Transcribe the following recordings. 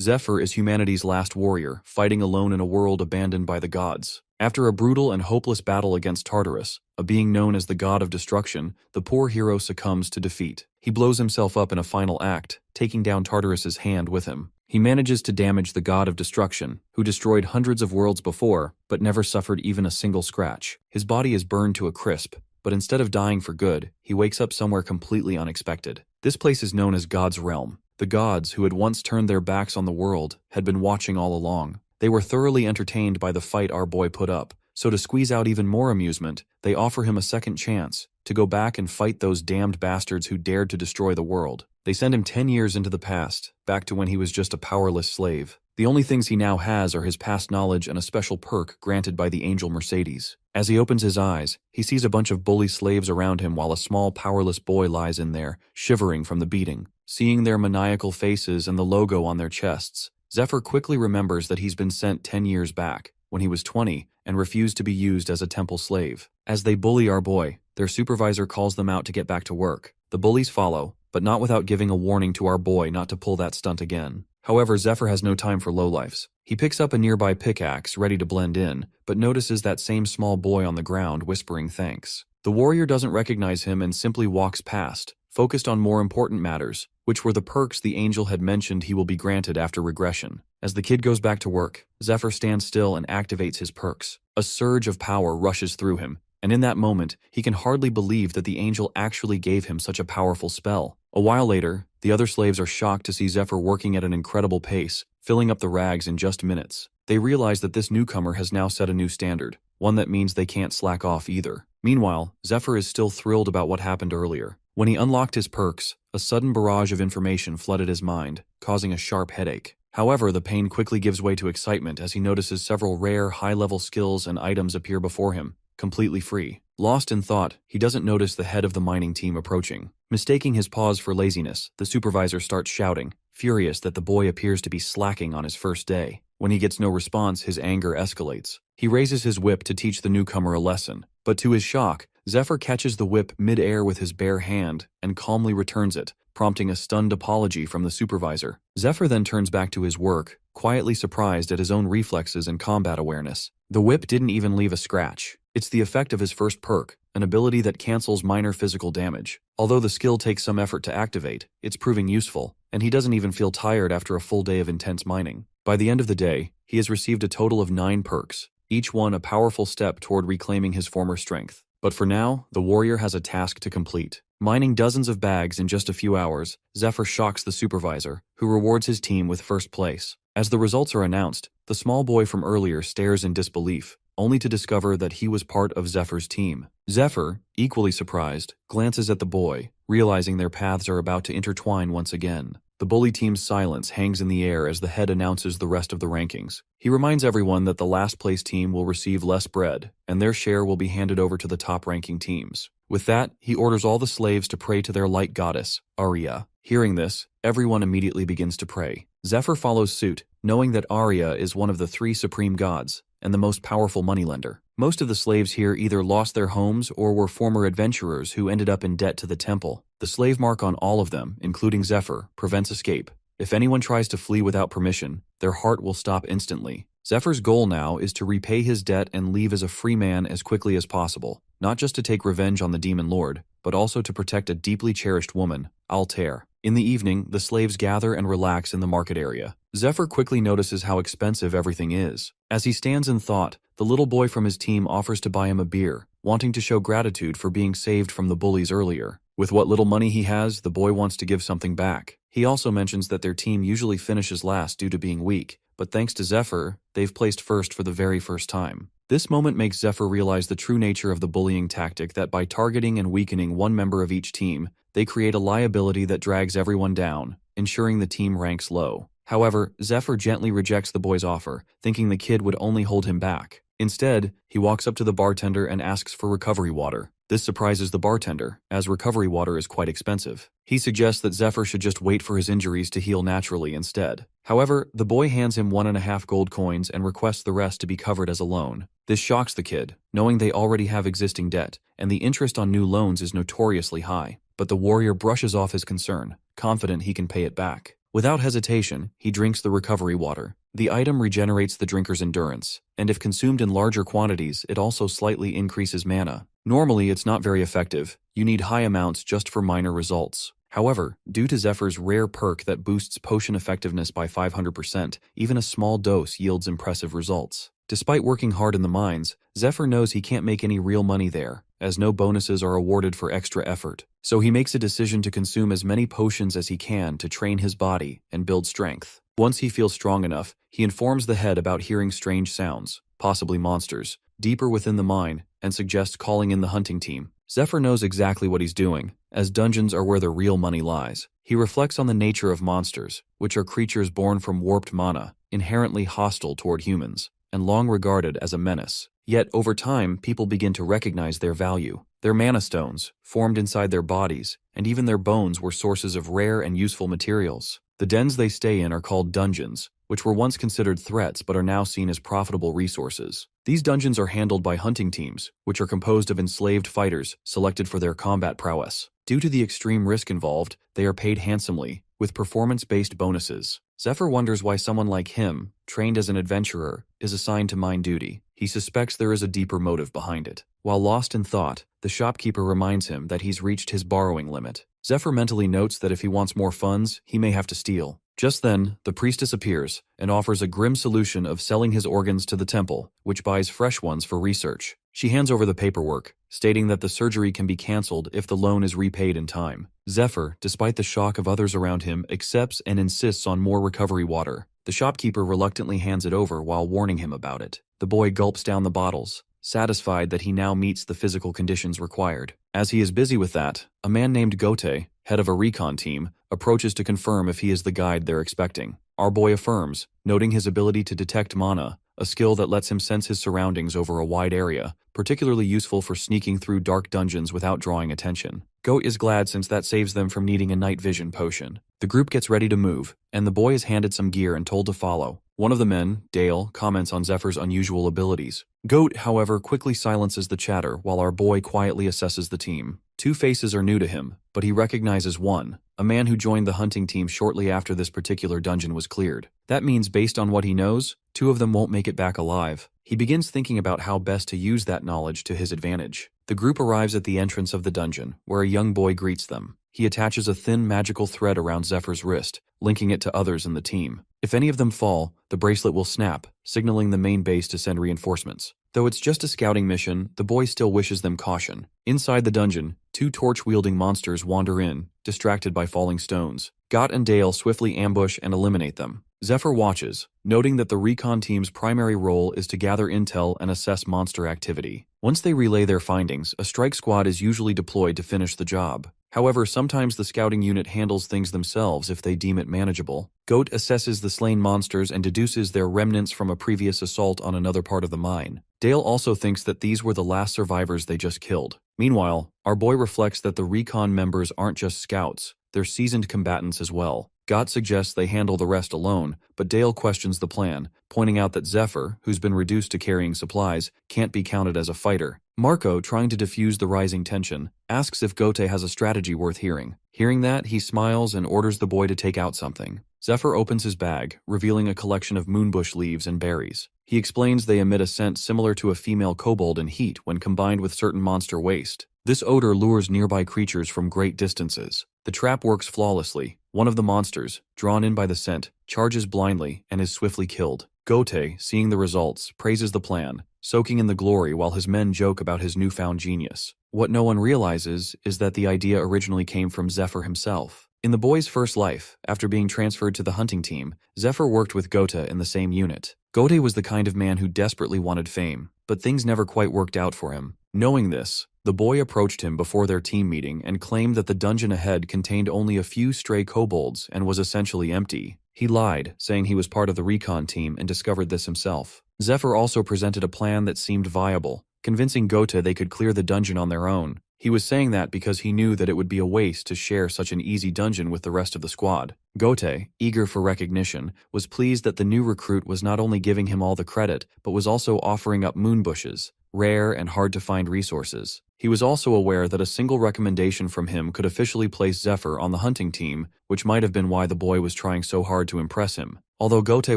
Zephyr is humanity's last warrior, fighting alone in a world abandoned by the gods. After a brutal and hopeless battle against Tartarus, a being known as the god of destruction, the poor hero succumbs to defeat. He blows himself up in a final act, taking down Tartarus's hand with him. He manages to damage the god of destruction, who destroyed hundreds of worlds before, but never suffered even a single scratch. His body is burned to a crisp, but instead of dying for good, he wakes up somewhere completely unexpected. This place is known as God's Realm. The gods, who had once turned their backs on the world, had been watching all along. They were thoroughly entertained by the fight our boy put up, so to squeeze out even more amusement, they offer him a second chance to go back and fight those damned bastards who dared to destroy the world. They send him 10 years into the past, back to when he was just a powerless slave. The only things he now has are his past knowledge and a special perk granted by the angel Mercedes. As he opens his eyes, he sees a bunch of bully slaves around him while a small powerless boy lies in there, shivering from the beating. Seeing their maniacal faces and the logo on their chests, Zephyr quickly remembers that he's been sent 10 years back, when he was 20, and refused to be used as a temple slave. As they bully our boy, their supervisor calls them out to get back to work. The bullies follow, but not without giving a warning to our boy not to pull that stunt again. However, Zephyr has no time for lowlifes. He picks up a nearby pickaxe, ready to blend in, but notices that same small boy on the ground whispering thanks. The warrior doesn't recognize him and simply walks past, focused on more important matters, which were the perks the angel had mentioned he will be granted after regression. As the kid goes back to work, Zephyr stands still and activates his perks. A surge of power rushes through him, and in that moment, he can hardly believe that the angel actually gave him such a powerful spell. A while later, the other slaves are shocked to see Zephyr working at an incredible pace, filling up the rags in just minutes. They realize that this newcomer has now set a new standard, one that means they can't slack off either. Meanwhile, Zephyr is still thrilled about what happened earlier. When he unlocked his perks, a sudden barrage of information flooded his mind, causing a sharp headache. However, the pain quickly gives way to excitement as he notices several rare, high-level skills and items appear before him, completely free. Lost in thought, he doesn't notice the head of the mining team approaching. Mistaking his pause for laziness, the supervisor starts shouting, furious that the boy appears to be slacking on his first day. When he gets no response, his anger escalates. He raises his whip to teach the newcomer a lesson, but to his shock, Zephyr catches the whip mid-air with his bare hand and calmly returns it, prompting a stunned apology from the supervisor. Zephyr then turns back to his work, quietly surprised at his own reflexes and combat awareness. The whip didn't even leave a scratch. It's the effect of his first perk, an ability that cancels minor physical damage. Although the skill takes some effort to activate, it's proving useful, and he doesn't even feel tired after a full day of intense mining. By the end of the day, he has received a total of 9 perks, each one a powerful step toward reclaiming his former strength. But for now, the warrior has a task to complete. Mining dozens of bags in just a few hours, Zephyr shocks the supervisor, who rewards his team with first place. As the results are announced, the small boy from earlier stares in disbelief, only to discover that he was part of Zephyr's team. Zephyr, equally surprised, glances at the boy, realizing their paths are about to intertwine once again. The bully team's silence hangs in the air as the head announces the rest of the rankings. He reminds everyone that the last place team will receive less bread, and their share will be handed over to the top-ranking teams. With that, he orders all the slaves to pray to their light goddess, Arya. Hearing this, everyone immediately begins to pray. Zephyr follows suit, knowing that Arya is one of the 3 supreme gods, and the most powerful moneylender. Most of the slaves here either lost their homes or were former adventurers who ended up in debt to the temple. The slave mark on all of them, including Zephyr, prevents escape. If anyone tries to flee without permission, their heart will stop instantly. Zephyr's goal now is to repay his debt and leave as a free man as quickly as possible, not just to take revenge on the demon lord, but also to protect a deeply cherished woman, Altair. In the evening, the slaves gather and relax in the market area. Zephyr quickly notices how expensive everything is. As he stands in thought, the little boy from his team offers to buy him a beer, wanting to show gratitude for being saved from the bullies earlier. With what little money he has, the boy wants to give something back. He also mentions that their team usually finishes last due to being weak, but thanks to Zephyr, they've placed first for the very first time. This moment makes Zephyr realize the true nature of the bullying tactic that by targeting and weakening one member of each team, they create a liability that drags everyone down, ensuring the team ranks low. However, Zephyr gently rejects the boy's offer, thinking the kid would only hold him back. Instead, he walks up to the bartender and asks for recovery water. This surprises the bartender, as recovery water is quite expensive. He suggests that Zephyr should just wait for his injuries to heal naturally instead. However, the boy hands him 1.5 gold coins and requests the rest to be covered as a loan. This shocks the kid, knowing they already have existing debt, and the interest on new loans is notoriously high. But the warrior brushes off his concern, confident he can pay it back. Without hesitation, he drinks the recovery water. The item regenerates the drinker's endurance, and if consumed in larger quantities, it also slightly increases mana. Normally, it's not very effective. You need high amounts just for minor results. However, due to Zephyr's rare perk that boosts potion effectiveness by 500%, even a small dose yields impressive results. Despite working hard in the mines, Zephyr knows he can't make any real money there, as no bonuses are awarded for extra effort. So he makes a decision to consume as many potions as he can to train his body and build strength. Once he feels strong enough, he informs the head about hearing strange sounds, possibly monsters, deeper within the mine, and suggests calling in the hunting team. Zephyr knows exactly what he's doing, as dungeons are where the real money lies. He reflects on the nature of monsters, which are creatures born from warped mana, inherently hostile toward humans, and long regarded as a menace. Yet, over time, people begin to recognize their value. Their mana stones, formed inside their bodies, and even their bones were sources of rare and useful materials. The dens they stay in are called dungeons, which were once considered threats but are now seen as profitable resources. These dungeons are handled by hunting teams, which are composed of enslaved fighters selected for their combat prowess. Due to the extreme risk involved, they are paid handsomely, with performance-based bonuses. Zephyr wonders why someone like him, trained as an adventurer, is assigned to mine duty. He suspects there is a deeper motive behind it. While lost in thought, the shopkeeper reminds him that he's reached his borrowing limit. Zephyr mentally notes that if he wants more funds, he may have to steal. Just then, the priestess appears and offers a grim solution of selling his organs to the temple, which buys fresh ones for research. She hands over the paperwork, stating that the surgery can be cancelled if the loan is repaid in time. Zephyr, despite the shock of others around him, accepts and insists on more recovery water. The shopkeeper reluctantly hands it over while warning him about it. The boy gulps down the bottles, satisfied that he now meets the physical conditions required. As he is busy with that, a man named Gote, head of a recon team, approaches to confirm if he is the guide they're expecting. Our boy affirms, noting his ability to detect mana, a skill that lets him sense his surroundings over a wide area, particularly useful for sneaking through dark dungeons without drawing attention. Goat is glad since that saves them from needing a night vision potion. The group gets ready to move, and the boy is handed some gear and told to follow. One of the men, Dale, comments on Zephyr's unusual abilities. Goat, however, quickly silences the chatter while our boy quietly assesses the team. Two faces are new to him, but he recognizes one, a man who joined the hunting team shortly after this particular dungeon was cleared. That means, based on what he knows, two of them won't make it back alive. He begins thinking about how best to use that knowledge to his advantage. The group arrives at the entrance of the dungeon, where a young boy greets them. He attaches a thin magical thread around Zephyr's wrist, linking it to others in the team. If any of them fall, the bracelet will snap, signaling the main base to send reinforcements. Though it's just a scouting mission, the boy still wishes them caution. Inside the dungeon, two torch-wielding monsters wander in, distracted by falling stones. Got and Dale swiftly ambush and eliminate them. Zephyr watches, noting that the recon team's primary role is to gather intel and assess monster activity. Once they relay their findings, a strike squad is usually deployed to finish the job. However, sometimes the scouting unit handles things themselves if they deem it manageable. Goat assesses the slain monsters and deduces their remnants from a previous assault on another part of the mine. Dale also thinks that these were the last survivors they just killed. Meanwhile, our boy reflects that the recon members aren't just scouts, they're seasoned combatants as well. Gott suggests they handle the rest alone, but Dale questions the plan, pointing out that Zephyr, who's been reduced to carrying supplies, can't be counted as a fighter. Marco, trying to diffuse the rising tension, asks if Gote has a strategy worth hearing. Hearing that, he smiles and orders the boy to take out something. Zephyr opens his bag, revealing a collection of moonbush leaves and berries. He explains they emit a scent similar to a female kobold in heat when combined with certain monster waste. This odor lures nearby creatures from great distances. The trap works flawlessly. One of the monsters, drawn in by the scent, charges blindly and is swiftly killed. Gote, seeing the results, praises the plan, soaking in the glory while his men joke about his newfound genius. What no one realizes is that the idea originally came from Zephyr himself. In the boy's first life, after being transferred to the hunting team, Zephyr worked with Gote in the same unit. Gote was the kind of man who desperately wanted fame, but things never quite worked out for him. Knowing this, the boy approached him before their team meeting and claimed that the dungeon ahead contained only a few stray kobolds and was essentially empty. He lied, saying he was part of the recon team and discovered this himself. Zephyr also presented a plan that seemed viable, convincing Gote they could clear the dungeon on their own. He was saying that because he knew that it would be a waste to share such an easy dungeon with the rest of the squad. Gote, eager for recognition, was pleased that the new recruit was not only giving him all the credit, but was also offering up moonbushes, rare and hard-to-find resources. He was also aware that a single recommendation from him could officially place Zephyr on the hunting team, which might have been why the boy was trying so hard to impress him. Although Gote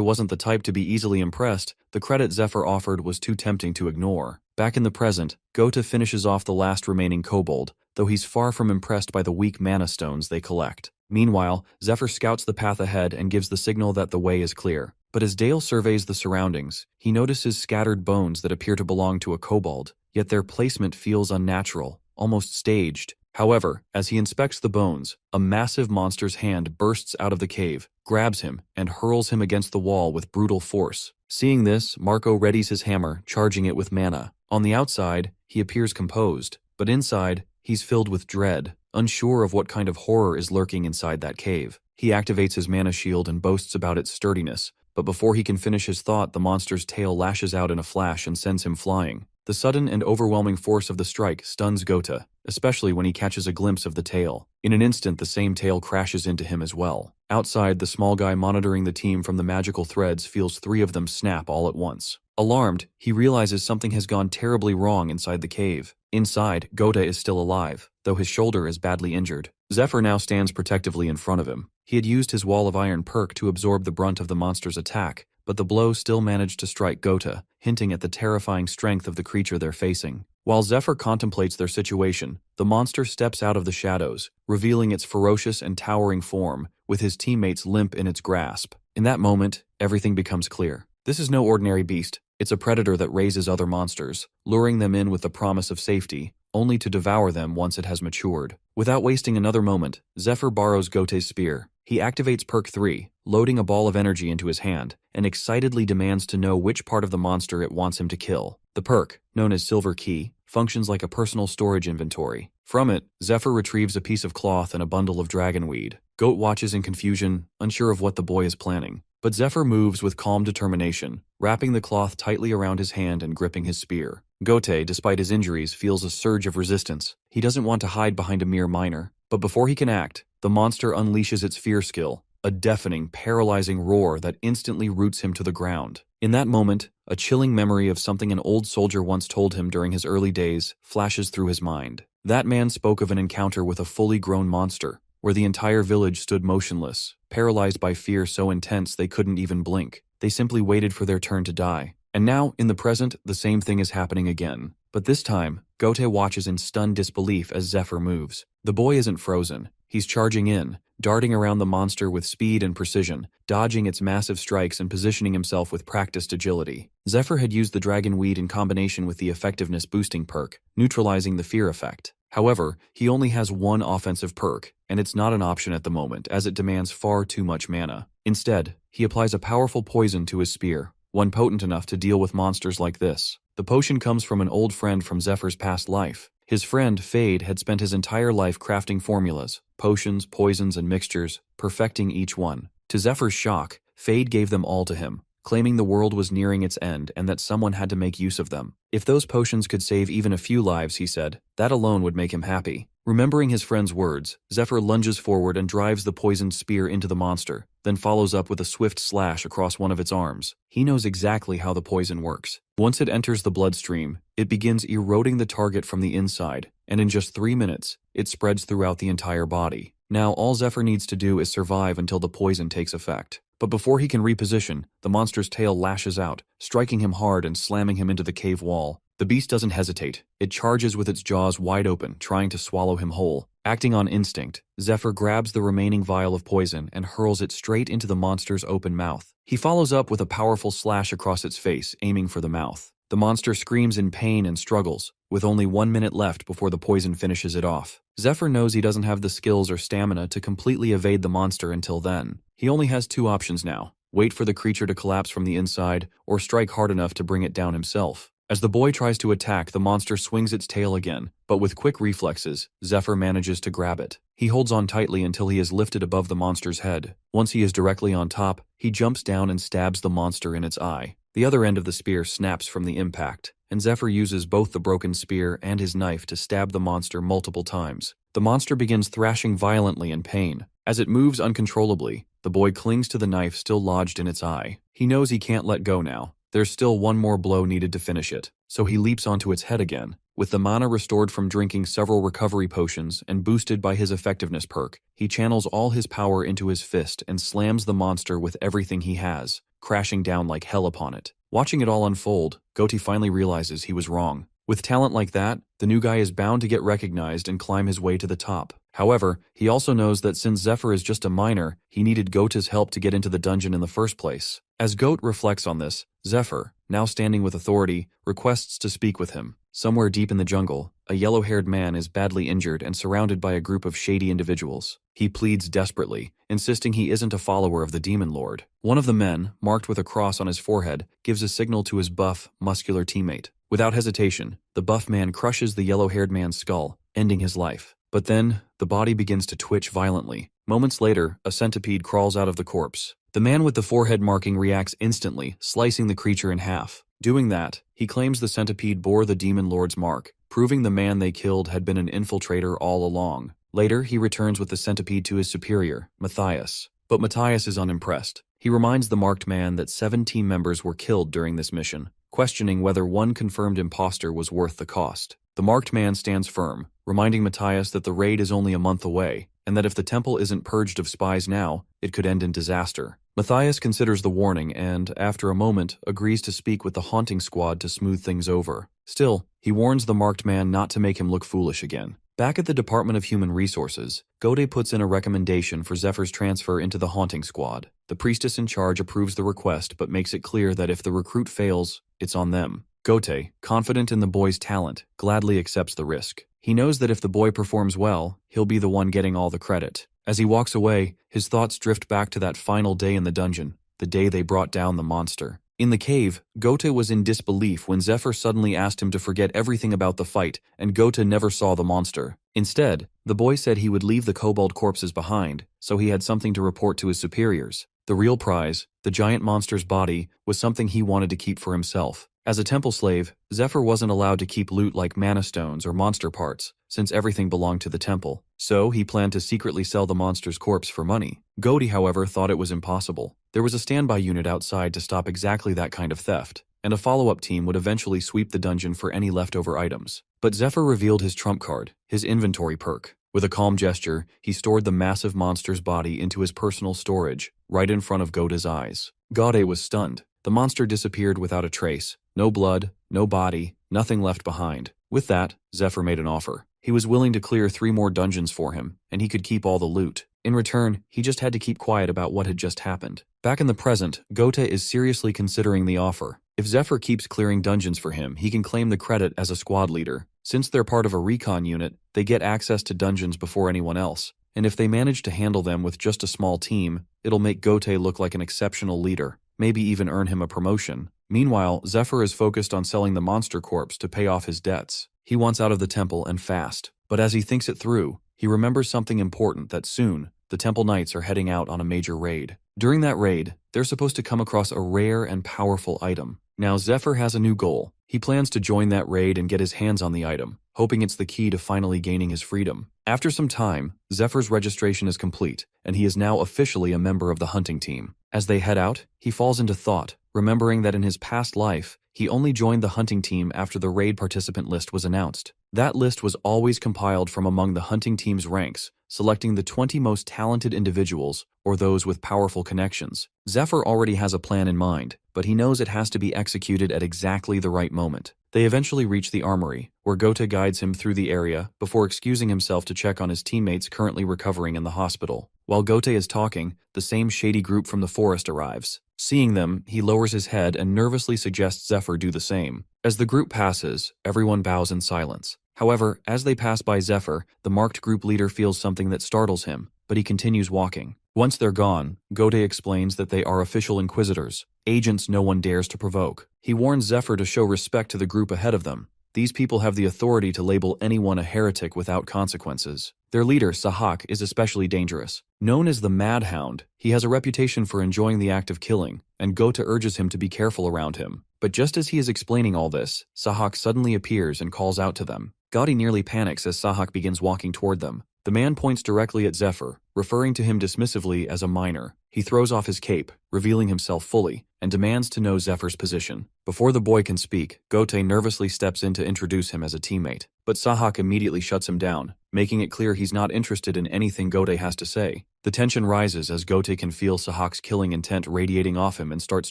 wasn't the type to be easily impressed, the credit Zephyr offered was too tempting to ignore. Back in the present, Gote finishes off the last remaining kobold, though he's far from impressed by the weak mana stones they collect. Meanwhile, Zephyr scouts the path ahead and gives the signal that the way is clear. But as Dale surveys the surroundings, he notices scattered bones that appear to belong to a kobold, yet their placement feels unnatural, almost staged. However, as he inspects the bones, a massive monster's hand bursts out of the cave, grabs him, and hurls him against the wall with brutal force. Seeing this, Marco readies his hammer, charging it with mana. On the outside, he appears composed, but inside, he's filled with dread, unsure of what kind of horror is lurking inside that cave. He activates his mana shield and boasts about its sturdiness, but before he can finish his thought, the monster's tail lashes out in a flash and sends him flying. The sudden and overwhelming force of the strike stuns Gote, especially when he catches a glimpse of the tail. In an instant, the same tail crashes into him as well. Outside, the small guy monitoring the team from the magical threads feels 3 of them snap all at once. Alarmed, he realizes something has gone terribly wrong inside the cave. Inside, Gote is still alive, though his shoulder is badly injured. Zephyr now stands protectively in front of him. He had used his Wall of Iron perk to absorb the brunt of the monster's attack, but the blow still managed to strike Gote, hinting at the terrifying strength of the creature they're facing. While Zephyr contemplates their situation, the monster steps out of the shadows, revealing its ferocious and towering form, with his teammates limp in its grasp. In that moment, everything becomes clear. This is no ordinary beast. It's a predator that raises other monsters, luring them in with the promise of safety, only to devour them once it has matured. Without wasting another moment, Zephyr borrows Gote's spear. He activates perk 3, loading a ball of energy into his hand, and excitedly demands to know which part of the monster it wants him to kill. The perk, known as Silver Key, functions like a personal storage inventory. From it, Zephyr retrieves a piece of cloth and a bundle of dragonweed. Goat watches in confusion, unsure of what the boy is planning. But Zephyr moves with calm determination, wrapping the cloth tightly around his hand and gripping his spear. Gote, despite his injuries, feels a surge of resistance. He doesn't want to hide behind a mere miner. But before he can act, the monster unleashes its fear skill, a deafening, paralyzing roar that instantly roots him to the ground. In that moment, a chilling memory of something an old soldier once told him during his early days flashes through his mind. That man spoke of an encounter with a fully grown monster, where the entire village stood motionless, paralyzed by fear so intense they couldn't even blink. They simply waited for their turn to die. And now, in the present, the same thing is happening again. But this time, Gote watches in stunned disbelief as Zephyr moves. The boy isn't frozen. He's charging in, darting around the monster with speed and precision, dodging its massive strikes and positioning himself with practiced agility. Zephyr had used the dragonweed in combination with the effectiveness boosting perk, neutralizing the fear effect. However, he only has one offensive perk, and it's not an option at the moment as it demands far too much mana. Instead, he applies a powerful poison to his spear, one potent enough to deal with monsters like this. The potion comes from an old friend from Zephyr's past life. His friend, Fade, had spent his entire life crafting formulas, potions, poisons, and mixtures, perfecting each one. To Zephyr's shock, Fade gave them all to him, claiming the world was nearing its end and that someone had to make use of them. If those potions could save even a few lives, he said, that alone would make him happy. Remembering his friend's words, Zephyr lunges forward and drives the poisoned spear into the monster, then follows up with a swift slash across one of its arms. He knows exactly how the poison works. Once it enters the bloodstream, it begins eroding the target from the inside, and in just 3 minutes, it spreads throughout the entire body. Now all Zephyr needs to do is survive until the poison takes effect. But before he can reposition, the monster's tail lashes out, striking him hard and slamming him into the cave wall. The beast doesn't hesitate. It charges with its jaws wide open, trying to swallow him whole. Acting on instinct, Zephyr grabs the remaining vial of poison and hurls it straight into the monster's open mouth. He follows up with a powerful slash across its face, aiming for the mouth. The monster screams in pain and struggles, with only 1 minute left before the poison finishes it off. Zephyr knows he doesn't have the skills or stamina to completely evade the monster until then. He only has 2 options now: wait for the creature to collapse from the inside, or strike hard enough to bring it down himself. As the boy tries to attack, the monster swings its tail again, but with quick reflexes, Zephyr manages to grab it. He holds on tightly until he is lifted above the monster's head. Once he is directly on top, he jumps down and stabs the monster in its eye. The other end of the spear snaps from the impact, and Zephyr uses both the broken spear and his knife to stab the monster multiple times. The monster begins thrashing violently in pain. As it moves uncontrollably, the boy clings to the knife still lodged in its eye. He knows he can't let go now. There's still one more blow needed to finish it, so he leaps onto its head again. With the mana restored from drinking several recovery potions and boosted by his effectiveness perk, he channels all his power into his fist and slams the monster with everything he has, crashing down like hell upon it. Watching it all unfold, Gote finally realizes he was wrong. With talent like that, the new guy is bound to get recognized and climb his way to the top. However, he also knows that since Zephyr is just a minor, he needed Gote's help to get into the dungeon in the first place. As Gote reflects on this, Zephyr, now standing with authority, requests to speak with him. Somewhere deep in the jungle, a yellow-haired man is badly injured and surrounded by a group of shady individuals. He pleads desperately, insisting he isn't a follower of the Demon Lord. One of the men, marked with a cross on his forehead, gives a signal to his buff, muscular teammate. Without hesitation, the buff man crushes the yellow-haired man's skull, ending his life. But then, the body begins to twitch violently. Moments later, a centipede crawls out of the corpse. The man with the forehead marking reacts instantly, slicing the creature in half. Doing that, he claims the centipede bore the Demon Lord's mark, proving the man they killed had been an infiltrator all along. Later, he returns with the centipede to his superior, Matthias. But Matthias is unimpressed. He reminds the marked man that 7 team members were killed during this mission, questioning whether one confirmed imposter was worth the cost. The marked man stands firm, reminding Matthias that the raid is only a month away, and that if the temple isn't purged of spies now, it could end in disaster. Matthias considers the warning and, after a moment, agrees to speak with the haunting squad to smooth things over. Still, he warns the marked man not to make him look foolish again. Back at the Department of Human Resources, Gote puts in a recommendation for Zephyr's transfer into the haunting squad. The priestess in charge approves the request but makes it clear that if the recruit fails, it's on them. Gote, confident in the boy's talent, gladly accepts the risk. He knows that if the boy performs well, he'll be the one getting all the credit. As he walks away, his thoughts drift back to that final day in the dungeon, the day they brought down the monster. In the cave, Gote was in disbelief when Zephyr suddenly asked him to forget everything about the fight, and Gote never saw the monster. Instead, the boy said he would leave the kobold corpses behind, so he had something to report to his superiors. The real prize, the giant monster's body, was something he wanted to keep for himself. As a temple slave, Zephyr wasn't allowed to keep loot like mana stones or monster parts, since everything belonged to the temple. So he planned to secretly sell the monster's corpse for money. Gote, however, thought it was impossible. There was a standby unit outside to stop exactly that kind of theft, and a follow-up team would eventually sweep the dungeon for any leftover items. But Zephyr revealed his trump card, his inventory perk. With a calm gesture, he stored the massive monster's body into his personal storage, right in front of Gote's eyes. Gote was stunned. The monster disappeared without a trace. No blood, no body, nothing left behind. With that, Zephyr made an offer. He was willing to clear 3 more dungeons for him, and he could keep all the loot. In return, he just had to keep quiet about what had just happened. Back in the present, Gote is seriously considering the offer. If Zephyr keeps clearing dungeons for him, he can claim the credit as a squad leader. Since they're part of a recon unit, they get access to dungeons before anyone else. And if they manage to handle them with just a small team, it'll make Gote look like an exceptional leader, maybe even earn him a promotion. Meanwhile, Zephyr is focused on selling the monster corpse to pay off his debts. He wants out of the temple and fast. But as he thinks it through, he remembers something important, that soon, the temple knights are heading out on a major raid. During that raid, they're supposed to come across a rare and powerful item. Now Zephyr has a new goal. He plans to join that raid and get his hands on the item, hoping it's the key to finally gaining his freedom. After some time, Zephyr's registration is complete, and he is now officially a member of the hunting team. As they head out, he falls into thought, remembering that in his past life, he only joined the hunting team after the raid participant list was announced. That list was always compiled from among the hunting team's ranks, selecting the 20 most talented individuals or those with powerful connections. Zephyr already has a plan in mind, but he knows it has to be executed at exactly the right moment. They eventually reach the armory, where Gote guides him through the area before excusing himself to check on his teammates currently recovering in the hospital. While Gote is talking, the same shady group from the forest arrives. Seeing them, he lowers his head and nervously suggests Zephyr do the same. As the group passes, everyone bows in silence. However, as they pass by Zephyr, the marked group leader feels something that startles him, but he continues walking. Once they're gone, Gote explains that they are official inquisitors, agents no one dares to provoke. He warns Zephyr to show respect to the group ahead of them. These people have the authority to label anyone a heretic without consequences. Their leader, Sahak, is especially dangerous. Known as the Mad Hound, he has a reputation for enjoying the act of killing, and Gota urges him to be careful around him. But just as he is explaining all this, Sahak suddenly appears and calls out to them. Gotti nearly panics as Sahak begins walking toward them. The man points directly at Zephyr, referring to him dismissively as a minor. He throws off his cape, revealing himself fully, and demands to know Zephyr's position. Before the boy can speak, Gote nervously steps in to introduce him as a teammate. But Sahak immediately shuts him down, making it clear he's not interested in anything Gote has to say. The tension rises as Gote can feel Sahak's killing intent radiating off him and starts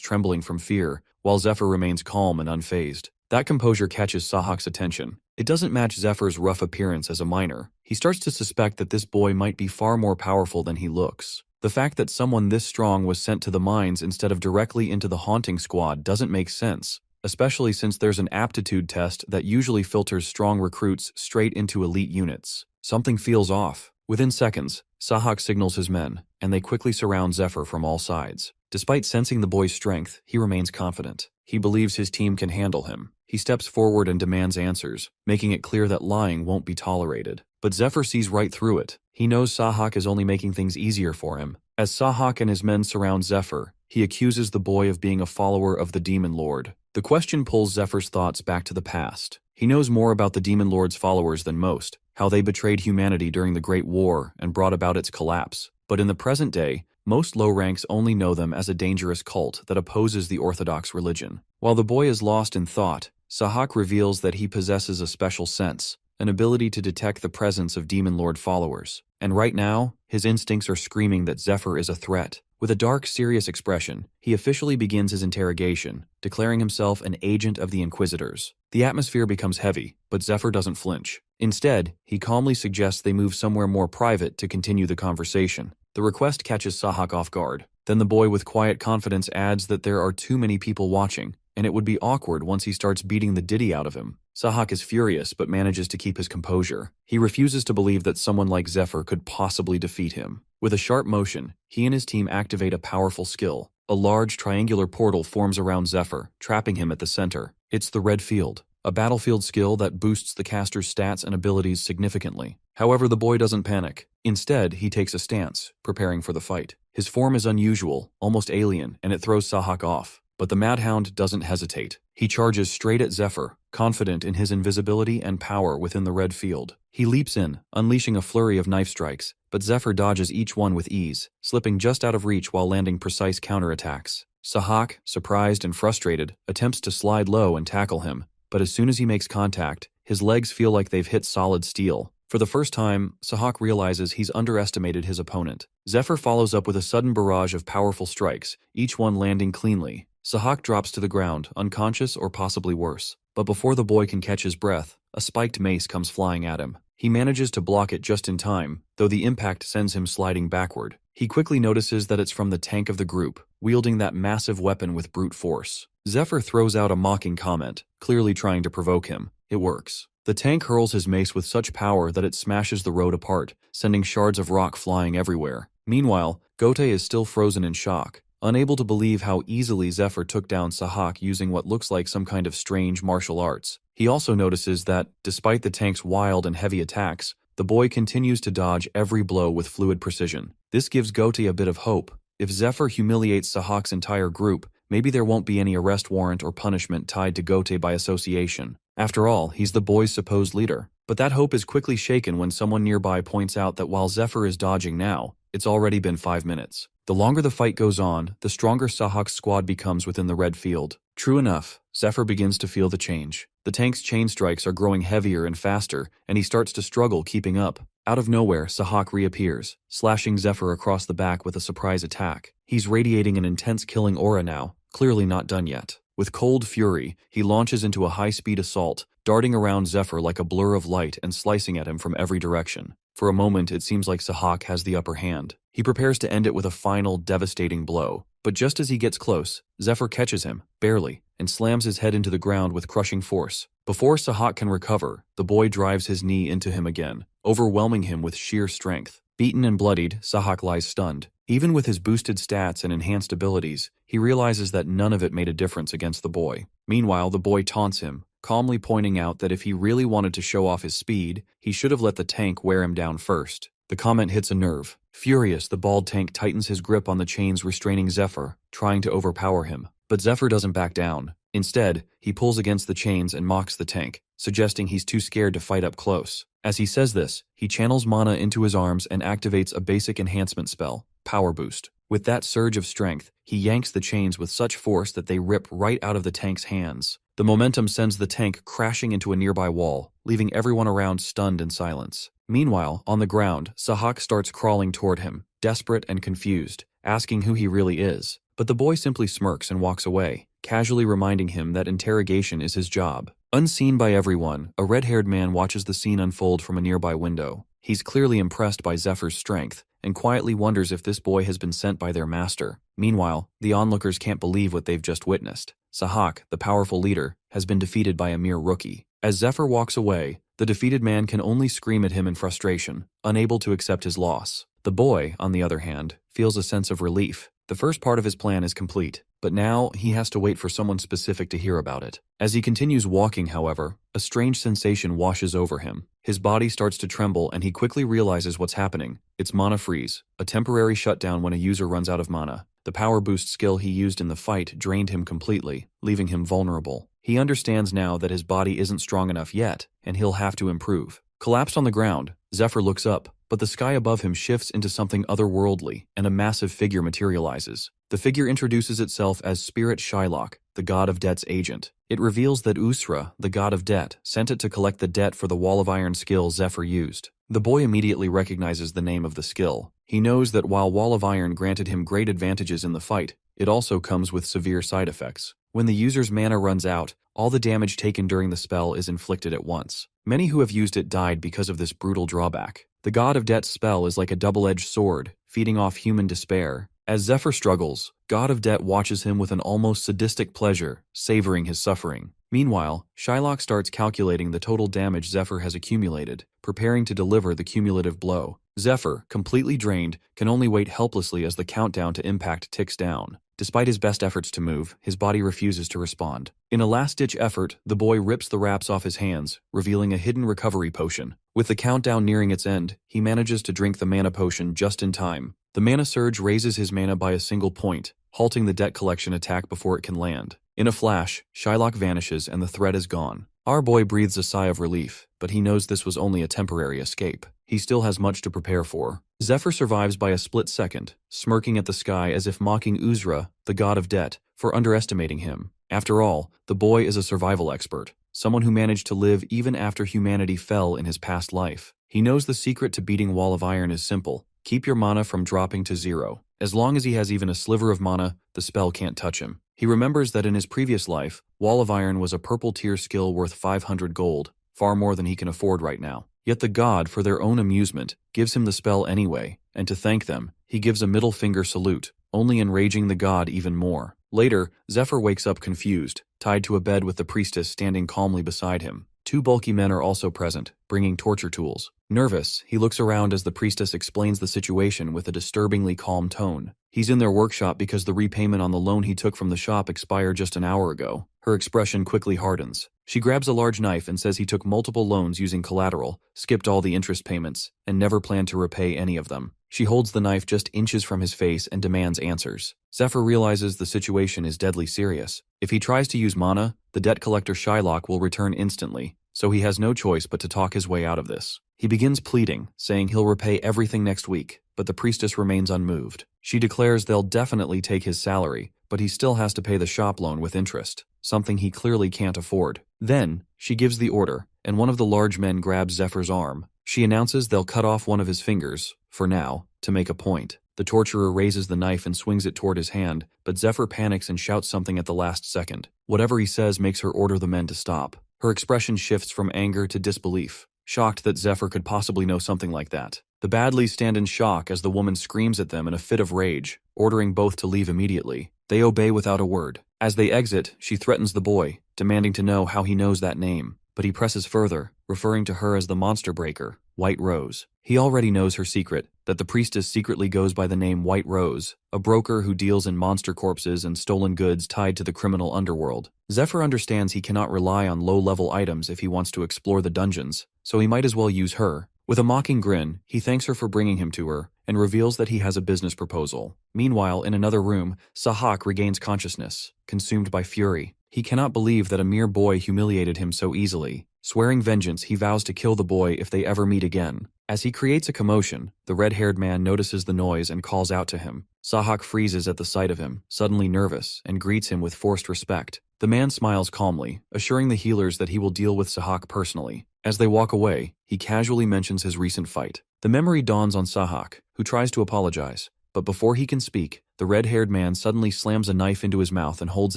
trembling from fear, while Zephyr remains calm and unfazed. That composure catches Sahak's attention. It doesn't match Zephyr's rough appearance as a minor. He starts to suspect that this boy might be far more powerful than he looks. The fact that someone this strong was sent to the mines instead of directly into the haunting squad doesn't make sense, especially since there's an aptitude test that usually filters strong recruits straight into elite units. Something feels off. Within seconds, Sahak signals his men, and they quickly surround Zephyr from all sides. Despite sensing the boy's strength, he remains confident. He believes his team can handle him. He steps forward and demands answers, making it clear that lying won't be tolerated. But Zephyr sees right through it. He knows Sahak is only making things easier for him. As Sahak and his men surround Zephyr, he accuses the boy of being a follower of the Demon Lord. The question pulls Zephyr's thoughts back to the past. He knows more about the Demon Lord's followers than most, how they betrayed humanity during the Great War and brought about its collapse. But in the present day, most low ranks only know them as a dangerous cult that opposes the Orthodox religion. While the boy is lost in thought, Sahak reveals that he possesses a special sense, an ability to detect the presence of Demon Lord followers. And right now, his instincts are screaming that Zephyr is a threat. With a dark, serious expression, he officially begins his interrogation, declaring himself an agent of the Inquisitors. The atmosphere becomes heavy, but Zephyr doesn't flinch. Instead, he calmly suggests they move somewhere more private to continue the conversation. The request catches Sahak off guard. Then the boy with quiet confidence adds that there are too many people watching, and it would be awkward once he starts beating the ditty out of him. Sahak is furious but manages to keep his composure. He refuses to believe that someone like Zephyr could possibly defeat him. With a sharp motion, he and his team activate a powerful skill. A large triangular portal forms around Zephyr, trapping him at the center. It's the Red Field, a battlefield skill that boosts the caster's stats and abilities significantly. However, the boy doesn't panic. Instead, he takes a stance, preparing for the fight. His form is unusual, almost alien, and it throws Sahak off. But the Madhound doesn't hesitate. He charges straight at Zephyr, confident in his invisibility and power within the red field. He leaps in, unleashing a flurry of knife strikes, but Zephyr dodges each one with ease, slipping just out of reach while landing precise counterattacks. Sahak, surprised and frustrated, attempts to slide low and tackle him, but as soon as he makes contact, his legs feel like they've hit solid steel. For the first time, Sahak realizes he's underestimated his opponent. Zephyr follows up with a sudden barrage of powerful strikes, each one landing cleanly. Sahak drops to the ground, unconscious or possibly worse. But before the boy can catch his breath, a spiked mace comes flying at him. He manages to block it just in time, though the impact sends him sliding backward. He quickly notices that it's from the tank of the group, wielding that massive weapon with brute force. Zephyr throws out a mocking comment, clearly trying to provoke him. It works. The tank hurls his mace with such power that it smashes the road apart, sending shards of rock flying everywhere. Meanwhile, Gote is still frozen in shock, unable to believe how easily Zephyr took down Sahak using what looks like some kind of strange martial arts. He also notices that, despite the tank's wild and heavy attacks, the boy continues to dodge every blow with fluid precision. This gives Gote a bit of hope. If Zephyr humiliates Sahak's entire group, maybe there won't be any arrest warrant or punishment tied to Gote by association. After all, he's the boy's supposed leader. But that hope is quickly shaken when someone nearby points out that while Zephyr is dodging now, it's already been 5 minutes. The longer the fight goes on, the stronger Sahak's squad becomes within the red field. True enough, Zephyr begins to feel the change. The tank's chain strikes are growing heavier and faster, and he starts to struggle keeping up. Out of nowhere, Sahak reappears, slashing Zephyr across the back with a surprise attack. He's radiating an intense killing aura now, clearly not done yet. With cold fury, he launches into a high-speed assault, darting around Zephyr like a blur of light and slicing at him from every direction. For a moment, it seems like Sahak has the upper hand. He prepares to end it with a final, devastating blow. But just as he gets close, Zephyr catches him, barely, and slams his head into the ground with crushing force. Before Sahak can recover, the boy drives his knee into him again, overwhelming him with sheer strength. Beaten and bloodied, Sahak lies stunned. Even with his boosted stats and enhanced abilities, he realizes that none of it made a difference against the boy. Meanwhile, the boy taunts him, calmly pointing out that if he really wanted to show off his speed, he should have let the tank wear him down first. The comment hits a nerve. Furious, the bald tank tightens his grip on the chains restraining Zephyr, trying to overpower him. But Zephyr doesn't back down. Instead, he pulls against the chains and mocks the tank, suggesting he's too scared to fight up close. As he says this, he channels mana into his arms and activates a basic enhancement spell, Power Boost. With that surge of strength, he yanks the chains with such force that they rip right out of the tank's hands. The momentum sends the tank crashing into a nearby wall, leaving everyone around stunned in silence. Meanwhile, on the ground, Sahak starts crawling toward him, desperate and confused, asking who he really is. But the boy simply smirks and walks away, casually reminding him that interrogation is his job. Unseen by everyone, a red-haired man watches the scene unfold from a nearby window. He's clearly impressed by Zephyr's strength, and quietly wonders if this boy has been sent by their master. Meanwhile, the onlookers can't believe what they've just witnessed. Sahak, the powerful leader, has been defeated by a mere rookie. As Zephyr walks away, the defeated man can only scream at him in frustration, unable to accept his loss. The boy, on the other hand, feels a sense of relief. The first part of his plan is complete, but now he has to wait for someone specific to hear about it. As he continues walking, however, a strange sensation washes over him. His body starts to tremble and he quickly realizes what's happening. It's mana freeze, a temporary shutdown when a user runs out of mana. The power boost skill he used in the fight drained him completely, leaving him vulnerable. He understands now that his body isn't strong enough yet, and he'll have to improve. Collapsed on the ground, Zephyr looks up, but the sky above him shifts into something otherworldly, and a massive figure materializes. The figure introduces itself as Spirit Shylock, the god of debt's agent. It reveals that Usra, the god of debt, sent it to collect the debt for the Wall of Iron skill Zephyr used. The boy immediately recognizes the name of the skill. He knows that while Wall of Iron granted him great advantages in the fight, it also comes with severe side effects. When the user's mana runs out, all the damage taken during the spell is inflicted at once. Many who have used it died because of this brutal drawback. The God of Debt's spell is like a double-edged sword, feeding off human despair. As Zephyr struggles, God of Debt watches him with an almost sadistic pleasure, savoring his suffering. Meanwhile, Shylock starts calculating the total damage Zephyr has accumulated, preparing to deliver the cumulative blow. Zephyr, completely drained, can only wait helplessly as the countdown to impact ticks down. Despite his best efforts to move, his body refuses to respond. In a last-ditch effort, the boy rips the wraps off his hands, revealing a hidden recovery potion. With the countdown nearing its end, he manages to drink the mana potion just in time. The mana surge raises his mana by a single point, halting the debt collection attack before it can land. In a flash, Shylock vanishes and the threat is gone. Our boy breathes a sigh of relief, but he knows this was only a temporary escape. He still has much to prepare for. Zephyr survives by a split second, smirking at the sky as if mocking Usra, the god of debt, for underestimating him. After all, the boy is a survival expert, someone who managed to live even after humanity fell in his past life. He knows the secret to beating Wall of Iron is simple: keep your mana from dropping to zero. As long as he has even a sliver of mana, the spell can't touch him. He remembers that in his previous life, Wall of Iron was a purple tier skill worth 500 gold, far more than he can afford right now. Yet the god, for their own amusement, gives him the spell anyway, and to thank them, he gives a middle finger salute, only enraging the god even more. Later, Zephyr wakes up confused, tied to a bed with the priestess standing calmly beside him. Two bulky men are also present, bringing torture tools. Nervous, he looks around as the priestess explains the situation with a disturbingly calm tone. He's in their workshop because the repayment on the loan he took from the shop expired just an hour ago. Her expression quickly hardens. She grabs a large knife and says he took multiple loans using collateral, skipped all the interest payments, and never planned to repay any of them. She holds the knife just inches from his face and demands answers. Zephyr realizes the situation is deadly serious. If he tries to use mana, the debt collector Shylock will return instantly, so he has no choice but to talk his way out of this. He begins pleading, saying he'll repay everything next week, but the priestess remains unmoved. She declares they'll definitely take his salary, but he still has to pay the shop loan with interest, something he clearly can't afford. Then, she gives the order, and one of the large men grabs Zephyr's arm. She announces they'll cut off one of his fingers, for now, to make a point. The torturer raises the knife and swings it toward his hand, but Zephyr panics and shouts something at the last second. Whatever he says makes her order the men to stop. Her expression shifts from anger to disbelief, shocked that Zephyr could possibly know something like that. The Badleys stand in shock as the woman screams at them in a fit of rage, ordering both to leave immediately. They obey without a word. As they exit, she threatens the boy, demanding to know how he knows that name, but he presses further, referring to her as the Monster Breaker. White Rose. He already knows her secret, that the priestess secretly goes by the name White Rose, a broker who deals in monster corpses and stolen goods tied to the criminal underworld. Zephyr understands he cannot rely on low-level items if he wants to explore the dungeons, so he might as well use her. With a mocking grin, he thanks her for bringing him to her, and reveals that he has a business proposal. Meanwhile, in another room, Sahak regains consciousness, consumed by fury. He cannot believe that a mere boy humiliated him so easily. Swearing vengeance, he vows to kill the boy if they ever meet again. As he creates a commotion, the red-haired man notices the noise and calls out to him. Sahak freezes at the sight of him, suddenly nervous, and greets him with forced respect. The man smiles calmly, assuring the healers that he will deal with Sahak personally. As they walk away, he casually mentions his recent fight. The memory dawns on Sahak, who tries to apologize, but before he can speak, the red-haired man suddenly slams a knife into his mouth and holds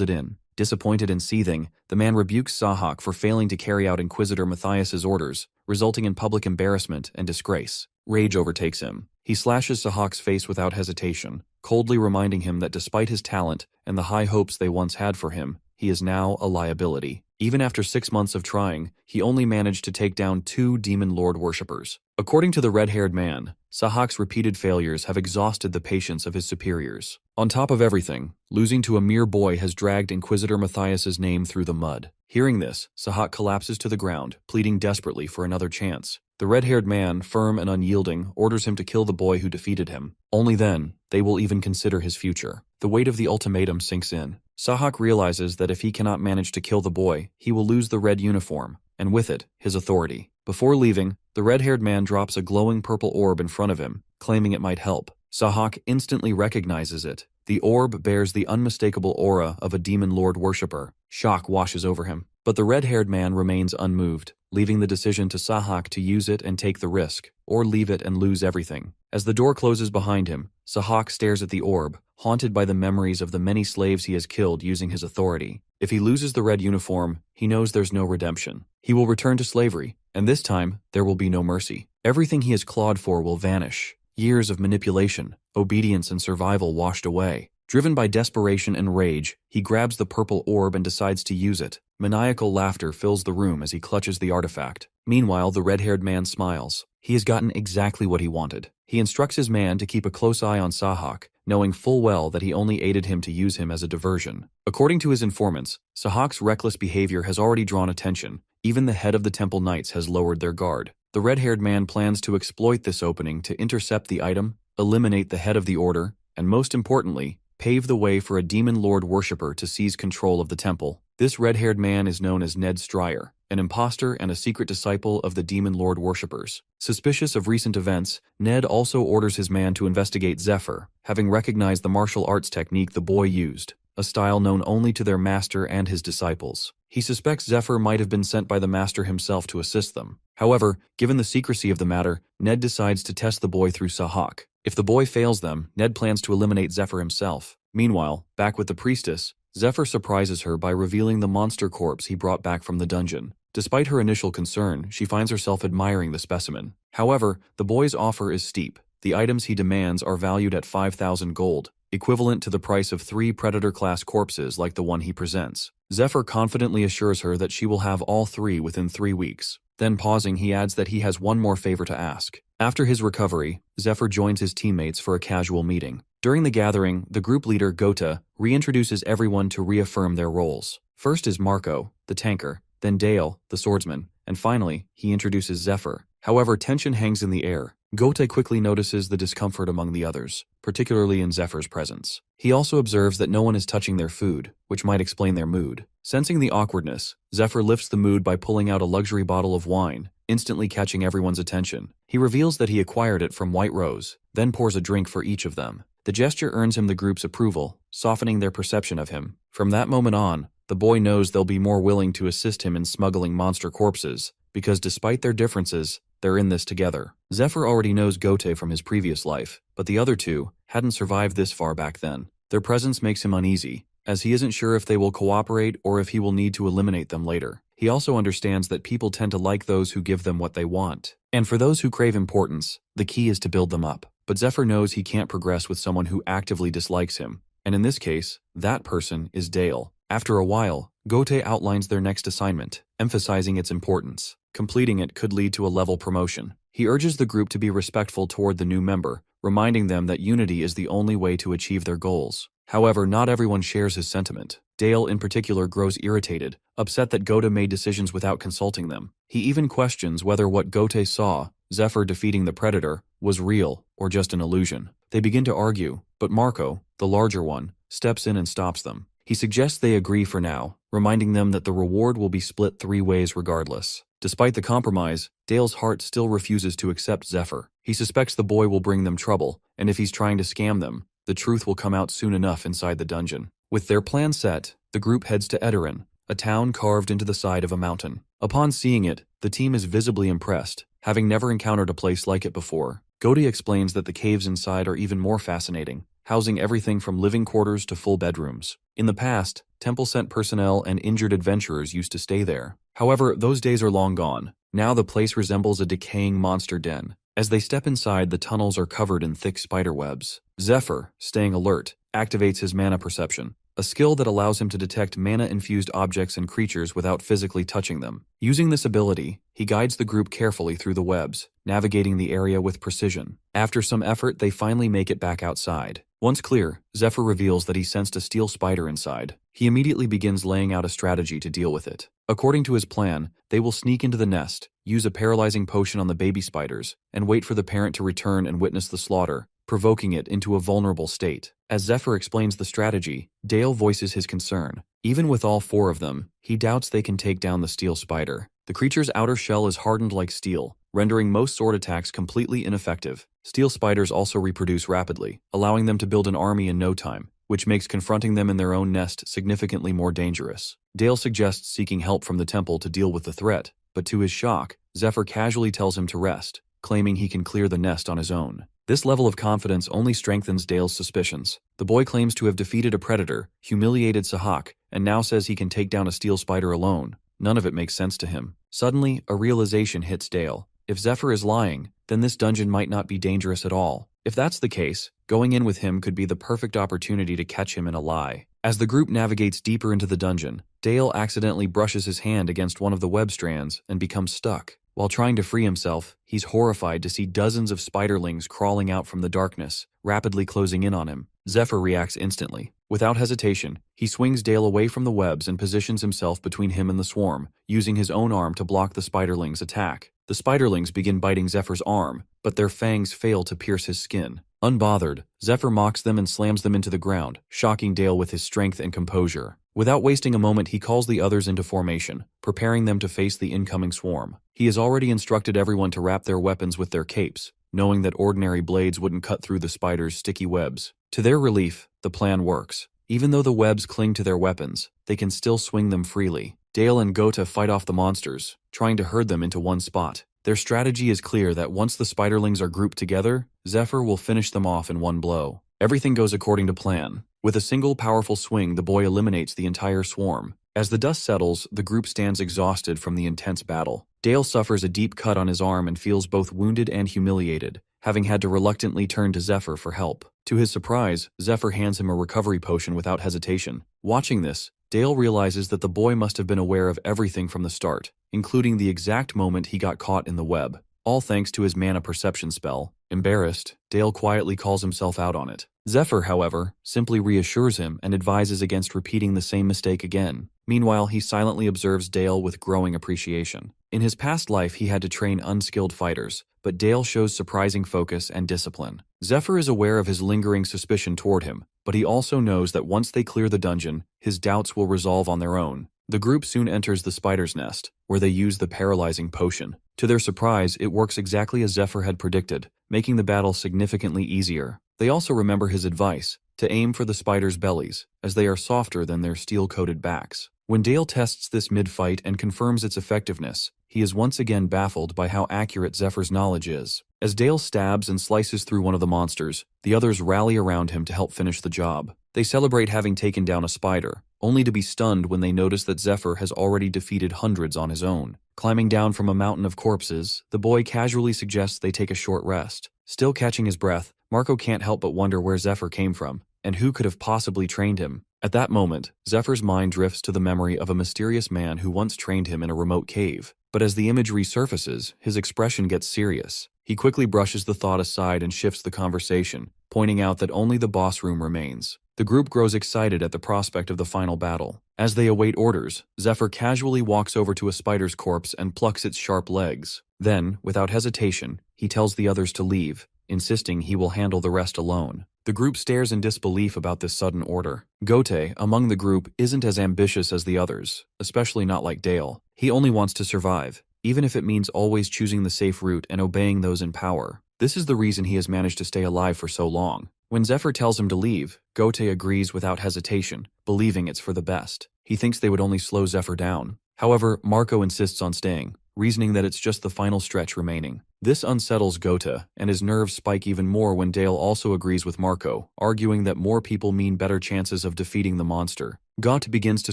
it in. Disappointed and seething, the man rebukes Sahak for failing to carry out Inquisitor Matthias's orders, resulting in public embarrassment and disgrace. Rage overtakes him. He slashes Sahak's face without hesitation, coldly reminding him that despite his talent and the high hopes they once had for him, he is now a liability. Even after 6 months of trying, he only managed to take down 2 Demon Lord worshippers. According to the red-haired man, Sahak's repeated failures have exhausted the patience of his superiors. On top of everything, losing to a mere boy has dragged Inquisitor Matthias's name through the mud. Hearing this, Sahak collapses to the ground, pleading desperately for another chance. The red-haired man, firm and unyielding, orders him to kill the boy who defeated him. Only then, they will even consider his future. The weight of the ultimatum sinks in. Sahak realizes that if he cannot manage to kill the boy, he will lose the red uniform, and with it, his authority. Before leaving, the red-haired man drops a glowing purple orb in front of him, claiming it might help. Sahak instantly recognizes it. The orb bears the unmistakable aura of a Demon Lord worshipper. Shock washes over him, but the red-haired man remains unmoved, leaving the decision to Sahak to use it and take the risk, or leave it and lose everything. As the door closes behind him, Sahak stares at the orb, haunted by the memories of the many slaves he has killed using his authority. If he loses the red uniform, he knows there's no redemption. He will return to slavery, and this time, there will be no mercy. Everything he has clawed for will vanish. Years of manipulation, obedience, and survival washed away. Driven by desperation and rage, he grabs the purple orb and decides to use it. Maniacal laughter fills the room as he clutches the artifact. Meanwhile, the red-haired man smiles. He has gotten exactly what he wanted. He instructs his man to keep a close eye on Sahak, knowing full well that he only aided him to use him as a diversion. According to his informants, Sahak's reckless behavior has already drawn attention. Even the head of the Temple Knights has lowered their guard. The red-haired man plans to exploit this opening to intercept the item, eliminate the head of the order, and most importantly, pave the way for a Demon Lord worshipper to seize control of the temple. This red-haired man is known as Ned Stryer, an imposter and a secret disciple of the Demon Lord worshippers. Suspicious of recent events, Ned also orders his man to investigate Zephyr, having recognized the martial arts technique the boy used, a style known only to their master and his disciples. He suspects Zephyr might have been sent by the master himself to assist them. However, given the secrecy of the matter, Ned decides to test the boy through Sahak. If the boy fails them, Ned plans to eliminate Zephyr himself. Meanwhile, back with the priestess, Zephyr surprises her by revealing the monster corpse he brought back from the dungeon. Despite her initial concern, she finds herself admiring the specimen. However, the boy's offer is steep. The items he demands are valued at 5,000 gold, equivalent to the price of 3 Predator-class corpses like the one he presents. Zephyr confidently assures her that she will have all 3 within 3 weeks. Then pausing, he adds that he has one more favor to ask. After his recovery, Zephyr joins his teammates for a casual meeting. During the gathering, the group leader, Gota, reintroduces everyone to reaffirm their roles. First is Marco, the tanker, then Dale, the swordsman, and finally, he introduces Zephyr. However, tension hangs in the air. Gota quickly notices the discomfort among the others, particularly in Zephyr's presence. He also observes that no one is touching their food, which might explain their mood. Sensing the awkwardness, Zephyr lifts the mood by pulling out a luxury bottle of wine, instantly catching everyone's attention. He reveals that he acquired it from White Rose, then pours a drink for each of them. The gesture earns him the group's approval, softening their perception of him. From that moment on, the boy knows they'll be more willing to assist him in smuggling monster corpses, because despite their differences, they're in this together. Zephyr already knows Gotay from his previous life, but the other two hadn't survived this far back then. Their presence makes him uneasy, as he isn't sure if they will cooperate or if he will need to eliminate them later. He also understands that people tend to like those who give them what they want. And for those who crave importance, the key is to build them up. But Zephyr knows he can't progress with someone who actively dislikes him, and in this case, that person is Dale. After a while, Gotay outlines their next assignment, emphasizing its importance. Completing it could lead to a level promotion. He urges the group to be respectful toward the new member, reminding them that unity is the only way to achieve their goals. However, not everyone shares his sentiment. Dale in particular grows irritated, upset that Gota made decisions without consulting them. He even questions whether what Gote saw, Zephyr defeating the Predator, was real or just an illusion. They begin to argue, but Marco, the larger one, steps in and stops them. He suggests they agree for now, reminding them that the reward will be split 3 ways regardless. Despite the compromise, Dale's heart still refuses to accept Zephyr. He suspects the boy will bring them trouble, and if he's trying to scam them, the truth will come out soon enough inside the dungeon. With their plan set, the group heads to Edoran, a town carved into the side of a mountain. Upon seeing it, the team is visibly impressed, having never encountered a place like it before. Goti explains that the caves inside are even more fascinating, housing everything from living quarters to full bedrooms. In the past, temple-sent personnel and injured adventurers used to stay there. However, those days are long gone. Now the place resembles a decaying monster den. As they step inside, the tunnels are covered in thick spider webs. Zephyr, staying alert, activates his mana perception, a skill that allows him to detect mana-infused objects and creatures without physically touching them. Using this ability, he guides the group carefully through the webs, navigating the area with precision. After some effort, they finally make it back outside. Once clear, Zephyr reveals that he sensed a steel spider inside. He immediately begins laying out a strategy to deal with it. According to his plan, they will sneak into the nest, use a paralyzing potion on the baby spiders, and wait for the parent to return and witness the slaughter, provoking it into a vulnerable state. As Zephyr explains the strategy, Dale voices his concern. Even with all 4 of them, he doubts they can take down the steel spider. The creature's outer shell is hardened like steel, rendering most sword attacks completely ineffective. Steel spiders also reproduce rapidly, allowing them to build an army in no time, which makes confronting them in their own nest significantly more dangerous. Dale suggests seeking help from the temple to deal with the threat, but to his shock, Zephyr casually tells him to rest, claiming he can clear the nest on his own. This level of confidence only strengthens Dale's suspicions. The boy claims to have defeated a predator, humiliated Sahak, and now says he can take down a steel spider alone. None of it makes sense to him. Suddenly, a realization hits Dale. If Zephyr is lying, then this dungeon might not be dangerous at all. If that's the case, going in with him could be the perfect opportunity to catch him in a lie. As the group navigates deeper into the dungeon, Dale accidentally brushes his hand against one of the web strands and becomes stuck. While trying to free himself, he's horrified to see dozens of spiderlings crawling out from the darkness, rapidly closing in on him. Zephyr reacts instantly. Without hesitation, he swings Dale away from the webs and positions himself between him and the swarm, using his own arm to block the spiderlings' attack. The spiderlings begin biting Zephyr's arm, but their fangs fail to pierce his skin. Unbothered, Zephyr mocks them and slams them into the ground, shocking Dale with his strength and composure. Without wasting a moment, he calls the others into formation, preparing them to face the incoming swarm. He has already instructed everyone to wrap their weapons with their capes, knowing that ordinary blades wouldn't cut through the spider's sticky webs. To their relief, the plan works. Even though the webs cling to their weapons, they can still swing them freely. Dale and Gota fight off the monsters, trying to herd them into one spot. Their strategy is clear that once the spiderlings are grouped together, Zephyr will finish them off in one blow. Everything goes according to plan. With a single powerful swing, the boy eliminates the entire swarm. As the dust settles, the group stands exhausted from the intense battle. Dale suffers a deep cut on his arm and feels both wounded and humiliated, having had to reluctantly turn to Zephyr for help. To his surprise, Zephyr hands him a recovery potion without hesitation. Watching this, Dale realizes that the boy must have been aware of everything from the start, including the exact moment he got caught in the web, all thanks to his mana perception spell. Embarrassed, Dale quietly calls himself out on it. Zephyr, however, simply reassures him and advises against repeating the same mistake again. Meanwhile, he silently observes Dale with growing appreciation. In his past life, he had to train unskilled fighters, but Dale shows surprising focus and discipline. Zephyr is aware of his lingering suspicion toward him, but he also knows that once they clear the dungeon, his doubts will resolve on their own. The group soon enters the spider's nest, where they use the paralyzing potion. To their surprise, it works exactly as Zephyr had predicted, making the battle significantly easier. They also remember his advice, to aim for the spider's bellies, as they are softer than their steel-coated backs. When Dale tests this mid-fight and confirms its effectiveness, he is once again baffled by how accurate Zephyr's knowledge is. As Dale stabs and slices through one of the monsters, the others rally around him to help finish the job. They celebrate having taken down a spider, only to be stunned when they notice that Zephyr has already defeated hundreds on his own. Climbing down from a mountain of corpses, the boy casually suggests they take a short rest. Still catching his breath, Marco can't help but wonder where Zephyr came from. and who could have possibly trained him? At that moment, Zephyr's mind drifts to the memory of a mysterious man who once trained him in a remote cave. But as the image resurfaces, his expression gets serious. He quickly brushes the thought aside and shifts the conversation, pointing out that only the boss room remains. The group grows excited at the prospect of the final battle. As they await orders, Zephyr casually walks over to a spider's corpse and plucks its sharp legs. Then, without hesitation, he tells the others to leave, insisting he will handle the rest alone. The group stares in disbelief about this sudden order. Gote, among the group, isn't as ambitious as the others, especially not like Dale. He only wants to survive, even if it means always choosing the safe route and obeying those in power. This is the reason he has managed to stay alive for so long. When Zephyr tells him to leave, Gote agrees without hesitation, believing it's for the best. He thinks they would only slow Zephyr down. However, Marco insists on staying, reasoning that it's just the final stretch remaining. This unsettles Gote, and his nerves spike even more when Dale also agrees with Marco, arguing that more people mean better chances of defeating the monster. Gote begins to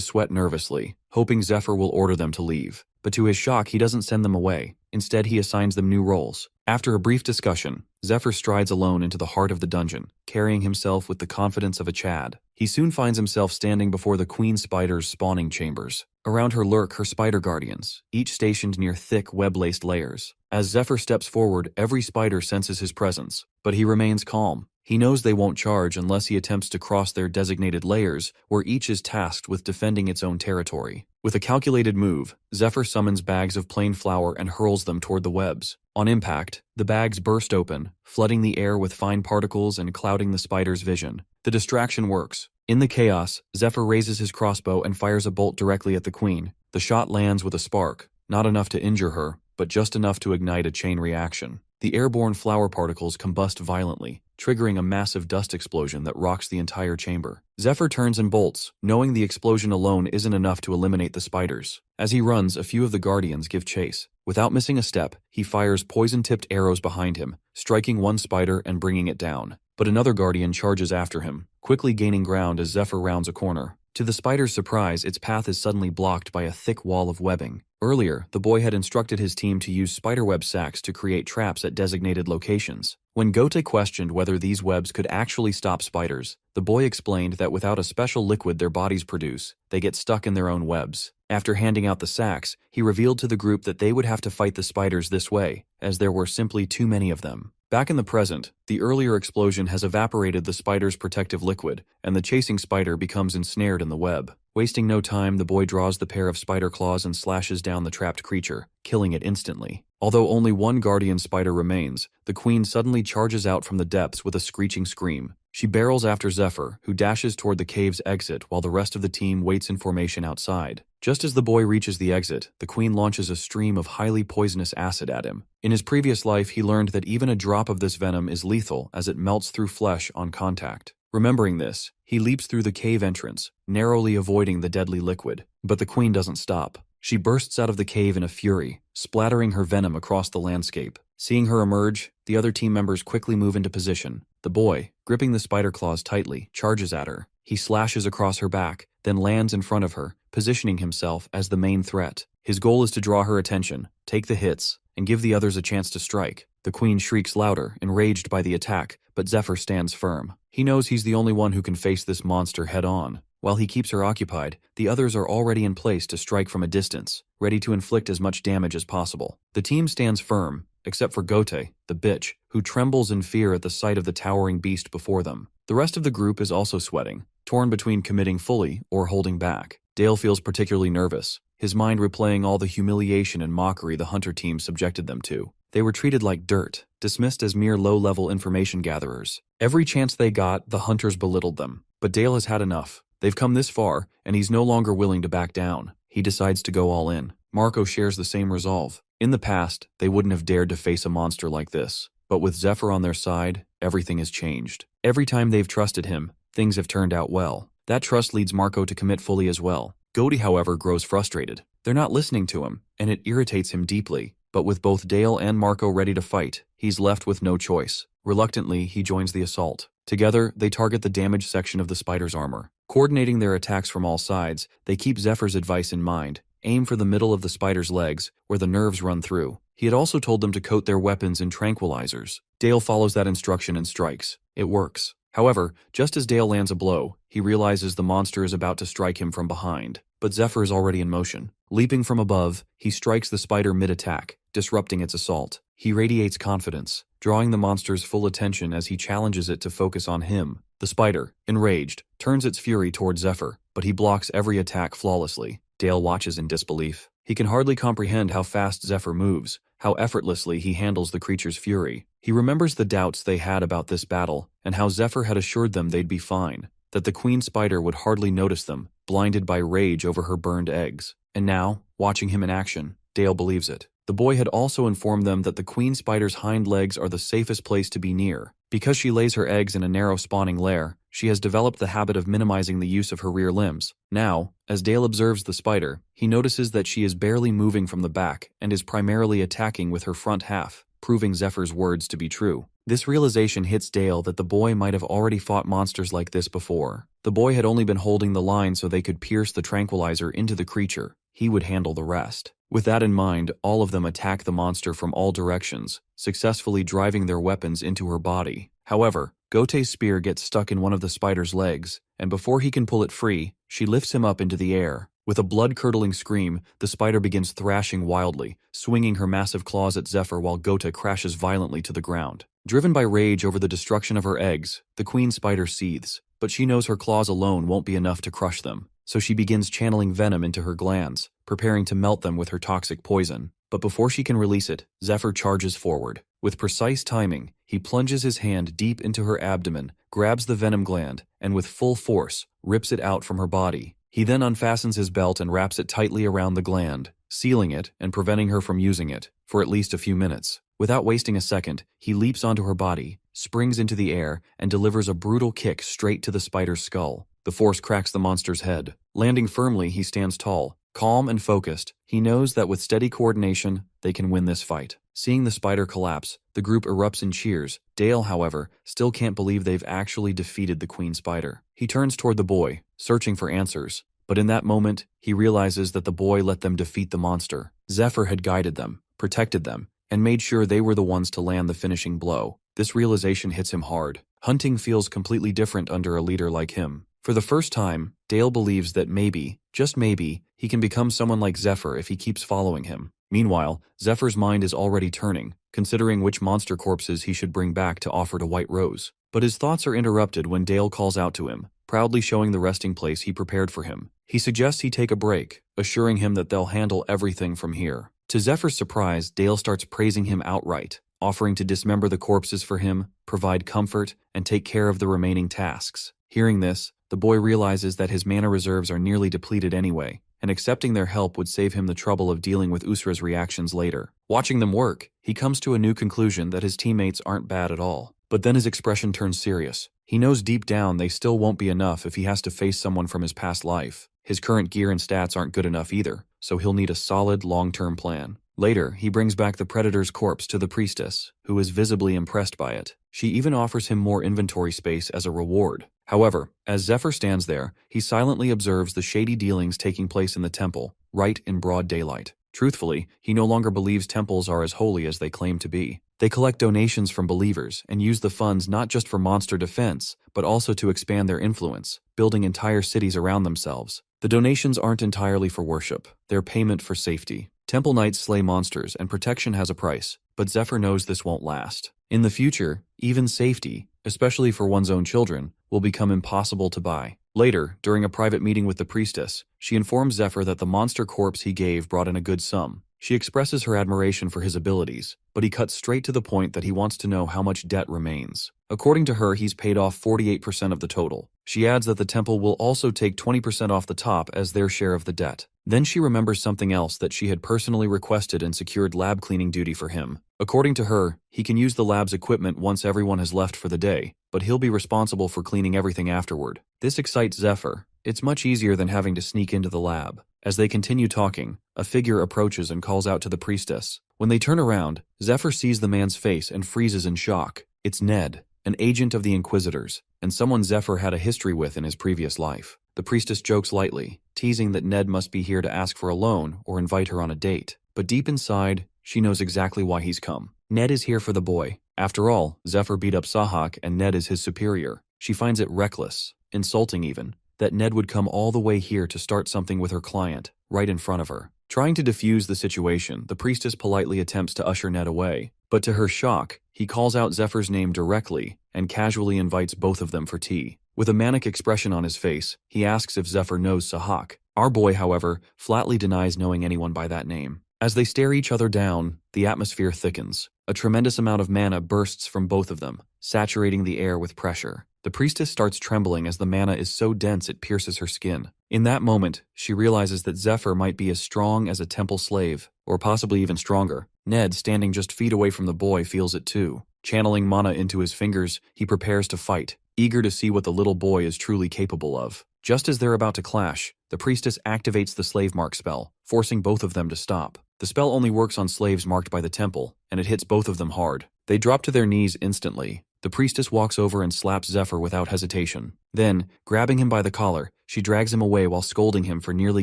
sweat nervously, hoping Zephyr will order them to leave. But to his shock, he doesn't send them away. Instead, he assigns them new roles. After a brief discussion, Zephyr strides alone into the heart of the dungeon, carrying himself with the confidence of a Chad. He soon finds himself standing before the queen spider's spawning chambers. Around her lurk her spider guardians, each stationed near thick web-laced layers. As Zephyr steps forward, every spider senses his presence, but he remains calm. He knows they won't charge unless he attempts to cross their designated layers, where each is tasked with defending its own territory. With a calculated move, Zephyr summons bags of plain flour and hurls them toward the webs. On impact, the bags burst open, flooding the air with fine particles and clouding the spider's vision. The distraction works. In the chaos, Zephyr raises his crossbow and fires a bolt directly at the queen. The shot lands with a spark, not enough to injure her, but just enough to ignite a chain reaction. The airborne flour particles combust violently, triggering a massive dust explosion that rocks the entire chamber. Zephyr turns and bolts, knowing the explosion alone isn't enough to eliminate the spiders. As he runs, a few of the guardians give chase. Without missing a step, he fires poison-tipped arrows behind him, striking one spider and bringing it down. But another guardian charges after him, quickly gaining ground as Zephyr rounds a corner. To the spider's surprise, its path is suddenly blocked by a thick wall of webbing. Earlier, the boy had instructed his team to use spiderweb sacks to create traps at designated locations. When Gote questioned whether these webs could actually stop spiders, the boy explained that without a special liquid their bodies produce, they get stuck in their own webs. After handing out the sacks, he revealed to the group that they would have to fight the spiders this way, as there were simply too many of them. Back in the present, the earlier explosion has evaporated the spider's protective liquid, and the chasing spider becomes ensnared in the web. Wasting no time, the boy draws the pair of spider claws and slashes down the trapped creature, killing it instantly. Although only one guardian spider remains, the queen suddenly charges out from the depths with a screeching scream. She barrels after Zephyr, who dashes toward the cave's exit while the rest of the team waits in formation outside. Just as the boy reaches the exit, the queen launches a stream of highly poisonous acid at him. In his previous life, he learned that even a drop of this venom is lethal as it melts through flesh on contact. Remembering this, he leaps through the cave entrance, narrowly avoiding the deadly liquid. But the queen doesn't stop. She bursts out of the cave in a fury, splattering her venom across the landscape. Seeing her emerge, the other team members quickly move into position. The boy, gripping the spider claws tightly, charges at her. He slashes across her back, then lands in front of her, positioning himself as the main threat. His goal is to draw her attention, take the hits, and give the others a chance to strike. The queen shrieks louder, enraged by the attack, but Zephyr stands firm. He knows he's the only one who can face this monster head-on. While he keeps her occupied, the others are already in place to strike from a distance, ready to inflict as much damage as possible. The team stands firm, except for Gote, the bitch, who trembles in fear at the sight of the towering beast before them. The rest of the group is also sweating, torn between committing fully or holding back. Dale feels particularly nervous, his mind replaying all the humiliation and mockery the hunter team subjected them to. They were treated like dirt, dismissed as mere low-level information gatherers. Every chance they got, the hunters belittled them. But Dale has had enough. They've come this far, and he's no longer willing to back down. He decides to go all in. Marco shares the same resolve. In the past, they wouldn't have dared to face a monster like this. But with Zephyr on their side, everything has changed. Every time they've trusted him, things have turned out well. That trust leads Marco to commit fully as well. Gote, however, grows frustrated. They're not listening to him, and it irritates him deeply. But with both Dale and Marco ready to fight, he's left with no choice. Reluctantly, he joins the assault. Together, they target the damaged section of the spider's armor. Coordinating their attacks from all sides, they keep Zephyr's advice in mind. Aim for the middle of the spider's legs, where the nerves run through. He had also told them to coat their weapons in tranquilizers. Dale follows that instruction and strikes. It works. However, just as Dale lands a blow, he realizes the monster is about to strike him from behind. But Zephyr is already in motion. Leaping from above, he strikes the spider mid-attack, disrupting its assault. He radiates confidence, drawing the monster's full attention as he challenges it to focus on him. The spider, enraged, turns its fury toward Zephyr, but he blocks every attack flawlessly. Dale watches in disbelief. He can hardly comprehend how fast Zephyr moves, how effortlessly he handles the creature's fury. He remembers the doubts they had about this battle, and how Zephyr had assured them they'd be fine, that the queen spider would hardly notice them, blinded by rage over her burned eggs. And now, watching him in action, Dale believes it. The boy had also informed them that the queen spider's hind legs are the safest place to be near. Because she lays her eggs in a narrow spawning lair, she has developed the habit of minimizing the use of her rear limbs. Now, as Dale observes the spider, he notices that she is barely moving from the back and is primarily attacking with her front half, proving Zephyr's words to be true. This realization hits Dale that the boy might have already fought monsters like this before. The boy had only been holding the line so they could pierce the tranquilizer into the creature. He would handle the rest. With that in mind, all of them attack the monster from all directions, successfully driving their weapons into her body. However, Gote's spear gets stuck in one of the spider's legs, and before he can pull it free, she lifts him up into the air. With a blood-curdling scream, the spider begins thrashing wildly, swinging her massive claws at Zephyr while Gote crashes violently to the ground. Driven by rage over the destruction of her eggs, the queen spider seethes, but she knows her claws alone won't be enough to crush them. So she begins channeling venom into her glands, preparing to melt them with her toxic poison. But before she can release it, Zephyr charges forward. With precise timing, he plunges his hand deep into her abdomen, grabs the venom gland, and with full force, rips it out from her body. He then unfastens his belt and wraps it tightly around the gland, sealing it and preventing her from using it for at least a few minutes. Without wasting a second, he leaps onto her body, springs into the air, and delivers a brutal kick straight to the spider's skull. The force cracks the monster's head. Landing firmly, he stands tall. Calm and focused, he knows that with steady coordination, they can win this fight. Seeing the spider collapse, the group erupts in cheers. Dale, however, still can't believe they've actually defeated the queen spider. He turns toward the boy, searching for answers. But in that moment, he realizes that the boy let them defeat the monster. Zephyr had guided them, protected them, and made sure they were the ones to land the finishing blow. This realization hits him hard. Hunting feels completely different under a leader like him. For the first time, Dale believes that maybe, just maybe, he can become someone like Zephyr if he keeps following him. Meanwhile, Zephyr's mind is already turning, considering which monster corpses he should bring back to offer to White Rose. But his thoughts are interrupted when Dale calls out to him, proudly showing the resting place he prepared for him. He suggests he take a break, assuring him that they'll handle everything from here. To Zephyr's surprise, Dale starts praising him outright, offering to dismember the corpses for him, provide comfort, and take care of the remaining tasks. Hearing this, the boy realizes that his mana reserves are nearly depleted anyway, and accepting their help would save him the trouble of dealing with Usura's reactions later. Watching them work, he comes to a new conclusion that his teammates aren't bad at all. But then his expression turns serious. He knows deep down they still won't be enough if he has to face someone from his past life. His current gear and stats aren't good enough either, so he'll need a solid, long-term plan. Later, he brings back the Predator's corpse to the priestess, who is visibly impressed by it. She even offers him more inventory space as a reward. However, as Zephyr stands there, he silently observes the shady dealings taking place in the temple, right in broad daylight. Truthfully, he no longer believes temples are as holy as they claim to be. They collect donations from believers and use the funds not just for monster defense, but also to expand their influence, building entire cities around themselves. The donations aren't entirely for worship, they're payment for safety. Temple knights slay monsters and protection has a price, but Zephyr knows this won't last. In the future, even safety, especially for one's own children, will become impossible to buy. Later, during a private meeting with the priestess, she informs Zephyr that the monster corpse he gave brought in a good sum. She expresses her admiration for his abilities, but he cuts straight to the point that he wants to know how much debt remains. According to her, he's paid off 48% of the total. She adds that the temple will also take 20% off the top as their share of the debt. Then she remembers something else that she had personally requested and secured lab cleaning duty for him. According to her, he can use the lab's equipment once everyone has left for the day, but he'll be responsible for cleaning everything afterward. This excites Zephyr. It's much easier than having to sneak into the lab. As they continue talking, a figure approaches and calls out to the priestess. When they turn around, Zephyr sees the man's face and freezes in shock. It's Ned, an agent of the Inquisitors, and someone Zephyr had a history with in his previous life. The priestess jokes lightly, teasing that Ned must be here to ask for a loan or invite her on a date. But deep inside, she knows exactly why he's come. Ned is here for the boy. After all, Zephyr beat up Sahak and Ned is his superior. She finds it reckless, insulting even, that Ned would come all the way here to start something with her client, right in front of her. Trying to defuse the situation, the priestess politely attempts to usher Ned away, but to her shock, he calls out Zephyr's name directly and casually invites both of them for tea. With a manic expression on his face, he asks if Zephyr knows Sahak. Our boy, however, flatly denies knowing anyone by that name. As they stare each other down, the atmosphere thickens. A tremendous amount of mana bursts from both of them, saturating the air with pressure. The priestess starts trembling as the mana is so dense it pierces her skin. In that moment, she realizes that Zephyr might be as strong as a temple slave, or possibly even stronger. Ned, standing just feet away from the boy, feels it too. Channeling mana into his fingers, he prepares to fight, eager to see what the little boy is truly capable of. Just as they're about to clash, the priestess activates the slave mark spell, forcing both of them to stop. The spell only works on slaves marked by the temple, and it hits both of them hard. They drop to their knees instantly. The priestess walks over and slaps Zephyr without hesitation. Then, grabbing him by the collar, she drags him away while scolding him for nearly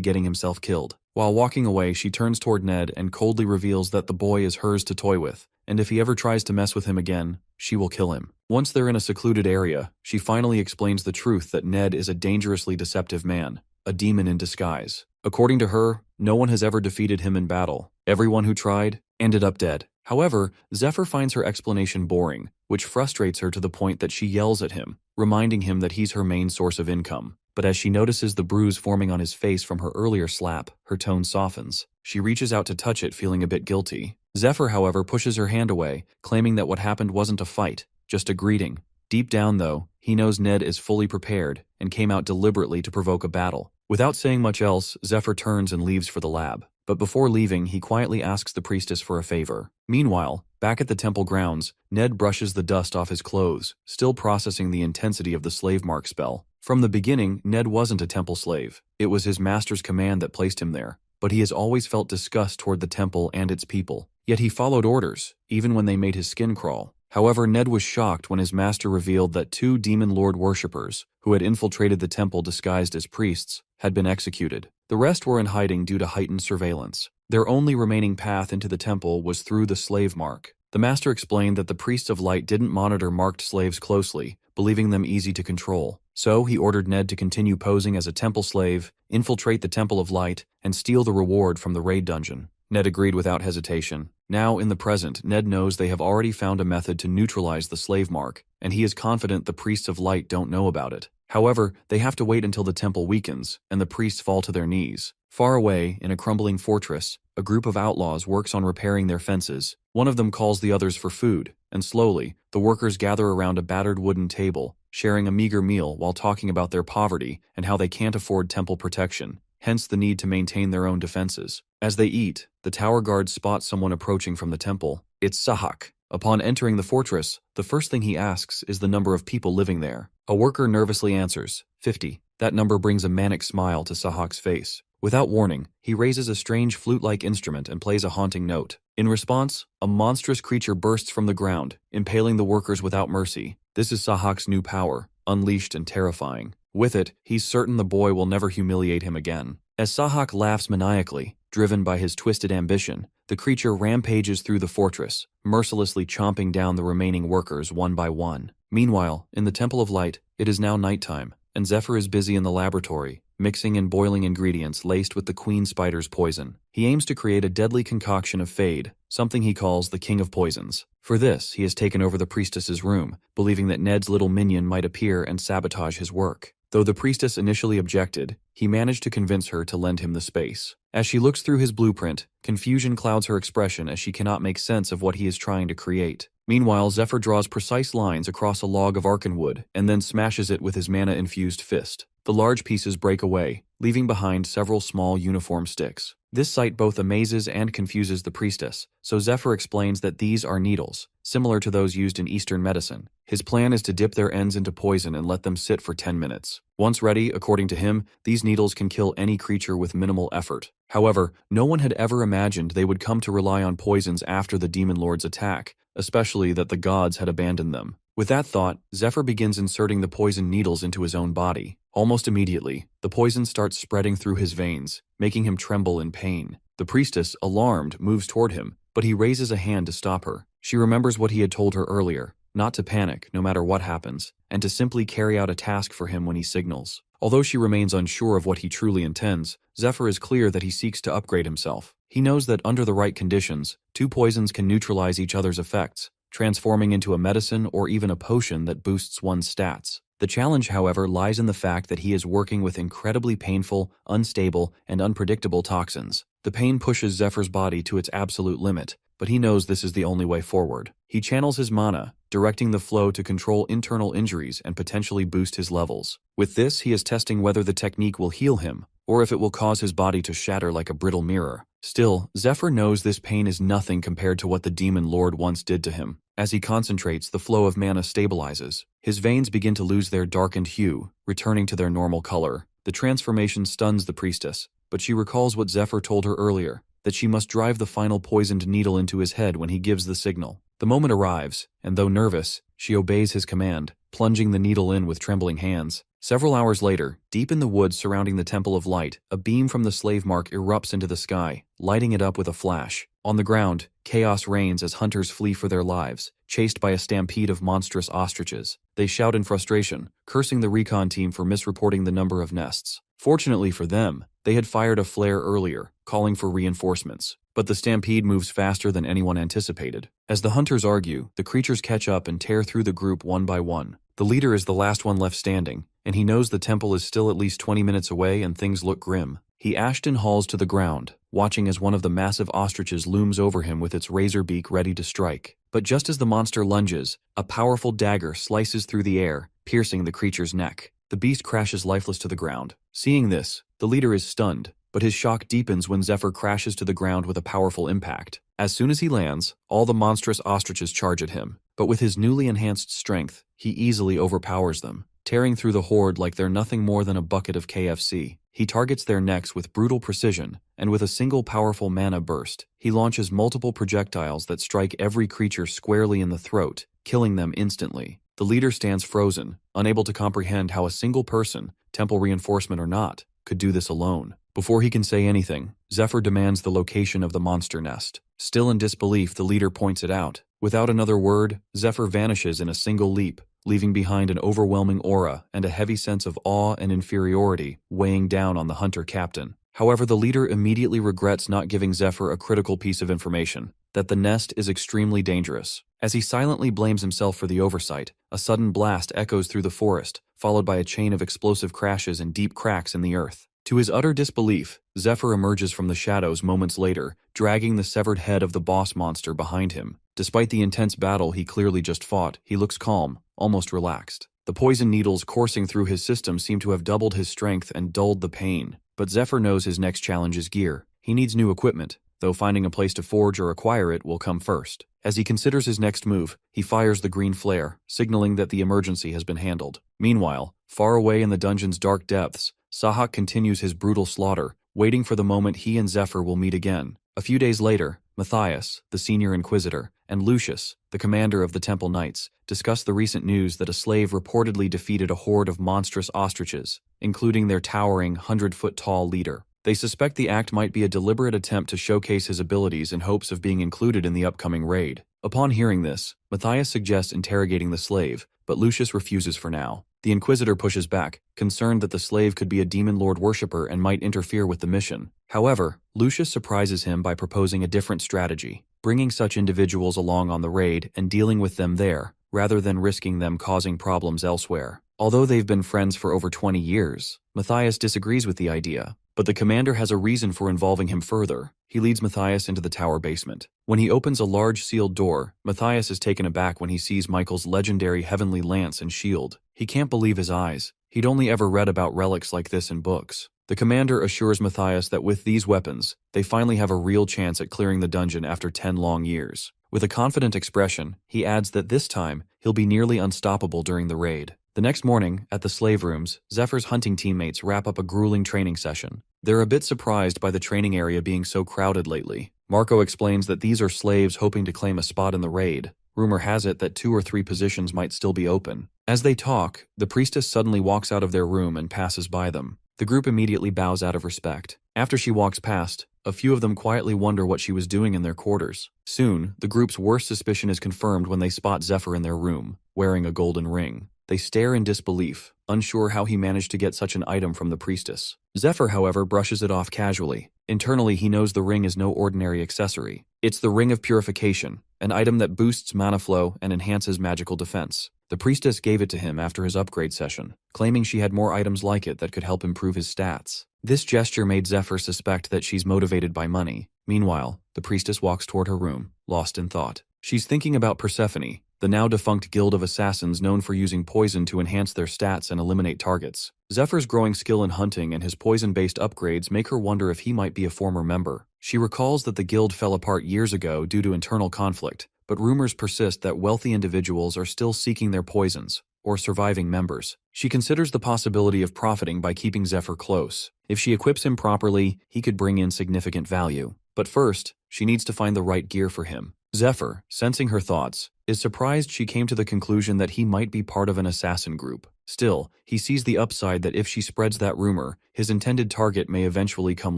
getting himself killed. While walking away, she turns toward Ned and coldly reveals that the boy is hers to toy with, and if he ever tries to mess with him again, she will kill him. Once they're in a secluded area, she finally explains the truth that Ned is a dangerously deceptive man, a demon in disguise. According to her, no one has ever defeated him in battle. Everyone who tried ended up dead. However, Zephyr finds her explanation boring, which frustrates her to the point that she yells at him, reminding him that he's her main source of income. But as she notices the bruise forming on his face from her earlier slap, her tone softens. She reaches out to touch it, feeling a bit guilty. Zephyr, however, pushes her hand away, claiming that what happened wasn't a fight, just a greeting. Deep down, though, he knows Ned is fully prepared and came out deliberately to provoke a battle. Without saying much else, Zephyr turns and leaves for the lab. But before leaving, he quietly asks the priestess for a favor. Meanwhile, back at the temple grounds, Ned brushes the dust off his clothes, still processing the intensity of the slave mark spell. From the beginning, Ned wasn't a temple slave. It was his master's command that placed him there, but he has always felt disgust toward the temple and its people. Yet he followed orders, even when they made his skin crawl. However, Ned was shocked when his master revealed that 2 demon lord worshippers, who had infiltrated the temple disguised as priests, had been executed. The rest were in hiding due to heightened surveillance. Their only remaining path into the temple was through the slave mark. The master explained that the priests of light didn't monitor marked slaves closely, believing them easy to control. So he ordered Ned to continue posing as a temple slave, infiltrate the Temple of Light, and steal the reward from the raid dungeon. Ned agreed without hesitation. Now, in the present, Ned knows they have already found a method to neutralize the slave mark, and he is confident the priests of light don't know about it. However, they have to wait until the temple weakens, and the priests fall to their knees. Far away, in a crumbling fortress, a group of outlaws works on repairing their fences. One of them calls the others for food, and slowly, the workers gather around a battered wooden table, sharing a meager meal while talking about their poverty and how they can't afford temple protection, hence the need to maintain their own defenses. As they eat, the tower guard spots someone approaching from the temple. It's Sahak. Upon entering the fortress, the first thing he asks is the number of people living there. A worker nervously answers, 50. That number brings a manic smile to Sahak's face. Without warning, he raises a strange flute-like instrument and plays a haunting note. In response, a monstrous creature bursts from the ground, impaling the workers without mercy. This is Sahak's new power, unleashed and terrifying. With it, he's certain the boy will never humiliate him again. As Sahak laughs maniacally, driven by his twisted ambition, the creature rampages through the fortress, mercilessly chomping down the remaining workers one by one. Meanwhile, in the Temple of Light, it is now nighttime, and Zephyr is busy in the laboratory, mixing and boiling ingredients laced with the queen spider's poison. He aims to create a deadly concoction of Fade, something he calls the King of Poisons. For this, he has taken over the priestess's room, believing that Ned's little minion might appear and sabotage his work. Though the priestess initially objected, he managed to convince her to lend him the space. As she looks through his blueprint, confusion clouds her expression as she cannot make sense of what he is trying to create. Meanwhile, Zephyr draws precise lines across a log of arcanwood and then smashes it with his mana-infused fist. The large pieces break away, leaving behind several small uniform sticks. This sight both amazes and confuses the priestess, so Zephyr explains that these are needles, similar to those used in Eastern medicine. His plan is to dip their ends into poison and let them sit for 10 minutes. Once ready, according to him, these needles can kill any creature with minimal effort. However, no one had ever imagined they would come to rely on poisons after the Demon Lord's attack, especially that the gods had abandoned them. With that thought, Zephyr begins inserting the poison needles into his own body. Almost immediately, the poison starts spreading through his veins, making him tremble in pain. The priestess, alarmed, moves toward him, but he raises a hand to stop her. She remembers what he had told her earlier. not to panic no matter what happens, and to simply carry out a task for him when he signals. Although she remains unsure of what he truly intends, Zephyr is clear that he seeks to upgrade himself. He knows that under the right conditions, two poisons can neutralize each other's effects, transforming into a medicine or even a potion that boosts one's stats. The challenge, however, lies in the fact that he is working with incredibly painful, unstable, and unpredictable toxins. The pain pushes Zephyr's body to its absolute limit, but he knows this is the only way forward. He channels his mana, directing the flow to control internal injuries and potentially boost his levels. With this, he is testing whether the technique will heal him, or if it will cause his body to shatter like a brittle mirror. Still, Zephyr knows this pain is nothing compared to what the Demon Lord once did to him. As he concentrates, the flow of mana stabilizes. His veins begin to lose their darkened hue, returning to their normal color. The transformation stuns the priestess, but she recalls what Zephyr told her earlier, that she must drive the final poisoned needle into his head when he gives the signal. The moment arrives, and though nervous, she obeys his command, plunging the needle in with trembling hands. Several hours later, deep in the woods surrounding the Temple of Light, a beam from the slave mark erupts into the sky, lighting it up with a flash. On the ground, chaos reigns as hunters flee for their lives, chased by a stampede of monstrous ostriches. They shout in frustration, cursing the recon team for misreporting the number of nests. Fortunately for them, they had fired a flare earlier, calling for reinforcements. But the stampede moves faster than anyone anticipated. As the hunters argue, the creatures catch up and tear through the group one by one. The leader is the last one left standing, and he knows the temple is still at least 20 minutes away and things look grim. He Ashton hauls to the ground, watching as one of the massive ostriches looms over him with its razor beak ready to strike. But just as the monster lunges, a powerful dagger slices through the air, piercing the creature's neck. The beast crashes lifeless to the ground. Seeing this, the leader is stunned, but his shock deepens when Zephyr crashes to the ground with a powerful impact. As soon as he lands, all the monstrous ostriches charge at him, but with his newly enhanced strength, he easily overpowers them, tearing through the horde like they're nothing more than a bucket of KFC. He targets their necks with brutal precision, and with a single powerful mana burst, he launches multiple projectiles that strike every creature squarely in the throat, killing them instantly. The leader stands frozen, unable to comprehend how a single person, temple reinforcement or not, could do this alone. Before he can say anything, Zephyr demands the location of the monster nest. Still in disbelief, the leader points it out. Without another word, Zephyr vanishes in a single leap, leaving behind an overwhelming aura and a heavy sense of awe and inferiority weighing down on the hunter captain. However, the leader immediately regrets not giving Zephyr a critical piece of information, that the nest is extremely dangerous. As he silently blames himself for the oversight, a sudden blast echoes through the forest, followed by a chain of explosive crashes and deep cracks in the earth. To his utter disbelief, Zephyr emerges from the shadows moments later, dragging the severed head of the boss monster behind him. Despite the intense battle he clearly just fought, he looks calm, almost relaxed. The poison needles coursing through his system seem to have doubled his strength and dulled the pain. But Zephyr knows his next challenge is gear. He needs new equipment, though finding a place to forge or acquire it will come first. As he considers his next move, he fires the green flare, signaling that the emergency has been handled. Meanwhile, far away in the dungeon's dark depths, Sahak continues his brutal slaughter, waiting for the moment he and Zephyr will meet again. A few days later, Matthias, the senior inquisitor, and Lucius, the commander of the Temple Knights, discuss the recent news that a slave reportedly defeated a horde of monstrous ostriches, including their towering 100-foot-tall leader. They suspect the act might be a deliberate attempt to showcase his abilities in hopes of being included in the upcoming raid. Upon hearing this, Matthias suggests interrogating the slave, but Lucius refuses for now. The Inquisitor pushes back, concerned that the slave could be a demon lord worshipper and might interfere with the mission. However, Lucius surprises him by proposing a different strategy, bringing such individuals along on the raid and dealing with them there, rather than risking them causing problems elsewhere. Although they've been friends for over 20 years, Matthias disagrees with the idea, but the commander has a reason for involving him further. He leads Matthias into the tower basement. When he opens a large sealed door, Matthias is taken aback when he sees Michael's legendary heavenly lance and shield. He can't believe his eyes. He'd only ever read about relics like this in books. The commander assures Matthias that with these weapons, they finally have a real chance at clearing the dungeon after 10 long years. With a confident expression, he adds that this time, he'll be nearly unstoppable during the raid. The next morning, at the slave rooms, Zephyr's hunting teammates wrap up a grueling training session. They're a bit surprised by the training area being so crowded lately. Marco explains that these are slaves hoping to claim a spot in the raid. Rumor has it that 2 or 3 positions might still be open. As they talk, the priestess suddenly walks out of their room and passes by them. The group immediately bows out of respect. After she walks past, A few of them quietly wonder what she was doing in their quarters. Soon, the group's worst suspicion is confirmed when they spot Zephyr in their room, wearing a golden ring. They stare in disbelief, unsure how he managed to get such an item from the priestess. Zephyr, however, brushes it off casually. Internally, he knows the ring is no ordinary accessory. It's the Ring of Purification, an item that boosts mana flow and enhances magical defense. The priestess gave it to him after his upgrade session, claiming she had more items like it that could help improve his stats. This gesture made Zephyr suspect that she's motivated by money. Meanwhile, the priestess walks toward her room, lost in thought. She's thinking about Persephone, the now-defunct guild of assassins known for using poison to enhance their stats and eliminate targets. Zephyr's growing skill in hunting and his poison-based upgrades make her wonder if he might be a former member. She recalls that the guild fell apart years ago due to internal conflict, but rumors persist that wealthy individuals are still seeking their poisons, or surviving members. She considers the possibility of profiting by keeping Zephyr close. If she equips him properly, he could bring in significant value. But first, she needs to find the right gear for him. Zephyr, sensing her thoughts, is surprised she came to the conclusion that he might be part of an assassin group. Still, he sees the upside that if she spreads that rumor, his intended target may eventually come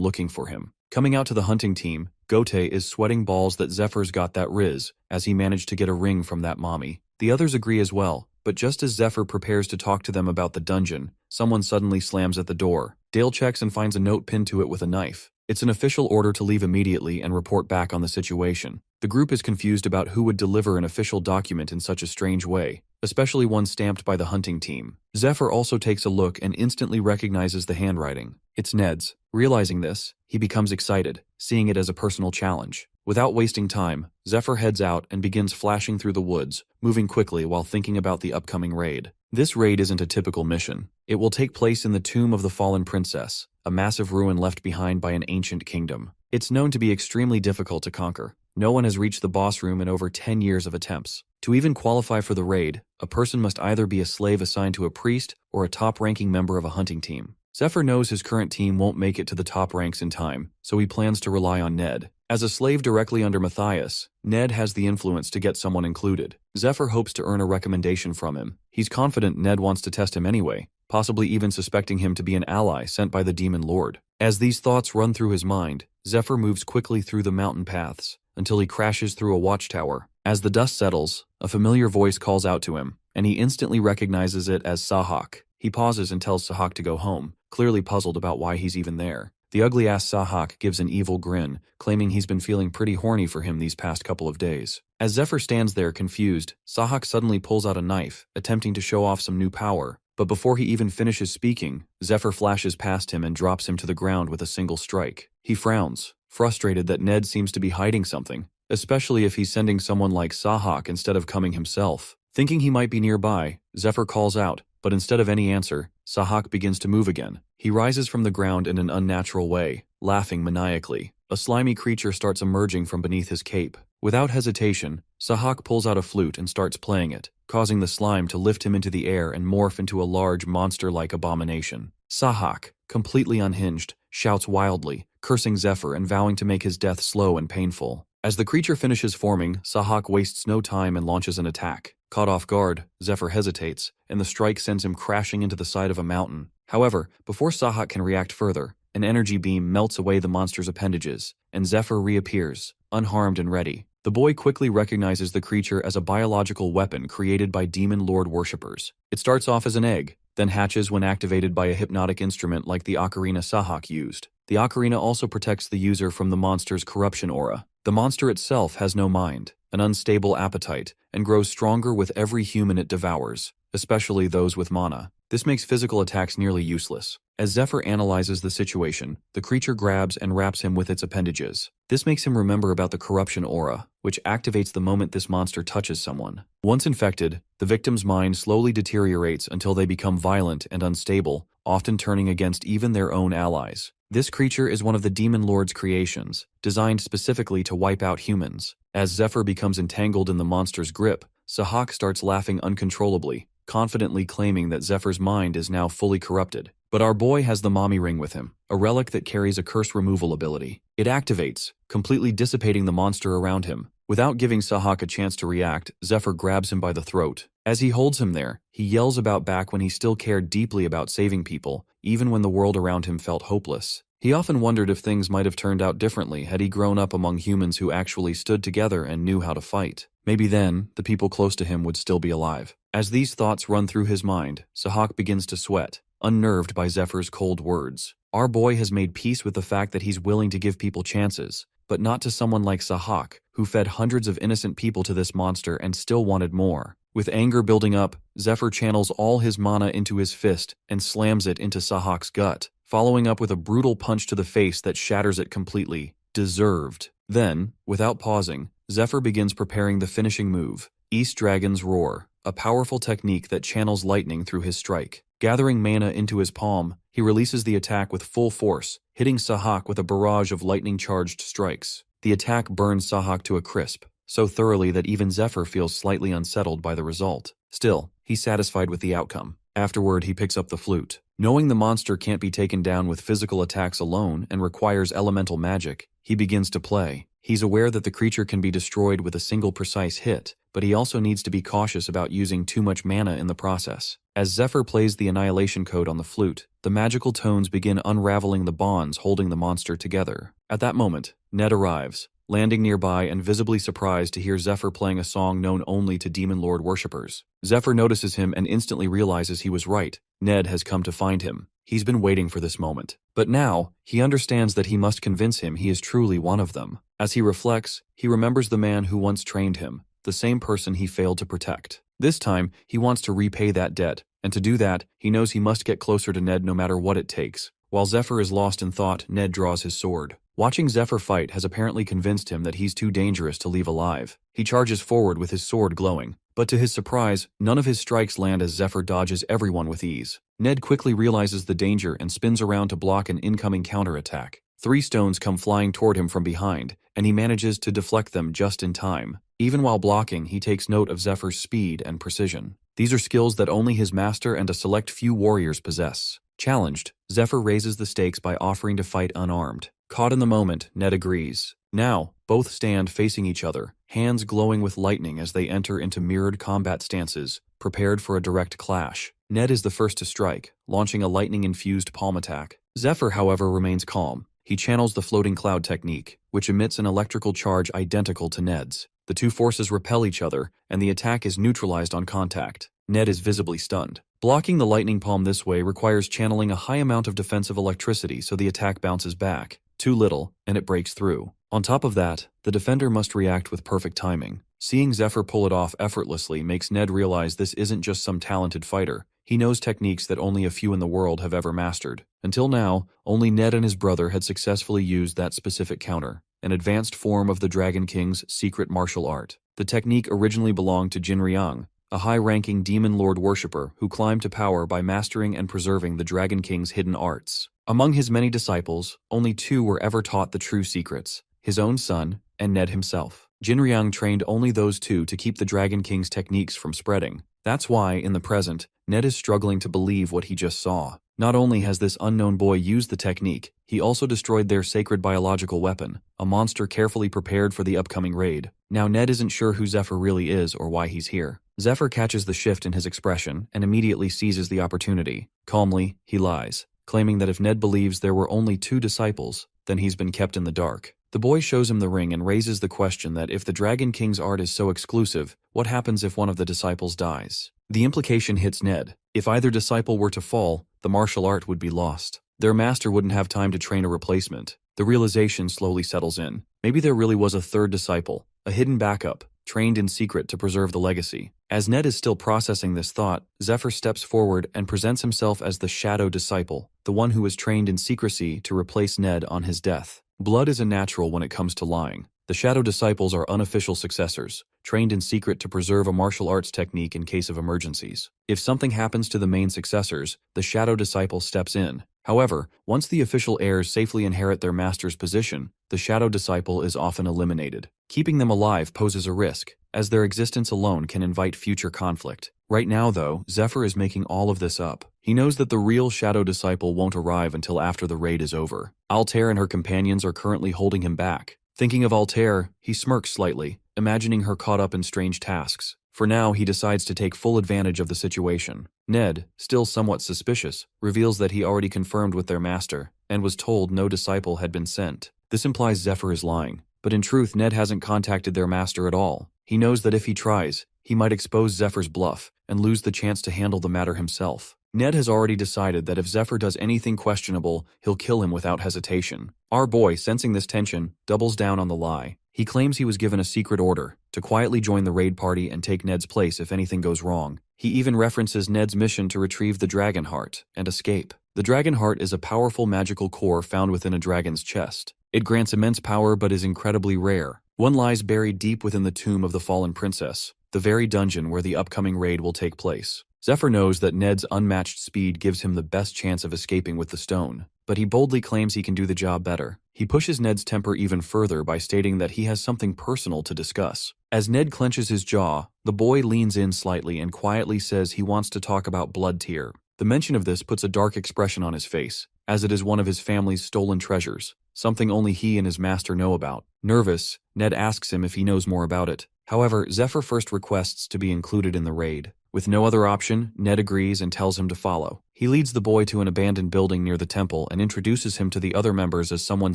looking for him. Coming out to the hunting team, Gote is sweating balls that Zephyr's got that riz, as he managed to get a ring from that mommy. The others agree as well, but just as Zephyr prepares to talk to them about the dungeon, someone suddenly slams at the door. Dale checks and finds a note pinned to it with a knife. It's an official order to leave immediately and report back on the situation. The group is confused about who would deliver an official document in such a strange way, especially one stamped by the hunting team. Zephyr also takes a look and instantly recognizes the handwriting. It's Ned's. Realizing this, he becomes excited, seeing it as a personal challenge. Without wasting time, Zephyr heads out and begins flashing through the woods, moving quickly while thinking about the upcoming raid. This raid isn't a typical mission. It will take place in the Tomb of the Fallen Princess, a massive ruin left behind by an ancient kingdom. It's known to be extremely difficult to conquer. No one has reached the boss room in over 10 years of attempts. To even qualify for the raid, a person must either be a slave assigned to a priest or a top-ranking member of a hunting team. Zephyr knows his current team won't make it to the top ranks in time, so he plans to rely on Ned. As a slave directly under Matthias, Ned has the influence to get someone included. Zephyr hopes to earn a recommendation from him. He's confident Ned wants to test him anyway, possibly even suspecting him to be an ally sent by the Demon Lord. As these thoughts run through his mind, Zephyr moves quickly through the mountain paths, until he crashes through a watchtower. As the dust settles, a familiar voice calls out to him, and he instantly recognizes it as Sahak. He pauses and tells Sahak to go home, clearly puzzled about why he's even there. The ugly-ass Sahak gives an evil grin, claiming he's been feeling pretty horny for him these past couple of days. As Zephyr stands there confused, Sahak suddenly pulls out a knife, attempting to show off some new power. But before he even finishes speaking, Zephyr flashes past him and drops him to the ground with a single strike. He frowns, frustrated that Ned seems to be hiding something, especially if he's sending someone like Sahak instead of coming himself. Thinking he might be nearby, Zephyr calls out, but instead of any answer, Sahak begins to move again. He rises from the ground in an unnatural way, laughing maniacally. A slimy creature starts emerging from beneath his cape. Without hesitation, Sahak pulls out a flute and starts playing it, causing the slime to lift him into the air and morph into a large monster-like abomination. Sahak, completely unhinged, shouts wildly, cursing Zephyr and vowing to make his death slow and painful. As the creature finishes forming, Sahak wastes no time and launches an attack. Caught off guard, Zephyr hesitates, and the strike sends him crashing into the side of a mountain. However, before Sahak can react further, an energy beam melts away the monster's appendages, and Zephyr reappears, unharmed and ready. The boy quickly recognizes the creature as a biological weapon created by Demon Lord worshippers. It starts off as an egg, then hatches when activated by a hypnotic instrument like the ocarina Sahak used. The ocarina also protects the user from the monster's corruption aura. The monster itself has no mind, an unstable appetite, and grows stronger with every human it devours, especially those with mana. This makes physical attacks nearly useless. As Zephyr analyzes the situation, the creature grabs and wraps him with its appendages. This makes him remember about the corruption aura, which activates the moment this monster touches someone. Once infected, the victim's mind slowly deteriorates until they become violent and unstable, often turning against even their own allies. This creature is one of the Demon Lord's creations, designed specifically to wipe out humans. As Zephyr becomes entangled in the monster's grip, Sahak starts laughing uncontrollably, confidently claiming that Zephyr's mind is now fully corrupted. But our boy has the mommy ring with him, a relic that carries a curse removal ability. It activates, completely dissipating the monster around him. Without giving Sahak a chance to react, Zephyr grabs him by the throat. As he holds him there, he yells about back when he still cared deeply about saving people, even when the world around him felt hopeless. He often wondered if things might have turned out differently had he grown up among humans who actually stood together and knew how to fight. Maybe then, the people close to him would still be alive. As these thoughts run through his mind, Sahak begins to sweat, unnerved by Zephyr's cold words. Our boy has made peace with the fact that he's willing to give people chances, but not to someone like Sahak, who fed hundreds of innocent people to this monster and still wanted more. With anger building up, Zephyr channels all his mana into his fist and slams it into Sahak's gut, following up with a brutal punch to the face that shatters it completely. Deserved. Then, without pausing, Zephyr begins preparing the finishing move, East Dragon's Roar, a powerful technique that channels lightning through his strike. Gathering mana into his palm, he releases the attack with full force, hitting Sahak with a barrage of lightning-charged strikes. The attack burns Sahak to a crisp, so thoroughly that even Zephyr feels slightly unsettled by the result. Still, he's satisfied with the outcome. Afterward, he picks up the flute. Knowing the monster can't be taken down with physical attacks alone and requires elemental magic, he begins to play. He's aware that the creature can be destroyed with a single precise hit, but he also needs to be cautious about using too much mana in the process. As Zephyr plays the annihilation code on the flute, the magical tones begin unraveling the bonds holding the monster together. At that moment, Ned arrives, landing nearby and visibly surprised to hear Zephyr playing a song known only to Demon Lord worshippers. Zephyr notices him and instantly realizes he was right. Ned has come to find him. He's been waiting for this moment. But now, he understands that he must convince him he is truly one of them. As he reflects, he remembers the man who once trained him, the same person he failed to protect. This time, he wants to repay that debt, and to do that, he knows he must get closer to Ned no matter what it takes. While Zephyr is lost in thought, Ned draws his sword. Watching Zephyr fight has apparently convinced him that he's too dangerous to leave alive. He charges forward with his sword glowing, but to his surprise, none of his strikes land as Zephyr dodges everyone with ease. Ned quickly realizes the danger and spins around to block an incoming counterattack. 3 stones come flying toward him from behind, and he manages to deflect them just in time. Even while blocking, he takes note of Zephyr's speed and precision. These are skills that only his master and a select few warriors possess. Challenged, Zephyr raises the stakes by offering to fight unarmed. Caught in the moment, Ned agrees. Now, both stand facing each other, hands glowing with lightning as they enter into mirrored combat stances, prepared for a direct clash. Ned is the first to strike, launching a lightning-infused palm attack. Zephyr, however, remains calm. He channels the floating cloud technique, which emits an electrical charge identical to Ned's. The two forces repel each other, and the attack is neutralized on contact. Ned is visibly stunned. Blocking the lightning palm this way requires channeling a high amount of defensive electricity so the attack bounces back. Too little, and it breaks through. On top of that, the defender must react with perfect timing. Seeing Zephyr pull it off effortlessly makes Ned realize this isn't just some talented fighter. He knows techniques that only a few in the world have ever mastered. Until now, only Ned and his brother had successfully used that specific counter, an advanced form of the Dragon King's secret martial art. The technique originally belonged to Jinriang, a high-ranking demon lord worshipper who climbed to power by mastering and preserving the Dragon King's hidden arts. Among his many disciples, only 2 were ever taught the true secrets, his own son and Ned himself. Jinriang trained only those 2 to keep the Dragon King's techniques from spreading. That's why, in the present, Ned is struggling to believe what he just saw. Not only has this unknown boy used the technique, he also destroyed their sacred biological weapon, a monster carefully prepared for the upcoming raid. Now Ned isn't sure who Zephyr really is or why he's here. Zephyr catches the shift in his expression and immediately seizes the opportunity. Calmly, he lies, claiming that if Ned believes there were only 2 disciples, then he's been kept in the dark. The boy shows him the ring and raises the question that if the Dragon King's art is so exclusive, what happens if one of the disciples dies? The implication hits Ned. If either disciple were to fall, the martial art would be lost. Their master wouldn't have time to train a replacement. The realization slowly settles in. Maybe there really was a 3rd disciple, a hidden backup, trained in secret to preserve the legacy. As Ned is still processing this thought, Zephyr steps forward and presents himself as the Shadow Disciple, the one who was trained in secrecy to replace Ned on his death. Blood is a natural when it comes to lying. The Shadow Disciples are unofficial successors, trained in secret to preserve a martial arts technique in case of emergencies. If something happens to the main successors, the Shadow Disciple steps in. However, once the official heirs safely inherit their master's position, the Shadow Disciple is often eliminated. Keeping them alive poses a risk, as their existence alone can invite future conflict. Right now, though, Zephyr is making all of this up. He knows that the real Shadow Disciple won't arrive until after the raid is over. Altair and her companions are currently holding him back. Thinking of Altair, he smirks slightly, imagining her caught up in strange tasks. For now, he decides to take full advantage of the situation. Ned, still somewhat suspicious, reveals that he already confirmed with their master. and was told no disciple had been sent. This implies Zephyr is lying, but in truth Ned hasn't contacted their master at all. He knows that if he tries, he might expose Zephyr's bluff and lose the chance to handle the matter himself. Ned has already decided that if Zephyr does anything questionable, he'll kill him without hesitation. Our boy, sensing this tension, doubles down on the lie. He claims he was given a secret order to quietly join the raid party and take Ned's place if anything goes wrong. He even references Ned's mission to retrieve the dragon heart and escape. The dragon heart is a powerful magical core found within a dragon's chest. It grants immense power but is incredibly rare. One lies buried deep within the tomb of the fallen princess, the very dungeon where the upcoming raid will take place. Zephyr knows that Ned's unmatched speed gives him the best chance of escaping with the stone, but he boldly claims he can do the job better. He pushes Ned's temper even further by stating that he has something personal to discuss. As Ned clenches his jaw, the boy leans in slightly and quietly says he wants to talk about blood tier. The mention of this puts a dark expression on his face, as it is one of his family's stolen treasures, something only he and his master know about. Nervous, Ned asks him if he knows more about it. However, Zephyr first requests to be included in the raid. With no other option, Ned agrees and tells him to follow. He leads the boy to an abandoned building near the temple and introduces him to the other members as someone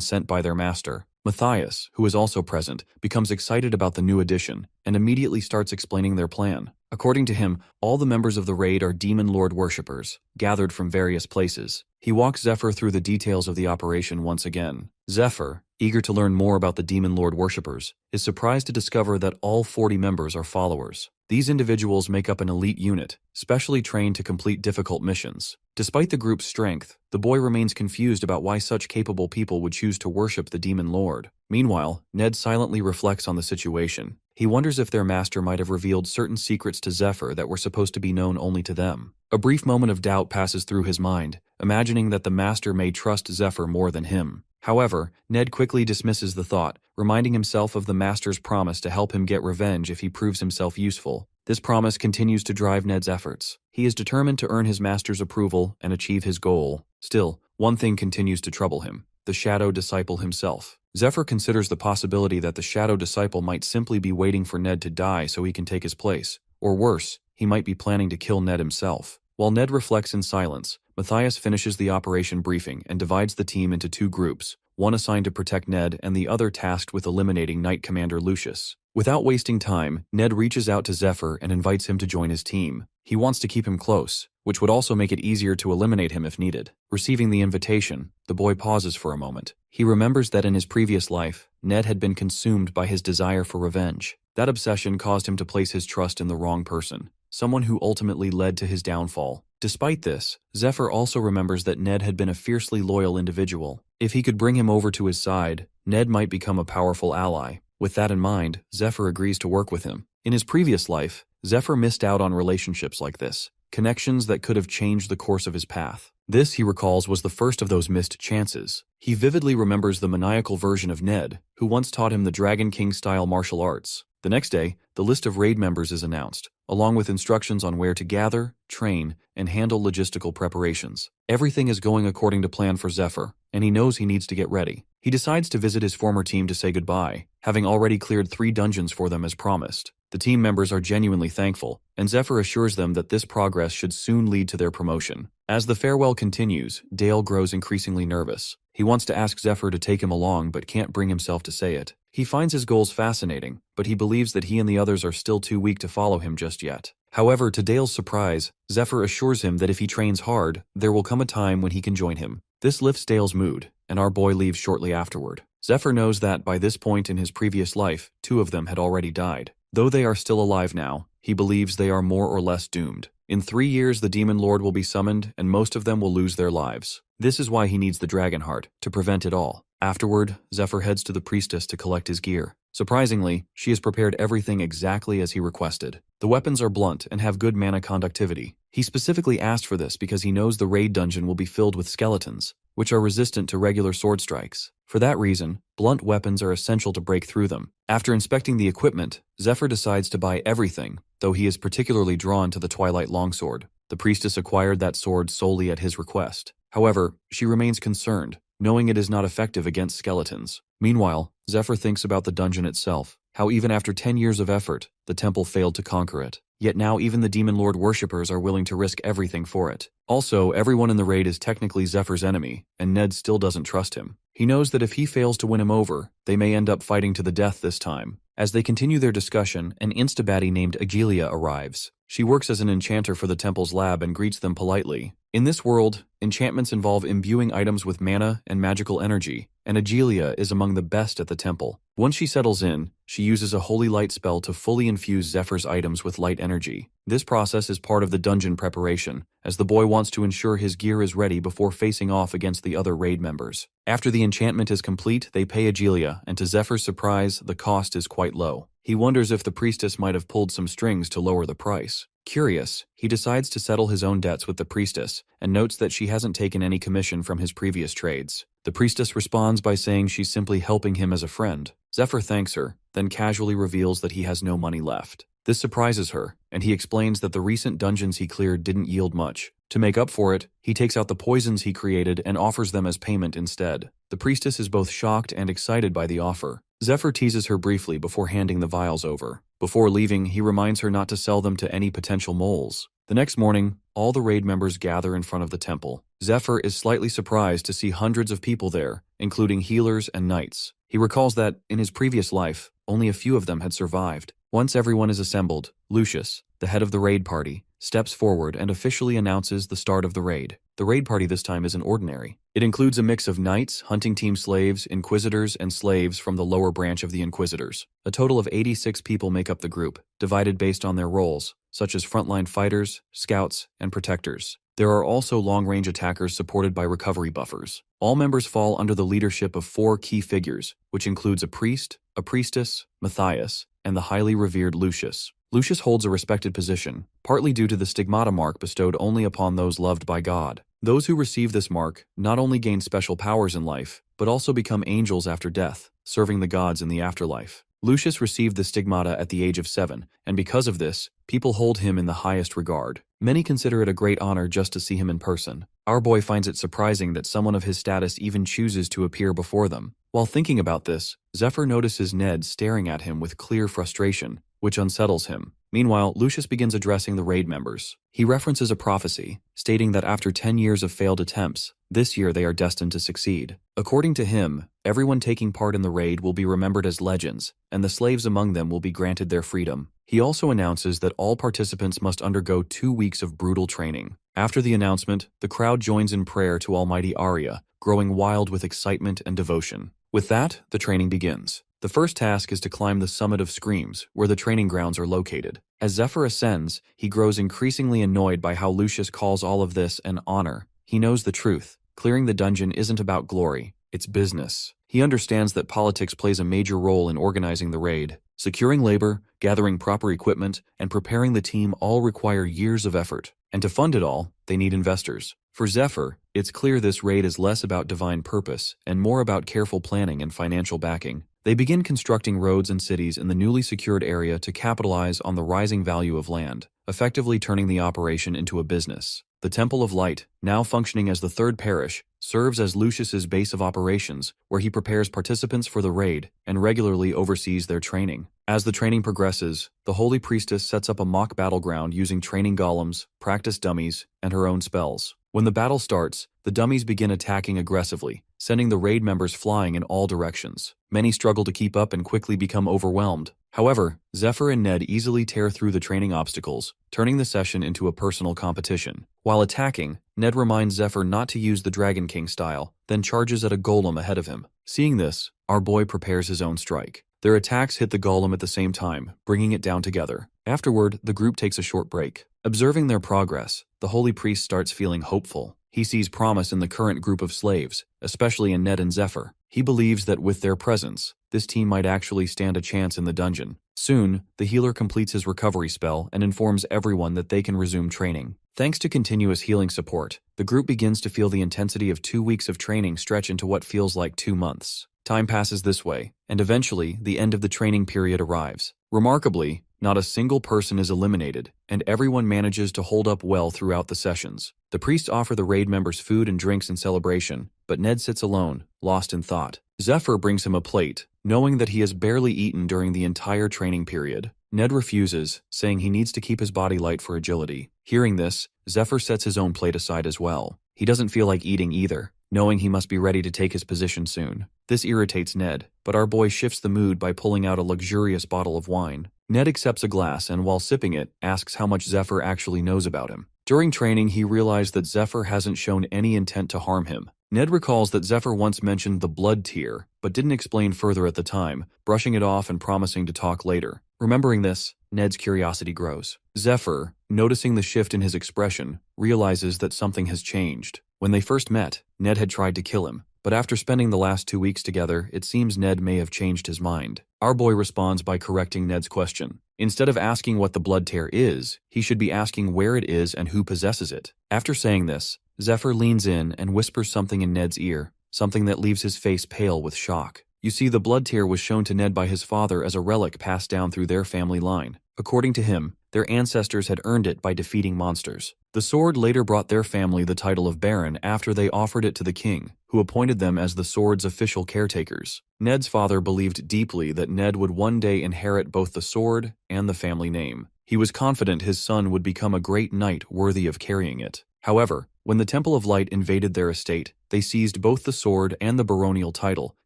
sent by their master. Matthias, who is also present, becomes excited about the new addition and immediately starts explaining their plan. According to him, all the members of the raid are demon lord worshippers, gathered from various places. He walks Zephyr through the details of the operation once again. Zephyr, eager to learn more about the demon lord worshippers, is surprised to discover that all 40 members are followers. These individuals make up an elite unit, specially trained to complete difficult missions. Despite the group's strength, the boy remains confused about why such capable people would choose to worship the demon lord. Meanwhile, Ned silently reflects on the situation. He wonders if their master might have revealed certain secrets to Zephyr that were supposed to be known only to them. A brief moment of doubt passes through his mind, imagining that the master may trust Zephyr more than him. However, Ned quickly dismisses the thought, reminding himself of the master's promise to help him get revenge if he proves himself useful. This promise continues to drive Ned's efforts. He is determined to earn his master's approval and achieve his goal. Still, one thing continues to trouble him: the shadow disciple himself. Zephyr considers the possibility that the shadow disciple might simply be waiting for Ned to die so he can take his place. Or worse, he might be planning to kill Ned himself. While Ned reflects in silence, Matthias finishes the operation briefing and divides the team into two groups, one assigned to protect Ned and the other tasked with eliminating Knight Commander Lucius. Without wasting time, Ned reaches out to Zephyr and invites him to join his team. He wants to keep him close, which would also make it easier to eliminate him if needed. Receiving the invitation, the boy pauses for a moment. He remembers that in his previous life, Ned had been consumed by his desire for revenge. That obsession caused him to place his trust in the wrong person, someone who ultimately led to his downfall. Despite this, Zephyr also remembers that Ned had been a fiercely loyal individual. If he could bring him over to his side, Ned might become a powerful ally. With that in mind, Zephyr agrees to work with him. In his previous life, Zephyr missed out on relationships like this, connections that could have changed the course of his path. This, he recalls, was the first of those missed chances. He vividly remembers the maniacal version of Ned, who once taught him the Dragon King-style martial arts. The next day, the list of raid members is announced, along with instructions on where to gather, train, and handle logistical preparations. Everything is going according to plan for Zephyr, and he knows he needs to get ready. He decides to visit his former team to say goodbye, having already cleared 3 dungeons for them as promised. The team members are genuinely thankful, and Zephyr assures them that this progress should soon lead to their promotion. As the farewell continues, Dale grows increasingly nervous. He wants to ask Zephyr to take him along but can't bring himself to say it. He finds his goals fascinating, but he believes that he and the others are still too weak to follow him just yet. However, to Dale's surprise, Zephyr assures him that if he trains hard, there will come a time when he can join him. This lifts Dale's mood, and our boy leaves shortly afterward. Zephyr knows that by this point in his previous life, 2 of them had already died. Though they are still alive now, he believes they are more or less doomed. In 3 years, the Demon Lord will be summoned, and most of them will lose their lives. This is why he needs the Dragon Heart, to prevent it all. Afterward, Zephyr heads to the priestess to collect his gear. Surprisingly, she has prepared everything exactly as he requested. The weapons are blunt and have good mana conductivity. He specifically asked for this because he knows the raid dungeon will be filled with skeletons, which are resistant to regular sword strikes. For that reason, blunt weapons are essential to break through them. After inspecting the equipment, Zephyr decides to buy everything, though he is particularly drawn to the Twilight Longsword. The priestess acquired that sword solely at his request. However, she remains concerned, knowing it is not effective against skeletons. Meanwhile, Zephyr thinks about the dungeon itself. how even after 10 years of effort, the temple failed to conquer it. Yet now even the Demon Lord worshippers are willing to risk everything for it. Also, everyone in the raid is technically Zephyr's enemy, and Ned still doesn't trust him. He knows that if he fails to win him over, they may end up fighting to the death this time. As they continue their discussion, an insta-baddie named Agilia arrives. She works as an enchanter for the temple's lab and greets them politely. In this world, enchantments involve imbuing items with mana and magical energy, and Agilia is among the best at the temple. Once she settles in, she uses a holy light spell to fully infuse Zephyr's items with light energy. This process is part of the dungeon preparation, as the boy wants to ensure his gear is ready before facing off against the other raid members. After the enchantment is complete, they pay Agilia, and to Zephyr's surprise, the cost is quite low. He wonders if the priestess might have pulled some strings to lower the price. Curious, he decides to settle his own debts with the priestess, and notes that she hasn't taken any commission from his previous trades. The priestess responds by saying she's simply helping him as a friend. Zephyr thanks her, then casually reveals that he has no money left. This surprises her, and he explains that the recent dungeons he cleared didn't yield much. To make up for it, he takes out the poisons he created and offers them as payment instead. The priestess is both shocked and excited by the offer. Zephyr teases her briefly before handing the vials over. Before leaving, he reminds her not to sell them to any potential moles. The next morning, all the raid members gather in front of the temple. Zephyr is slightly surprised to see hundreds of people there, including healers and knights. He recalls that, in his previous life, only a few of them had survived. Once everyone is assembled, Lucius, the head of the raid party, steps forward and officially announces the start of the raid. The raid party this time isn't ordinary. It includes a mix of knights, hunting team slaves, inquisitors, and slaves from the lower branch of the inquisitors. A total of 86 people make up the group, divided based on their roles, such as frontline fighters, scouts, and protectors. There are also long-range attackers supported by recovery buffers. All members fall under the leadership of 4 key figures, which includes a priest, a priestess, Matthias, and the highly revered Lucius. Lucius holds a respected position, partly due to the stigmata mark bestowed only upon those loved by God. Those who receive this mark not only gain special powers in life, but also become angels after death, serving the gods in the afterlife. Lucius received the stigmata at the age of 7, and because of this, people hold him in the highest regard. Many consider it a great honor just to see him in person. Our boy finds it surprising that someone of his status even chooses to appear before them. While thinking about this, Zephyr notices Ned staring at him with clear frustration, which unsettles him. Meanwhile, Lucius begins addressing the raid members. He references a prophecy, stating that after 10 years of failed attempts, this year they are destined to succeed. According to him, everyone taking part in the raid will be remembered as legends, and the slaves among them will be granted their freedom. He also announces that all participants must undergo 2 weeks of brutal training. After the announcement, the crowd joins in prayer to Almighty Arya, growing wild with excitement and devotion. With that, the training begins. The first task is to climb the summit of Screams, where the training grounds are located. As Zephyr ascends, he grows increasingly annoyed by how Lucius calls all of this an honor. He knows the truth. Clearing the dungeon isn't about glory, it's business. He understands that politics plays a major role in organizing the raid. Securing labor, gathering proper equipment, and preparing the team all require years of effort. And to fund it all, they need investors. For Zephyr, it's clear this raid is less about divine purpose and more about careful planning and financial backing. They begin constructing roads and cities in the newly secured area to capitalize on the rising value of land, effectively turning the operation into a business. The Temple of Light, now functioning as the third parish, serves as Lucius's base of operations, where he prepares participants for the raid and regularly oversees their training. As the training progresses, the Holy Priestess sets up a mock battleground using training golems, practice dummies, and her own spells. When the battle starts, the dummies begin attacking aggressively, sending the raid members flying in all directions. Many struggle to keep up and quickly become overwhelmed. However, Zephyr and Ned easily tear through the training obstacles, turning the session into a personal competition. While attacking, Ned reminds Zephyr not to use the Dragon King style, then charges at a golem ahead of him. Seeing this, our boy prepares his own strike. Their attacks hit the golem at the same time, bringing it down together. Afterward, the group takes a short break. Observing their progress, the Holy Priest starts feeling hopeful. He sees promise in the current group of slaves, especially in Ned and Zephyr. He believes that with their presence, this team might actually stand a chance in the dungeon. Soon, the healer completes his recovery spell and informs everyone that they can resume training. Thanks to continuous healing support, the group begins to feel the intensity of 2 weeks of training stretch into what feels like 2 months. Time passes this way, and eventually, the end of the training period arrives. Remarkably, not a single person is eliminated, and everyone manages to hold up well throughout the sessions. The priests offer the raid members food and drinks in celebration, but Ned sits alone, lost in thought. Zephyr brings him a plate, knowing that he has barely eaten during the entire training period. Ned refuses, saying he needs to keep his body light for agility. Hearing this, Zephyr sets his own plate aside as well. He doesn't feel like eating either, knowing he must be ready to take his position soon. This irritates Ned, but our boy shifts the mood by pulling out a luxurious bottle of wine. Ned accepts a glass and while sipping it, asks how much Zephyr actually knows about him. During training, he realized that Zephyr hasn't shown any intent to harm him. Ned recalls that Zephyr once mentioned the blood tier, but didn't explain further at the time, brushing it off and promising to talk later. Remembering this, Ned's curiosity grows. Zephyr, noticing the shift in his expression, realizes that something has changed. When they first met, Ned had tried to kill him, but after spending the last 2 weeks together, it seems Ned may have changed his mind. Our boy responds by correcting Ned's question. Instead of asking what the blood tear is, he should be asking where it is and who possesses it. After saying this, Zephyr leans in and whispers something in Ned's ear, something that leaves his face pale with shock. You see, the blood tear was shown to Ned by his father as a relic passed down through their family line. According to him, their ancestors had earned it by defeating monsters. The sword later brought their family the title of Baron after they offered it to the king, who appointed them as the sword's official caretakers. Ned's father believed deeply that Ned would one day inherit both the sword and the family name. He was confident his son would become a great knight worthy of carrying it. However, when the Temple of Light invaded their estate, they seized both the sword and the baronial title,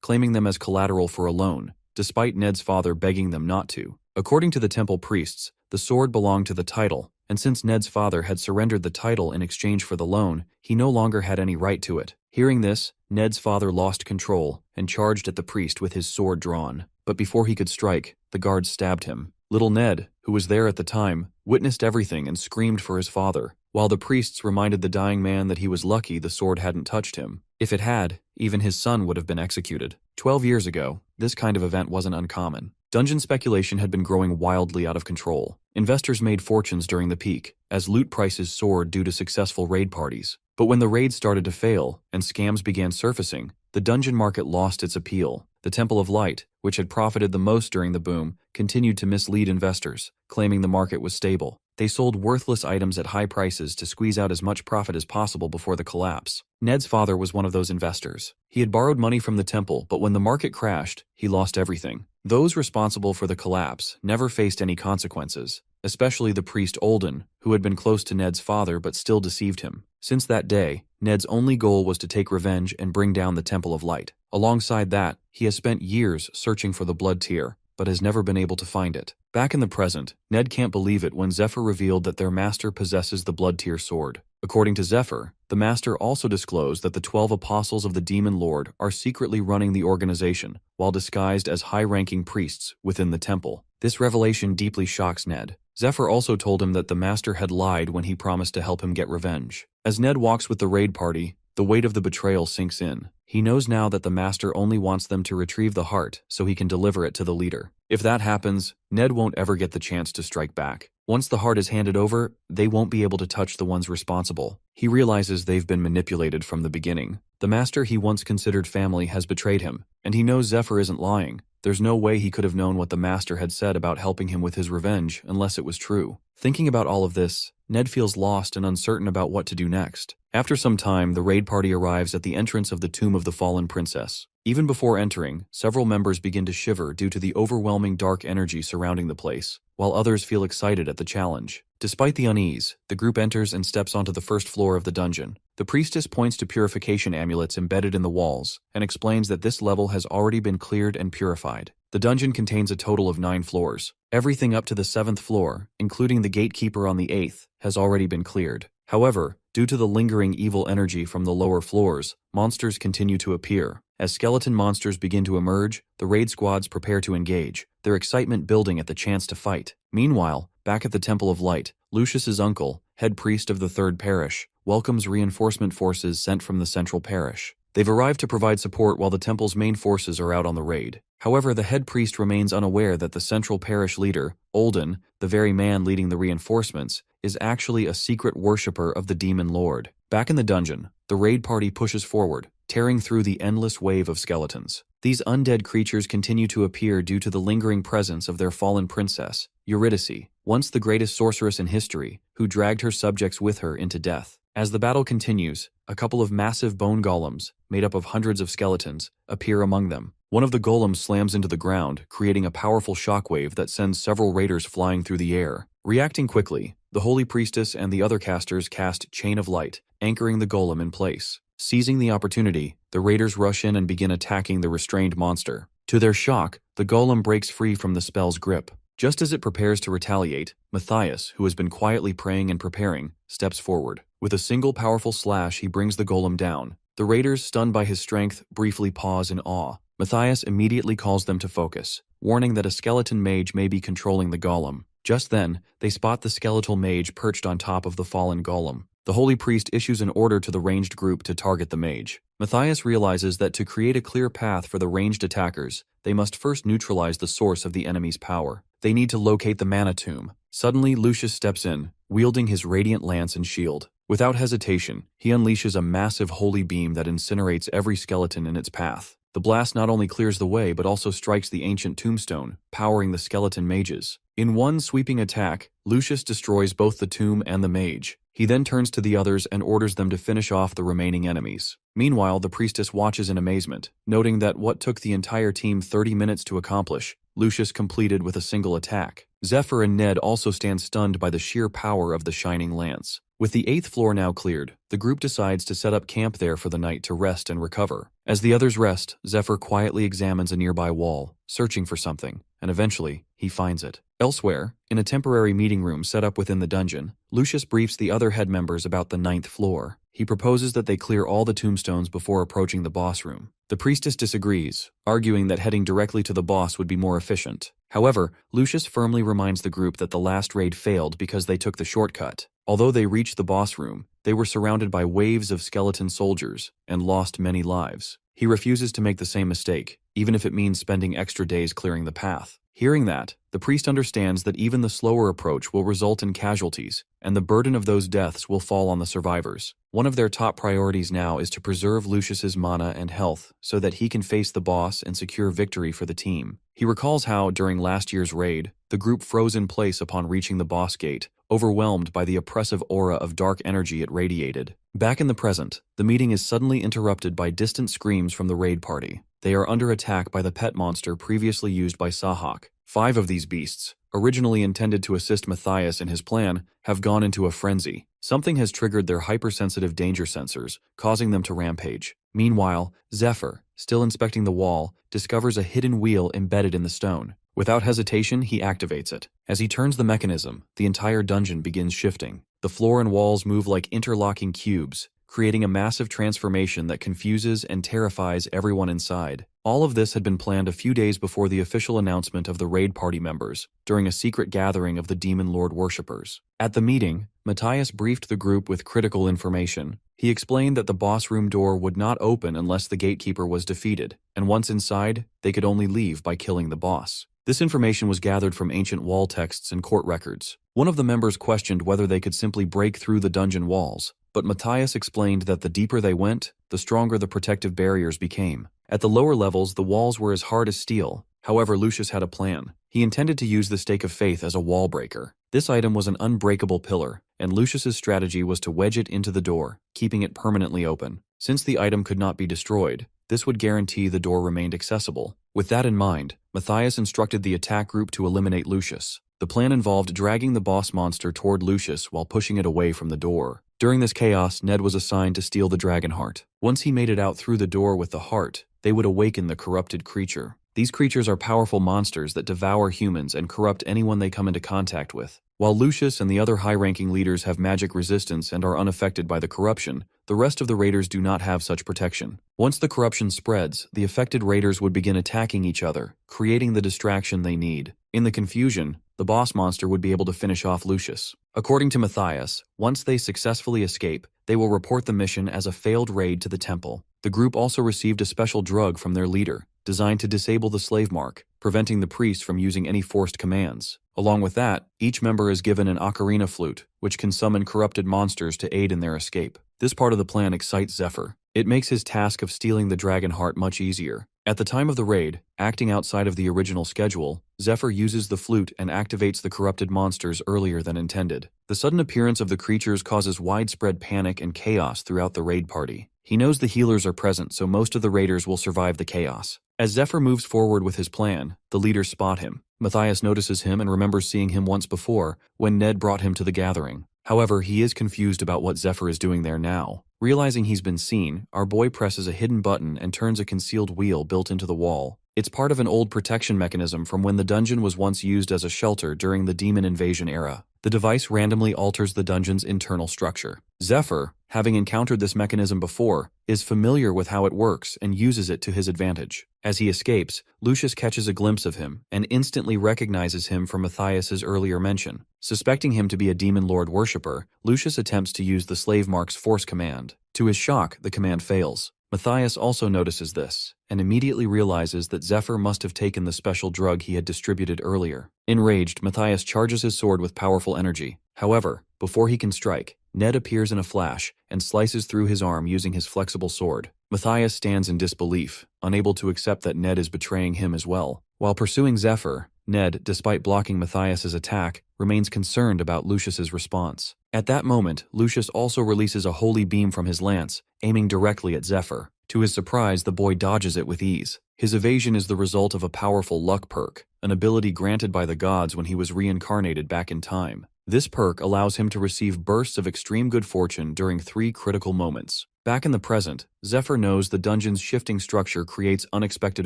claiming them as collateral for a loan, despite Ned's father begging them not to. According to the temple priests, the sword belonged to the title, and since Ned's father had surrendered the title in exchange for the loan, he no longer had any right to it. Hearing this, Ned's father lost control and charged at the priest with his sword drawn. But before he could strike, the guards stabbed him. Little Ned, who was there at the time, witnessed everything and screamed for his father, while the priests reminded the dying man that he was lucky the sword hadn't touched him. If it had, even his son would have been executed. 12 years ago, this kind of event wasn't uncommon. Dungeon speculation had been growing wildly out of control. Investors made fortunes during the peak, as loot prices soared due to successful raid parties. But when the raids started to fail, and scams began surfacing, the dungeon market lost its appeal. The Temple of Light, which had profited the most during the boom, continued to mislead investors, claiming the market was stable. They sold worthless items at high prices to squeeze out as much profit as possible before the collapse. Ned's father was one of those investors. He had borrowed money from the temple, but when the market crashed, he lost everything. Those responsible for the collapse never faced any consequences, especially the priest Olden, who had been close to Ned's father but still deceived him. Since that day, Ned's only goal was to take revenge and bring down the Temple of Light. Alongside that, he has spent years searching for the blood tear, but has never been able to find it. Back in the present, Ned can't believe it when Zephyr revealed that their master possesses the blood tear sword. According to Zephyr, the master also disclosed that the 12 apostles of the Demon Lord are secretly running the organization, while disguised as high-ranking priests within the temple. This revelation deeply shocks Ned. Zephyr also told him that the master had lied when he promised to help him get revenge. As Ned walks with the raid party, the weight of the betrayal sinks in. He knows now that the master only wants them to retrieve the heart so he can deliver it to the leader. If that happens, Ned won't ever get the chance to strike back. Once the heart is handed over, they won't be able to touch the ones responsible. He realizes they've been manipulated from the beginning. The master he once considered family has betrayed him, and he knows Zephyr isn't lying. There's no way he could have known what the master had said about helping him with his revenge unless it was true. Thinking about all of this, Ned feels lost and uncertain about what to do next. After some time, the raid party arrives at the entrance of the tomb of the fallen princess. Even before entering, several members begin to shiver due to the overwhelming dark energy surrounding the place, while others feel excited at the challenge. Despite the unease, the group enters and steps onto the first floor of the dungeon. The priestess points to purification amulets embedded in the walls and explains that this level has already been cleared and purified. The dungeon contains a total of 9 floors. Everything up to the 7th floor, including the gatekeeper on the 8th, has already been cleared. However, due to the lingering evil energy from the lower floors, monsters continue to appear. As skeleton monsters begin to emerge, the raid squads prepare to engage, their excitement building at the chance to fight. Meanwhile, back at the Temple of Light, Lucius's uncle, head priest of the 3rd parish, welcomes reinforcement forces sent from the central parish. They've arrived to provide support while the temple's main forces are out on the raid. However, the head priest remains unaware that the central parish leader, Olden, the very man leading the reinforcements, is actually a secret worshipper of the Demon Lord. Back in the dungeon, the raid party pushes forward, tearing through the endless wave of skeletons. These undead creatures continue to appear due to the lingering presence of their fallen princess, Eurydice, once the greatest sorceress in history, who dragged her subjects with her into death. As the battle continues, a couple of massive bone golems, made up of hundreds of skeletons, appear among them. One of the golems slams into the ground, creating a powerful shockwave that sends several raiders flying through the air. Reacting quickly, the Holy Priestess and the other casters cast Chain of Light, anchoring the golem in place. Seizing the opportunity, the raiders rush in and begin attacking the restrained monster. To their shock, the golem breaks free from the spell's grip. Just as it prepares to retaliate, Matthias, who has been quietly praying and preparing, steps forward. With a single powerful slash, he brings the golem down. The raiders, stunned by his strength, briefly pause in awe. Matthias immediately calls them to focus, warning that a skeleton mage may be controlling the golem. Just then, they spot the skeletal mage perched on top of the fallen golem. The holy priest issues an order to the ranged group to target the mage. Matthias realizes that to create a clear path for the ranged attackers, they must first neutralize the source of the enemy's power. They need to locate the mana tomb. Suddenly, Lucius steps in, wielding his radiant lance and shield. Without hesitation, he unleashes a massive holy beam that incinerates every skeleton in its path. The blast not only clears the way but also strikes the ancient tombstone, powering the skeleton mages. In one sweeping attack, Lucius destroys both the tomb and the mage. He then turns to the others and orders them to finish off the remaining enemies. Meanwhile, the priestess watches in amazement, noting that what took the entire team 30 minutes to accomplish, Lucius completed with a single attack. Zephyr and Ned also stand stunned by the sheer power of the shining lance. With the 8th floor now cleared, the group decides to set up camp there for the night to rest and recover. As the others rest, Zephyr quietly examines a nearby wall, searching for something, and eventually, he finds it. Elsewhere, in a temporary meeting room set up within the dungeon, Lucius briefs the other head members about the 9th floor. He proposes that they clear all the tombstones before approaching the boss room. The priestess disagrees, arguing that heading directly to the boss would be more efficient. However, Lucius firmly reminds the group that the last raid failed because they took the shortcut. Although they reached the boss room, they were surrounded by waves of skeleton soldiers and lost many lives. He refuses to make the same mistake, even if it means spending extra days clearing the path. Hearing that, the priest understands that even the slower approach will result in casualties, and the burden of those deaths will fall on the survivors. One of their top priorities now is to preserve Lucius's mana and health so that he can face the boss and secure victory for the team. He recalls how, during last year's raid, the group froze in place upon reaching the boss gate, overwhelmed by the oppressive aura of dark energy it radiated. Back in the present, the meeting is suddenly interrupted by distant screams from the raid party. They are under attack by the pet monster previously used by Sahak. 5 of these beasts, originally intended to assist Matthias in his plan, have gone into a frenzy. Something has triggered their hypersensitive danger sensors, causing them to rampage. Meanwhile, Zephyr, still inspecting the wall, discovers a hidden wheel embedded in the stone. Without hesitation, he activates it. As he turns the mechanism, the entire dungeon begins shifting. The floor and walls move like interlocking cubes, creating a massive transformation that confuses and terrifies everyone inside. All of this had been planned a few days before the official announcement of the raid party members, during a secret gathering of the Demon Lord worshippers. At the meeting, Matthias briefed the group with critical information. He explained that the boss room door would not open unless the gatekeeper was defeated, and once inside, they could only leave by killing the boss. This information was gathered from ancient wall texts and court records. One of the members questioned whether they could simply break through the dungeon walls, but Matthias explained that the deeper they went, the stronger the protective barriers became. At the lower levels, the walls were as hard as steel. However, Lucius had a plan. He intended to use the Stake of Faith as a wall breaker. This item was an unbreakable pillar, and Lucius's strategy was to wedge it into the door, keeping it permanently open. Since the item could not be destroyed, this would guarantee the door remained accessible. With that in mind, Matthias instructed the attack group to eliminate Lucius. The plan involved dragging the boss monster toward Lucius while pushing it away from the door. During this chaos, Ned was assigned to steal the dragon heart. Once he made it out through the door with the heart, they would awaken the corrupted creature. These creatures are powerful monsters that devour humans and corrupt anyone they come into contact with. While Lucius and the other high-ranking leaders have magic resistance and are unaffected by the corruption, the rest of the raiders do not have such protection. Once the corruption spreads, the affected raiders would begin attacking each other, creating the distraction they need. In the confusion, the boss monster would be able to finish off Lucius. According to Matthias, once they successfully escape, they will report the mission as a failed raid to the temple. The group also received a special drug from their leader, designed to disable the slave mark, preventing the priest from using any forced commands. Along with that, each member is given an ocarina flute, which can summon corrupted monsters to aid in their escape. This part of the plan excites Zephyr. It makes his task of stealing the dragon heart much easier. At the time of the raid, acting outside of the original schedule, Zephyr uses the flute and activates the corrupted monsters earlier than intended. The sudden appearance of the creatures causes widespread panic and chaos throughout the raid party. He knows the healers are present, so most of the raiders will survive the chaos. As Zephyr moves forward with his plan, the leaders spot him. Matthias notices him and remembers seeing him once before, when Ned brought him to the gathering. However, he is confused about what Zephyr is doing there now. Realizing he's been seen, our boy presses a hidden button and turns a concealed wheel built into the wall. It's part of an old protection mechanism from when the dungeon was once used as a shelter during the demon invasion era. The device randomly alters the dungeon's internal structure. Zephyr, having encountered this mechanism before, is familiar with how it works and uses it to his advantage. As he escapes, Lucius catches a glimpse of him and instantly recognizes him from Matthias's earlier mention. Suspecting him to be a demon lord worshipper, Lucius attempts to use the slave mark's force command. To his shock, the command fails. Matthias also notices this, and immediately realizes that Zephyr must have taken the special drug he had distributed earlier. Enraged, Matthias charges his sword with powerful energy. However, before he can strike, Ned appears in a flash and slices through his arm using his flexible sword. Matthias stands in disbelief, unable to accept that Ned is betraying him as well. While pursuing Zephyr, Ned, despite blocking Matthias's attack, remains concerned about Lucius's response. At that moment, Lucius also releases a holy beam from his lance, aiming directly at Zephyr. To his surprise, the boy dodges it with ease. His evasion is the result of a powerful luck perk, an ability granted by the gods when he was reincarnated back in time. This perk allows him to receive bursts of extreme good fortune during 3 critical moments. Back in the present, Zephyr knows the dungeon's shifting structure creates unexpected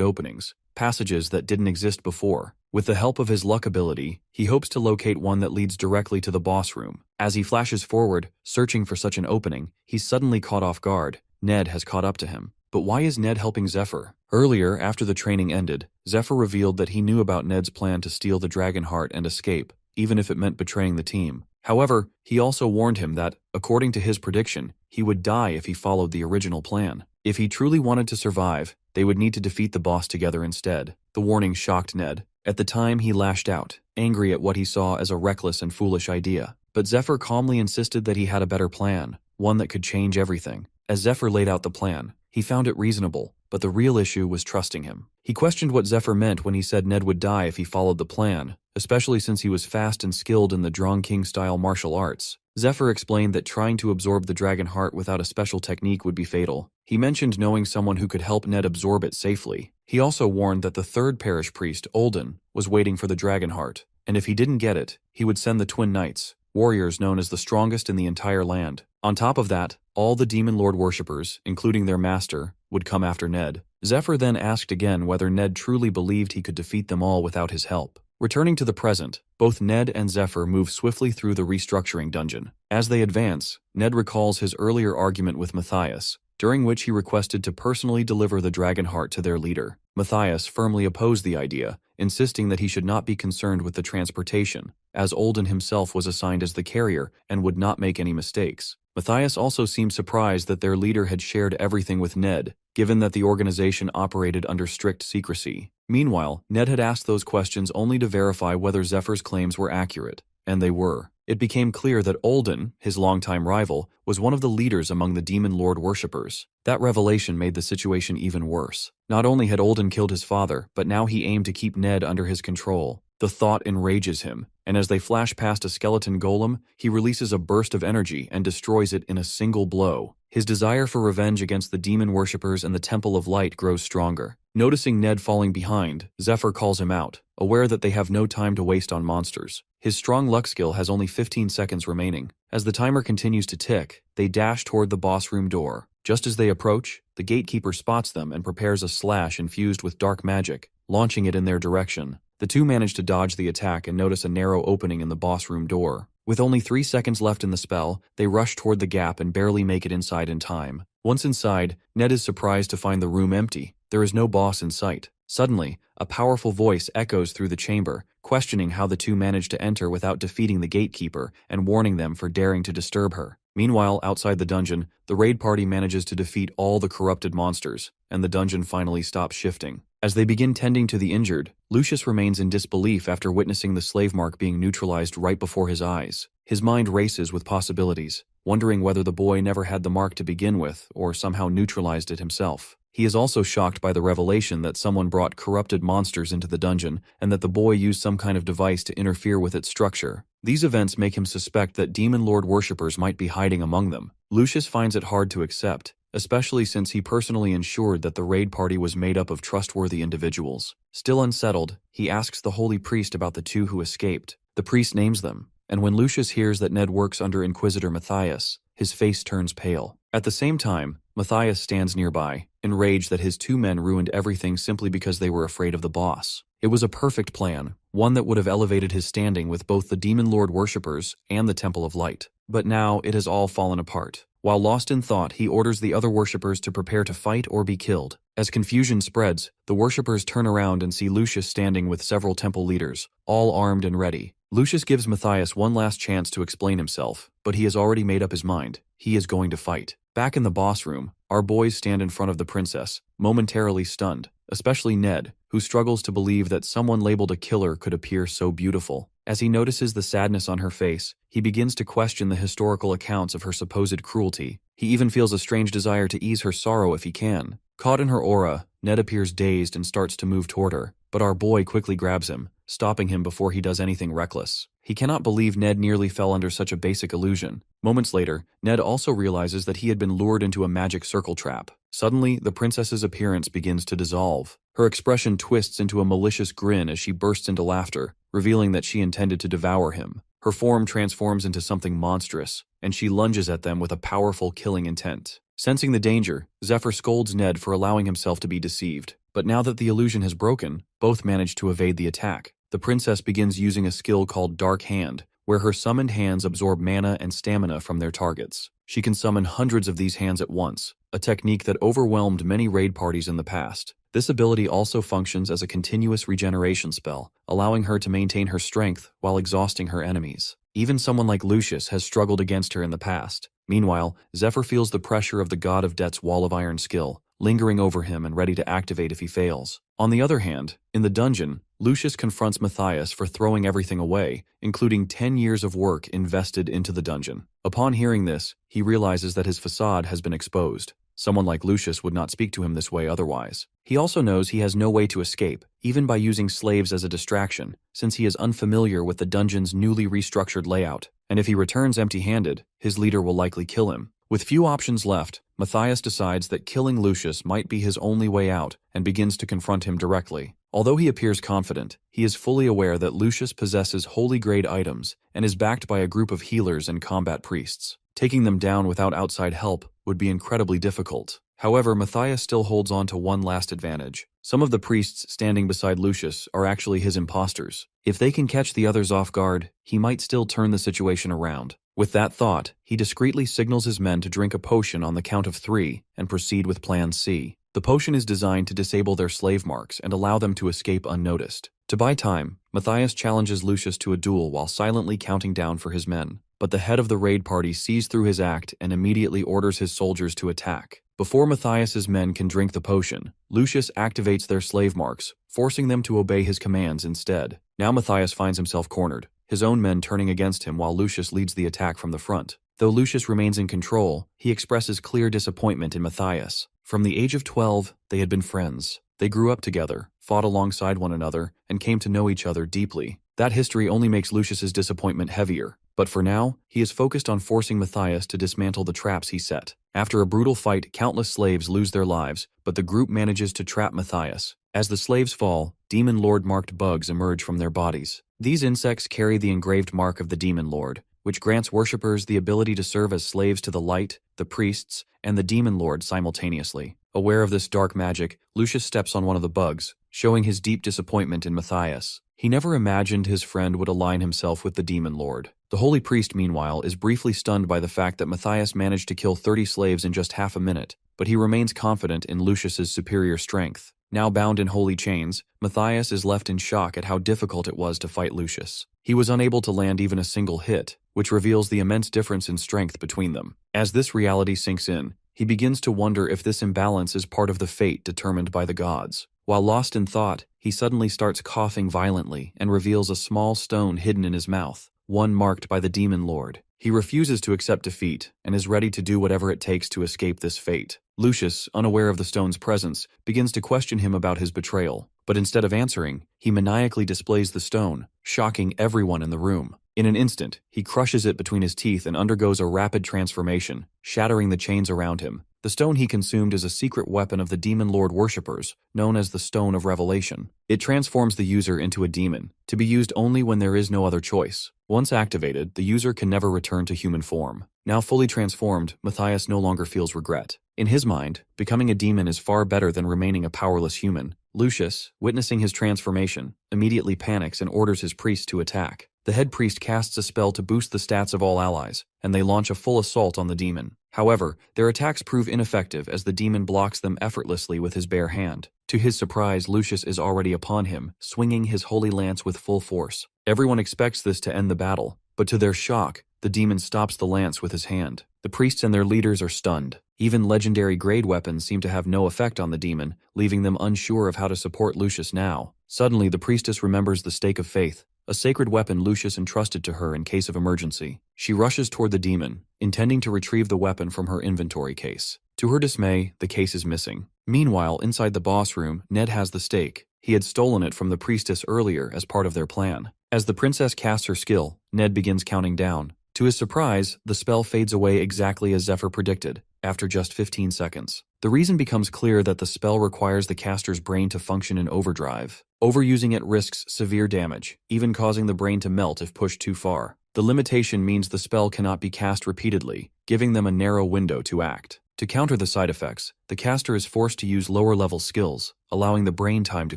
openings, passages that didn't exist before. With the help of his luck ability, he hopes to locate one that leads directly to the boss room. As he flashes forward, searching for such an opening, he's suddenly caught off guard. Ned has caught up to him. But why is Ned helping Zephyr? Earlier, after the training ended, Zephyr revealed that he knew about Ned's plan to steal the dragon heart and escape, even if it meant betraying the team. However, he also warned him that, according to his prediction, he would die if he followed the original plan. If he truly wanted to survive, they would need to defeat the boss together instead. The warning shocked Ned. At the time, he lashed out, angry at what he saw as a reckless and foolish idea. But Zephyr calmly insisted that he had a better plan, one that could change everything. As Zephyr laid out the plan, he found it reasonable, but the real issue was trusting him. He questioned what Zephyr meant when he said Ned would die if he followed the plan, especially since he was fast and skilled in the Drong King-style martial arts. Zephyr explained that trying to absorb the dragon heart without a special technique would be fatal. He mentioned knowing someone who could help Ned absorb it safely. He also warned that the third parish priest, Olden, was waiting for the dragon heart, and if he didn't get it, he would send the Twin Knights, warriors known as the strongest in the entire land. On top of that, all the demon lord worshippers, including their master, would come after Ned. Zephyr then asked again whether Ned truly believed he could defeat them all without his help. Returning to the present, both Ned and Zephyr move swiftly through the restructuring dungeon. As they advance, Ned recalls his earlier argument with Matthias, during which he requested to personally deliver the dragon heart to their leader. Matthias firmly opposed the idea, insisting that he should not be concerned with the transportation, as Olden himself was assigned as the carrier and would not make any mistakes. Matthias also seemed surprised that their leader had shared everything with Ned, given that the organization operated under strict secrecy. Meanwhile, Ned had asked those questions only to verify whether Zephyr's claims were accurate, and they were. It became clear that Olden, his longtime rival, was one of the leaders among the demon lord worshippers. That revelation made the situation even worse. Not only had Olden killed his father, but now he aimed to keep Ned under his control. The thought enrages him, and as they flash past a skeleton golem, he releases a burst of energy and destroys it in a single blow. His desire for revenge against the demon worshippers and the Temple of Light grows stronger. Noticing Ned falling behind, Zephyr calls him out, aware that they have no time to waste on monsters. His strong luck skill has only 15 seconds remaining. As the timer continues to tick, they dash toward the boss room door. Just as they approach, the gatekeeper spots them and prepares a slash infused with dark magic, launching it in their direction. The two manage to dodge the attack and notice a narrow opening in the boss room door. With only 3 seconds left in the spell, they rush toward the gap and barely make it inside in time. Once inside, Ned is surprised to find the room empty. There is no boss in sight. Suddenly, a powerful voice echoes through the chamber, questioning how the two managed to enter without defeating the gatekeeper and warning them for daring to disturb her. Meanwhile, outside the dungeon, the raid party manages to defeat all the corrupted monsters, and the dungeon finally stops shifting. As they begin tending to the injured, Lucius remains in disbelief after witnessing the slave mark being neutralized right before his eyes. His mind races with possibilities, wondering whether the boy never had the mark to begin with or somehow neutralized it himself. He is also shocked by the revelation that someone brought corrupted monsters into the dungeon and that the boy used some kind of device to interfere with its structure. These events make him suspect that demon lord worshippers might be hiding among them. Lucius finds it hard to accept, especially since he personally ensured that the raid party was made up of trustworthy individuals. Still unsettled, he asks the holy priest about the two who escaped. The priest names them, and when Lucius hears that Ned works under Inquisitor Matthias, his face turns pale. At the same time, Matthias stands nearby, enraged that his two men ruined everything simply because they were afraid of the boss. It was a perfect plan, one that would have elevated his standing with both the Demon Lord worshippers and the Temple of Light. But now it has all fallen apart. While lost in thought, he orders the other worshippers to prepare to fight or be killed. As confusion spreads, the worshippers turn around and see Lucius standing with several temple leaders, all armed and ready. Lucius gives Matthias one last chance to explain himself, but he has already made up his mind. He is going to fight. Back in the boss room, our boys stand in front of the princess, momentarily stunned, especially Ned, who struggles to believe that someone labeled a killer could appear so beautiful. As he notices the sadness on her face, he begins to question the historical accounts of her supposed cruelty. He even feels a strange desire to ease her sorrow if he can. Caught in her aura, Ned appears dazed and starts to move toward her, but our boy quickly grabs him, stopping him before he does anything reckless. He cannot believe Ned nearly fell under such a basic illusion. Moments later, Ned also realizes that he had been lured into a magic circle trap. Suddenly, the princess's appearance begins to dissolve. Her expression twists into a malicious grin as she bursts into laughter, revealing that she intended to devour him. Her form transforms into something monstrous, and she lunges at them with a powerful killing intent. Sensing the danger, Zephyr scolds Ned for allowing himself to be deceived. But now that the illusion has broken, both manage to evade the attack. The princess begins using a skill called Dark Hand, where her summoned hands absorb mana and stamina from their targets. She can summon hundreds of these hands at once, a technique that overwhelmed many raid parties in the past. This ability also functions as a continuous regeneration spell, allowing her to maintain her strength while exhausting her enemies. Even someone like Lucius has struggled against her in the past. Meanwhile, Zephyr feels the pressure of the God of Death's Wall of Iron skill, lingering over him and ready to activate if he fails. On the other hand, in the dungeon, Lucius confronts Matthias for throwing everything away, including 10 years of work invested into the dungeon. Upon hearing this, he realizes that his facade has been exposed. Someone like Lucius would not speak to him this way otherwise. He also knows he has no way to escape, even by using slaves as a distraction, since he is unfamiliar with the dungeon's newly restructured layout, and if he returns empty-handed, his leader will likely kill him. With few options left, Matthias decides that killing Lucius might be his only way out and begins to confront him directly. Although he appears confident, he is fully aware that Lucius possesses holy-grade items and is backed by a group of healers and combat priests. Taking them down without outside help would be incredibly difficult. However, Matthias still holds on to one last advantage. Some of the priests standing beside Lucius are actually his imposters. If they can catch the others off guard, he might still turn the situation around. With that thought, he discreetly signals his men to drink a potion on the count of 3 and proceed with Plan C. The potion is designed to disable their slave marks and allow them to escape unnoticed. To buy time, Matthias challenges Lucius to a duel while silently counting down for his men. But the head of the raid party sees through his act and immediately orders his soldiers to attack. Before Matthias's men can drink the potion, Lucius activates their slave marks, forcing them to obey his commands instead. Now Matthias finds himself cornered, his own men turning against him while Lucius leads the attack from the front. Though Lucius remains in control, he expresses clear disappointment in Matthias. From the age of 12, they had been friends. They grew up together, fought alongside one another, and came to know each other deeply. That history only makes Lucius's disappointment heavier. But for now, he is focused on forcing Matthias to dismantle the traps he set. After a brutal fight, countless slaves lose their lives, but the group manages to trap Matthias. As the slaves fall, Demon Lord-marked bugs emerge from their bodies. These insects carry the engraved mark of the Demon Lord, which grants worshippers the ability to serve as slaves to the light, the priests, and the Demon Lord simultaneously. Aware of this dark magic, Lucius steps on one of the bugs, showing his deep disappointment in Matthias. He never imagined his friend would align himself with the Demon Lord. The holy priest, meanwhile, is briefly stunned by the fact that Matthias managed to kill 30 slaves in just half a minute, but he remains confident in Lucius's superior strength. Now bound in holy chains, Matthias is left in shock at how difficult it was to fight Lucius. He was unable to land even a single hit, which reveals the immense difference in strength between them. As this reality sinks in, he begins to wonder if this imbalance is part of the fate determined by the gods. While lost in thought, he suddenly starts coughing violently and reveals a small stone hidden in his mouth, one marked by the Demon Lord. He refuses to accept defeat and is ready to do whatever it takes to escape this fate. Lucius, unaware of the stone's presence, begins to question him about his betrayal, but instead of answering, he maniacally displays the stone, shocking everyone in the room. In an instant, he crushes it between his teeth and undergoes a rapid transformation, shattering the chains around him. The stone he consumed is a secret weapon of the Demon Lord worshippers, known as the Stone of Revelation. It transforms the user into a demon, to be used only when there is no other choice. Once activated, the user can never return to human form. Now fully transformed, Matthias no longer feels regret. In his mind, becoming a demon is far better than remaining a powerless human. Lucius, witnessing his transformation, immediately panics and orders his priests to attack. The head priest casts a spell to boost the stats of all allies, and they launch a full assault on the demon. However, their attacks prove ineffective as the demon blocks them effortlessly with his bare hand. To his surprise, Lucius is already upon him, swinging his holy lance with full force. Everyone expects this to end the battle, but to their shock, the demon stops the lance with his hand. The priests and their leaders are stunned. Even legendary grade weapons seem to have no effect on the demon, leaving them unsure of how to support Lucius now. Suddenly, the priestess remembers the stake of faith, a sacred weapon Lucius entrusted to her in case of emergency. She rushes toward the demon, intending to retrieve the weapon from her inventory case. To her dismay, the case is missing. Meanwhile, inside the boss room, Ned has the stake. He had stolen it from the priestess earlier as part of their plan. As the princess casts her skill, Ned begins counting down. To his surprise, the spell fades away exactly as Zephyr predicted, after just 15 seconds. The reason becomes clear that the spell requires the caster's brain to function in overdrive. Overusing it risks severe damage, even causing the brain to melt if pushed too far. The limitation means the spell cannot be cast repeatedly, giving them a narrow window to act. To counter the side effects, the caster is forced to use lower-level skills, allowing the brain time to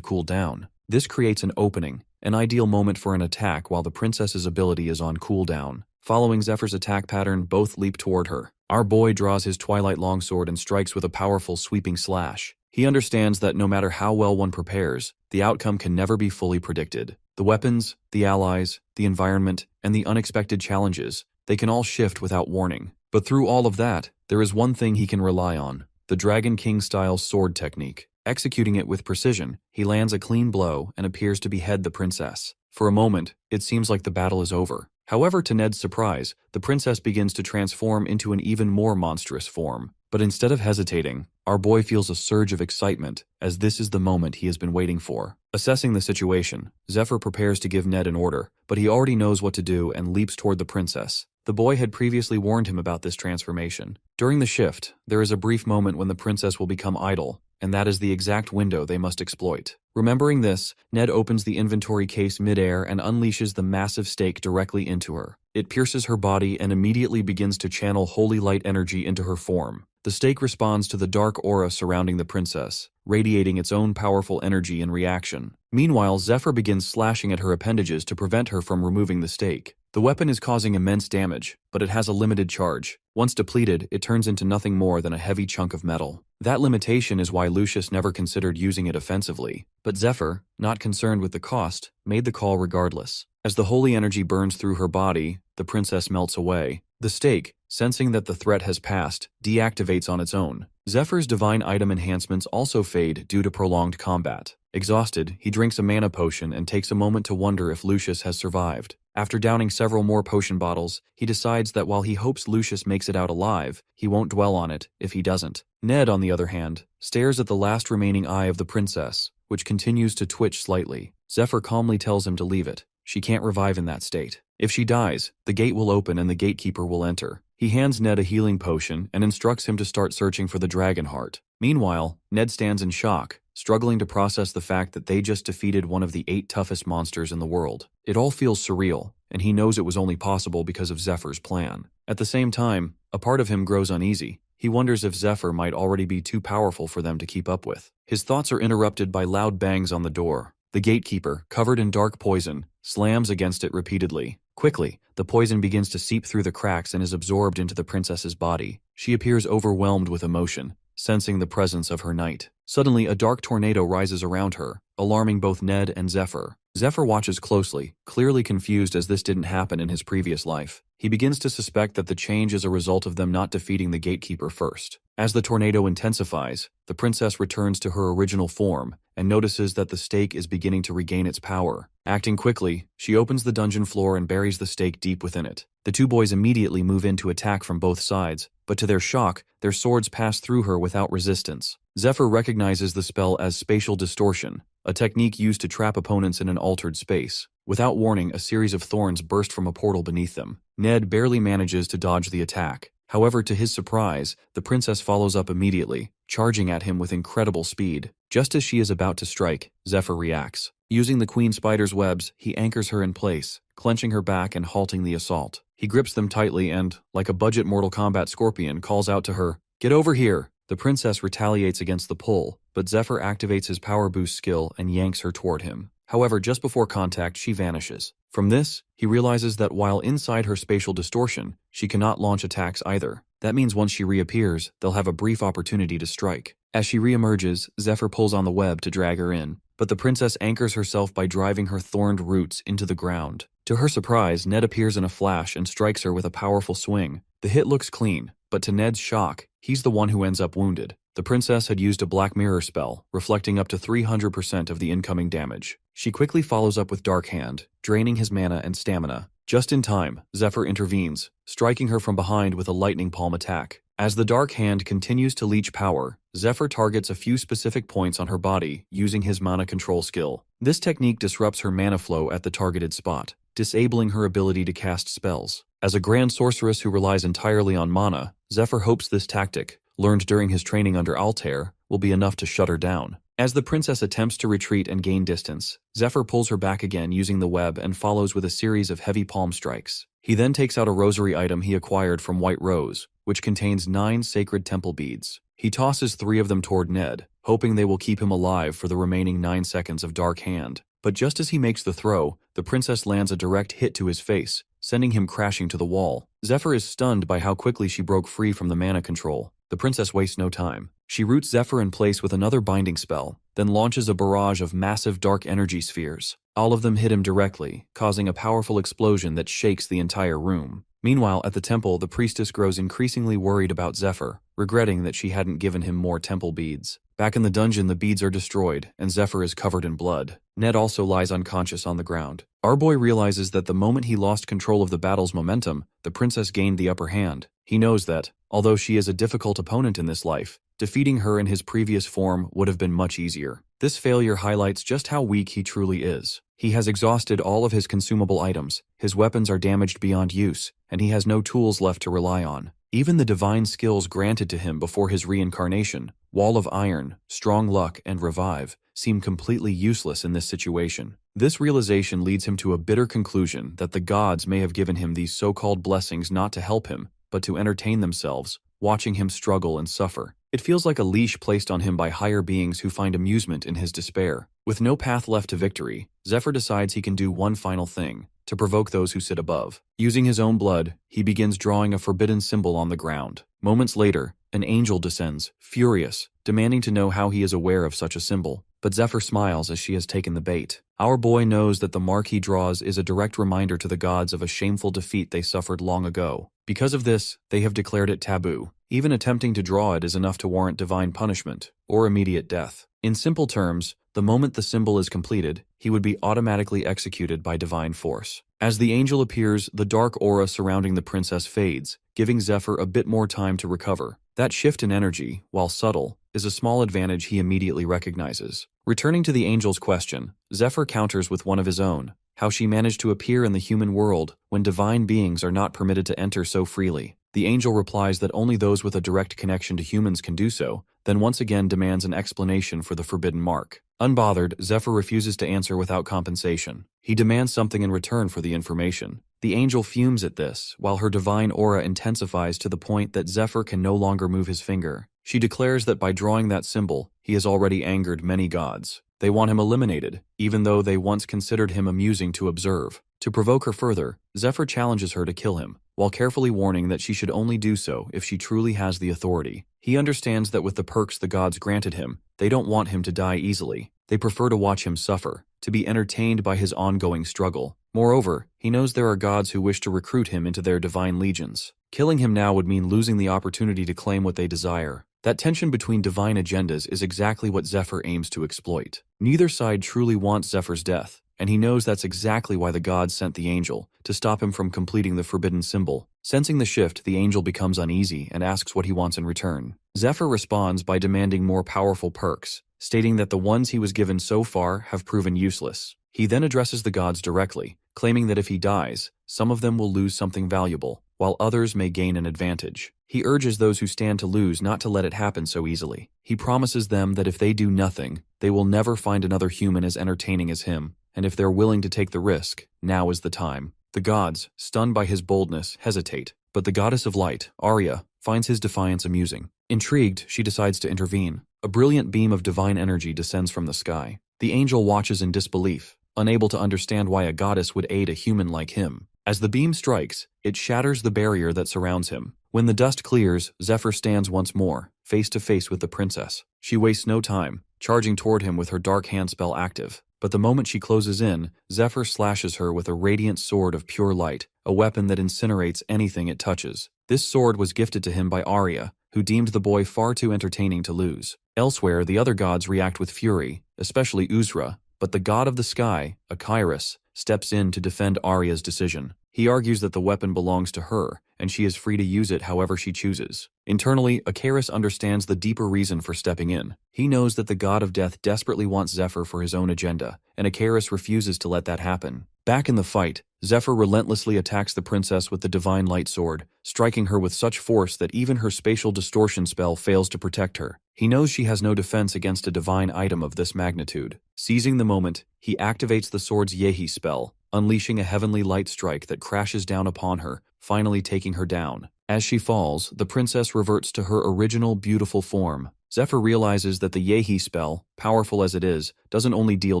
cool down. This creates an opening, an ideal moment for an attack while the princess's ability is on cooldown. Following Zephyr's attack pattern, both leap toward her. Our boy draws his Twilight longsword and strikes with a powerful sweeping slash. He understands that no matter how well one prepares, the outcome can never be fully predicted. The weapons, the allies, the environment, and the unexpected challenges, they can all shift without warning. But through all of that, there is one thing he can rely on: the Dragon King-style sword technique. Executing it with precision, he lands a clean blow and appears to behead the princess. For a moment, it seems like the battle is over. However, to Ned's surprise, the princess begins to transform into an even more monstrous form. But instead of hesitating, our boy feels a surge of excitement, as this is the moment he has been waiting for. Assessing the situation, Zephyr prepares to give Ned an order, but he already knows what to do and leaps toward the princess. The boy had previously warned him about this transformation. During the shift, there is a brief moment when the princess will become idle, and that is the exact window they must exploit. Remembering this, Ned opens the inventory case midair and unleashes the massive stake directly into her. It pierces her body and immediately begins to channel holy light energy into her form. The stake responds to the dark aura surrounding the princess, radiating its own powerful energy in reaction. Meanwhile, Zephyr begins slashing at her appendages to prevent her from removing the stake. The weapon is causing immense damage, but it has a limited charge. Once depleted, it turns into nothing more than a heavy chunk of metal. That limitation is why Lucius never considered using it offensively. But Zephyr, not concerned with the cost, made the call regardless. As the holy energy burns through her body, the princess melts away. The stake, sensing that the threat has passed, deactivates on its own. Zephyr's divine item enhancements also fade due to prolonged combat. Exhausted, he drinks a mana potion and takes a moment to wonder if Lucius has survived. After downing several more potion bottles, he decides that while he hopes Lucius makes it out alive, he won't dwell on it if he doesn't. Ned, on the other hand, stares at the last remaining eye of the princess, which continues to twitch slightly. Zephyr calmly tells him to leave it. She can't revive in that state. If she dies, the gate will open and the gatekeeper will enter. He hands Ned a healing potion and instructs him to start searching for the dragon heart. Meanwhile, Ned stands in shock, struggling to process the fact that they just defeated one of the 8 toughest monsters in the world. It all feels surreal, and he knows it was only possible because of Zephyr's plan. At the same time, a part of him grows uneasy. He wonders if Zephyr might already be too powerful for them to keep up with. His thoughts are interrupted by loud bangs on the door. The gatekeeper, covered in dark poison, slams against it repeatedly. Quickly, the poison begins to seep through the cracks and is absorbed into the princess's body. She appears overwhelmed with emotion, sensing the presence of her knight. Suddenly, a dark tornado rises around her, alarming both Ned and Zephyr. Zephyr watches closely, clearly confused as this didn't happen in his previous life. He begins to suspect that the change is a result of them not defeating the gatekeeper first. As the tornado intensifies, the princess returns to her original form and notices that the stake is beginning to regain its power. Acting quickly, she opens the dungeon floor and buries the stake deep within it. The two boys immediately move in to attack from both sides, but to their shock, their swords pass through her without resistance. Zephyr recognizes the spell as spatial distortion, a technique used to trap opponents in an altered space. Without warning, a series of thorns burst from a portal beneath them. Ned barely manages to dodge the attack. However, to his surprise, the princess follows up immediately, charging at him with incredible speed. Just as she is about to strike, Zephyr reacts. Using the queen spider's webs, he anchors her in place, clenching her back and halting the assault. He grips them tightly and, like a budget Mortal Kombat scorpion, calls out to her, "Get over here!" The princess retaliates against the pull, but Zephyr activates his power boost skill and yanks her toward him. However, just before contact, she vanishes. From this, he realizes that while inside her spatial distortion, she cannot launch attacks either. That means once she reappears, they'll have a brief opportunity to strike. As she reemerges, Zephyr pulls on the web to drag her in, but the princess anchors herself by driving her thorned roots into the ground. To her surprise, Ned appears in a flash and strikes her with a powerful swing. The hit looks clean, but to Ned's shock, he's the one who ends up wounded. The princess had used a Black Mirror spell, reflecting up to 300% of the incoming damage. She quickly follows up with Dark Hand, draining his mana and stamina. Just in time, Zephyr intervenes, striking her from behind with a lightning palm attack. As the Dark Hand continues to leech power, Zephyr targets a few specific points on her body using his mana control skill. This technique disrupts her mana flow at the targeted spot, disabling her ability to cast spells. As a grand sorceress who relies entirely on mana, Zephyr hopes this tactic, learned during his training under Altair, will be enough to shut her down. As the princess attempts to retreat and gain distance, Zephyr pulls her back again using the web and follows with a series of heavy palm strikes. He then takes out a rosary item he acquired from White Rose, which contains 9 sacred temple beads. He tosses 3 of them toward Ned, hoping they will keep him alive for the remaining 9 seconds of Dark Hand. But just as he makes the throw, the princess lands a direct hit to his face, sending him crashing to the wall. Zephyr is stunned by how quickly she broke free from the mana control. The princess wastes no time. She roots Zephyr in place with another binding spell, then launches a barrage of massive dark energy spheres. All of them hit him directly, causing a powerful explosion that shakes the entire room. Meanwhile, at the temple, the priestess grows increasingly worried about Zephyr, regretting that she hadn't given him more temple beads. Back in the dungeon, the beads are destroyed, and Zephyr is covered in blood. Ned also lies unconscious on the ground. Our boy realizes that the moment he lost control of the battle's momentum, the princess gained the upper hand. He knows that, although she is a difficult opponent in this life, defeating her in his previous form would have been much easier. This failure highlights just how weak he truly is. He has exhausted all of his consumable items, his weapons are damaged beyond use, and he has no tools left to rely on. Even the divine skills granted to him before his reincarnation, Wall of Iron, Strong Luck, and Revive, seem completely useless in this situation. This realization leads him to a bitter conclusion that the gods may have given him these so-called blessings not to help him, but to entertain themselves, watching him struggle and suffer. It feels like a leash placed on him by higher beings who find amusement in his despair. With no path left to victory, Zephyr decides he can do one final thing, to provoke those who sit above. Using his own blood, he begins drawing a forbidden symbol on the ground. Moments later, an angel descends, furious, demanding to know how he is aware of such a symbol. But Zephyr smiles as she has taken the bait. Our boy knows that the mark he draws is a direct reminder to the gods of a shameful defeat they suffered long ago. Because of this, they have declared it taboo. Even attempting to draw it is enough to warrant divine punishment, or immediate death. In simple terms, the moment the symbol is completed, he would be automatically executed by divine force. As the angel appears, the dark aura surrounding the princess fades, giving Zephyr a bit more time to recover. That shift in energy, while subtle, is a small advantage he immediately recognizes. Returning to the angel's question, Zephyr counters with one of his own, how she managed to appear in the human world when divine beings are not permitted to enter so freely. The angel replies that only those with a direct connection to humans can do so, then once again demands an explanation for the forbidden mark. Unbothered, Zephyr refuses to answer without compensation. He demands something in return for the information. The angel fumes at this, while her divine aura intensifies to the point that Zephyr can no longer move his finger. She declares that by drawing that symbol, he has already angered many gods. They want him eliminated, even though they once considered him amusing to observe. To provoke her further, Zephyr challenges her to kill him, while carefully warning that she should only do so if she truly has the authority. He understands that with the perks the gods granted him, they don't want him to die easily. They prefer to watch him suffer, to be entertained by his ongoing struggle. Moreover, he knows there are gods who wish to recruit him into their divine legions. Killing him now would mean losing the opportunity to claim what they desire. That tension between divine agendas is exactly what Zephyr aims to exploit. Neither side truly wants Zephyr's death, and he knows that's exactly why the gods sent the angel, to stop him from completing the forbidden symbol. Sensing the shift, the angel becomes uneasy and asks what he wants in return. Zephyr responds by demanding more powerful perks, stating that the ones he was given so far have proven useless. He then addresses the gods directly, claiming that if he dies, some of them will lose something valuable, while others may gain an advantage. He urges those who stand to lose not to let it happen so easily. He promises them that if they do nothing, they will never find another human as entertaining as him, and if they're willing to take the risk, now is the time. The gods, stunned by his boldness, hesitate, but the goddess of light, Arya, finds his defiance amusing. Intrigued, she decides to intervene. A brilliant beam of divine energy descends from the sky. The angel watches in disbelief, unable to understand why a goddess would aid a human like him. As the beam strikes, it shatters the barrier that surrounds him. When the dust clears, Zephyr stands once more, face to face with the princess. She wastes no time, charging toward him with her dark hand spell active. But the moment she closes in, Zephyr slashes her with a radiant sword of pure light, a weapon that incinerates anything it touches. This sword was gifted to him by Arya, who deemed the boy far too entertaining to lose. Elsewhere, the other gods react with fury, especially Uzra, but the god of the sky, Akairos, steps in to defend Arya's decision. He argues that the weapon belongs to her, and she is free to use it however she chooses. Internally, Akairos understands the deeper reason for stepping in. He knows that the god of death desperately wants Zephyr for his own agenda, and Akairos refuses to let that happen. Back in the fight, Zephyr relentlessly attacks the princess with the divine light sword, striking her with such force that even her spatial distortion spell fails to protect her. He knows she has no defense against a divine item of this magnitude. Seizing the moment, he activates the sword's Yehi spell, unleashing a heavenly light strike that crashes down upon her, finally taking her down. As she falls, the princess reverts to her original beautiful form. Zephyr realizes that the Yehi spell, powerful as it is, doesn't only deal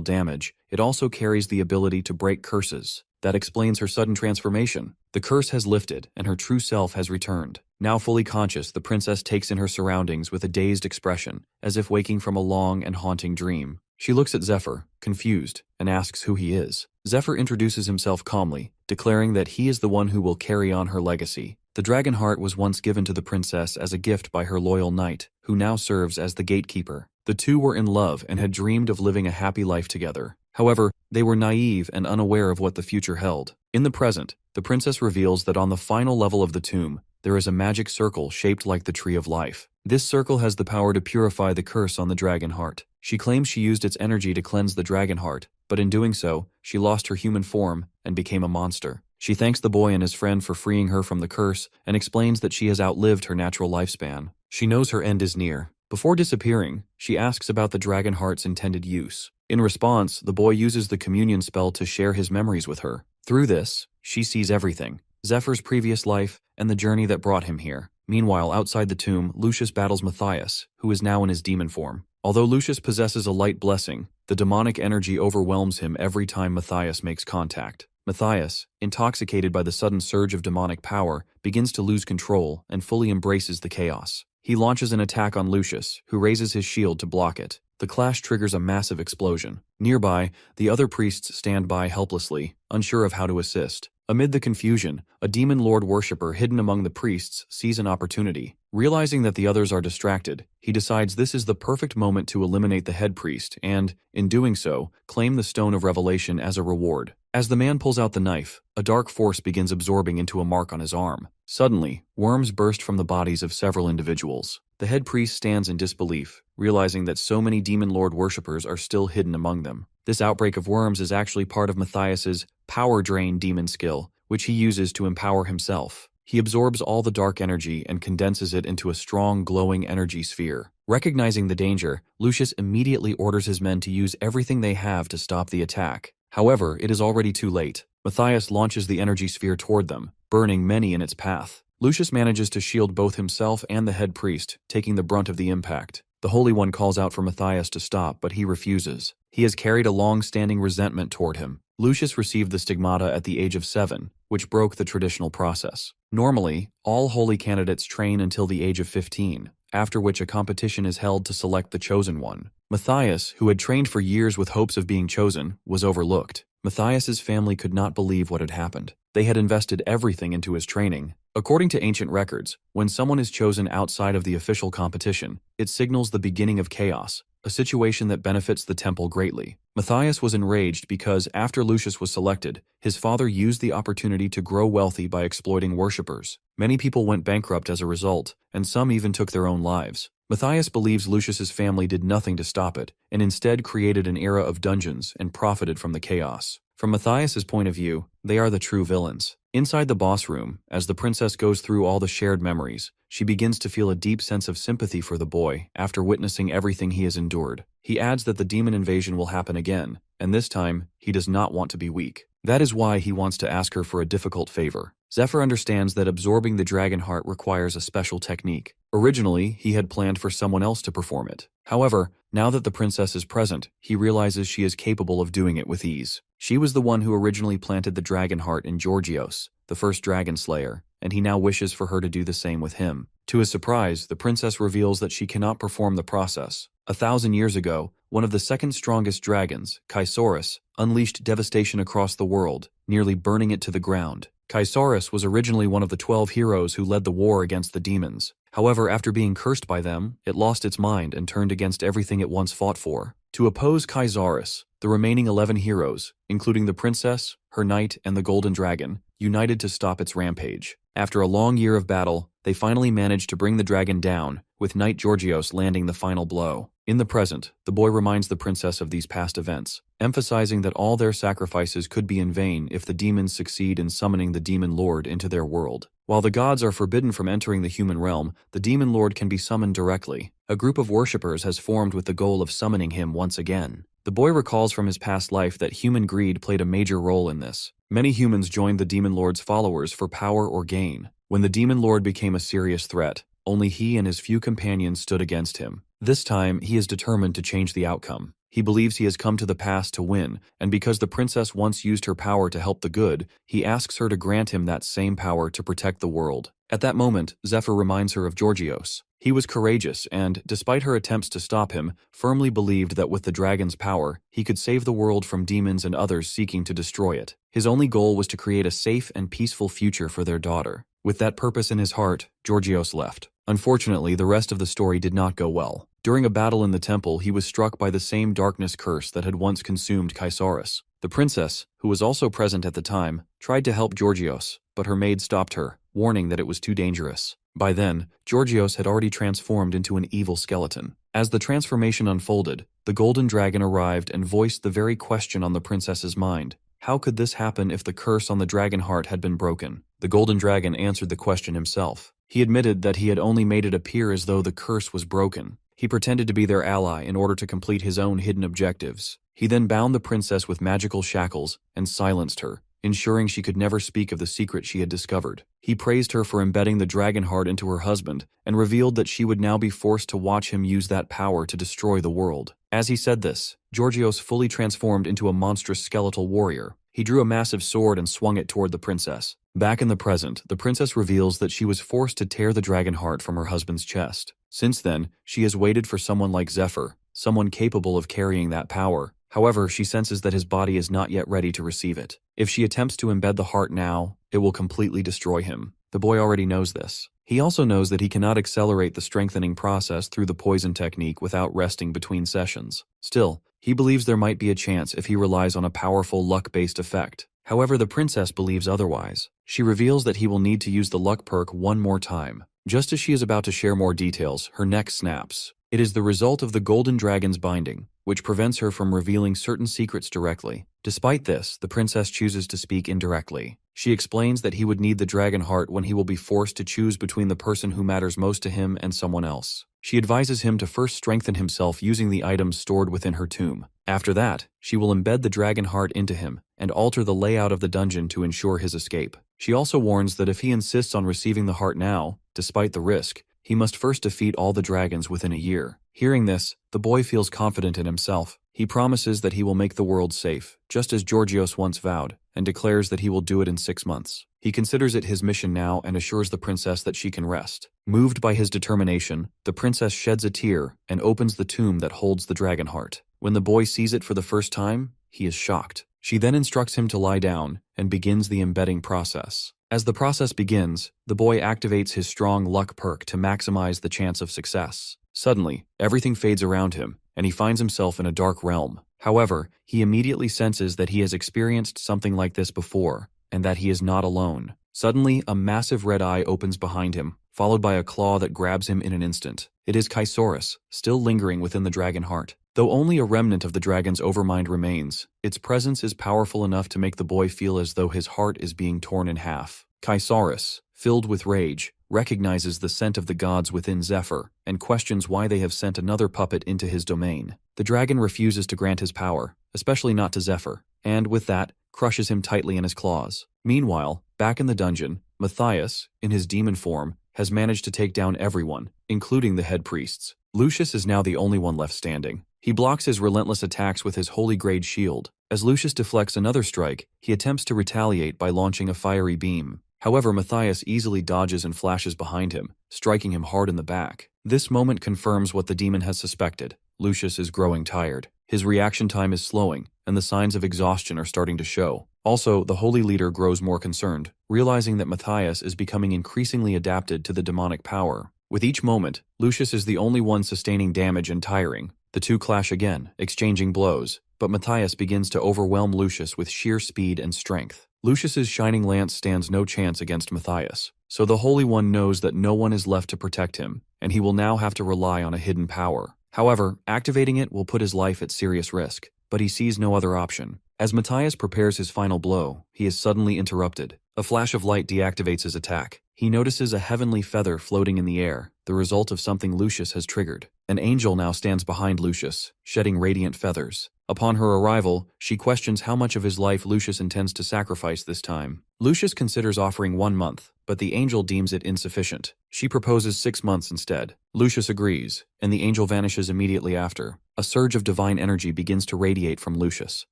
damage, it also carries the ability to break curses. That explains her sudden transformation. The curse has lifted, and her true self has returned. Now fully conscious, the princess takes in her surroundings with a dazed expression, as if waking from a long and haunting dream. She looks at Zephyr, confused, and asks who he is. Zephyr introduces himself calmly, declaring that he is the one who will carry on her legacy. The dragon heart was once given to the princess as a gift by her loyal knight, who now serves as the gatekeeper. The two were in love and had dreamed of living a happy life together. However, they were naive and unaware of what the future held. In the present, the princess reveals that on the final level of the tomb, there is a magic circle shaped like the Tree of Life. This circle has the power to purify the curse on the dragon heart. She claims she used its energy to cleanse the dragon heart, but in doing so, she lost her human form and became a monster. She thanks the boy and his friend for freeing her from the curse and explains that she has outlived her natural lifespan. She knows her end is near. Before disappearing, she asks about the dragon heart's intended use. In response, the boy uses the communion spell to share his memories with her. Through this, she sees everything: Zephyr's previous life and the journey that brought him here. Meanwhile, outside the tomb, Lucius battles Matthias, who is now in his demon form. Although Lucius possesses a light blessing, the demonic energy overwhelms him every time Matthias makes contact. Matthias, intoxicated by the sudden surge of demonic power, begins to lose control and fully embraces the chaos. He launches an attack on Lucius, who raises his shield to block it. The clash triggers a massive explosion. Nearby, the other priests stand by helplessly, unsure of how to assist. Amid the confusion, a demon lord worshipper hidden among the priests sees an opportunity. Realizing that the others are distracted, he decides this is the perfect moment to eliminate the head priest and, in doing so, claim the Stone of Revelation as a reward. As the man pulls out the knife, a dark force begins absorbing into a mark on his arm. Suddenly, worms burst from the bodies of several individuals. The head priest stands in disbelief, realizing that so many demon lord worshippers are still hidden among them. This outbreak of worms is actually part of Matthias's power drain demon skill, which he uses to empower himself. He absorbs all the dark energy and condenses it into a strong, glowing energy sphere. Recognizing the danger, Lucius immediately orders his men to use everything they have to stop the attack. However, it is already too late. Matthias launches the energy sphere toward them, burning many in its path. Lucius manages to shield both himself and the head priest, taking the brunt of the impact. The Holy One calls out for Matthias to stop, but he refuses. He has carried a long-standing resentment toward him. Lucius received the stigmata at the age of 7, which broke the traditional process. Normally, all holy candidates train until the age of 15, after which a competition is held to select the chosen one. Matthias, who had trained for years with hopes of being chosen, was overlooked. Matthias's family could not believe what had happened. They had invested everything into his training. According to ancient records, when someone is chosen outside of the official competition, it signals the beginning of chaos, a situation that benefits the temple greatly. Matthias was enraged because, after Lucius was selected, his father used the opportunity to grow wealthy by exploiting worshippers. Many people went bankrupt as a result, and some even took their own lives. Matthias believes Lucius's family did nothing to stop it, and instead created an era of dungeons and profited from the chaos. From Matthias's point of view, they are the true villains. Inside the boss room, as the princess goes through all the shared memories, she begins to feel a deep sense of sympathy for the boy after witnessing everything he has endured. He adds that the demon invasion will happen again, and this time, he does not want to be weak. That is why he wants to ask her for a difficult favor. Zephyr understands that absorbing the dragon heart requires a special technique. Originally, he had planned for someone else to perform it. However, now that the princess is present, he realizes she is capable of doing it with ease. She was the one who originally planted the dragon heart in Georgios, the first dragon slayer, and he now wishes for her to do the same with him. To his surprise, the princess reveals that she cannot perform the process. 1,000 years ago, one of the second strongest dragons, Chrysaorus, unleashed devastation across the world, nearly burning it to the ground. Chrysaorus was originally one of the 12 heroes who led the war against the demons. However, after being cursed by them, it lost its mind and turned against everything it once fought for. To oppose Chrysaorus, the remaining 11 heroes, including the princess, her knight, and the golden dragon, united to stop its rampage. After a long year of battle, they finally managed to bring the dragon down, with Knight Georgios landing the final blow. In the present, the boy reminds the princess of these past events, emphasizing that all their sacrifices could be in vain if the demons succeed in summoning the demon lord into their world. While the gods are forbidden from entering the human realm, the demon lord can be summoned directly. A group of worshippers has formed with the goal of summoning him once again. The boy recalls from his past life that human greed played a major role in this. Many humans joined the demon lord's followers for power or gain. When the demon lord became a serious threat, only he and his few companions stood against him. This time, he is determined to change the outcome. He believes he has come to the pass to win, and because the princess once used her power to help the good, he asks her to grant him that same power to protect the world. At that moment, Zephyr reminds her of Georgios. He was courageous and, despite her attempts to stop him, firmly believed that with the dragon's power, he could save the world from demons and others seeking to destroy it. His only goal was to create a safe and peaceful future for their daughter. With that purpose in his heart, Georgios left. Unfortunately, the rest of the story did not go well. During a battle in the temple, he was struck by the same darkness curse that had once consumed Chrysaorus. The princess, who was also present at the time, tried to help Georgios, but her maid stopped her, warning that it was too dangerous. By then, Georgios had already transformed into an evil skeleton. As the transformation unfolded, the golden dragon arrived and voiced the very question on the princess's mind. How could this happen if the curse on the dragon heart had been broken? The golden dragon answered the question himself. He admitted that he had only made it appear as though the curse was broken. He pretended to be their ally in order to complete his own hidden objectives. He then bound the princess with magical shackles and silenced her, ensuring she could never speak of the secret she had discovered. He praised her for embedding the dragon heart into her husband and revealed that she would now be forced to watch him use that power to destroy the world. As he said this, Georgios fully transformed into a monstrous skeletal warrior. He drew a massive sword and swung it toward the princess. Back in the present, the princess reveals that she was forced to tear the dragon heart from her husband's chest. Since then, she has waited for someone like Zephyr, someone capable of carrying that power. However, she senses that his body is not yet ready to receive it. If she attempts to embed the heart now, it will completely destroy him. The boy already knows this. He also knows that he cannot accelerate the strengthening process through the poison technique without resting between sessions. Still, he believes there might be a chance if he relies on a powerful luck-based effect. However, the princess believes otherwise. She reveals that he will need to use the luck perk one more time. Just as she is about to share more details, her neck snaps. It is the result of the golden dragon's binding, which prevents her from revealing certain secrets directly. Despite this, the princess chooses to speak indirectly. She explains that he would need the dragon heart when he will be forced to choose between the person who matters most to him and someone else. She advises him to first strengthen himself using the items stored within her tomb. After that, she will embed the dragon heart into him and alter the layout of the dungeon to ensure his escape. She also warns that if he insists on receiving the heart now, despite the risk, he must first defeat all the dragons within a year. Hearing this, the boy feels confident in himself. He promises that he will make the world safe, just as Georgios once vowed, and declares that he will do it in 6 months. He considers it his mission now and assures the princess that she can rest. Moved by his determination, the princess sheds a tear and opens the tomb that holds the dragon heart. When the boy sees it for the first time, he is shocked. She then instructs him to lie down and begins the embedding process. As the process begins, the boy activates his strong luck perk to maximize the chance of success. Suddenly, everything fades around him, and he finds himself in a dark realm. However, he immediately senses that he has experienced something like this before, and that he is not alone. Suddenly, a massive red eye opens behind him, followed by a claw that grabs him in an instant. It is Chrysaorus, still lingering within the dragon heart. Though only a remnant of the dragon's overmind remains, its presence is powerful enough to make the boy feel as though his heart is being torn in half. Kaisaris, filled with rage, recognizes the scent of the gods within Zephyr and questions why they have sent another puppet into his domain. The dragon refuses to grant his power, especially not to Zephyr, and with that, crushes him tightly in his claws. Meanwhile, back in the dungeon, Matthias, in his demon form, has managed to take down everyone, including the head priests. Lucius is now the only one left standing. He blocks his relentless attacks with his holy grade shield. As Lucius deflects another strike, he attempts to retaliate by launching a fiery beam. However, Matthias easily dodges and flashes behind him, striking him hard in the back. This moment confirms what the demon has suspected. Lucius is growing tired. His reaction time is slowing, and the signs of exhaustion are starting to show. Also, the holy leader grows more concerned, realizing that Matthias is becoming increasingly adapted to the demonic power. With each moment, Lucius is the only one sustaining damage and tiring. The two clash again, exchanging blows, but Matthias begins to overwhelm Lucius with sheer speed and strength. Lucius's shining lance stands no chance against Matthias, so the Holy One knows that no one is left to protect him, and he will now have to rely on a hidden power. However, activating it will put his life at serious risk, but he sees no other option. As Matthias prepares his final blow, he is suddenly interrupted. A flash of light deactivates his attack. He notices a heavenly feather floating in the air, the result of something Lucius has triggered. An angel now stands behind Lucius, shedding radiant feathers. Upon her arrival, she questions how much of his life Lucius intends to sacrifice this time. Lucius considers offering 1 month, but the angel deems it insufficient. She proposes 6 months instead. Lucius agrees, and the angel vanishes immediately after. A surge of divine energy begins to radiate from Lucius.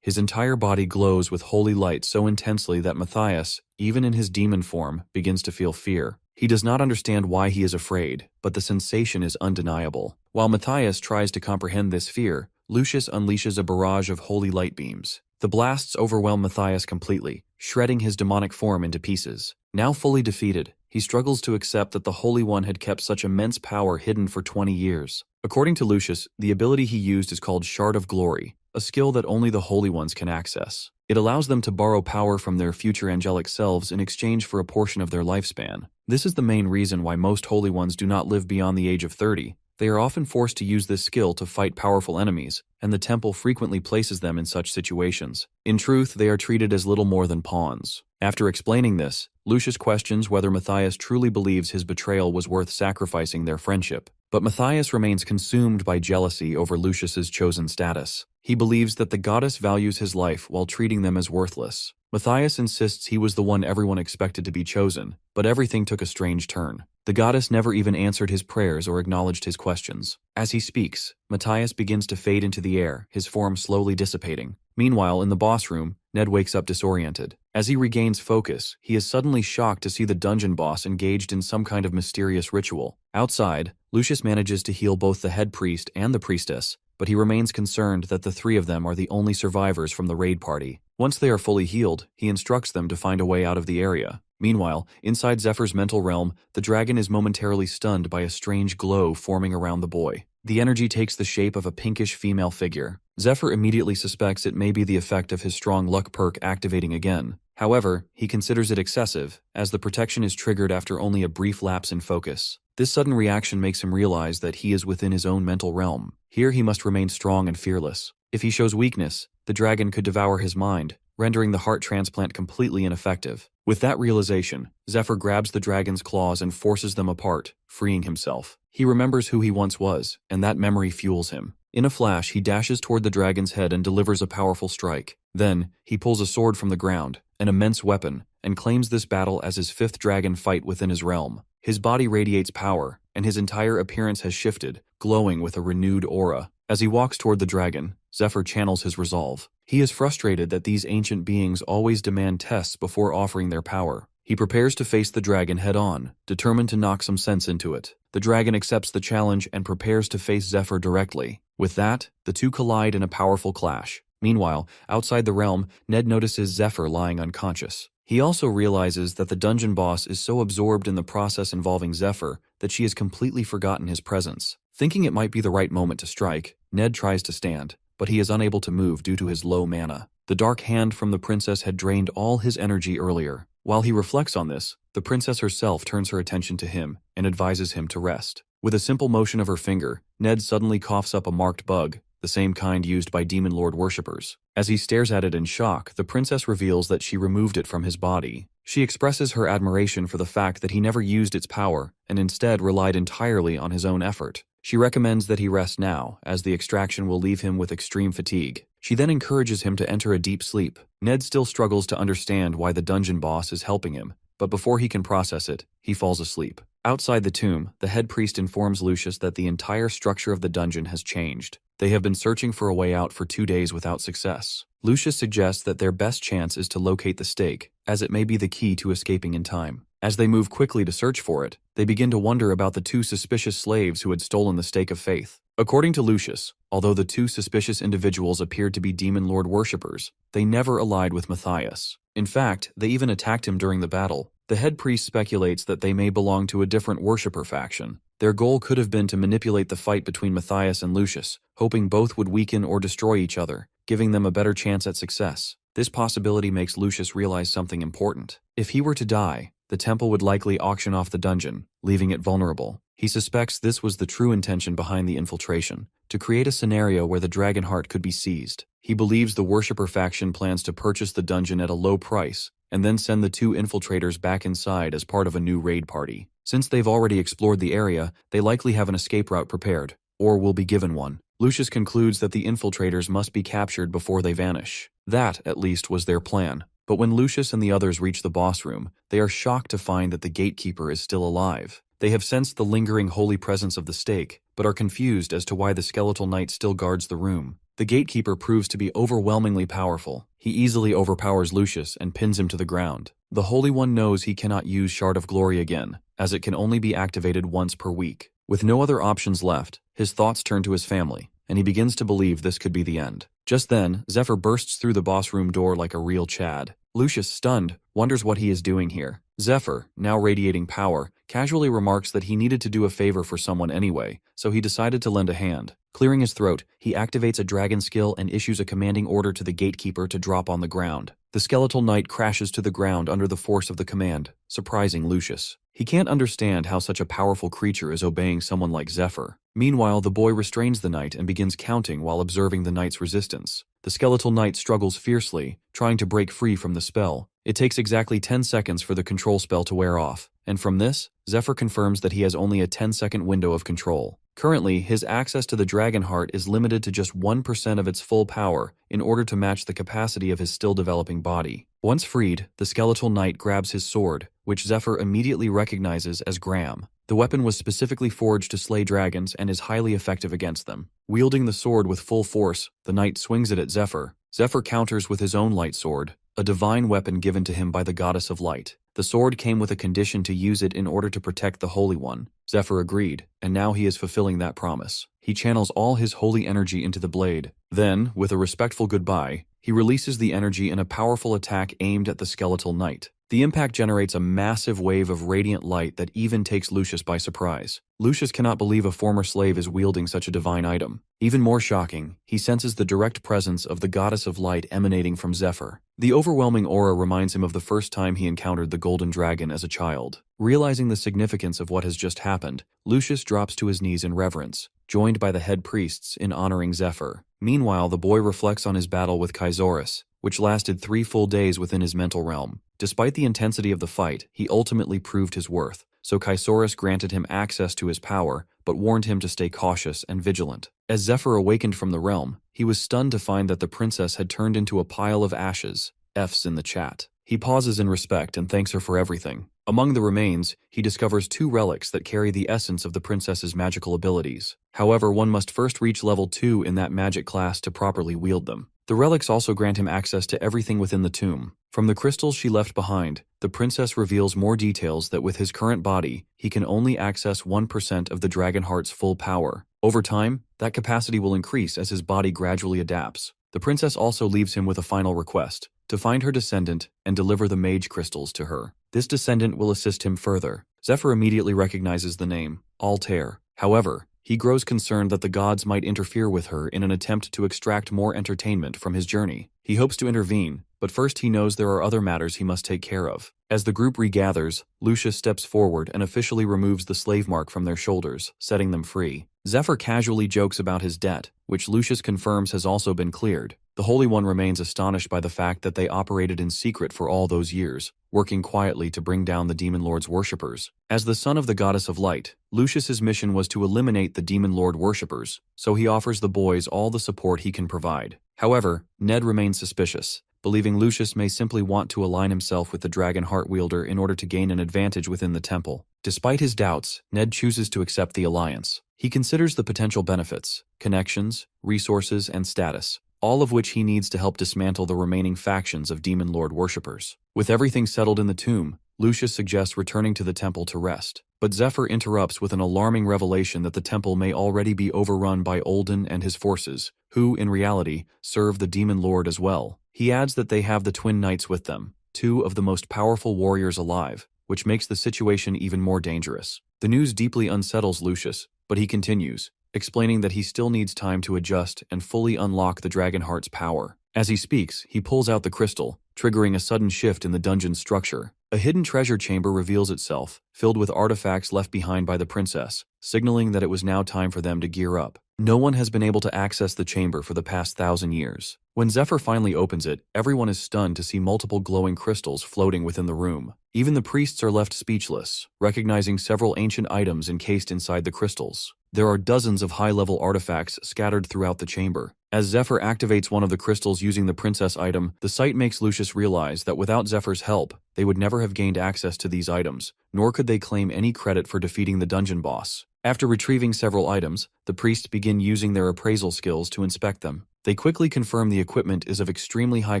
His entire body glows with holy light so intensely that Matthias, even in his demon form, begins to feel fear. He does not understand why he is afraid, but the sensation is undeniable. While Matthias tries to comprehend this fear, Lucius unleashes a barrage of holy light beams. The blasts overwhelm Matthias completely, shredding his demonic form into pieces. Now fully defeated, he struggles to accept that the Holy One had kept such immense power hidden for 20 years. According to Lucius, the ability he used is called Shard of Glory, a skill that only the Holy Ones can access. It allows them to borrow power from their future angelic selves in exchange for a portion of their lifespan. This is the main reason why most Holy Ones do not live beyond the age of 30. They are often forced to use this skill to fight powerful enemies, and the temple frequently places them in such situations. In truth, they are treated as little more than pawns. After explaining this, Lucius questions whether Matthias truly believes his betrayal was worth sacrificing their friendship. But Matthias remains consumed by jealousy over Lucius's chosen status. He believes that the goddess values his life while treating them as worthless. Matthias insists he was the one everyone expected to be chosen, but everything took a strange turn. The goddess never even answered his prayers or acknowledged his questions. As he speaks, Matthias begins to fade into the air, his form slowly dissipating. Meanwhile, in the boss room, Ned wakes up disoriented. As he regains focus, he is suddenly shocked to see the dungeon boss engaged in some kind of mysterious ritual. Outside, Lucius manages to heal both the head priest and the priestess, but he remains concerned that the three of them are the only survivors from the raid party. Once they are fully healed, he instructs them to find a way out of the area. Meanwhile, inside Zephyr's mental realm, the dragon is momentarily stunned by a strange glow forming around the boy. The energy takes the shape of a pinkish female figure. Zephyr immediately suspects it may be the effect of his strong luck perk activating again. However, he considers it excessive, as the protection is triggered after only a brief lapse in focus. This sudden reaction makes him realize that he is within his own mental realm. Here he must remain strong and fearless. If he shows weakness, the dragon could devour his mind, rendering the heart transplant completely ineffective. With that realization, Zephyr grabs the dragon's claws and forces them apart, freeing himself. He remembers who he once was, and that memory fuels him. In a flash, he dashes toward the dragon's head and delivers a powerful strike. Then, he pulls a sword from the ground, an immense weapon, and claims this battle as his 5th dragon fight within his realm. His body radiates power, and his entire appearance has shifted, glowing with a renewed aura. As he walks toward the dragon, Zephyr channels his resolve. He is frustrated that these ancient beings always demand tests before offering their power. He prepares to face the dragon head-on, determined to knock some sense into it. The dragon accepts the challenge and prepares to face Zephyr directly. With that, the two collide in a powerful clash. Meanwhile, outside the realm, Ned notices Zephyr lying unconscious. He also realizes that the dungeon boss is so absorbed in the process involving Zephyr that she has completely forgotten his presence. Thinking it might be the right moment to strike, Ned tries to stand, but he is unable to move due to his low mana. The dark hand from the princess had drained all his energy earlier. While he reflects on this, the princess herself turns her attention to him and advises him to rest. With a simple motion of her finger, Ned suddenly coughs up a marked bug. the same kind used by demon lord worshippers. As he stares at it in shock, the princess reveals that she removed it from his body. She expresses her admiration for the fact that he never used its power and instead relied entirely on his own effort. She recommends that he rest now, as the extraction will leave him with extreme fatigue. She then encourages him to enter a deep sleep. Ned still struggles to understand why the dungeon boss is helping him, but before he can process it, he falls asleep. Outside the tomb, the head priest informs Lucius that the entire structure of the dungeon has changed. They have been searching for a way out for 2 days without success. Lucius suggests that their best chance is to locate the stake, as it may be the key to escaping in time. As they move quickly to search for it, they begin to wonder about the 2 suspicious slaves who had stolen the stake of faith. According to Lucius, although the 2 suspicious individuals appeared to be demon lord worshippers, they never allied with Matthias. In fact, they even attacked him during the battle. The head priest speculates that they may belong to a different worshipper faction. Their goal could have been to manipulate the fight between Matthias and Lucius, hoping both would weaken or destroy each other, giving them a better chance at success. This possibility makes Lucius realize something important. If he were to die, the temple would likely auction off the dungeon, leaving it vulnerable. He suspects this was the true intention behind the infiltration, to create a scenario where the dragon heart could be seized. He believes the worshipper faction plans to purchase the dungeon at a low price, and then send the 2 infiltrators back inside as part of a new raid party. Since they've already explored the area, they likely have an escape route prepared, or will be given one. Lucius concludes that the infiltrators must be captured before they vanish. That, at least, was their plan. But when Lucius and the others reach the boss room, they are shocked to find that the gatekeeper is still alive. They have sensed the lingering holy presence of the stake, but are confused as to why the skeletal knight still guards the room. The gatekeeper proves to be overwhelmingly powerful. He easily overpowers Lucius and pins him to the ground. The Holy One knows he cannot use Shard of Glory again, as it can only be activated once per week. With no other options left, his thoughts turn to his family, and he begins to believe this could be the end. Just then, Zephyr bursts through the boss room door like a real Chad. Lucius, stunned, wonders what he is doing here. Zephyr, now radiating power, casually remarks that he needed to do a favor for someone anyway, so he decided to lend a hand. Clearing his throat, he activates a dragon skill and issues a commanding order to the gatekeeper to drop on the ground. The skeletal knight crashes to the ground under the force of the command, surprising Lucius. He can't understand how such a powerful creature is obeying someone like Zephyr. Meanwhile, the boy restrains the knight and begins counting while observing the knight's resistance. The skeletal knight struggles fiercely, trying to break free from the spell. It takes exactly 10 seconds for the control spell to wear off, and from this, Zephyr confirms that he has only a 10-second window of control. Currently, his access to the dragon heart is limited to just 1% of its full power in order to match the capacity of his still-developing body. Once freed, the skeletal knight grabs his sword, which Zephyr immediately recognizes as Graham. The weapon was specifically forged to slay dragons and is highly effective against them. Wielding the sword with full force, the knight swings it at Zephyr. Zephyr counters with his own light sword, a divine weapon given to him by the goddess of light. The sword came with a condition to use it in order to protect the Holy One. Zephyr agreed, and now he is fulfilling that promise. He channels all his holy energy into the blade. Then, with a respectful goodbye, he releases the energy in a powerful attack aimed at the skeletal knight. The impact generates a massive wave of radiant light that even takes Lucius by surprise. Lucius cannot believe a former slave is wielding such a divine item. Even more shocking, he senses the direct presence of the goddess of light emanating from Zephyr. The overwhelming aura reminds him of the first time he encountered the golden dragon as a child. Realizing the significance of what has just happened, Lucius drops to his knees in reverence, joined by the head priests in honoring Zephyr. Meanwhile, the boy reflects on his battle with Kaisaurus, which lasted 3 full days within his mental realm. Despite the intensity of the fight, he ultimately proved his worth, so Kaisaurus granted him access to his power, but warned him to stay cautious and vigilant. As Zephyr awakened from the realm, he was stunned to find that the princess had turned into a pile of ashes. F's in the chat. He pauses in respect and thanks her for everything. Among the remains, he discovers 2 relics that carry the essence of the princess's magical abilities. However, one must first reach level 2 in that magic class to properly wield them. The relics also grant him access to everything within the tomb. From the crystals she left behind, the princess reveals more details that with his current body, he can only access 1% of the dragon heart's full power. Over time, that capacity will increase as his body gradually adapts. The princess also leaves him with a final request, to find her descendant and deliver the mage crystals to her. This descendant will assist him further. Zephyr immediately recognizes the name, Altair. However, he grows concerned that the gods might interfere with her in an attempt to extract more entertainment from his journey. He hopes to intervene, but first he knows there are other matters he must take care of. As the group regathers, Lucius steps forward and officially removes the slave mark from their shoulders, setting them free. Zephyr casually jokes about his debt, which Lucius confirms has also been cleared. The Holy One remains astonished by the fact that they operated in secret for all those years, working quietly to bring down the Demon Lord's worshippers. As the son of the Goddess of Light, Lucius's mission was to eliminate the Demon Lord worshippers, so he offers the boys all the support he can provide. However, Ned remains suspicious, believing Lucius may simply want to align himself with the Dragon Heart Wielder in order to gain an advantage within the temple. Despite his doubts, Ned chooses to accept the alliance. He considers the potential benefits, connections, resources, and status, all of which he needs to help dismantle the remaining factions of Demon Lord worshippers. With everything settled in the tomb, Lucius suggests returning to the temple to rest, but Zephyr interrupts with an alarming revelation that the temple may already be overrun by Olden and his forces, who, in reality, serve the Demon Lord as well. He adds that they have the Twin Knights with them, two of the most powerful warriors alive, which makes the situation even more dangerous. The news deeply unsettles Lucius, but he continues, explaining that he still needs time to adjust and fully unlock the Dragonheart's power. As he speaks, he pulls out the crystal, triggering a sudden shift in the dungeon's structure. A hidden treasure chamber reveals itself, filled with artifacts left behind by the princess, signaling that it was now time for them to gear up. No one has been able to access the chamber for the past 1,000 years. When Zephyr finally opens it, everyone is stunned to see multiple glowing crystals floating within the room. Even the priests are left speechless, recognizing several ancient items encased inside the crystals. There are dozens of high-level artifacts scattered throughout the chamber. As Zephyr activates one of the crystals using the princess item, the sight makes Lucius realize that without Zephyr's help, they would never have gained access to these items, nor could they claim any credit for defeating the dungeon boss. After retrieving several items, the priests begin using their appraisal skills to inspect them. They quickly confirm the equipment is of extremely high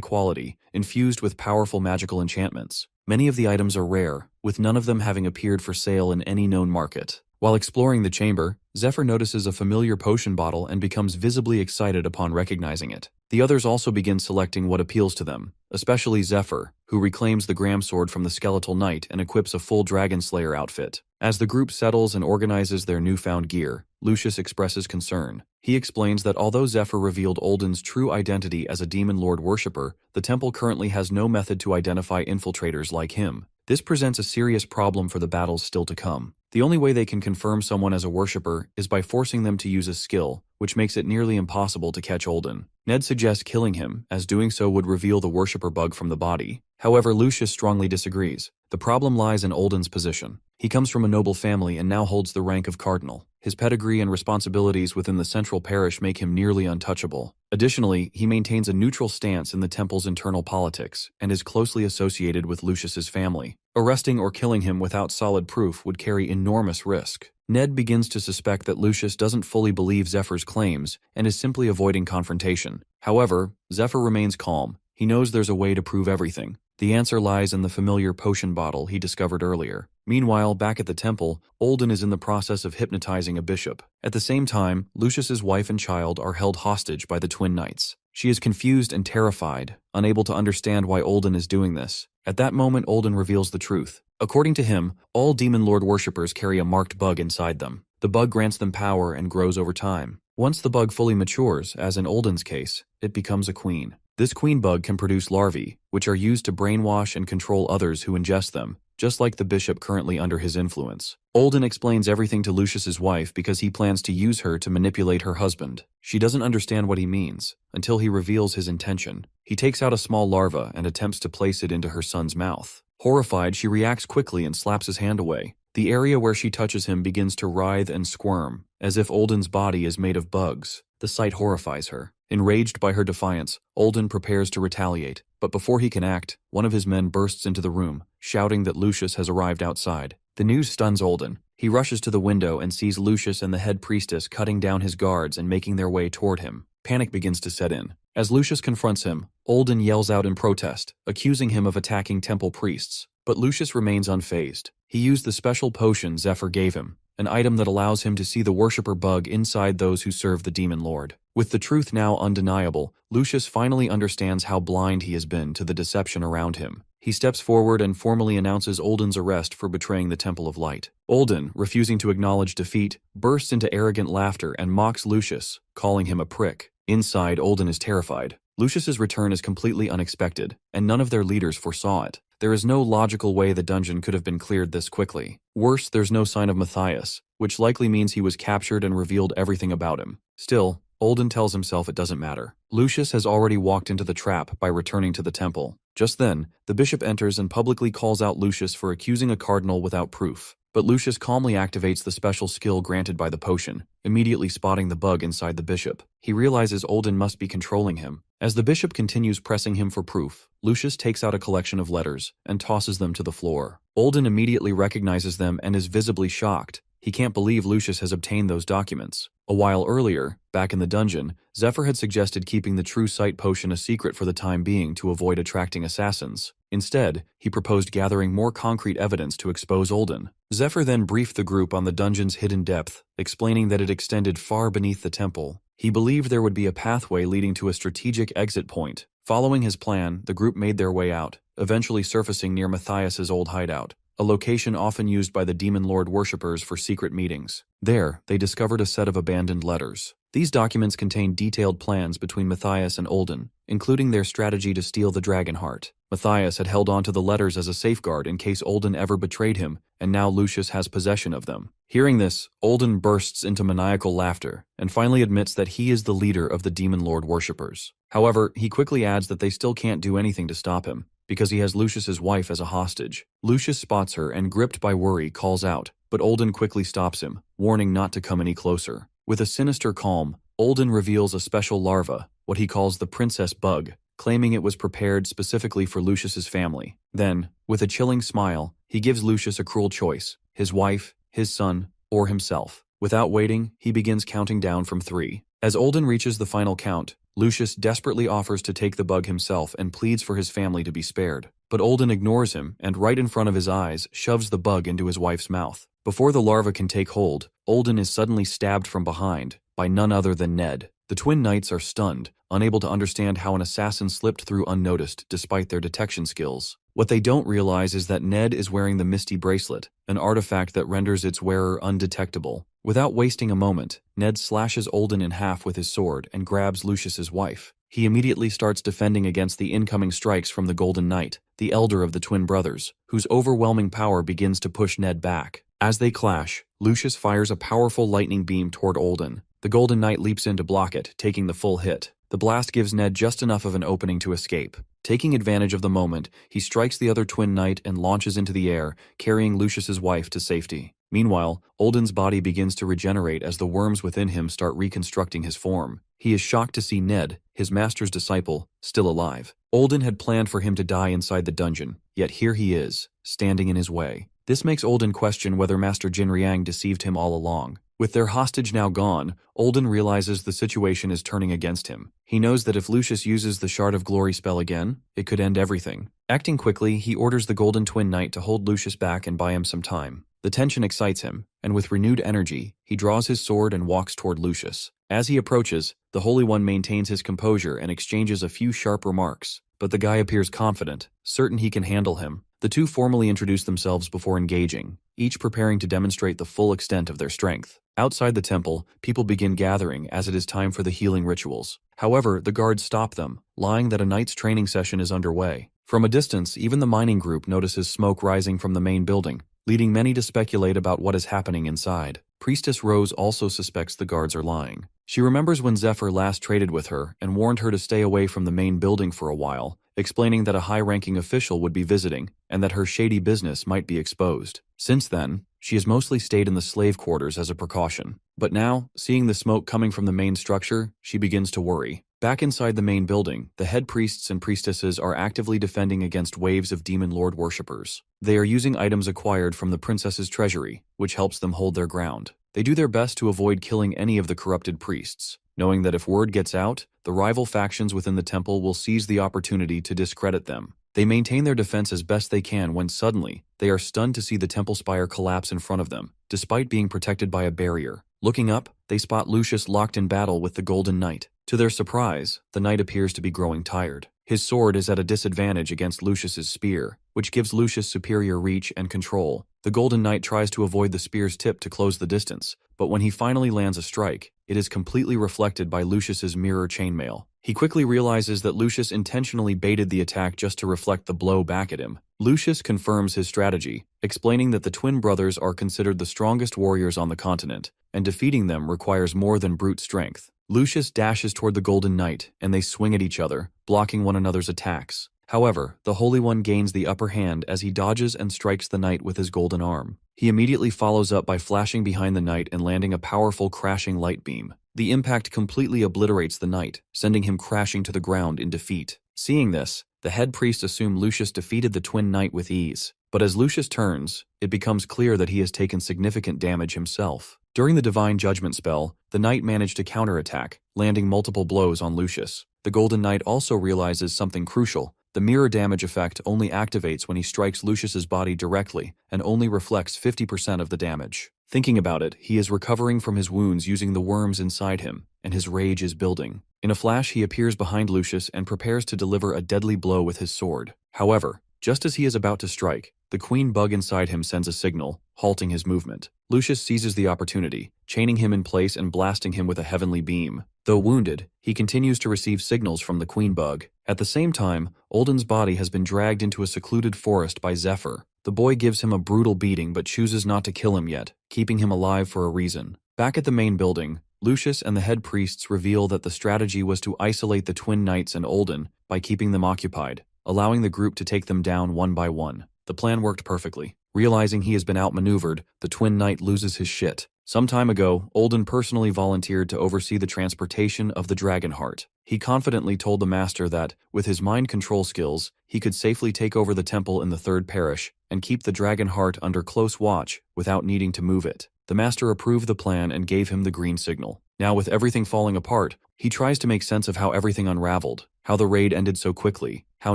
quality, infused with powerful magical enchantments. Many of the items are rare, with none of them having appeared for sale in any known market. While exploring the chamber, Zephyr notices a familiar potion bottle and becomes visibly excited upon recognizing it. The others also begin selecting what appeals to them, especially Zephyr, who reclaims the Gram Sword from the Skeletal Knight and equips a full Dragon Slayer outfit. As the group settles and organizes their newfound gear, Lucius expresses concern. He explains that although Zephyr revealed Olden's true identity as a Demon Lord worshipper, the temple currently has no method to identify infiltrators like him. This presents a serious problem for the battles still to come. The only way they can confirm someone as a worshipper is by forcing them to use a skill, which makes it nearly impossible to catch Olden. Ned suggests killing him, as doing so would reveal the worshipper bug from the body. However, Lucius strongly disagrees. The problem lies in Olden's position. He comes from a noble family and now holds the rank of cardinal. His pedigree and responsibilities within the central parish make him nearly untouchable. Additionally, he maintains a neutral stance in the temple's internal politics and is closely associated with Lucius's family. Arresting or killing him without solid proof would carry enormous risk. Ned begins to suspect that Lucius doesn't fully believe Zephyr's claims and is simply avoiding confrontation. However, Zephyr remains calm. He knows there's a way to prove everything. The answer lies in the familiar potion bottle he discovered earlier. Meanwhile, back at the temple, Olden is in the process of hypnotizing a bishop. At the same time, Lucius's wife and child are held hostage by the Twin Knights. She is confused and terrified, unable to understand why Olden is doing this. At that moment, Olden reveals the truth. According to him, all Demon Lord worshippers carry a marked bug inside them. The bug grants them power and grows over time. Once the bug fully matures, as in Olden's case, it becomes a queen. This queen bug can produce larvae, which are used to brainwash and control others who ingest them, just like the bishop currently under his influence. Olden explains everything to Lucius's wife because he plans to use her to manipulate her husband. She doesn't understand what he means, until he reveals his intention. He takes out a small larva and attempts to place it into her son's mouth. Horrified, she reacts quickly and slaps his hand away. The area where she touches him begins to writhe and squirm, as if Olden's body is made of bugs. The sight horrifies her. Enraged by her defiance, Olden prepares to retaliate, but before he can act, one of his men bursts into the room, shouting that Lucius has arrived outside. The news stuns Olden. He rushes to the window and sees Lucius and the head priestess cutting down his guards and making their way toward him. Panic begins to set in. As Lucius confronts him, Olden yells out in protest, accusing him of attacking temple priests. But Lucius remains unfazed. He used the special potion Zephyr gave him, an item that allows him to see the worshipper bug inside those who serve the Demon Lord. With the truth now undeniable, Lucius finally understands how blind he has been to the deception around him. He steps forward and formally announces Olden's arrest for betraying the Temple of Light. Olden, refusing to acknowledge defeat, bursts into arrogant laughter and mocks Lucius, calling him a prick. Inside, Olden is terrified. Lucius's return is completely unexpected, and none of their leaders foresaw it. There is no logical way the dungeon could have been cleared this quickly. Worse, there's no sign of Matthias, which likely means he was captured and revealed everything about him. Still, Olden tells himself it doesn't matter. Lucius has already walked into the trap by returning to the temple. Just then, the bishop enters and publicly calls out Lucius for accusing a cardinal without proof. But Lucius calmly activates the special skill granted by the potion, immediately spotting the bug inside the bishop. He realizes Olden must be controlling him. As the bishop continues pressing him for proof, Lucius takes out a collection of letters and tosses them to the floor. Olden immediately recognizes them and is visibly shocked. He can't believe Lucius has obtained those documents. A while earlier, back in the dungeon, Zephyr had suggested keeping the True Sight potion a secret for the time being to avoid attracting assassins. Instead, he proposed gathering more concrete evidence to expose Olden. Zephyr then briefed the group on the dungeon's hidden depth, explaining that it extended far beneath the temple. He believed there would be a pathway leading to a strategic exit point. Following his plan, the group made their way out, eventually surfacing near Matthias's old hideout, a location often used by the Demon Lord worshippers for secret meetings. There, they discovered a set of abandoned letters. These documents contained detailed plans between Matthias and Olden, including their strategy to steal the dragon heart. Matthias had held on to the letters as a safeguard in case Olden ever betrayed him, and now Lucius has possession of them. Hearing this, Olden bursts into maniacal laughter, and finally admits that he is the leader of the Demon Lord worshippers. However, he quickly adds that they still can't do anything to stop him, because he has Lucius's wife as a hostage. Lucius spots her and, gripped by worry, calls out, but Olden quickly stops him, warning not to come any closer. With a sinister calm, Olden reveals a special larva, what he calls the princess bug, claiming it was prepared specifically for Lucius's family. Then, with a chilling smile, he gives Lucius a cruel choice: his wife, his son, or himself. Without waiting, he begins counting down from 3. As Olden reaches the final count, Lucius desperately offers to take the bug himself and pleads for his family to be spared. But Olden ignores him and, right in front of his eyes, shoves the bug into his wife's mouth. Before the larva can take hold, Olden is suddenly stabbed from behind by none other than Ned. The twin knights are stunned, unable to understand how an assassin slipped through unnoticed despite their detection skills. What they don't realize is that Ned is wearing the Misty Bracelet, an artifact that renders its wearer undetectable. Without wasting a moment, Ned slashes Olden in half with his sword and grabs Lucius's wife. He immediately starts defending against the incoming strikes from the Golden Knight, the elder of the twin brothers, whose overwhelming power begins to push Ned back. As they clash, Lucius fires a powerful lightning beam toward Olden. The Golden Knight leaps in to block it, taking the full hit. The blast gives Ned just enough of an opening to escape. Taking advantage of the moment, he strikes the other twin knight and launches into the air, carrying Lucius's wife to safety. Meanwhile, Olden's body begins to regenerate as the worms within him start reconstructing his form. He is shocked to see Ned, his master's disciple, still alive. Olden had planned for him to die inside the dungeon, yet here he is, standing in his way. This makes Olden question whether Master Jinriang deceived him all along. With their hostage now gone, Olden realizes the situation is turning against him. He knows that if Lucius uses the Shard of Glory spell again, it could end everything. Acting quickly, he orders the Golden Twin Knight to hold Lucius back and buy him some time. The tension excites him, and with renewed energy, he draws his sword and walks toward Lucius. As he approaches, the Holy One maintains his composure and exchanges a few sharp remarks, but the guy appears confident, certain he can handle him. The two formally introduce themselves before engaging, each preparing to demonstrate the full extent of their strength. Outside the temple, people begin gathering as it is time for the healing rituals. However, the guards stop them, lying that a knight's training session is underway. From a distance, even the mining group notices smoke rising from the main building, leading many to speculate about what is happening inside. Priestess Rose also suspects the guards are lying. She remembers when Zephyr last traded with her and warned her to stay away from the main building for a while, explaining that a high-ranking official would be visiting and that her shady business might be exposed. Since then, she has mostly stayed in the slave quarters as a precaution. But now, seeing the smoke coming from the main structure, she begins to worry. Back inside the main building, the head priests and priestesses are actively defending against waves of Demon Lord worshippers. They are using items acquired from the princess's treasury, which helps them hold their ground. They do their best to avoid killing any of the corrupted priests, knowing that if word gets out, the rival factions within the temple will seize the opportunity to discredit them. They maintain their defense as best they can when suddenly, they are stunned to see the temple spire collapse in front of them, despite being protected by a barrier. Looking up, they spot Lucius locked in battle with the Golden Knight. To their surprise, the knight appears to be growing tired. His sword is at a disadvantage against Lucius's spear, which gives Lucius superior reach and control. The Golden Knight tries to avoid the spear's tip to close the distance, but when he finally lands a strike, it is completely reflected by Lucius's mirror chainmail. He quickly realizes that Lucius intentionally baited the attack just to reflect the blow back at him. Lucius confirms his strategy, explaining that the twin brothers are considered the strongest warriors on the continent, and defeating them requires more than brute strength. Lucius dashes toward the Golden Knight, and they swing at each other, blocking one another's attacks. However, the Holy One gains the upper hand as he dodges and strikes the knight with his golden arm. He immediately follows up by flashing behind the knight and landing a powerful crashing light beam. The impact completely obliterates the knight, sending him crashing to the ground in defeat. Seeing this, the head priest assumed Lucius defeated the twin knight with ease. But as Lucius turns, it becomes clear that he has taken significant damage himself. During the Divine Judgment spell, the knight managed to counterattack, landing multiple blows on Lucius. The Golden Knight also realizes something crucial. The mirror damage effect only activates when he strikes Lucius's body directly and only reflects 50% of the damage. Thinking about it, he is recovering from his wounds using the worms inside him, and his rage is building. In a flash, he appears behind Lucius and prepares to deliver a deadly blow with his sword. However, just as he is about to strike, the queen bug inside him sends a signal, halting his movement. Lucius seizes the opportunity, chaining him in place and blasting him with a heavenly beam. Though wounded, he continues to receive signals from the queen bug. At the same time, Olden's body has been dragged into a secluded forest by Zephyr. The boy gives him a brutal beating but chooses not to kill him yet, keeping him alive for a reason. Back at the main building, Lucius and the head priests reveal that the strategy was to isolate the twin knights and Olden by keeping them occupied, allowing the group to take them down one by one. The plan worked perfectly. Realizing he has been outmaneuvered, the twin knight loses his shit. Some time ago, Olden personally volunteered to oversee the transportation of the dragon heart. He confidently told the master that, with his mind control skills, he could safely take over the temple in the third parish and keep the dragon heart under close watch without needing to move it. The master approved the plan and gave him the green signal. Now, with everything falling apart, he tries to make sense of how everything unraveled, how the raid ended so quickly, how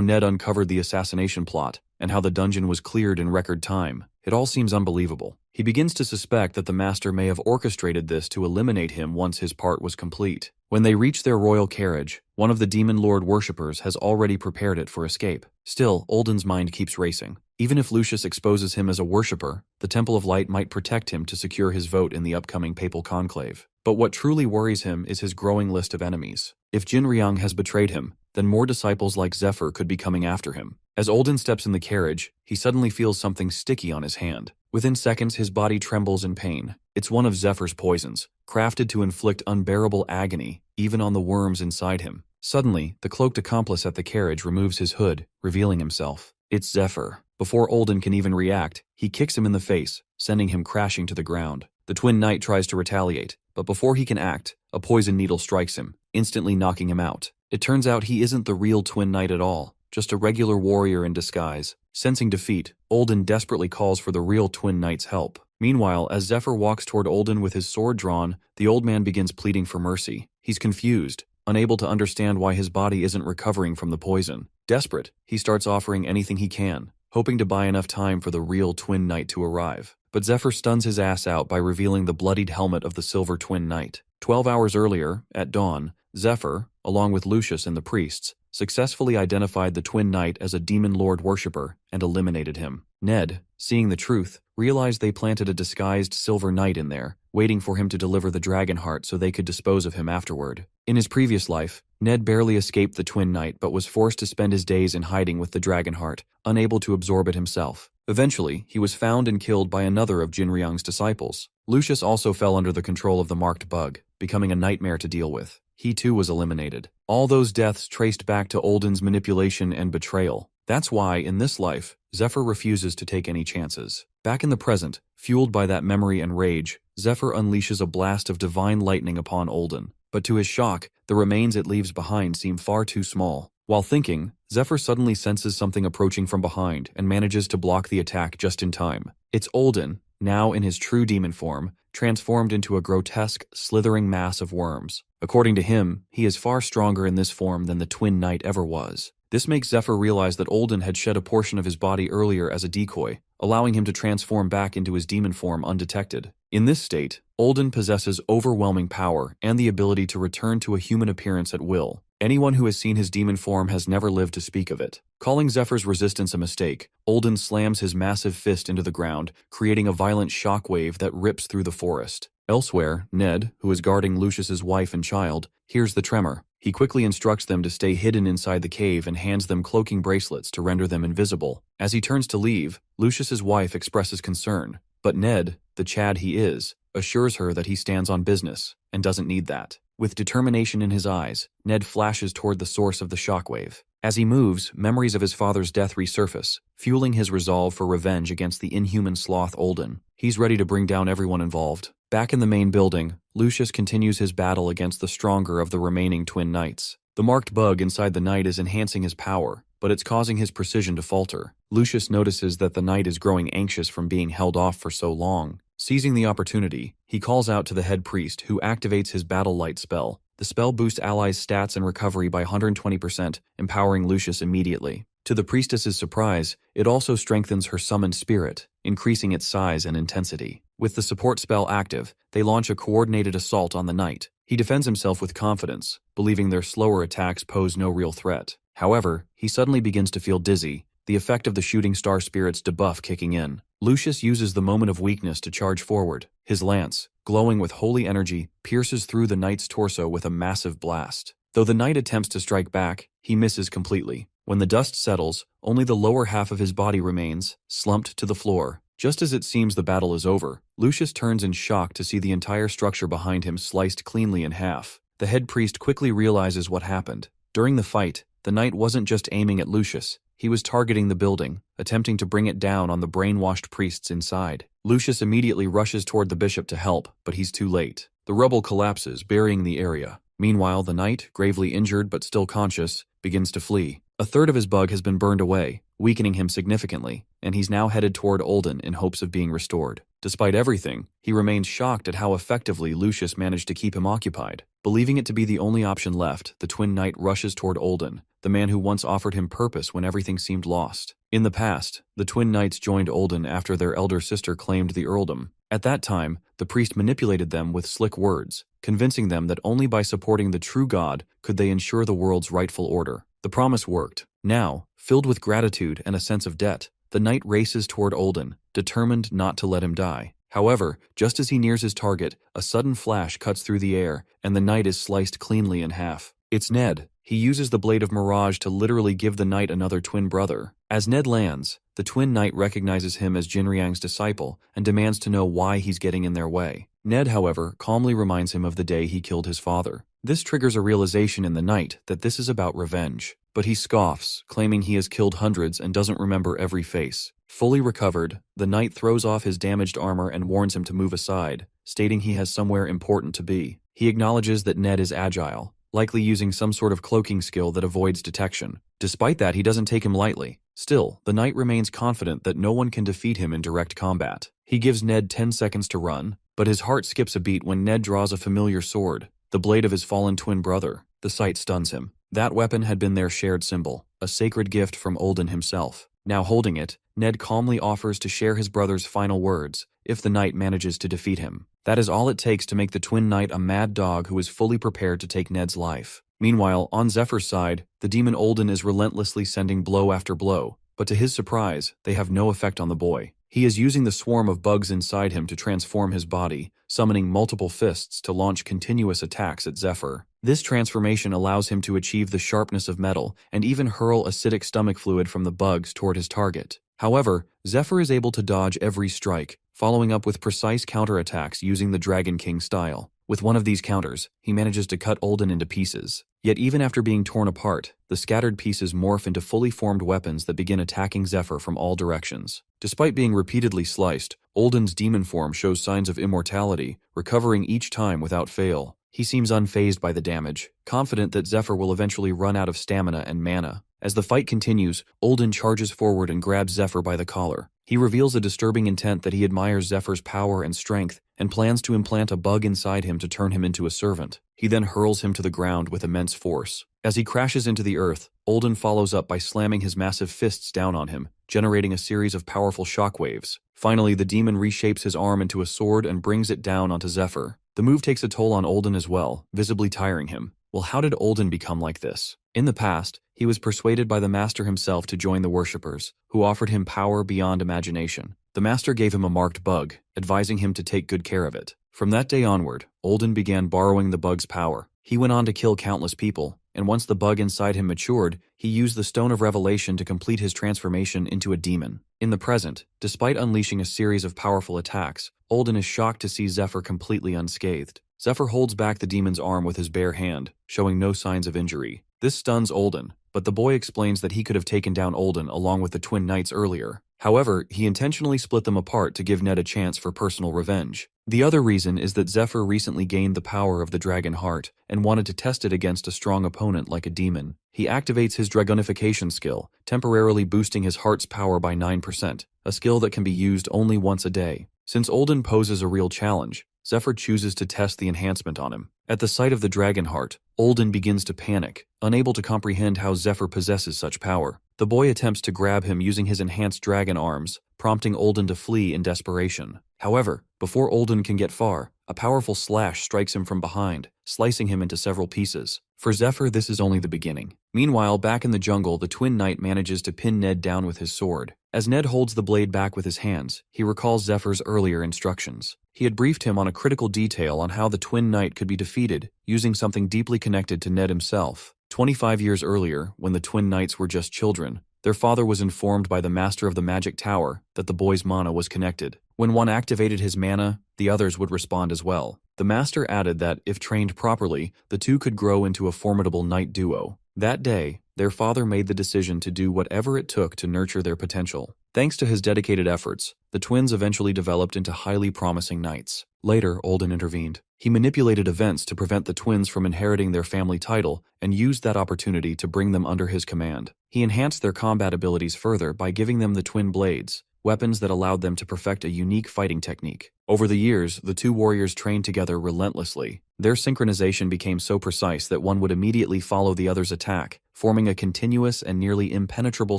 Ned uncovered the assassination plot, and how the dungeon was cleared in record time. It all seems unbelievable. He begins to suspect that the master may have orchestrated this to eliminate him once his part was complete. When they reach their royal carriage, one of the demon lord worshippers has already prepared it for escape. Still, Olden's mind keeps racing. Even if Lucius exposes him as a worshipper, the Temple of Light might protect him to secure his vote in the upcoming papal conclave. But what truly worries him is his growing list of enemies. If Jinryang has betrayed him, then more disciples like Zephyr could be coming after him. As Olden steps in the carriage, he suddenly feels something sticky on his hand. Within seconds, his body trembles in pain. It's one of Zephyr's poisons, crafted to inflict unbearable agony, even on the worms inside him. Suddenly, the cloaked accomplice at the carriage removes his hood, revealing himself. It's Zephyr. Before Olden can even react, he kicks him in the face, sending him crashing to the ground. The twin knight tries to retaliate, but before he can act, a poison needle strikes him, instantly knocking him out. It turns out he isn't the real twin knight at all, just a regular warrior in disguise. Sensing defeat, Olden desperately calls for the real twin knight's help. Meanwhile, as Zephyr walks toward Olden with his sword drawn, the old man begins pleading for mercy. He's confused, unable to understand why his body isn't recovering from the poison. Desperate, he starts offering anything he can, hoping to buy enough time for the real twin knight to arrive. But Zephyr stuns his ass out by revealing the bloodied helmet of the silver twin knight. 12 hours earlier, at dawn, Zephyr, along with Lucius and the priests, successfully identified the twin knight as a demon lord worshipper and eliminated him. Ned, seeing the truth, realized they planted a disguised silver knight in there, waiting for him to deliver the dragon heart so they could dispose of him afterward. In his previous life, Ned barely escaped the twin knight but was forced to spend his days in hiding with the dragon heart, unable to absorb it himself. Eventually, he was found and killed by another of Jinryang's disciples. Lucius also fell under the control of the marked bug, becoming a nightmare to deal with. He too was eliminated. All those deaths traced back to Olden's manipulation and betrayal. That's why, in this life, Zephyr refuses to take any chances. Back in the present, fueled by that memory and rage, Zephyr unleashes a blast of divine lightning upon Olden. But to his shock, the remains it leaves behind seem far too small. While thinking, Zephyr suddenly senses something approaching from behind and manages to block the attack just in time. It's Olden, now in his true demon form, transformed into a grotesque, slithering mass of worms. According to him, he is far stronger in this form than the twin knight ever was. This makes Zephyr realize that Olden had shed a portion of his body earlier as a decoy, allowing him to transform back into his demon form undetected. In this state, Olden possesses overwhelming power and the ability to return to a human appearance at will. Anyone who has seen his demon form has never lived to speak of it. Calling Zephyr's resistance a mistake, Olden slams his massive fist into the ground, creating a violent shockwave that rips through the forest. Elsewhere, Ned, who is guarding Lucius's wife and child, hears the tremor. He quickly instructs them to stay hidden inside the cave and hands them cloaking bracelets to render them invisible. As he turns to leave, Lucius's wife expresses concern, but Ned, the Chad he is, assures her that he stands on business and doesn't need that. With determination in his eyes, Ned flashes toward the source of the shockwave. As he moves, memories of his father's death resurface, fueling his resolve for revenge against the inhuman sloth Olden. He's ready to bring down everyone involved. Back in the main building, Lucius continues his battle against the stronger of the remaining twin knights. The marked bug inside the knight is enhancing his power, but it's causing his precision to falter. Lucius notices that the knight is growing anxious from being held off for so long. Seizing the opportunity, he calls out to the head priest, who activates his Battle Light spell. The spell boosts allies' stats and recovery by 120%, empowering Lucius immediately. To the priestess's surprise, it also strengthens her summoned spirit, increasing its size and intensity. With the support spell active, they launch a coordinated assault on the knight. He defends himself with confidence, believing their slower attacks pose no real threat. However, he suddenly begins to feel dizzy, the effect of the shooting star spirit's debuff kicking in. Lucius uses the moment of weakness to charge forward. His lance, glowing with holy energy, pierces through the knight's torso with a massive blast. Though the knight attempts to strike back, he misses completely. When the dust settles, only the lower half of his body remains, slumped to the floor. Just as it seems the battle is over, Lucius turns in shock to see the entire structure behind him sliced cleanly in half. The head priest quickly realizes what happened. During the fight, the knight wasn't just aiming at Lucius, he was targeting the building, attempting to bring it down on the brainwashed priests inside. Lucius immediately rushes toward the bishop to help, but he's too late. The rubble collapses, burying the area. Meanwhile, the knight, gravely injured but still conscious, begins to flee. A third of his bug has been burned away, weakening him significantly, and he's now headed toward Olden in hopes of being restored. Despite everything, he remains shocked at how effectively Lucius managed to keep him occupied. Believing it to be the only option left, the twin knight rushes toward Olden, the man who once offered him purpose when everything seemed lost. In the past, the twin knights joined Olden after their elder sister claimed the earldom. At that time, the priest manipulated them with slick words, convincing them that only by supporting the true God could they ensure the world's rightful order. The promise worked. Now, filled with gratitude and a sense of debt, the knight races toward Olden, determined not to let him die. However, just as he nears his target, a sudden flash cuts through the air, and the knight is sliced cleanly in half. It's Ned. He uses the Blade of Mirage to literally give the knight another twin brother. As Ned lands, the twin knight recognizes him as Jinriang's disciple and demands to know why he's getting in their way. Ned, however, calmly reminds him of the day he killed his father. This triggers a realization in the knight that this is about revenge. But he scoffs, claiming he has killed hundreds and doesn't remember every face. Fully recovered, the knight throws off his damaged armor and warns him to move aside, stating he has somewhere important to be. He acknowledges that Ned is agile, likely using some sort of cloaking skill that avoids detection. Despite that, he doesn't take him lightly. Still, the knight remains confident that no one can defeat him in direct combat. He gives Ned 10 seconds to run, but his heart skips a beat when Ned draws a familiar sword, the blade of his fallen twin brother. The sight stuns him. That weapon had been their shared symbol, a sacred gift from Olden himself. Now holding it, Ned calmly offers to share his brother's final words, if the knight manages to defeat him. That is all it takes to make the twin knight a mad dog who is fully prepared to take Ned's life. Meanwhile, on Zephyr's side, the demon Olden is relentlessly sending blow after blow, but to his surprise, they have no effect on the boy. He is using the swarm of bugs inside him to transform his body, summoning multiple fists to launch continuous attacks at Zephyr. This transformation allows him to achieve the sharpness of metal and even hurl acidic stomach fluid from the bugs toward his target. However, Zephyr is able to dodge every strike, following up with precise counterattacks using the Dragon King style. With one of these counters, he manages to cut Olden into pieces. Yet even after being torn apart, the scattered pieces morph into fully formed weapons that begin attacking Zephyr from all directions. Despite being repeatedly sliced, Olden's demon form shows signs of immortality, recovering each time without fail. He seems unfazed by the damage, confident that Zephyr will eventually run out of stamina and mana. As the fight continues, Olden charges forward and grabs Zephyr by the collar. He reveals a disturbing intent that he admires Zephyr's power and strength and plans to implant a bug inside him to turn him into a servant. He then hurls him to the ground with immense force. As he crashes into the earth, Olden follows up by slamming his massive fists down on him, generating a series of powerful shockwaves. Finally, the demon reshapes his arm into a sword and brings it down onto Zephyr. The move takes a toll on Olden as well, visibly tiring him. Well, how did Olden become like this? In the past, he was persuaded by the master himself to join the worshippers, who offered him power beyond imagination. The master gave him a marked bug, advising him to take good care of it. From that day onward, Olden began borrowing the bug's power. He went on to kill countless people, and once the bug inside him matured, he used the Stone of Revelation to complete his transformation into a demon. In the present, despite unleashing a series of powerful attacks, Olden is shocked to see Zephyr completely unscathed. Zephyr holds back the demon's arm with his bare hand, showing no signs of injury. This stuns Olden, but the boy explains that he could have taken down Olden along with the twin knights earlier. However, he intentionally split them apart to give Ned a chance for personal revenge. The other reason is that Zephyr recently gained the power of the dragon heart and wanted to test it against a strong opponent like a demon. He activates his dragonification skill, temporarily boosting his heart's power by 9%, a skill that can be used only once a day. Since Olden poses a real challenge, Zephyr chooses to test the enhancement on him. At the sight of the dragon heart, Olden begins to panic, unable to comprehend how Zephyr possesses such power. The boy attempts to grab him using his enhanced dragon arms, prompting Olden to flee in desperation. However, before Olden can get far, a powerful slash strikes him from behind, slicing him into several pieces. For Zephyr, this is only the beginning. Meanwhile, back in the jungle, the twin knight manages to pin Ned down with his sword. As Ned holds the blade back with his hands, he recalls Zephyr's earlier instructions. He had briefed him on a critical detail on how the twin knight could be defeated, using something deeply connected to Ned himself. 25 years earlier, when the twin knights were just children, their father was informed by the master of the magic tower that the boy's mana was connected. When one activated his mana, the others would respond as well. The master added that, if trained properly, the two could grow into a formidable knight duo. That day, their father made the decision to do whatever it took to nurture their potential. Thanks to his dedicated efforts, the twins eventually developed into highly promising knights. Later, Olden intervened. He manipulated events to prevent the twins from inheriting their family title and used that opportunity to bring them under his command. He enhanced their combat abilities further by giving them the twin blades, weapons that allowed them to perfect a unique fighting technique. Over the years, the two warriors trained together relentlessly. Their synchronization became so precise that one would immediately follow the other's attack, forming a continuous and nearly impenetrable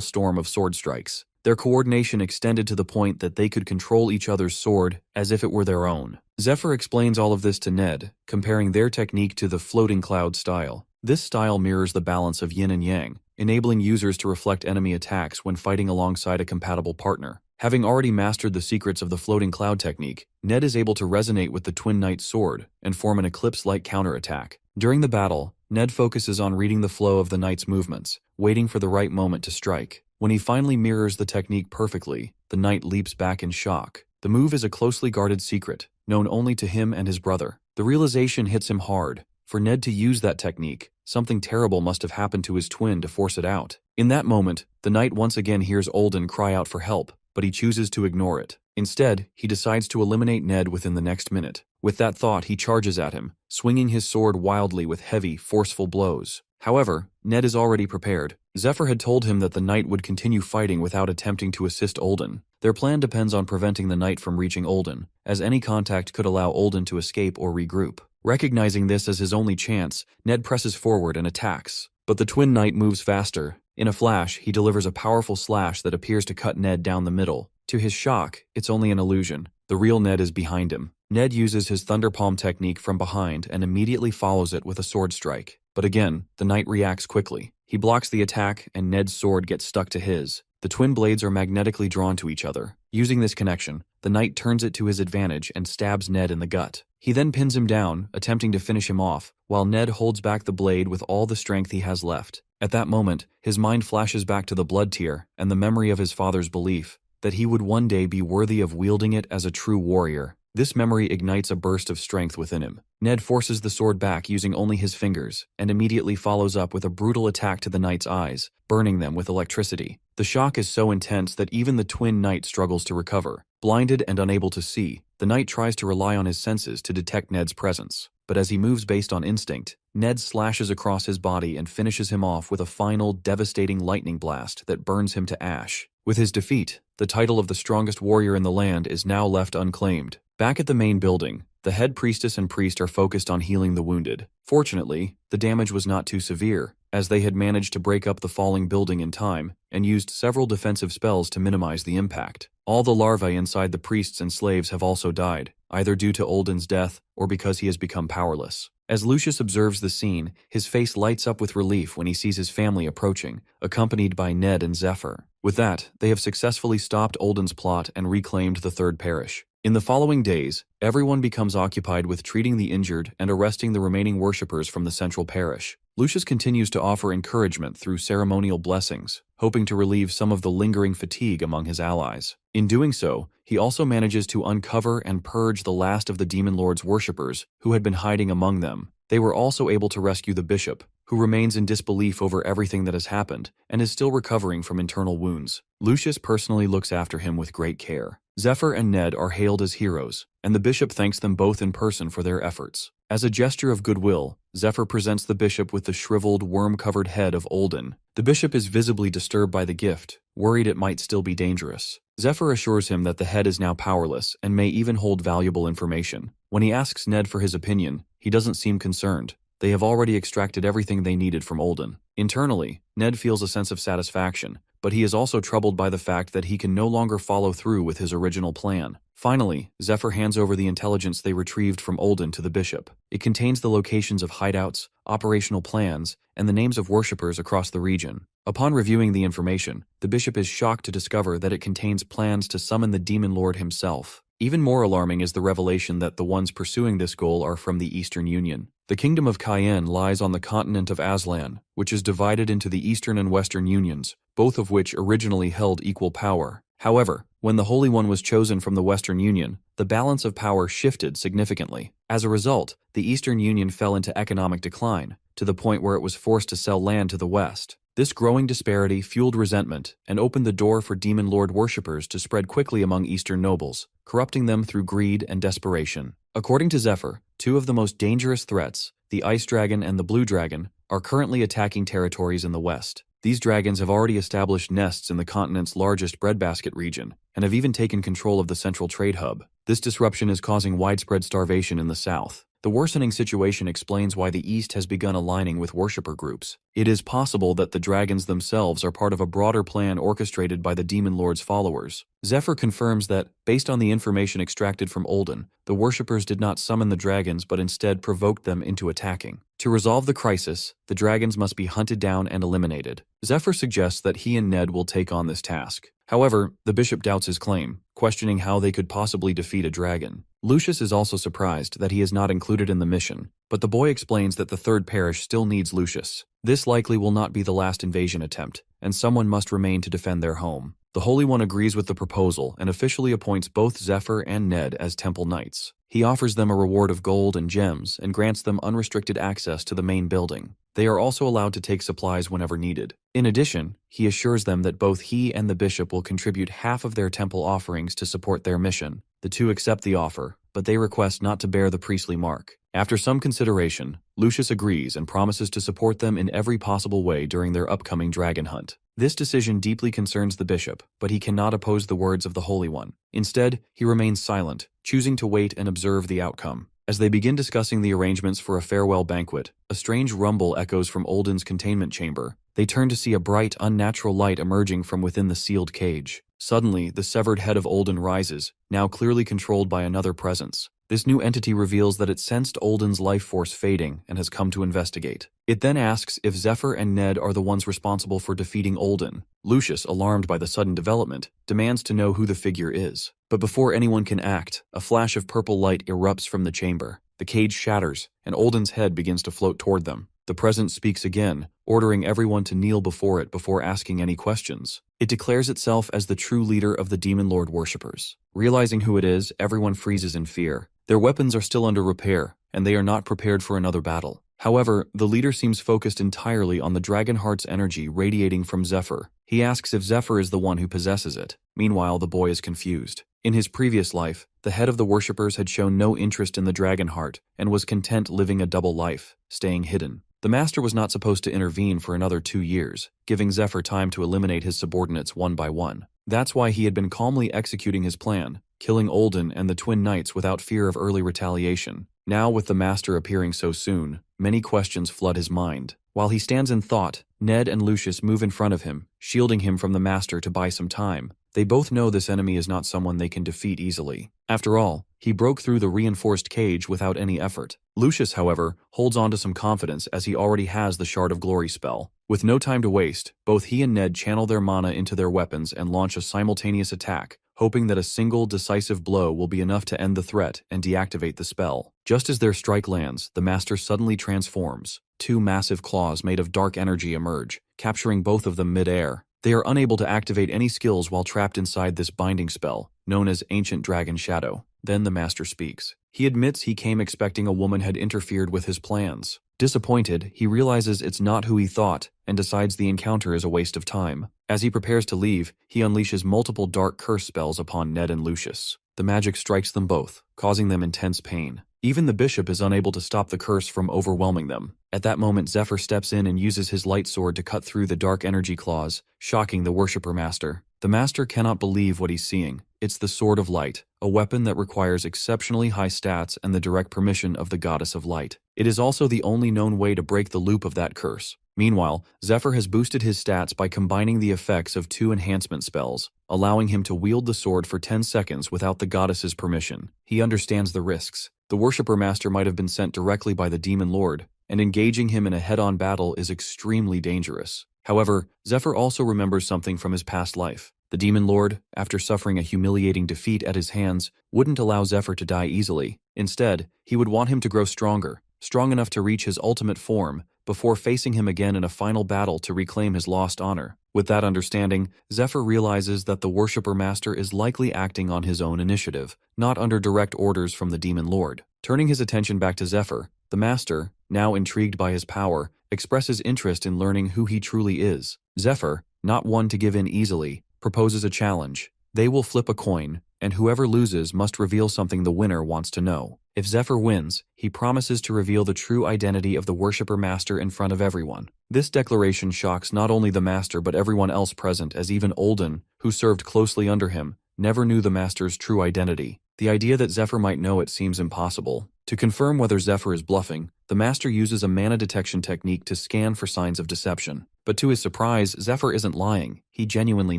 storm of sword strikes. Their coordination extended to the point that they could control each other's sword as if it were their own. Zephyr explains all of this to Ned, comparing their technique to the floating cloud style. This style mirrors the balance of yin and yang, enabling users to reflect enemy attacks when fighting alongside a compatible partner. Having already mastered the secrets of the floating cloud technique, Ned is able to resonate with the twin knight's sword and form an eclipse-like counterattack. During the battle, Ned focuses on reading the flow of the knight's movements, waiting for the right moment to strike. When he finally mirrors the technique perfectly, the knight leaps back in shock. The move is a closely guarded secret, known only to him and his brother. The realization hits him hard. For Ned to use that technique, something terrible must have happened to his twin to force it out. In that moment, the knight once again hears Olden cry out for help, but he chooses to ignore it. Instead, he decides to eliminate Ned within the next minute. With that thought, he charges at him, swinging his sword wildly with heavy, forceful blows. However, Ned is already prepared. Zephyr had told him that the knight would continue fighting without attempting to assist Olden. Their plan depends on preventing the knight from reaching Olden, as any contact could allow Olden to escape or regroup. Recognizing this as his only chance, Ned presses forward and attacks. But the twin knight moves faster. In a flash, he delivers a powerful slash that appears to cut Ned down the middle. To his shock, it's only an illusion. The real Ned is behind him. Ned uses his Thunder Palm technique from behind and immediately follows it with a sword strike. But again, the knight reacts quickly. He blocks the attack, and Ned's sword gets stuck to his. The twin blades are magnetically drawn to each other. Using this connection, the knight turns it to his advantage and stabs Ned in the gut. He then pins him down, attempting to finish him off, while Ned holds back the blade with all the strength he has left. At that moment, his mind flashes back to the blood tier and the memory of his father's belief that he would one day be worthy of wielding it as a true warrior. This memory ignites a burst of strength within him. Ned forces the sword back using only his fingers, and immediately follows up with a brutal attack to the knight's eyes, burning them with electricity. The shock is so intense that even the twin knight struggles to recover. Blinded and unable to see, the knight tries to rely on his senses to detect Ned's presence. But as he moves based on instinct, Ned slashes across his body and finishes him off with a final, devastating lightning blast that burns him to ash. With his defeat, the title of the strongest warrior in the land is now left unclaimed. Back at the main building, the head priestess and priest are focused on healing the wounded. Fortunately, the damage was not too severe, as they had managed to break up the falling building in time and used several defensive spells to minimize the impact. All the larvae inside the priests and slaves have also died, either due to Olden's death or because he has become powerless. As Lucius observes the scene, his face lights up with relief when he sees his family approaching, accompanied by Ned and Zephyr. With that, they have successfully stopped Olden's plot and reclaimed the third parish. In the following days, everyone becomes occupied with treating the injured and arresting the remaining worshippers from the central parish. Lucius continues to offer encouragement through ceremonial blessings, hoping to relieve some of the lingering fatigue among his allies. In doing so, he also manages to uncover and purge the last of the Demon Lord's worshippers who had been hiding among them. They were also able to rescue the bishop, who remains in disbelief over everything that has happened and is still recovering from internal wounds. Lucius personally looks after him with great care. Zephyr and Ned are hailed as heroes, and the bishop thanks them both in person for their efforts. As a gesture of goodwill, Zephyr presents the bishop with the shriveled, worm-covered head of Olden. The bishop is visibly disturbed by the gift, worried it might still be dangerous. Zephyr assures him that the head is now powerless and may even hold valuable information. When he asks Ned for his opinion, he doesn't seem concerned. They have already extracted everything they needed from Olden. Internally, Ned feels a sense of satisfaction, but he is also troubled by the fact that he can no longer follow through with his original plan. Finally, Zephyr hands over the intelligence they retrieved from Olden to the bishop. It contains the locations of hideouts, operational plans, and the names of worshippers across the region. Upon reviewing the information, the bishop is shocked to discover that it contains plans to summon the Demon Lord himself. Even more alarming is the revelation that the ones pursuing this goal are from the Eastern Union. The Kingdom of Cayenne lies on the continent of Aslan, which is divided into the Eastern and Western Unions, both of which originally held equal power. However, when the Holy One was chosen from the Western Union, the balance of power shifted significantly. As a result, the Eastern Union fell into economic decline, to the point where it was forced to sell land to the West. This growing disparity fueled resentment and opened the door for Demon Lord worshippers to spread quickly among Eastern nobles, corrupting them through greed and desperation. According to Zephyr, two of the most dangerous threats, the Ice Dragon and the Blue Dragon, are currently attacking territories in the West. These dragons have already established nests in the continent's largest breadbasket region, and have even taken control of the central trade hub. This disruption is causing widespread starvation in the south. The worsening situation explains why the East has begun aligning with worshipper groups. It is possible that the dragons themselves are part of a broader plan orchestrated by the Demon Lord's followers. Zephyr confirms that, based on the information extracted from Olden, the worshippers did not summon the dragons but instead provoked them into attacking. To resolve the crisis, the dragons must be hunted down and eliminated. Zephyr suggests that he and Ned will take on this task. However, the bishop doubts his claim, questioning how they could possibly defeat a dragon. Lucius is also surprised that he is not included in the mission, but the boy explains that the third parish still needs Lucius. This likely will not be the last invasion attempt, and someone must remain to defend their home. The Holy One agrees with the proposal and officially appoints both Zephyr and Ned as temple knights. He offers them a reward of gold and gems and grants them unrestricted access to the main building. They are also allowed to take supplies whenever needed. In addition, he assures them that both he and the bishop will contribute half of their temple offerings to support their mission. The two accept the offer, but they request not to bear the priestly mark. After some consideration, Lucius agrees and promises to support them in every possible way during their upcoming dragon hunt. This decision deeply concerns the bishop, but he cannot oppose the words of the Holy One. Instead, he remains silent, choosing to wait and observe the outcome. As they begin discussing the arrangements for a farewell banquet, a strange rumble echoes from Olden's containment chamber. They turn to see a bright, unnatural light emerging from within the sealed cage. Suddenly, the severed head of Olden rises, now clearly controlled by another presence. This new entity reveals that it sensed Olden's life force fading and has come to investigate. It then asks if Zephyr and Ned are the ones responsible for defeating Olden. Lucius, alarmed by the sudden development, demands to know who the figure is. But before anyone can act, a flash of purple light erupts from the chamber. The cage shatters, and Olden's head begins to float toward them. The presence speaks again, ordering everyone to kneel before it before asking any questions. It declares itself as the true leader of the Demon Lord worshippers. Realizing who it is, everyone freezes in fear. Their weapons are still under repair, and they are not prepared for another battle. However, the leader seems focused entirely on the dragon heart's energy radiating from Zephyr. He asks if Zephyr is the one who possesses it. Meanwhile, the boy is confused. In his previous life, the head of the worshippers had shown no interest in the dragon heart and was content living a double life, staying hidden. The master was not supposed to intervene for another 2 years, giving Zephyr time to eliminate his subordinates one by one. That's why he had been calmly executing his plan, killing Olden and the twin knights without fear of early retaliation. Now, with the master appearing so soon, many questions flood his mind. While he stands in thought, Ned and Lucius move in front of him, shielding him from the master to buy some time. They both know this enemy is not someone they can defeat easily. After all, he broke through the reinforced cage without any effort. Lucius, however, holds on to some confidence as he already has the Shard of Glory spell. With no time to waste, both he and Ned channel their mana into their weapons and launch a simultaneous attack, hoping that a single decisive blow will be enough to end the threat and deactivate the spell. Just as their strike lands, the master suddenly transforms. Two massive claws made of dark energy emerge, capturing both of them mid-air. They are unable to activate any skills while trapped inside this binding spell, known as Ancient Dragon Shadow. Then the master speaks. He admits he came expecting a woman had interfered with his plans. Disappointed, he realizes it's not who he thought and decides the encounter is a waste of time. As he prepares to leave, he unleashes multiple dark curse spells upon Ned and Lucius. The magic strikes them both, causing them intense pain. Even the bishop is unable to stop the curse from overwhelming them. At that moment, Zephyr steps in and uses his light sword to cut through the dark energy claws, shocking the worshipper master. The master cannot believe what he's seeing. It's the Sword of Light, a weapon that requires exceptionally high stats and the direct permission of the Goddess of Light. It is also the only known way to break the loop of that curse. Meanwhile, Zephyr has boosted his stats by combining the effects of 2 enhancement spells, allowing him to wield the sword for 10 seconds without the goddess's permission. He understands the risks. The worshipper master might have been sent directly by the demon lord, and engaging him in a head-on battle is extremely dangerous. However, Zephyr also remembers something from his past life. The demon lord, after suffering a humiliating defeat at his hands, wouldn't allow Zephyr to die easily. Instead, he would want him to grow stronger, strong enough to reach his ultimate form, before facing him again in a final battle to reclaim his lost honor. With that understanding, Zephyr realizes that the worshipper master is likely acting on his own initiative, not under direct orders from the demon lord. Turning his attention back to Zephyr, the master, now intrigued by his power, expresses interest in learning who he truly is. Zephyr, not one to give in easily, proposes a challenge. They will flip a coin, and whoever loses must reveal something the winner wants to know. If Zephyr wins, he promises to reveal the true identity of the worshipper master in front of everyone. This declaration shocks not only the master but everyone else present, as even Olden, who served closely under him, never knew the master's true identity. The idea that Zephyr might know it seems impossible. To confirm whether Zephyr is bluffing, the master uses a mana detection technique to scan for signs of deception. But to his surprise, Zephyr isn't lying. He genuinely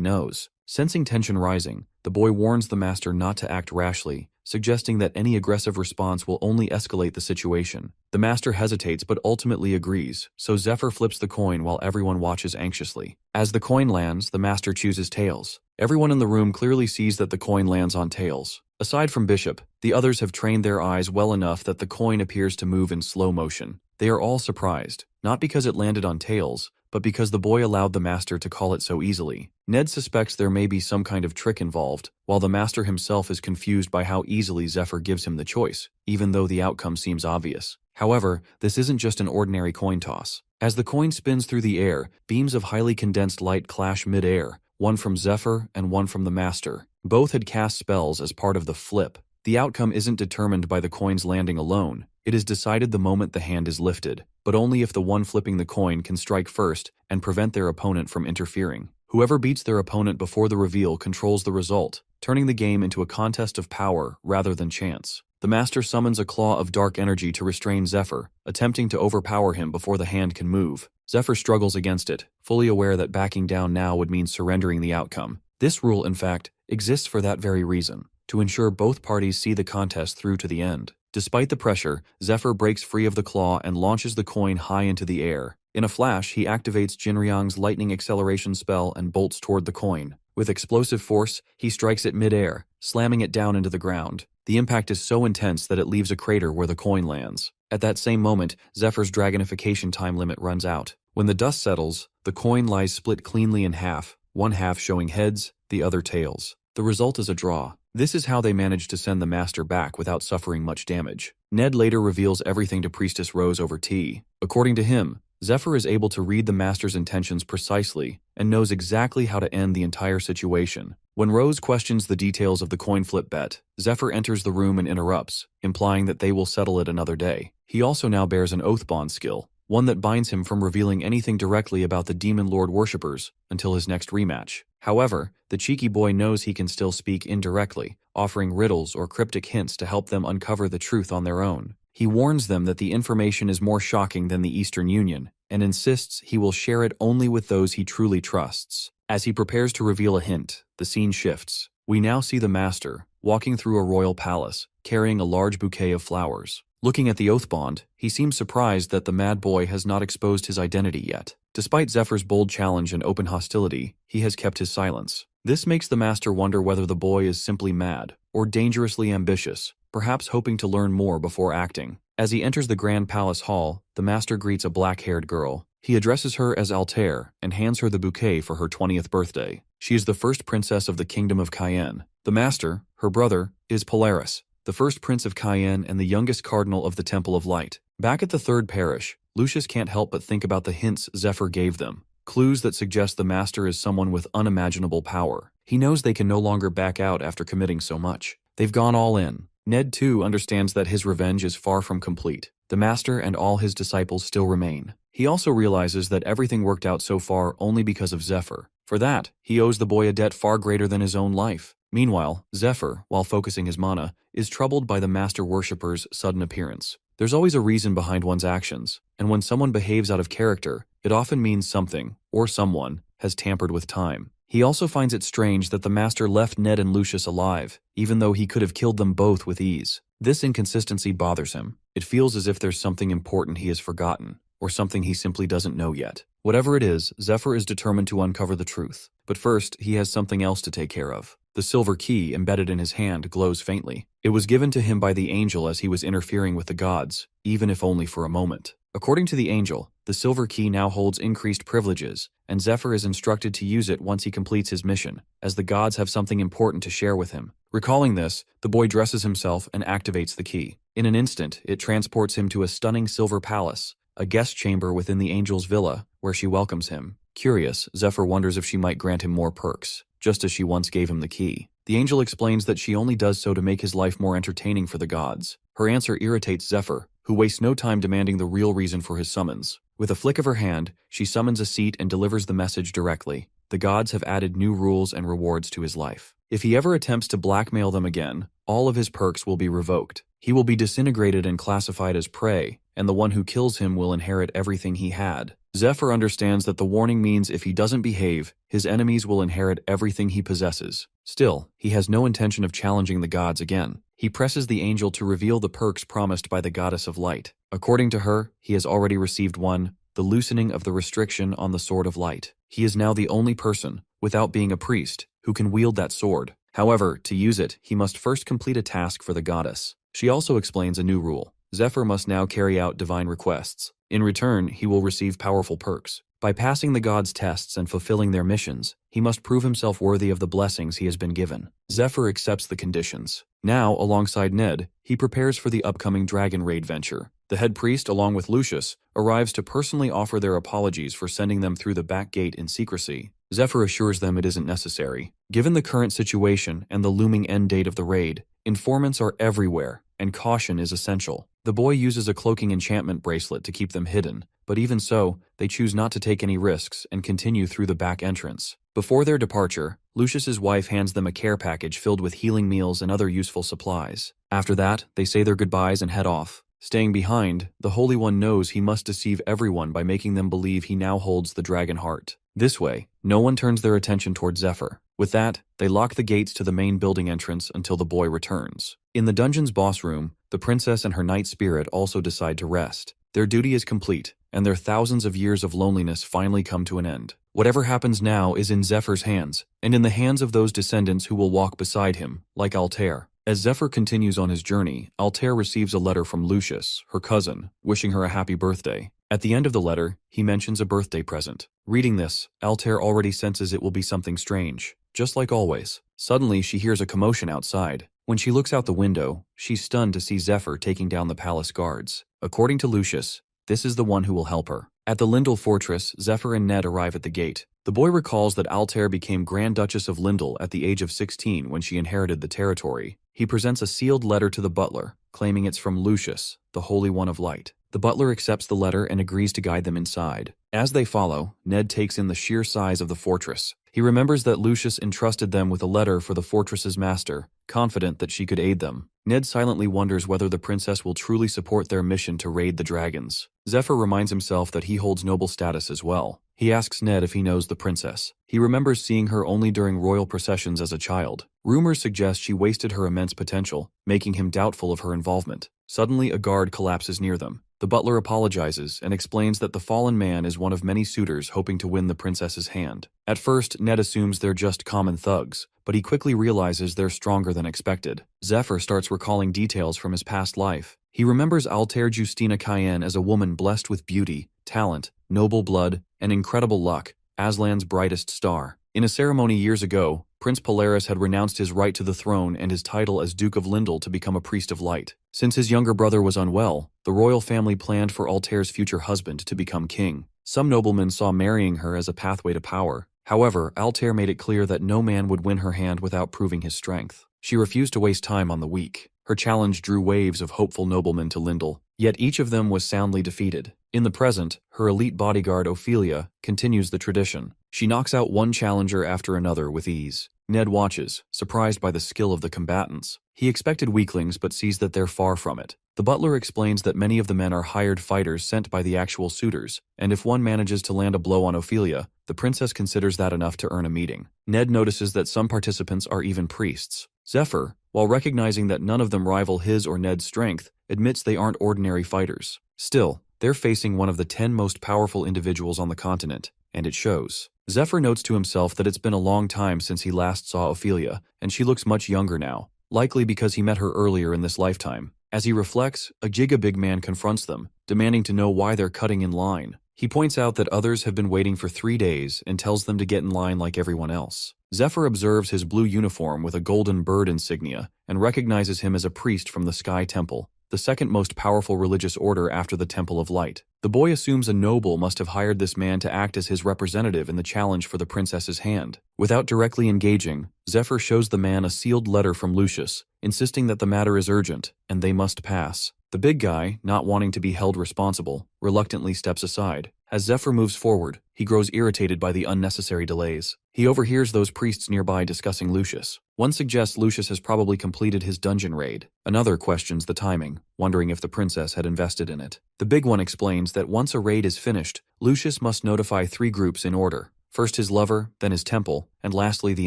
knows. Sensing tension rising, the boy warns the master not to act rashly, suggesting that any aggressive response will only escalate the situation. The master hesitates but ultimately agrees, so Zephyr flips the coin while everyone watches anxiously. As the coin lands, the master chooses tails. Everyone in the room clearly sees that the coin lands on tails. Aside from Bishop, the others have trained their eyes well enough that the coin appears to move in slow motion. They are all surprised, not because it landed on tails, but because the boy allowed the master to call it so easily. Ned suspects there may be some kind of trick involved, while the master himself is confused by how easily Zephyr gives him the choice, even though the outcome seems obvious. However, this isn't just an ordinary coin toss. As the coin spins through the air, beams of highly condensed light clash mid-air, one from Zephyr and one from the master. Both had cast spells as part of the flip. The outcome isn't determined by the coin's landing alone. It is decided the moment the hand is lifted, but only if the one flipping the coin can strike first and prevent their opponent from interfering. Whoever beats their opponent before the reveal controls the result, turning the game into a contest of power rather than chance. The master summons a claw of dark energy to restrain Zephyr, attempting to overpower him before the hand can move. Zephyr struggles against it, fully aware that backing down now would mean surrendering the outcome. This rule, in fact, exists for that very reason, to ensure both parties see the contest through to the end. Despite the pressure, Zephyr breaks free of the claw and launches the coin high into the air. In a flash, he activates Jinryang's lightning acceleration spell and bolts toward the coin. With explosive force, he strikes it mid-air, slamming it down into the ground. The impact is so intense that it leaves a crater where the coin lands. At that same moment, Zephyr's dragonification time limit runs out. When the dust settles, the coin lies split cleanly in half, one half showing heads, the other tails. The result is a draw. This is how they managed to send the master back without suffering much damage. Ned later reveals everything to Priestess Rose over tea. According to him, Zephyr is able to read the master's intentions precisely and knows exactly how to end the entire situation. When Rose questions the details of the coin flip bet, Zephyr enters the room and interrupts, implying that they will settle it another day. He also now bears an oath bond skill, one that binds him from revealing anything directly about the Demon Lord worshippers until his next rematch. However, the cheeky boy knows he can still speak indirectly, offering riddles or cryptic hints to help them uncover the truth on their own. He warns them that the information is more shocking than the Eastern Union, and insists he will share it only with those he truly trusts. As he prepares to reveal a hint, the scene shifts. We now see the master, walking through a royal palace, carrying a large bouquet of flowers. Looking at the oath bond, he seems surprised that the mad boy has not exposed his identity yet. Despite Zephyr's bold challenge and open hostility, he has kept his silence. This makes the master wonder whether the boy is simply mad or dangerously ambitious, perhaps hoping to learn more before acting. As he enters the Grand Palace Hall, the master greets a black-haired girl. He addresses her as Altair and hands her the bouquet for her 20th birthday. She is the first princess of the Kingdom of Cayenne. The master, her brother, is Polaris, the first prince of Cayenne and the youngest cardinal of the Temple of Light. Back at the third parish, Lucius can't help but think about the hints Zephyr gave them, clues that suggest the master is someone with unimaginable power. He knows they can no longer back out after committing so much. They've gone all in. Ned, too, understands that his revenge is far from complete. The master and all his disciples still remain. He also realizes that everything worked out so far only because of Zephyr. For that, he owes the boy a debt far greater than his own life. Meanwhile, Zephyr, while focusing his mana, is troubled by the master worshipper's sudden appearance. There's always a reason behind one's actions, and when someone behaves out of character, it often means something, or someone, has tampered with time. He also finds it strange that the master left Ned and Lucius alive, even though he could have killed them both with ease. This inconsistency bothers him. It feels as if there's something important he has forgotten, or something he simply doesn't know yet. Whatever it is, Zephyr is determined to uncover the truth. But first, he has something else to take care of. The silver key embedded in his hand glows faintly. It was given to him by the angel as he was interfering with the gods, even if only for a moment. According to the angel, the silver key now holds increased privileges, and Zephyr is instructed to use it once he completes his mission, as the gods have something important to share with him. Recalling this, the boy dresses himself and activates the key. In an instant, it transports him to a stunning silver palace, a guest chamber within the angel's villa, where she welcomes him. Curious, Zephyr wonders if she might grant him more perks, just as she once gave him the key. The angel explains that she only does so to make his life more entertaining for the gods. Her answer irritates Zephyr, who wastes no time demanding the real reason for his summons. With a flick of her hand, she summons a seat and delivers the message directly. The gods have added new rules and rewards to his life. If he ever attempts to blackmail them again, all of his perks will be revoked. He will be disintegrated and classified as prey, and the one who kills him will inherit everything he had. Zephyr understands that the warning means if he doesn't behave, his enemies will inherit everything he possesses. Still, he has no intention of challenging the gods again. He presses the angel to reveal the perks promised by the goddess of light. According to her, he has already received one, the loosening of the restriction on the sword of light. He is now the only person, without being a priest, who can wield that sword. However, to use it, he must first complete a task for the goddess. She also explains a new rule. Zephyr must now carry out divine requests. In return, he will receive powerful perks. By passing the gods' tests and fulfilling their missions, he must prove himself worthy of the blessings he has been given. Zephyr accepts the conditions. Now, alongside Ned, he prepares for the upcoming dragon raid venture. The head priest, along with Lucius, arrives to personally offer their apologies for sending them through the back gate in secrecy. Zephyr assures them it isn't necessary. Given the current situation and the looming end date of the raid, informants are everywhere, and caution is essential. The boy uses a cloaking enchantment bracelet to keep them hidden, but even so, they choose not to take any risks and continue through the back entrance. Before their departure, Lucius's wife hands them a care package filled with healing meals and other useful supplies. After that, they say their goodbyes and head off. Staying behind, the Holy One knows he must deceive everyone by making them believe he now holds the dragon heart. This way, no one turns their attention toward Zephyr. With that, they lock the gates to the main building entrance until the boy returns. In the dungeon's boss room, the princess and her night spirit also decide to rest. Their duty is complete, and their thousands of years of loneliness finally come to an end. Whatever happens now is in Zephyr's hands, and in the hands of those descendants who will walk beside him, like Altair. As Zephyr continues on his journey, Altair receives a letter from Lucius, her cousin, wishing her a happy birthday. At the end of the letter, he mentions a birthday present. Reading this, Altair already senses it will be something strange. Just like always, suddenly she hears a commotion outside. When she looks out the window, she's stunned to see Zephyr taking down the palace guards. According to Lucius, this is the one who will help her. At the Lindell fortress, Zephyr and Ned arrive at the gate. The boy recalls that Altair became Grand Duchess of Lindell at the age of 16 when she inherited the territory. He presents a sealed letter to the butler, claiming it's from Lucius, the Holy One of Light. The butler accepts the letter and agrees to guide them inside. As they follow, Ned takes in the sheer size of the fortress. He remembers that Lucius entrusted them with a letter for the fortress's master, confident that she could aid them. Ned silently wonders whether the princess will truly support their mission to raid the dragons. Zephyr reminds himself that he holds noble status as well. He asks Ned if he knows the princess. He remembers seeing her only during royal processions as a child. Rumors suggest she wasted her immense potential, making him doubtful of her involvement. Suddenly, a guard collapses near them. The butler apologizes and explains that the fallen man is one of many suitors hoping to win the princess's hand. At first, Ned assumes they're just common thugs, but he quickly realizes they're stronger than expected. Zephyr starts recalling details from his past life. He remembers Altair Justina Cayenne as a woman blessed with beauty, talent, noble blood, and incredible luck, Aslan's brightest star. In a ceremony years ago, Prince Polaris had renounced his right to the throne and his title as Duke of Lindel to become a priest of light. Since his younger brother was unwell, the royal family planned for Altair's future husband to become king. Some noblemen saw marrying her as a pathway to power. However, Altair made it clear that no man would win her hand without proving his strength. She refused to waste time on the weak. Her challenge drew waves of hopeful noblemen to Lindel, yet each of them was soundly defeated. In the present, her elite bodyguard Ophelia continues the tradition. She knocks out one challenger after another with ease. Ned watches, surprised by the skill of the combatants. He expected weaklings but sees that they're far from it. The butler explains that many of the men are hired fighters sent by the actual suitors, and if one manages to land a blow on Ophelia, the princess considers that enough to earn a meeting. Ned notices that some participants are even priests. Zephyr, while recognizing that none of them rival his or Ned's strength, admits they aren't ordinary fighters. Still, they're facing one of the 10 most powerful individuals on the continent, and it shows. Zephyr notes to himself that it's been a long time since he last saw Ophelia, and she looks much younger now, likely because he met her earlier in this lifetime. As he reflects, a Giga-Big Man confronts them, demanding to know why they're cutting in line. He points out that others have been waiting for 3 days and tells them to get in line like everyone else. Zephyr observes his blue uniform with a golden bird insignia and recognizes him as a priest from the Sky Temple, the second most powerful religious order after the Temple of Light. The boy assumes a noble must have hired this man to act as his representative in the challenge for the princess's hand. Without directly engaging, Zephyr shows the man a sealed letter from Lucius, insisting that the matter is urgent, and they must pass. The big guy, not wanting to be held responsible, reluctantly steps aside. As Zephyr moves forward, he grows irritated by the unnecessary delays. He overhears those priests nearby discussing Lucius. One suggests Lucius has probably completed his dungeon raid. Another questions the timing, wondering if the princess had invested in it. The big one explains that once a raid is finished, Lucius must notify 3 groups in order. First his lover, then his temple, and lastly the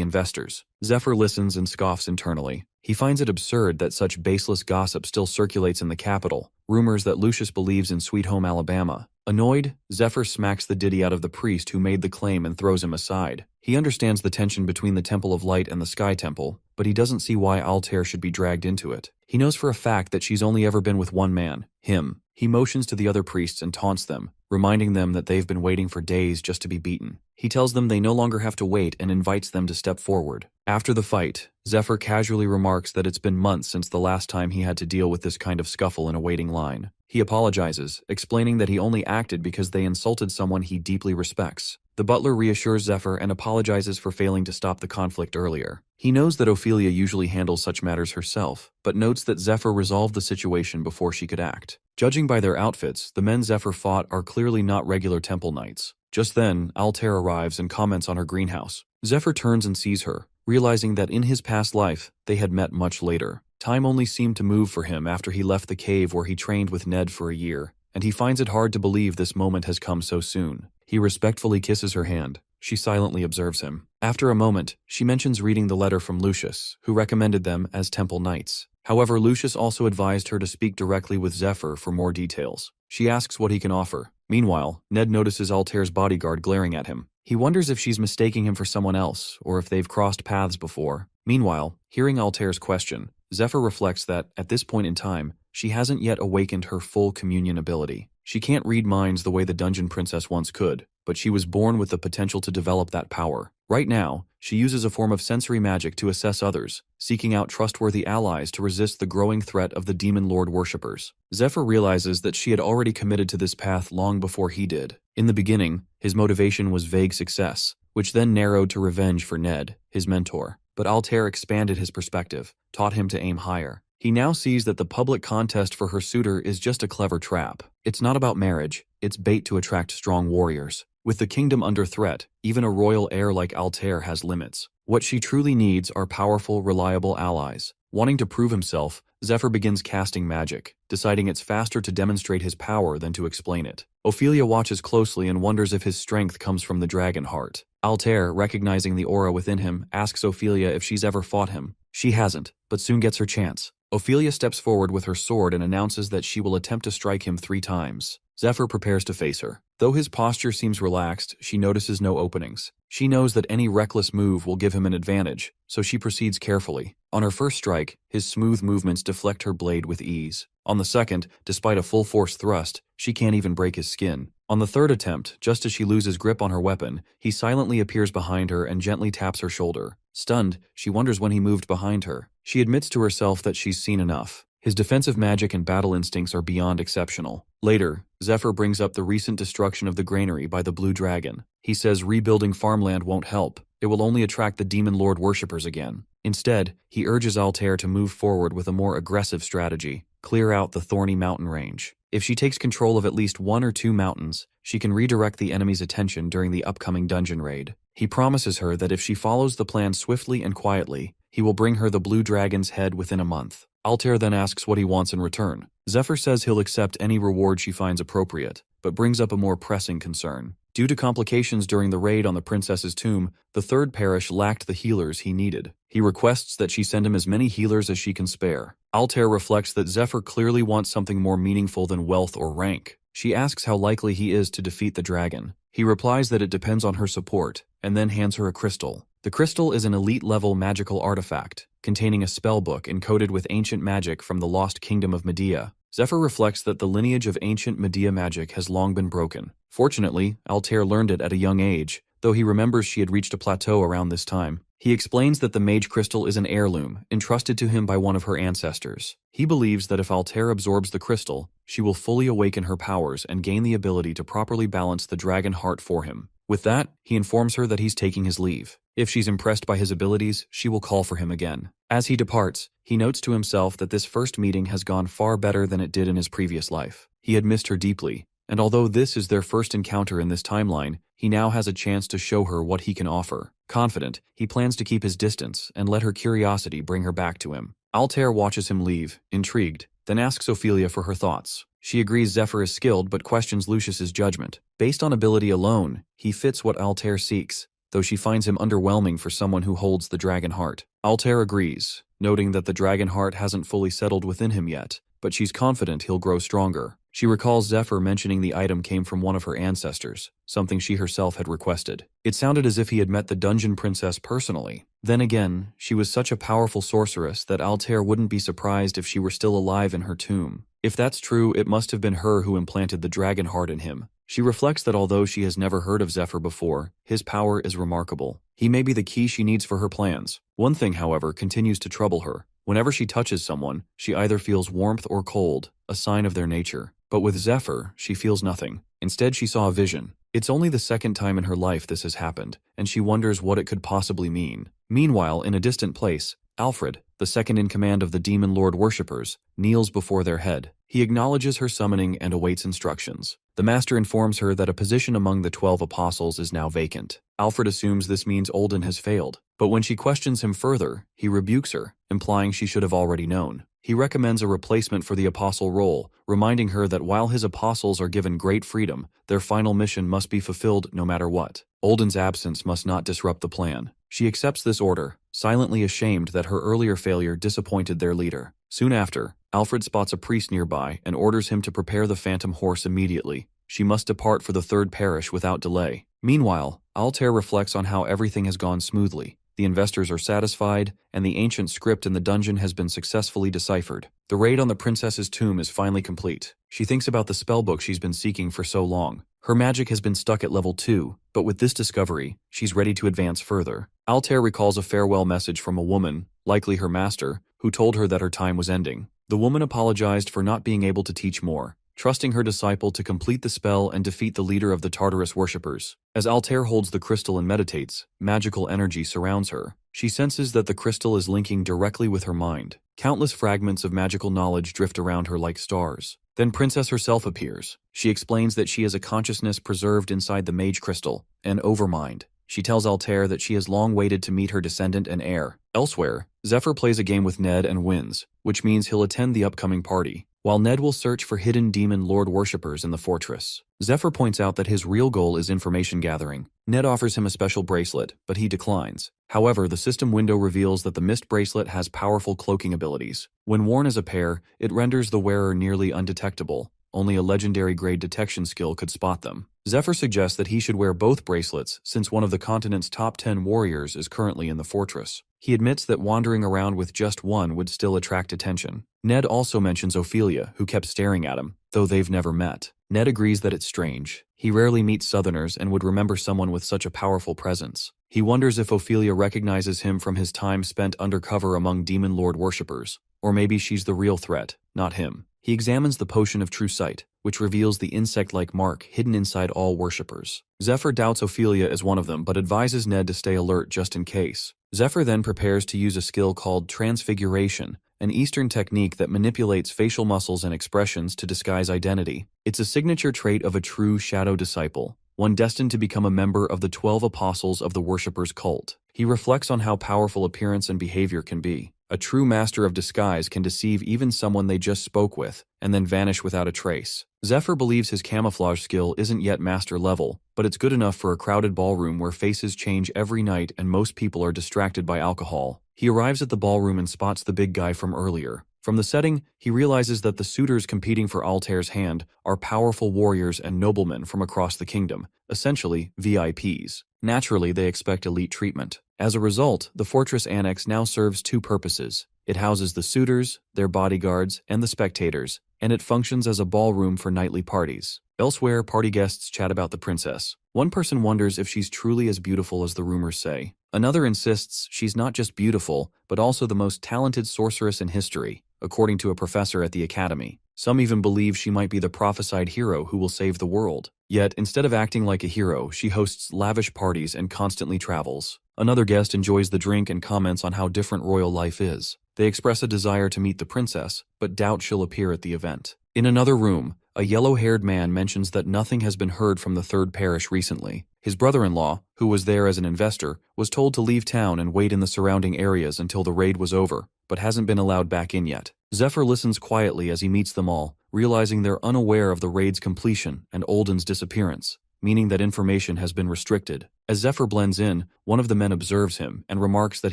investors. Zephyr listens and scoffs internally. He finds it absurd that such baseless gossip still circulates in the capital, rumors that Lucius believes in Sweet Home Alabama. Annoyed, Zephyr smacks the ditty out of the priest who made the claim and throws him aside. He understands the tension between the Temple of Light and the Sky Temple, but he doesn't see why Altair should be dragged into it. He knows for a fact that she's only ever been with one man, him. He motions to the other priests and taunts them, reminding them that they've been waiting for days just to be beaten. He tells them they no longer have to wait and invites them to step forward. After the fight, Zephyr casually remarks that it's been months since the last time he had to deal with this kind of scuffle in a waiting line. He apologizes, explaining that he only acted because they insulted someone he deeply respects. The butler reassures Zephyr and apologizes for failing to stop the conflict earlier. He knows that Ophelia usually handles such matters herself, but notes that Zephyr resolved the situation before she could act. Judging by their outfits, the men Zephyr fought are clearly not regular temple knights. Just then, Altair arrives and comments on her greenhouse. Zephyr turns and sees her, realizing that in his past life, they had met much later. Time only seemed to move for him after he left the cave where he trained with Ned for a year, and he finds it hard to believe this moment has come so soon. He respectfully kisses her hand. She silently observes him. After a moment, she mentions reading the letter from Lucius, who recommended them as temple knights. However, Lucius also advised her to speak directly with Zephyr for more details. She asks what he can offer. Meanwhile, Ned notices Altair's bodyguard glaring at him. He wonders if she's mistaking him for someone else, or if they've crossed paths before. Meanwhile, hearing Altair's question, Zephyr reflects that, at this point in time, she hasn't yet awakened her full communion ability. She can't read minds the way the Dungeon Princess once could, but she was born with the potential to develop that power. Right now, she uses a form of sensory magic to assess others, seeking out trustworthy allies to resist the growing threat of the Demon Lord worshippers. Zephyr realizes that she had already committed to this path long before he did. In the beginning, his motivation was vague success, which then narrowed to revenge for Ned, his mentor. But Altair expanded his perspective, taught him to aim higher. He now sees that the public contest for her suitor is just a clever trap. It's not about marriage, it's bait to attract strong warriors. With the kingdom under threat, even a royal heir like Altair has limits. What she truly needs are powerful, reliable allies. Wanting to prove himself, Zephyr begins casting magic, deciding it's faster to demonstrate his power than to explain it. Ophelia watches closely and wonders if his strength comes from the dragon heart. Altair, recognizing the aura within him, asks Ophelia if she's ever fought him. She hasn't, but soon gets her chance. Ophelia steps forward with her sword and announces that she will attempt to strike him 3 times. Zephyr prepares to face her. Though his posture seems relaxed, she notices no openings. She knows that any reckless move will give him an advantage, so she proceeds carefully. On her first strike, his smooth movements deflect her blade with ease. On the second, despite a full-force thrust, she can't even break his skin. On the third attempt, just as she loses grip on her weapon, he silently appears behind her and gently taps her shoulder. Stunned, she wonders when he moved behind her. She admits to herself that she's seen enough. His defensive magic and battle instincts are beyond exceptional. Later, Zephyr brings up the recent destruction of the granary by the Blue Dragon. He says rebuilding farmland won't help. It will only attract the Demon Lord worshippers again. Instead, he urges Altair to move forward with a more aggressive strategy, clear out the thorny mountain range. If she takes control of at least 1 or 2 mountains, she can redirect the enemy's attention during the upcoming dungeon raid. He promises her that if she follows the plan swiftly and quietly, he will bring her the Blue Dragon's head within a month. Altair then asks what he wants in return. Zephyr says he'll accept any reward she finds appropriate, but brings up a more pressing concern. Due to complications during the raid on the princess's tomb, the third parish lacked the healers he needed. He requests that she send him as many healers as she can spare. Altair reflects that Zephyr clearly wants something more meaningful than wealth or rank. She asks how likely he is to defeat the dragon. He replies that it depends on her support, and then hands her a crystal. The crystal is an elite-level magical artifact, containing a spellbook encoded with ancient magic from the lost kingdom of Medea. Zephyr reflects that the lineage of ancient Medea magic has long been broken. Fortunately, Altair learned it at a young age, though he remembers she had reached a plateau around this time. He explains that the mage crystal is an heirloom, entrusted to him by one of her ancestors. He believes that if Altair absorbs the crystal, she will fully awaken her powers and gain the ability to properly balance the dragon heart for him. With that, he informs her that he's taking his leave. If she's impressed by his abilities, she will call for him again. As he departs, he notes to himself that this first meeting has gone far better than it did in his previous life. He had missed her deeply, and although this is their first encounter in this timeline, he now has a chance to show her what he can offer. Confident, he plans to keep his distance and let her curiosity bring her back to him. Altair watches him leave, intrigued, then asks Ophelia for her thoughts. She agrees Zephyr is skilled but questions Lucius's judgment. Based on ability alone, he fits what Altair seeks, though she finds him underwhelming for someone who holds the dragon heart. Altair agrees, noting that the dragon heart hasn't fully settled within him yet, but she's confident he'll grow stronger. She recalls Zephyr mentioning the item came from one of her ancestors, something she herself had requested. It sounded as if he had met the dungeon princess personally. Then again, she was such a powerful sorceress that Altair wouldn't be surprised if she were still alive in her tomb. If that's true, it must have been her who implanted the dragon heart in him. She reflects that although she has never heard of Zephyr before, his power is remarkable. He may be the key she needs for her plans. One thing, however, continues to trouble her. Whenever she touches someone, she either feels warmth or cold, a sign of their nature. But with Zephyr, she feels nothing. Instead, she saw a vision. It's only the second time in her life this has happened, and she wonders what it could possibly mean. Meanwhile, in a distant place, Alfred, the second in command of the Demon Lord worshippers, kneels before their head. He acknowledges her summoning and awaits instructions. The master informs her that a position among the 12 apostles is now vacant. Alfred assumes this means Olden has failed, but when she questions him further, he rebukes her, implying she should have already known. He recommends a replacement for the apostle role, reminding her that while his apostles are given great freedom, their final mission must be fulfilled no matter what. Olden's absence must not disrupt the plan. She accepts this order, silently ashamed that her earlier failure disappointed their leader. Soon after, Alfred spots a priest nearby and orders him to prepare the phantom horse immediately. She must depart for the third parish without delay. Meanwhile, Altair reflects on how everything has gone smoothly. The investors are satisfied, and the ancient script in the dungeon has been successfully deciphered. The raid on the princess's tomb is finally complete. She thinks about the spellbook she's been seeking for so long. Her magic has been stuck at level 2, but with this discovery, she's ready to advance further. Altair recalls a farewell message from a woman, likely her master, who told her that her time was ending. The woman apologized for not being able to teach more, trusting her disciple to complete the spell and defeat the leader of the Tartarus worshippers. As Altair holds the crystal and meditates, magical energy surrounds her. She senses that the crystal is linking directly with her mind. Countless fragments of magical knowledge drift around her like stars. Then Princess herself appears. She explains that she is a consciousness preserved inside the mage crystal, an overmind. She tells Altair that she has long waited to meet her descendant and heir. Elsewhere, Zephyr plays a game with Ned and wins, which means he'll attend the upcoming party. while Ned will search for hidden demon lord worshippers in the fortress. Zephyr points out that his real goal is information gathering. Ned offers him a special bracelet, but he declines. However, the system window reveals that the mist bracelet has powerful cloaking abilities. When worn as a pair, it renders the wearer nearly undetectable. Only a legendary grade detection skill could spot them. Zephyr suggests that he should wear both bracelets since one of the continent's top 10 warriors is currently in the fortress. He admits that wandering around with just one would still attract attention. Ned also mentions Ophelia, who kept staring at him, though they've never met. Ned agrees that it's strange. He rarely meets Southerners and would remember someone with such a powerful presence. He wonders if Ophelia recognizes him from his time spent undercover among demon lord worshippers, or maybe she's the real threat, not him. He examines the potion of true sight, which reveals the insect-like mark hidden inside all worshippers. Zephyr doubts Ophelia is one of them but advises Ned to stay alert just in case. Zephyr then prepares to use a skill called transfiguration, an Eastern technique that manipulates facial muscles and expressions to disguise identity. It's a signature trait of a true shadow disciple, one destined to become a member of the 12 apostles of the worshipper's cult. He reflects on how powerful appearance and behavior can be. A true master of disguise can deceive even someone they just spoke with, and then vanish without a trace. Zephyr believes his camouflage skill isn't yet master level, but it's good enough for a crowded ballroom where faces change every night and most people are distracted by alcohol. He arrives at the ballroom and spots the big guy from earlier. From the setting, he realizes that the suitors competing for Altair's hand are powerful warriors and noblemen from across the kingdom, essentially VIPs. Naturally, they expect elite treatment. As a result, the fortress annex now serves two purposes. It houses the suitors, their bodyguards, and the spectators, and it functions as a ballroom for nightly parties. Elsewhere, party guests chat about the princess. One person wonders if she's truly as beautiful as the rumors say. Another insists she's not just beautiful, but also the most talented sorceress in history, according to a professor at the academy. Some even believe she might be the prophesied hero who will save the world. Yet, instead of acting like a hero, she hosts lavish parties and constantly travels. Another guest enjoys the drink and comments on how different royal life is. They express a desire to meet the princess, but doubt she'll appear at the event. In another room, a yellow-haired man mentions that nothing has been heard from the third parish recently. His brother-in-law, who was there as an investor, was told to leave town and wait in the surrounding areas until the raid was over, but hasn't been allowed back in yet. Zephyr listens quietly as he meets them all, realizing they're unaware of the raid's completion and Olden's disappearance, meaning that information has been restricted. As Zephyr blends in, one of the men observes him and remarks that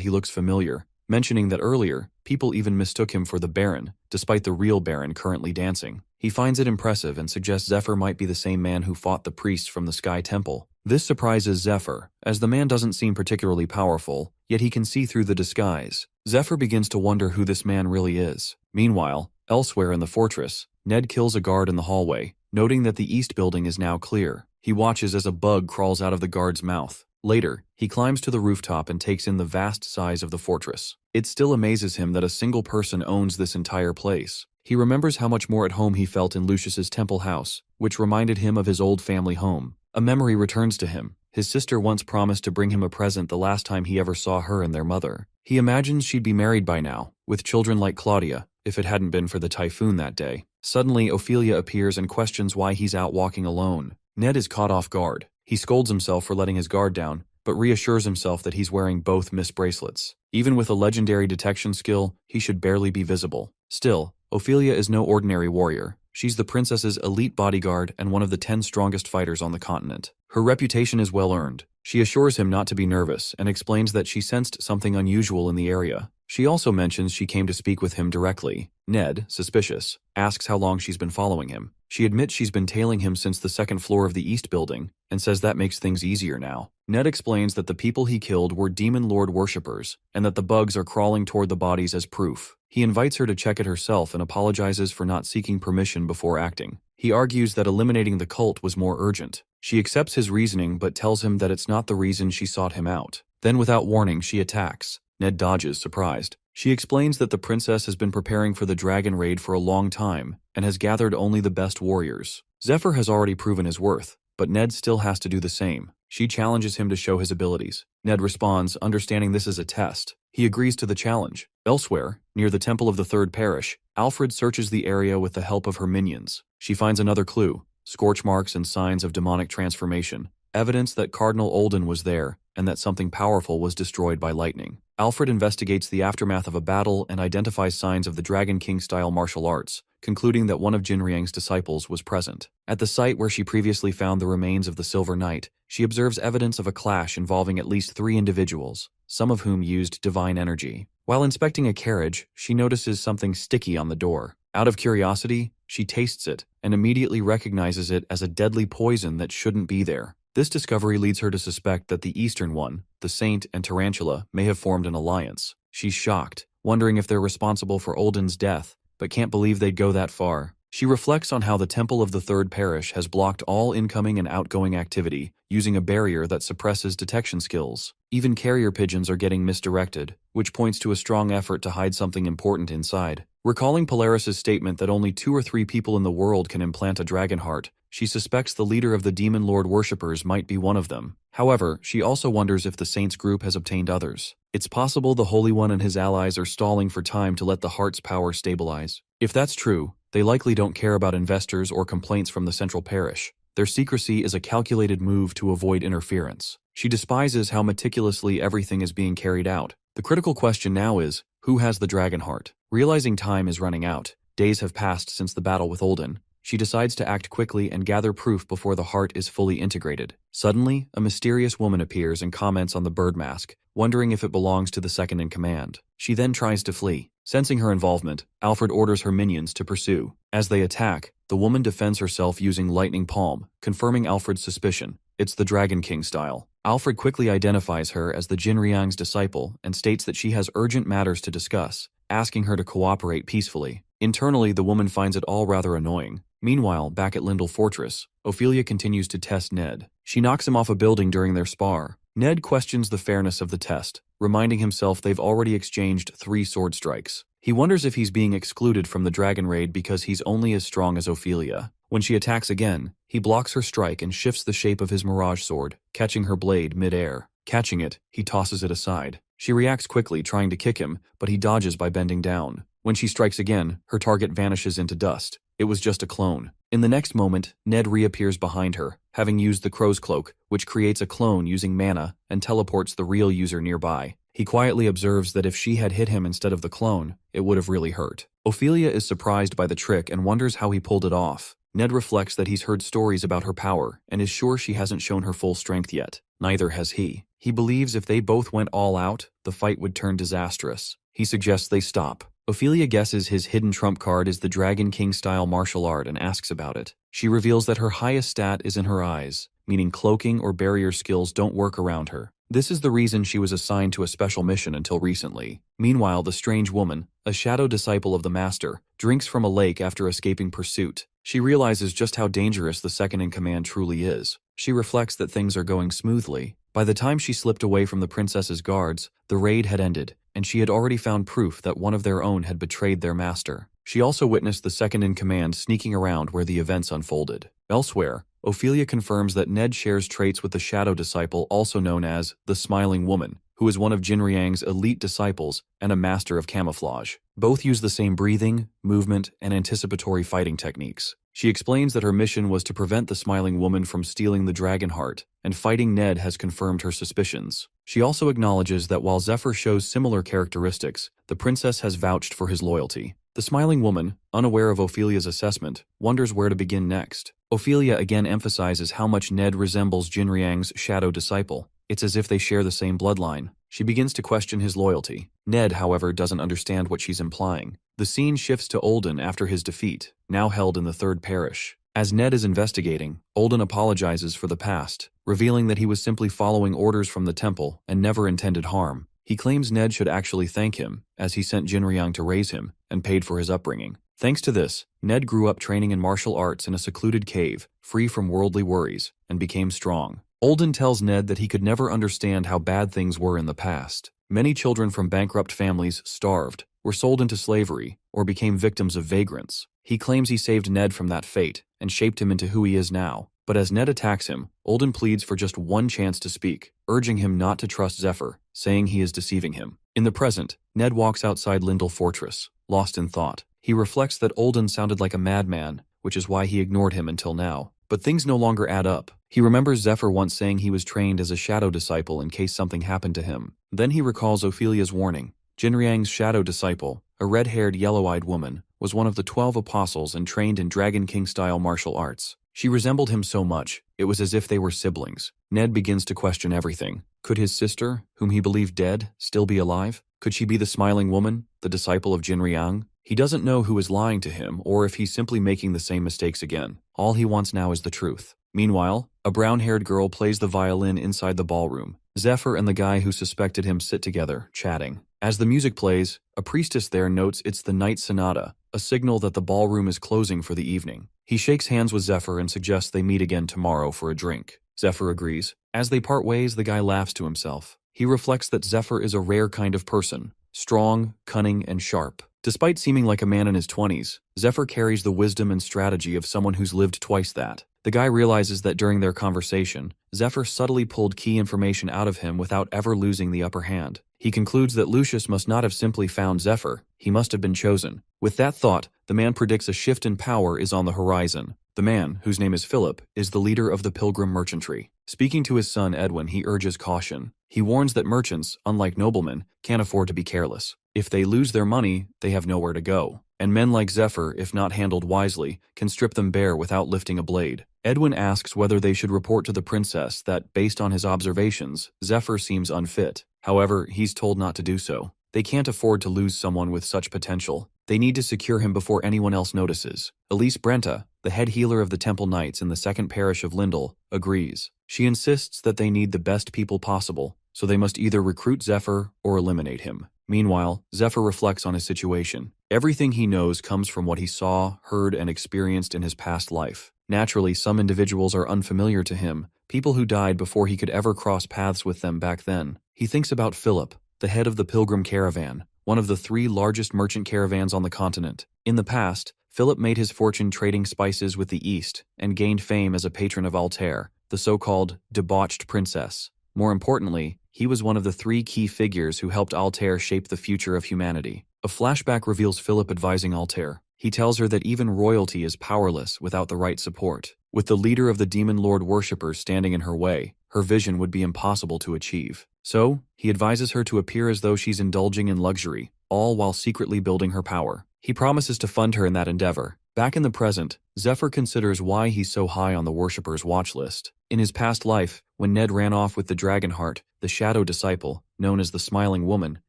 he looks familiar, mentioning that earlier, people even mistook him for the Baron, despite the real Baron currently dancing. He finds it impressive and suggests Zephyr might be the same man who fought the priests from the Sky Temple. This surprises Zephyr, as the man doesn't seem particularly powerful, yet he can see through the disguise. Zephyr begins to wonder who this man really is. Meanwhile, elsewhere in the fortress, Ned kills a guard in the hallway, noting that the east building is now clear. He watches as a bug crawls out of the guard's mouth. Later, he climbs to the rooftop and takes in the vast size of the fortress. It still amazes him that a single person owns this entire place. He remembers how much more at home he felt in Lucius's temple house, which reminded him of his old family home. A memory returns to him. His sister once promised to bring him a present the last time he ever saw her and their mother. He imagines she'd be married by now, with children like Claudia, if it hadn't been for the typhoon that day. Suddenly, Ophelia appears and questions why he's out walking alone. Ned is caught off guard. He scolds himself for letting his guard down, but reassures himself that he's wearing both mist bracelets. Even with a legendary detection skill, he should barely be visible. Still, Ophelia is no ordinary warrior. She's the princess's elite bodyguard and one of the 10 strongest fighters on the continent. Her reputation is well earned. She assures him not to be nervous and explains that she sensed something unusual in the area. She also mentions she came to speak with him directly. Ned, suspicious, asks how long she's been following him. She admits she's been tailing him since the second floor of the East building and says that makes things easier now. Ned explains that the people he killed were demon lord worshippers and that the bugs are crawling toward the bodies as proof. He invites her to check it herself and apologizes for not seeking permission before acting. He argues that eliminating the cult was more urgent. She accepts his reasoning but tells him that it's not the reason she sought him out. Then without warning, she attacks. Ned dodges, surprised. She explains that the princess has been preparing for the dragon raid for a long time and has gathered only the best warriors. Zephyr has already proven his worth, but Ned still has to do the same. She challenges him to show his abilities. Ned responds, understanding this is a test. He agrees to the challenge. Elsewhere, near the temple of the third parish, Alfred searches the area with the help of her minions. She finds another clue, scorch marks and signs of demonic transformation, evidence that Cardinal Olden was there and that something powerful was destroyed by lightning. Alfred investigates the aftermath of a battle and identifies signs of the Dragon King-style martial arts, concluding that one of Jinriang's disciples was present. At the site where she previously found the remains of the Silver Knight, she observes evidence of a clash involving at least 3 individuals, some of whom used divine energy. While inspecting a carriage, she notices something sticky on the door. Out of curiosity, she tastes it and immediately recognizes it as a deadly poison that shouldn't be there. This discovery leads her to suspect that the Eastern One, the Saint and Tarantula, may have formed an alliance. She's shocked, wondering if they're responsible for Olden's death, but can't believe they'd go that far. She reflects on how the Temple of the Third Parish has blocked all incoming and outgoing activity, using a barrier that suppresses detection skills. Even carrier pigeons are getting misdirected, which points to a strong effort to hide something important inside. Recalling Polaris's statement that only 2 or 3 people in the world can implant a dragon heart, she suspects the leader of the Demon Lord worshippers might be one of them. However, she also wonders if the Saints group has obtained others. It's possible the Holy One and his allies are stalling for time to let the heart's power stabilize. If that's true, they likely don't care about investors or complaints from the Central Parish. Their secrecy is a calculated move to avoid interference. She despises how meticulously everything is being carried out. The critical question now is, who has the dragon heart? Realizing time is running out, days have passed since the battle with Olden, she decides to act quickly and gather proof before the heart is fully integrated. Suddenly, a mysterious woman appears and comments on the bird mask, wondering if it belongs to the second in command. She then tries to flee. Sensing her involvement, Alfred orders her minions to pursue. As they attack, the woman defends herself using Lightning Palm, confirming Alfred's suspicion. It's the Dragon King style. Alfred quickly identifies her as the Jinriang's disciple and states that she has urgent matters to discuss, asking her to cooperate peacefully. Internally, the woman finds it all rather annoying. Meanwhile, back at Lindell Fortress, Ophelia continues to test Ned. She knocks him off a building during their spar. Ned questions the fairness of the test, reminding himself they've already exchanged 3 sword strikes. He wonders if he's being excluded from the dragon raid because he's only as strong as Ophelia. When she attacks again, he blocks her strike and shifts the shape of his mirage sword, catching her blade mid-air. Catching it, he tosses it aside. She reacts quickly, trying to kick him, but he dodges by bending down. When she strikes again, her target vanishes into dust. It was just a clone. In the next moment, Ned reappears behind her, having used the crow's cloak, which creates a clone using mana and teleports the real user nearby. He quietly observes that if she had hit him instead of the clone, it would have really hurt. Ophelia is surprised by the trick and wonders how he pulled it off. Ned reflects that he's heard stories about her power and is sure she hasn't shown her full strength yet. Neither has he. He believes if they both went all out, the fight would turn disastrous. He suggests they stop. Ophelia guesses his hidden trump card is the Dragon King-style martial art and asks about it. She reveals that her highest stat is in her eyes, meaning cloaking or barrier skills don't work around her. This is the reason she was assigned to a special mission until recently. Meanwhile, the strange woman, a shadow disciple of the master, drinks from a lake after escaping pursuit. She realizes just how dangerous the second-in-command truly is. She reflects that things are going smoothly. By the time she slipped away from the princess's guards, the raid had ended, and she had already found proof that one of their own had betrayed their master. She also witnessed the second-in-command sneaking around where the events unfolded. Elsewhere, Ophelia confirms that Ned shares traits with the shadow disciple also known as the Smiling Woman, who is one of Jinriang's elite disciples and a master of camouflage. Both use the same breathing, movement, and anticipatory fighting techniques. She explains that her mission was to prevent the Smiling Woman from stealing the dragon heart, and fighting Ned has confirmed her suspicions. She also acknowledges that while Zephyr shows similar characteristics, the princess has vouched for his loyalty. The Smiling Woman, unaware of Ophelia's assessment, wonders where to begin next. Ophelia again emphasizes how much Ned resembles Jinriang's shadow disciple. It's as if they share the same bloodline. She begins to question his loyalty. Ned, however, doesn't understand what she's implying. The scene shifts to Olden after his defeat, now held in the Third Parish. As Ned is investigating, Olden apologizes for the past, revealing that he was simply following orders from the temple and never intended harm. He claims Ned should actually thank him, as he sent Jinriang to raise him and paid for his upbringing. Thanks to this, Ned grew up training in martial arts in a secluded cave, free from worldly worries, and became strong. Olden tells Ned that he could never understand how bad things were in the past. Many children from bankrupt families starved, were sold into slavery, or became victims of vagrants. He claims he saved Ned from that fate and shaped him into who he is now. But as Ned attacks him, Olden pleads for just one chance to speak, urging him not to trust Zephyr, saying he is deceiving him. In the present, Ned walks outside Lindell Fortress, lost in thought. He reflects that Olden sounded like a madman, which is why he ignored him until now. But things no longer add up. He remembers Zephyr once saying he was trained as a shadow disciple in case something happened to him. Then he recalls Ophelia's warning. Jinriang's shadow disciple, a red-haired, yellow-eyed woman, was one of the 12 apostles and trained in Dragon King-style martial arts. She resembled him so much, it was as if they were siblings. Ned begins to question everything. Could his sister, whom he believed dead, still be alive? Could she be the smiling woman, the disciple of Jinriang? He doesn't know who is lying to him or if he's simply making the same mistakes again. All he wants now is the truth. Meanwhile, a brown-haired girl plays the violin inside the ballroom. Zephyr and the guy who suspected him sit together, chatting. As the music plays, a priestess there notes it's the night sonata, a signal that the ballroom is closing for the evening. He shakes hands with Zephyr and suggests they meet again tomorrow for a drink. Zephyr agrees. As they part ways, the guy laughs to himself. He reflects that Zephyr is a rare kind of person, strong, cunning, and sharp. Despite seeming like a man in his 20s, Zephyr carries the wisdom and strategy of someone who's lived twice that. The guy realizes that during their conversation, Zephyr subtly pulled key information out of him without ever losing the upper hand. He concludes that Lucius must not have simply found Zephyr, he must have been chosen. With that thought, the man predicts a shift in power is on the horizon. The man, whose name is Philip, is the leader of the pilgrim merchantry. Speaking to his son Edwin, he urges caution. He warns that merchants, unlike noblemen, can't afford to be careless. If they lose their money, they have nowhere to go. And men like Zephyr, if not handled wisely, can strip them bare without lifting a blade. Edwin asks whether they should report to the princess that, based on his observations, Zephyr seems unfit. However, he's told not to do so. They can't afford to lose someone with such potential. They need to secure him before anyone else notices. Elise Brenta, the head healer of the Temple Knights in the second parish of Lindell, agrees. She insists that they need the best people possible, so they must either recruit Zephyr or eliminate him. Meanwhile, Zephyr reflects on his situation. Everything he knows comes from what he saw, heard, and experienced in his past life. Naturally, some individuals are unfamiliar to him, people who died before he could ever cross paths with them back then. He thinks about Philip, the head of the Pilgrim Caravan, one of the 3 largest merchant caravans on the continent. In the past, Philip made his fortune trading spices with the East and gained fame as a patron of Altair, the so-called debauched princess. More importantly, he was one of the 3 key figures who helped Altair shape the future of humanity. A flashback reveals Philip advising Altair. He tells her that even royalty is powerless without the right support. With the leader of the demon lord worshippers standing in her way, her vision would be impossible to achieve. So, he advises her to appear as though she's indulging in luxury, all while secretly building her power. He promises to fund her in that endeavor. Back in the present, Zephyr considers why he's so high on the worshippers' watch list. In his past life, when Ned ran off with the Dragonheart, the shadow disciple, known as the Smiling Woman,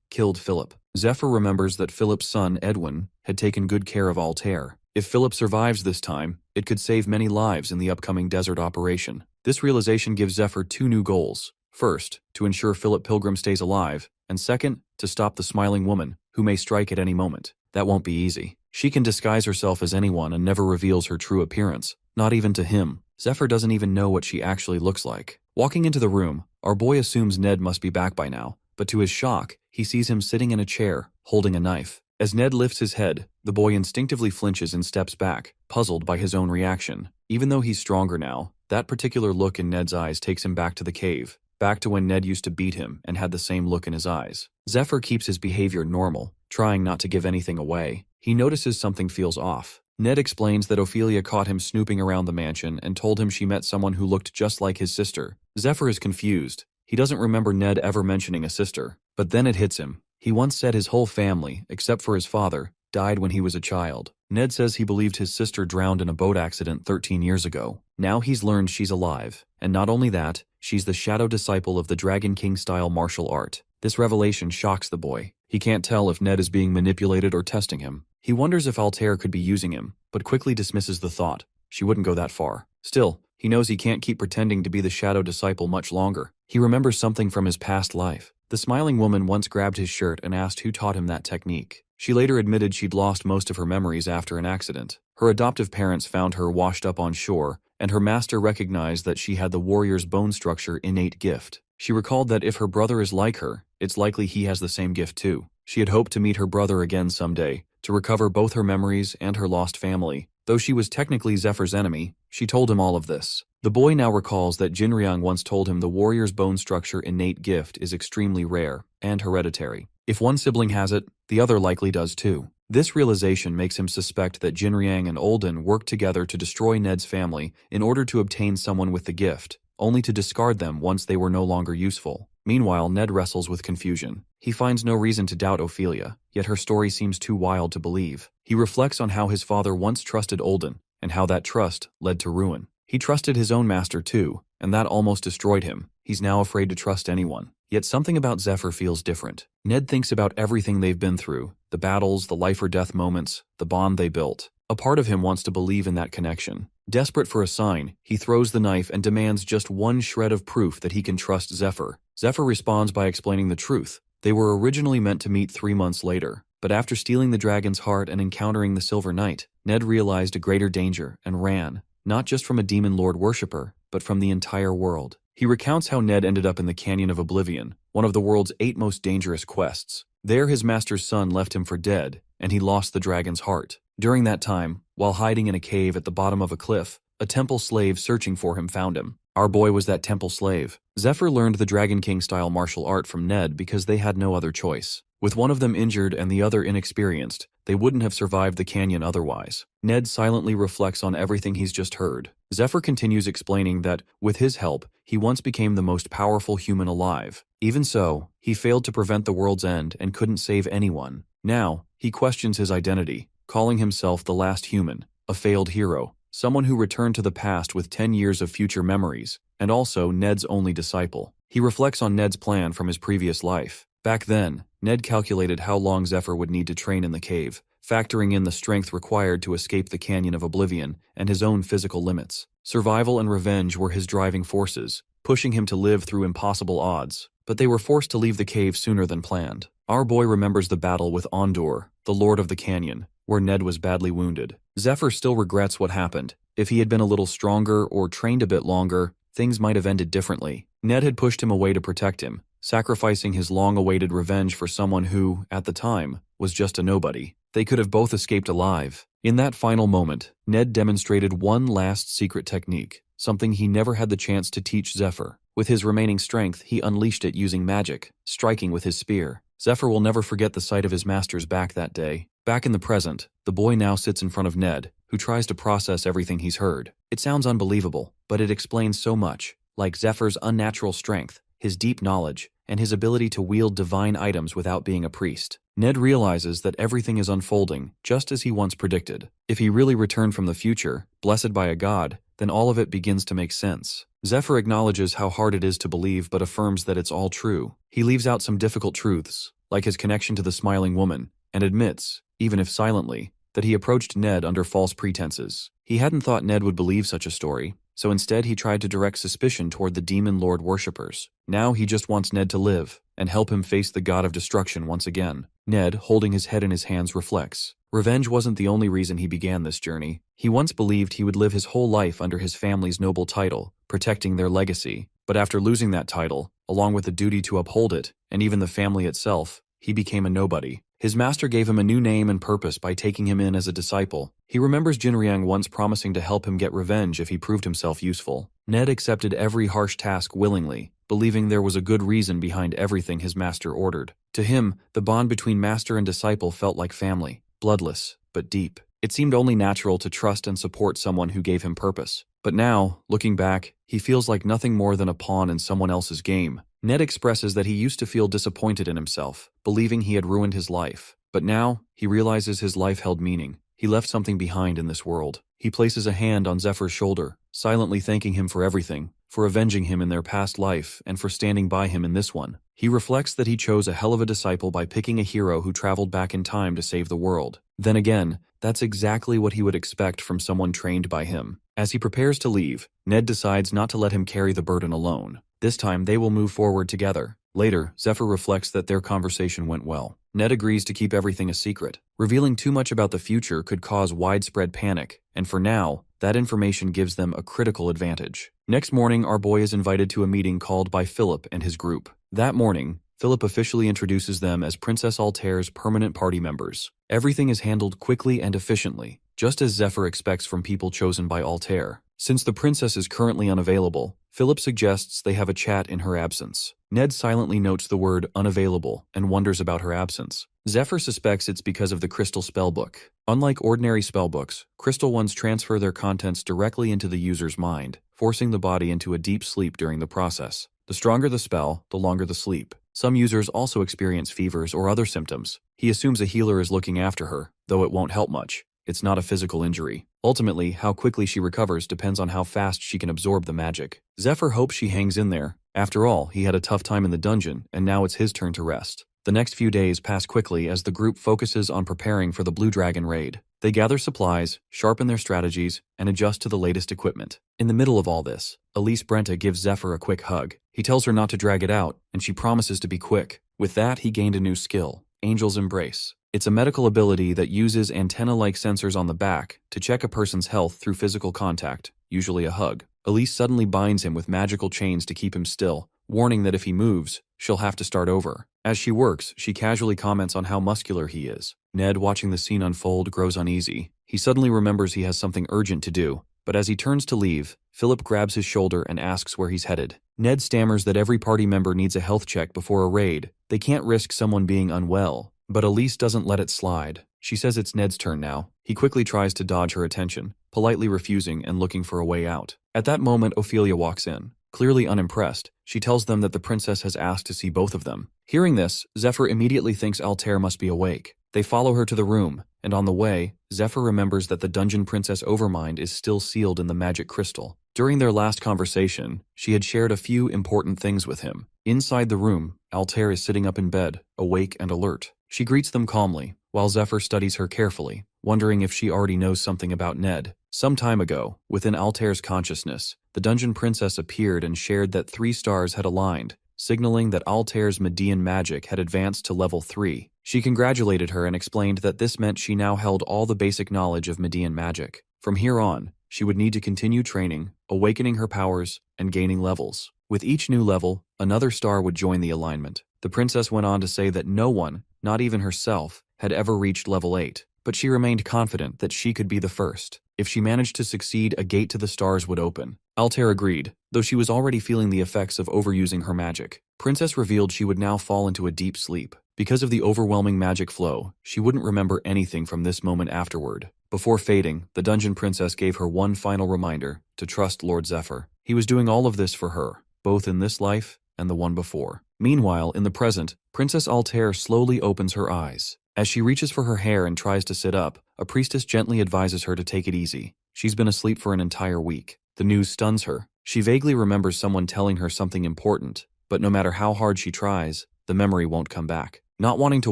killed Philip. Zephyr remembers that Philip's son, Edwin, had taken good care of Altair. If Philip survives this time, it could save many lives in the upcoming desert operation. This realization gives Zephyr 2 new goals. First, to ensure Philip Pilgrim stays alive, and second, to stop the Smiling Woman, who may strike at any moment. That won't be easy. She can disguise herself as anyone and never reveals her true appearance, not even to him. Zephyr doesn't even know what she actually looks like. Walking into the room, our boy assumes Ned must be back by now, but to his shock, he sees him sitting in a chair, holding a knife. As Ned lifts his head, the boy instinctively flinches and steps back, puzzled by his own reaction. Even though he's stronger now, that particular look in Ned's eyes takes him back to the cave, back to when Ned used to beat him and had the same look in his eyes. Zephyr keeps his behavior normal, trying not to give anything away. He notices something feels off. Ned explains that Ophelia caught him snooping around the mansion and told him she met someone who looked just like his sister. Zephyr is confused. He doesn't remember Ned ever mentioning a sister. But then it hits him. He once said his whole family, except for his father, died when he was a child. Ned says he believed his sister drowned in a boat accident 13 years ago. Now he's learned she's alive. And not only that, she's the shadow disciple of the Dragon King-style martial art. This revelation shocks the boy. He can't tell if Ned is being manipulated or testing him. He wonders if Altair could be using him, but quickly dismisses the thought. She wouldn't go that far. Still, he knows he can't keep pretending to be the shadow disciple much longer. He remembers something from his past life. The Smiling Woman once grabbed his shirt and asked who taught him that technique. She later admitted she'd lost most of her memories after an accident. Her adoptive parents found her washed up on shore, and her master recognized that she had the warrior's bone structure innate gift. She recalled that if her brother is like her, it's likely he has the same gift too. She had hoped to meet her brother again someday, to recover both her memories and her lost family. Though she was technically Zephyr's enemy, she told him all of this. The boy now recalls that Jinriang once told him the warrior's bone structure innate gift is extremely rare and hereditary. If one sibling has it, the other likely does too. This realization makes him suspect that Jinriang and Olden worked together to destroy Ned's family in order to obtain someone with the gift, only to discard them once they were no longer useful. Meanwhile, Ned wrestles with confusion. He finds no reason to doubt Ophelia, yet her story seems too wild to believe. He reflects on how his father once trusted Olden, and how that trust led to ruin. He trusted his own master too, and that almost destroyed him. He's now afraid to trust anyone. Yet something about Zephyr feels different. Ned thinks about everything they've been through, the battles, the life or death moments, the bond they built. A part of him wants to believe in that connection. Desperate for a sign, he throws the knife and demands just one shred of proof that he can trust Zephyr. Zephyr responds by explaining the truth. They were originally meant to meet 3 months later, but after stealing the dragon's heart and encountering the Silver Knight, Ned realized a greater danger and ran, not just from a demon lord worshipper, but from the entire world. He recounts how Ned ended up in the Canyon of Oblivion, one of the world's 8 most dangerous quests. There his master's son left him for dead, and he lost the dragon's heart. During that time, while hiding in a cave at the bottom of a cliff, a temple slave searching for him found him. Our boy was that temple slave. Zephyr learned the Dragon King-style martial art from Ned because they had no other choice. With one of them injured and the other inexperienced, they wouldn't have survived the canyon otherwise. Ned silently reflects on everything he's just heard. Zephyr continues explaining that, with his help, he once became the most powerful human alive. Even so, he failed to prevent the world's end and couldn't save anyone. Now, he questions his identity, calling himself the last human, a failed hero, someone who returned to the past with 10 years of future memories, and also Ned's only disciple. He reflects on Ned's plan from his previous life. Back then, Ned calculated how long Zephyr would need to train in the cave, factoring in the strength required to escape the Canyon of Oblivion and his own physical limits. Survival and revenge were his driving forces, pushing him to live through impossible odds, but they were forced to leave the cave sooner than planned. Our boy remembers the battle with Ondor, the Lord of the Canyon, where Ned was badly wounded. Zephyr still regrets what happened. If he had been a little stronger or trained a bit longer, things might have ended differently. Ned had pushed him away to protect him, sacrificing his long-awaited revenge for someone who, at the time, was just a nobody. They could have both escaped alive. In that final moment, Ned demonstrated one last secret technique, something he never had the chance to teach Zephyr. With his remaining strength, he unleashed it using magic, striking with his spear. Zephyr will never forget the sight of his master's back that day. Back in the present, the boy now sits in front of Ned, who tries to process everything he's heard. It sounds unbelievable, but it explains so much, like Zephyr's unnatural strength, his deep knowledge, and his ability to wield divine items without being a priest. Ned realizes that everything is unfolding just as he once predicted. If he really returned from the future, blessed by a god, then all of it begins to make sense. Zephyr acknowledges how hard it is to believe but affirms that it's all true. He leaves out some difficult truths, like his connection to the smiling woman, and admits, even if silently, that he approached Ned under false pretenses. He hadn't thought Ned would believe such a story, so instead he tried to direct suspicion toward the demon lord worshippers. Now he just wants Ned to live, and help him face the god of destruction once again. Ned, holding his head in his hands, reflects. Revenge wasn't the only reason he began this journey. He once believed he would live his whole life under his family's noble title, protecting their legacy. But after losing that title, along with the duty to uphold it, and even the family itself, he became a nobody. His master gave him a new name and purpose by taking him in as a disciple. He remembers Jinriang once promising to help him get revenge if he proved himself useful. Ned accepted every harsh task willingly, believing there was a good reason behind everything his master ordered. To him, the bond between master and disciple felt like family, bloodless, but deep. It seemed only natural to trust and support someone who gave him purpose. But now, looking back, he feels like nothing more than a pawn in someone else's game. Ned expresses that he used to feel disappointed in himself, believing he had ruined his life. But now, he realizes his life held meaning. He left something behind in this world. He places a hand on Zephyr's shoulder, silently thanking him for everything, for avenging him in their past life, and for standing by him in this one. He reflects that he chose a hell of a disciple by picking a hero who traveled back in time to save the world. Then again, that's exactly what he would expect from someone trained by him. As he prepares to leave, Ned decides not to let him carry the burden alone. This time, they will move forward together. Later, Zephyr reflects that their conversation went well. Ned agrees to keep everything a secret. Revealing too much about the future could cause widespread panic, and for now, that information gives them a critical advantage. Next morning, our boy is invited to a meeting called by Philip and his group. That morning, Philip officially introduces them as Princess Altair's permanent party members. Everything is handled quickly and efficiently, just as Zephyr expects from people chosen by Altair. Since the princess is currently unavailable, Philip suggests they have a chat in her absence. Ned silently notes the word unavailable and wonders about her absence. Zephyr suspects it's because of the crystal spellbook. Unlike ordinary spellbooks, crystal ones transfer their contents directly into the user's mind, forcing the body into a deep sleep during the process. The stronger the spell, the longer the sleep. Some users also experience fevers or other symptoms. He assumes a healer is looking after her, though it won't help much. It's not a physical injury. Ultimately, how quickly she recovers depends on how fast she can absorb the magic. Zephyr hopes she hangs in there. After all, he had a tough time in the dungeon, and now it's his turn to rest. The next few days pass quickly as the group focuses on preparing for the Blue Dragon raid. They gather supplies, sharpen their strategies, and adjust to the latest equipment. In the middle of all this, Elise Brenta gives Zephyr a quick hug. He tells her not to drag it out, and she promises to be quick. With that, he gained a new skill, Angel's Embrace. It's a medical ability that uses antenna-like sensors on the back to check a person's health through physical contact, usually a hug. Elise suddenly binds him with magical chains to keep him still, warning that if he moves, she'll have to start over. As she works, she casually comments on how muscular he is. Ned, watching the scene unfold, grows uneasy. He suddenly remembers he has something urgent to do, but as he turns to leave, Philip grabs his shoulder and asks where he's headed. Ned stammers that every party member needs a health check before a raid. They can't risk someone being unwell. But Elise doesn't let it slide. She says it's Ned's turn now. He quickly tries to dodge her attention, politely refusing and looking for a way out. At that moment, Ophelia walks in. Clearly unimpressed, she tells them that the princess has asked to see both of them. Hearing this, Zephyr immediately thinks Altair must be awake. They follow her to the room, and on the way, Zephyr remembers that the dungeon princess Overmind is still sealed in the magic crystal. During their last conversation, she had shared a few important things with him. Inside the room, Altair is sitting up in bed, awake and alert. She greets them calmly, while Zephyr studies her carefully, wondering if she already knows something about Ned. Some time ago, within Altair's consciousness, the dungeon princess appeared and shared that 3 stars had aligned, signaling that Altair's Median magic had advanced to level 3. She congratulated her and explained that this meant she now held all the basic knowledge of Median magic. From here on, she would need to continue training, awakening her powers, and gaining levels. With each new level, another star would join the alignment. The princess went on to say that no one, not even herself, had ever reached level 8, but she remained confident that she could be the first. If she managed to succeed, a gate to the stars would open. Altair agreed, though she was already feeling the effects of overusing her magic. Princess revealed she would now fall into a deep sleep. Because of the overwhelming magic flow, she wouldn't remember anything from this moment afterward. Before fading, the dungeon princess gave her one final reminder to trust Lord Zephyr. He was doing all of this for her, both in this life and the one before. Meanwhile, in the present, Princess Altair slowly opens her eyes. As she reaches for her hair and tries to sit up, a priestess gently advises her to take it easy. She's been asleep for an entire week. The news stuns her. She vaguely remembers someone telling her something important, but no matter how hard she tries, the memory won't come back. Not wanting to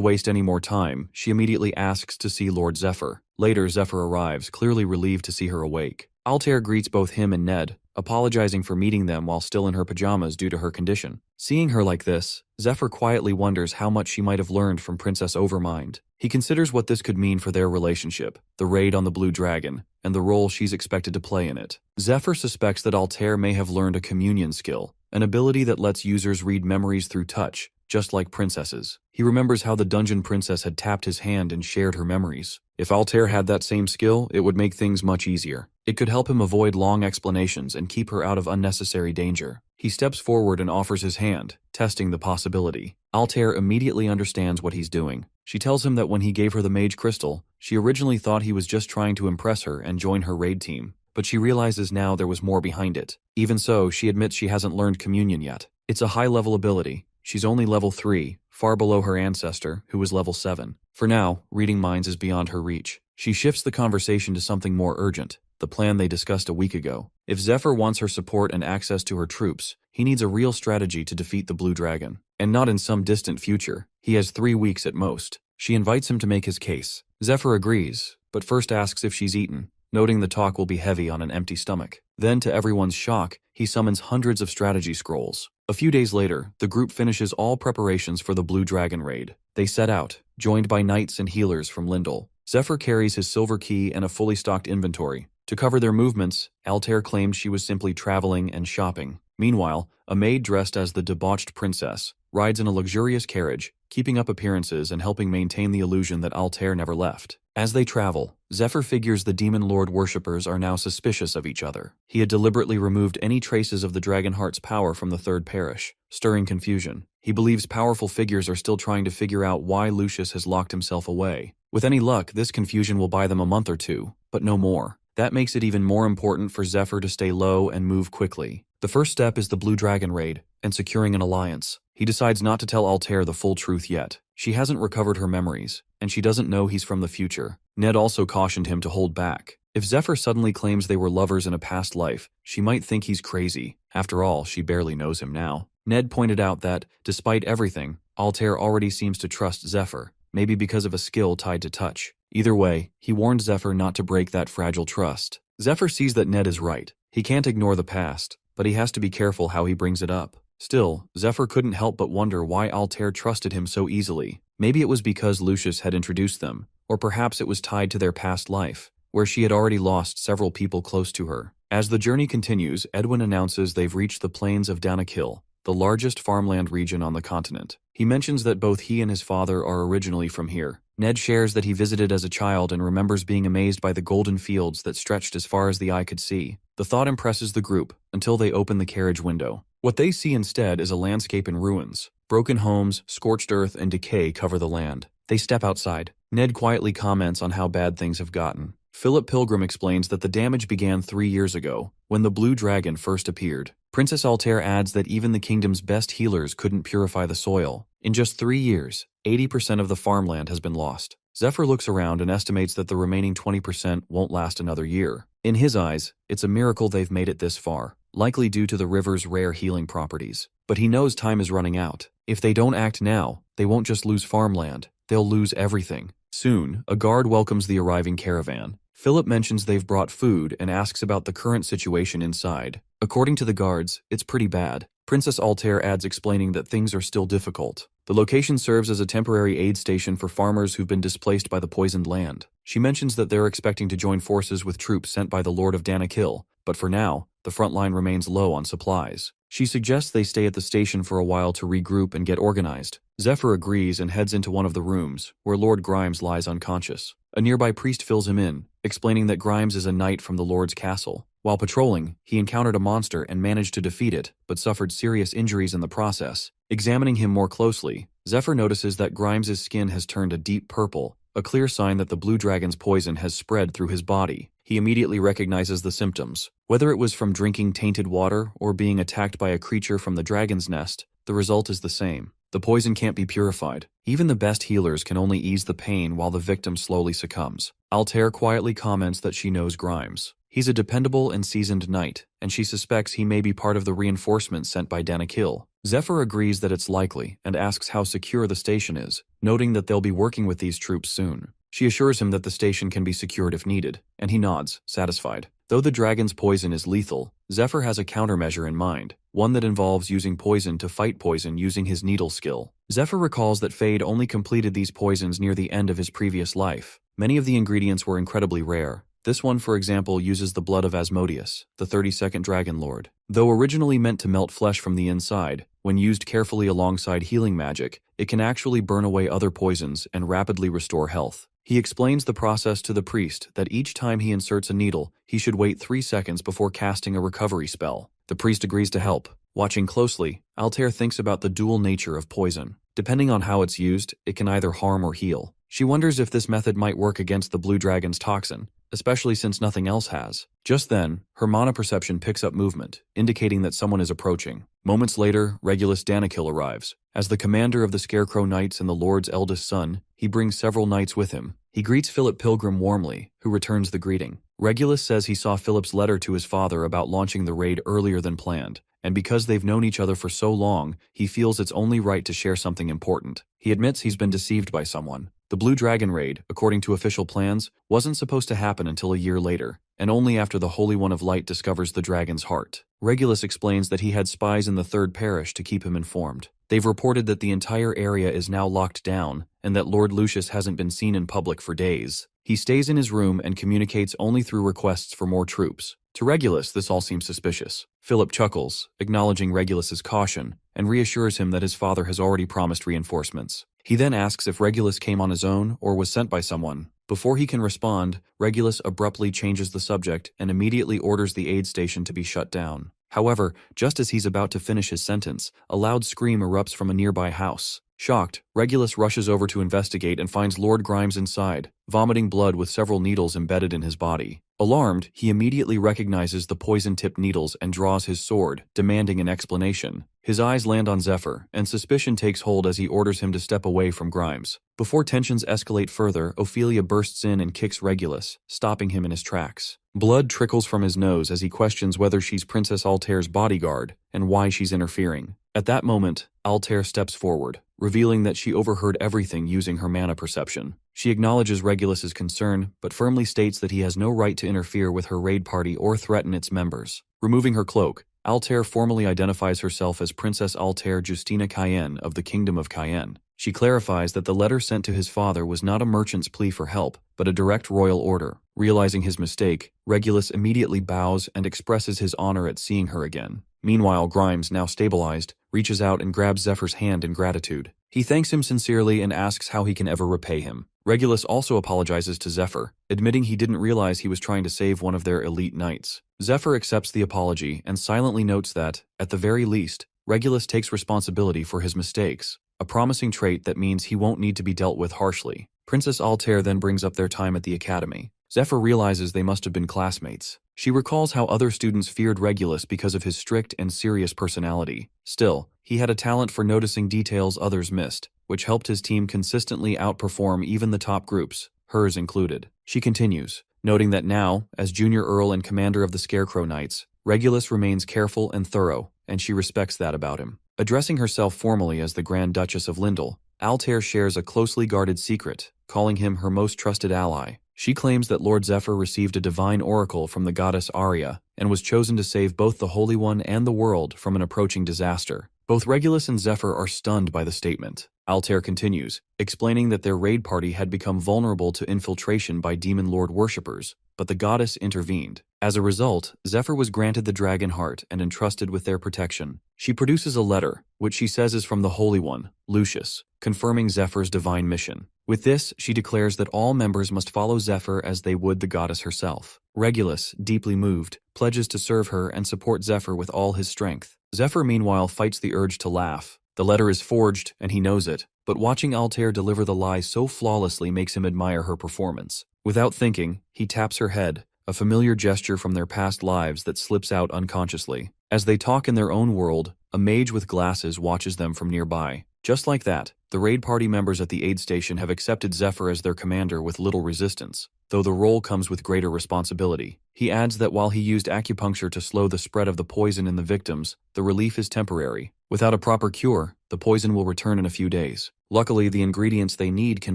waste any more time, she immediately asks to see Lord Zephyr. Later, Zephyr arrives, clearly relieved to see her awake. Altair greets both him and Ned, apologizing for meeting them while still in her pajamas due to her condition. Seeing her like this, Zephyr quietly wonders how much she might have learned from Princess Overmind. He considers what this could mean for their relationship, the raid on the Blue Dragon, and the role she's expected to play in it. Zephyr suspects that Altair may have learned a communion skill, an ability that lets users read memories through touch, just like princesses. He remembers how the dungeon princess had tapped his hand and shared her memories. If Altair had that same skill, it would make things much easier. It could help him avoid long explanations and keep her out of unnecessary danger. He steps forward and offers his hand, testing the possibility. Altair immediately understands what he's doing. She tells him that when he gave her the mage crystal, she originally thought he was just trying to impress her and join her raid team, but she realizes now there was more behind it. Even so, she admits she hasn't learned communion yet. It's a high-level ability. She's only level 3, far below her ancestor, who was level 7. For now, reading minds is beyond her reach. She shifts the conversation to something more urgent, the plan they discussed a week ago. If Zephyr wants her support and access to her troops, he needs a real strategy to defeat the Blue Dragon. And not in some distant future. He has 3 weeks at most. She invites him to make his case. Zephyr agrees, but first asks if she's eaten, noting the talk will be heavy on an empty stomach. Then, to everyone's shock, he summons hundreds of strategy scrolls. A few days later, the group finishes all preparations for the Blue Dragon raid. They set out, joined by knights and healers from Lindell. Zephyr carries his silver key and a fully stocked inventory. To cover their movements, Altair claimed she was simply traveling and shopping. Meanwhile, a maid dressed as the debauched princess, rides in a luxurious carriage, keeping up appearances and helping maintain the illusion that Altair never left. As they travel, Zephyr figures the Demon Lord worshippers are now suspicious of each other. He had deliberately removed any traces of the Dragonheart's power from the third parish, stirring confusion. He believes powerful figures are still trying to figure out why Lucius has locked himself away. With any luck, this confusion will buy them a month or two, but no more. That makes it even more important for Zephyr to stay low and move quickly. The first step is the Blue Dragon raid and securing an alliance. He decides not to tell Altair the full truth yet. She hasn't recovered her memories, and she doesn't know he's from the future. Ned also cautioned him to hold back. If Zephyr suddenly claims they were lovers in a past life, she might think he's crazy. After all, she barely knows him now. Ned pointed out that, despite everything, Altair already seems to trust Zephyr, maybe because of a skill tied to touch. Either way, he warned Zephyr not to break that fragile trust. Zephyr sees that Ned is right. He can't ignore the past, but he has to be careful how he brings it up. Still, Zephyr couldn't help but wonder why Altair trusted him so easily. Maybe it was because Lucius had introduced them, or perhaps it was tied to their past life, where she had already lost several people close to her. As the journey continues, Edwin announces they've reached the plains of Danakil, the largest farmland region on the continent. He mentions that both he and his father are originally from here. Ned shares that he visited as a child and remembers being amazed by the golden fields that stretched as far as the eye could see. The thought impresses the group until they open the carriage window. What they see instead is a landscape in ruins. Broken homes, scorched earth, and decay cover the land. They step outside. Ned quietly comments on how bad things have gotten. Philip Pilgrim explains that the damage began 3 years ago, when the Blue Dragon first appeared. Princess Altair adds that even the kingdom's best healers couldn't purify the soil. In just 3 years, 80% of the farmland has been lost. Zephyr looks around and estimates that the remaining 20% won't last another year. In his eyes, it's a miracle they've made it this far, likely due to the river's rare healing properties. But he knows time is running out. If they don't act now, they won't just lose farmland, they'll lose everything. Soon, a guard welcomes the arriving caravan. Philip mentions they've brought food and asks about the current situation inside. According to the guards, it's pretty bad. Princess Altair adds explaining that things are still difficult. The location serves as a temporary aid station for farmers who've been displaced by the poisoned land. She mentions that they're expecting to join forces with troops sent by the Lord of Danakil, but for now, the front line remains low on supplies. She suggests they stay at the station for a while to regroup and get organized. Zephyr agrees and heads into one of the rooms, where Lord Grimes lies unconscious. A nearby priest fills him in, explaining that Grimes is a knight from the Lord's castle. While patrolling, he encountered a monster and managed to defeat it, but suffered serious injuries in the process. Examining him more closely, Zephyr notices that Grimes's skin has turned a deep purple, a clear sign that the Blue Dragon's poison has spread through his body. He immediately recognizes the symptoms. Whether it was from drinking tainted water or being attacked by a creature from the dragon's nest, the result is the same. The poison can't be purified. Even the best healers can only ease the pain while the victim slowly succumbs. Altair quietly comments that she knows Grimes. He's a dependable and seasoned knight, and she suspects he may be part of the reinforcements sent by Danakil. Zephyr agrees that it's likely and asks how secure the station is, noting that they'll be working with these troops soon. She assures him that the station can be secured if needed, and he nods, satisfied. Though the dragon's poison is lethal, Zephyr has a countermeasure in mind, one that involves using poison to fight poison using his needle skill. Zephyr recalls that Fade only completed these poisons near the end of his previous life. Many of the ingredients were incredibly rare. This one, for example, uses the blood of Asmodeus, the 32nd Dragon Lord. Though originally meant to melt flesh from the inside, when used carefully alongside healing magic, it can actually burn away other poisons and rapidly restore health. He explains the process to the priest that each time he inserts a needle, he should wait 3 seconds before casting a recovery spell. The priest agrees to help. Watching closely, Altair thinks about the dual nature of poison. Depending on how it's used, it can either harm or heal. She wonders if this method might work against the Blue Dragon's toxin, especially since nothing else has. Just then, her mana perception picks up movement, indicating that someone is approaching. Moments later, Regulus Danakil arrives. As the commander of the Scarecrow Knights and the Lord's eldest son, he brings several knights with him. He greets Philip Pilgrim warmly, who returns the greeting. Regulus says he saw Philip's letter to his father about launching the raid earlier than planned, and because they've known each other for so long, he feels it's only right to share something important. He admits he's been deceived by someone. The Blue Dragon raid, according to official plans, wasn't supposed to happen until a year later, and only after the Holy One of Light discovers the dragon's heart. Regulus explains that he had spies in the Third Parish to keep him informed. They've reported that the entire area is now locked down, and that Lord Lucius hasn't been seen in public for days. He stays in his room and communicates only through requests for more troops. To Regulus, this all seems suspicious. Philip chuckles, acknowledging Regulus's caution, and reassures him that his father has already promised reinforcements. He then asks if Regulus came on his own or was sent by someone. Before he can respond, Regulus abruptly changes the subject and immediately orders the aid station to be shut down. However, just as he's about to finish his sentence, a loud scream erupts from a nearby house. Shocked, Regulus rushes over to investigate and finds Lord Grimes inside, vomiting blood with several needles embedded in his body. Alarmed, he immediately recognizes the poison-tipped needles and draws his sword, demanding an explanation. His eyes land on Zephyr, and suspicion takes hold as he orders him to step away from Grimes. Before tensions escalate further, Ophelia bursts in and kicks Regulus, stopping him in his tracks. Blood trickles from his nose as he questions whether she's Princess Altair's bodyguard and why she's interfering. At that moment, Altair steps forward, revealing that she overheard everything using her mana perception. She acknowledges Regulus's concern, but firmly states that he has no right to interfere with her raid party or threaten its members. Removing her cloak, Altair formally identifies herself as Princess Altair Justina Cayenne of the Kingdom of Cayenne. She clarifies that the letter sent to his father was not a merchant's plea for help, but a direct royal order. Realizing his mistake, Regulus immediately bows and expresses his honor at seeing her again. Meanwhile, Grimes, now stabilized, reaches out and grabs Zephyr's hand in gratitude. He thanks him sincerely and asks how he can ever repay him. Regulus also apologizes to Zephyr, admitting he didn't realize he was trying to save one of their elite knights. Zephyr accepts the apology and silently notes that, at the very least, Regulus takes responsibility for his mistakes, a promising trait that means he won't need to be dealt with harshly. Princess Altair then brings up their time at the academy. Zephyr realizes they must have been classmates. She recalls how other students feared Regulus because of his strict and serious personality. Still, he had a talent for noticing details others missed, which helped his team consistently outperform even the top groups, hers included. She continues, noting that now, as Junior Earl and commander of the Scarecrow Knights, Regulus remains careful and thorough, and she respects that about him. Addressing herself formally as the Grand Duchess of Lindell, Altair shares a closely guarded secret, calling him her most trusted ally. She claims that Lord Zephyr received a divine oracle from the goddess Arya and was chosen to save both the Holy One and the world from an approaching disaster. Both Regulus and Zephyr are stunned by the statement. Altair continues, explaining that their raid party had become vulnerable to infiltration by Demon Lord worshippers, but the goddess intervened. As a result, Zephyr was granted the dragon heart and entrusted with their protection. She produces a letter, which she says is from the Holy One, Lucius, confirming Zephyr's divine mission. With this, she declares that all members must follow Zephyr as they would the goddess herself. Regulus, deeply moved, pledges to serve her and support Zephyr with all his strength. Zephyr meanwhile fights the urge to laugh. The letter is forged, and he knows it, but watching Altair deliver the lie so flawlessly makes him admire her performance. Without thinking, he taps her head, a familiar gesture from their past lives that slips out unconsciously. As they talk in their own world, a mage with glasses watches them from nearby. Just like that, the raid party members at the aid station have accepted Zephyr as their commander with little resistance, though the role comes with greater responsibility. He adds that while he used acupuncture to slow the spread of the poison in the victims, the relief is temporary. Without a proper cure, the poison will return in a few days. Luckily, the ingredients they need can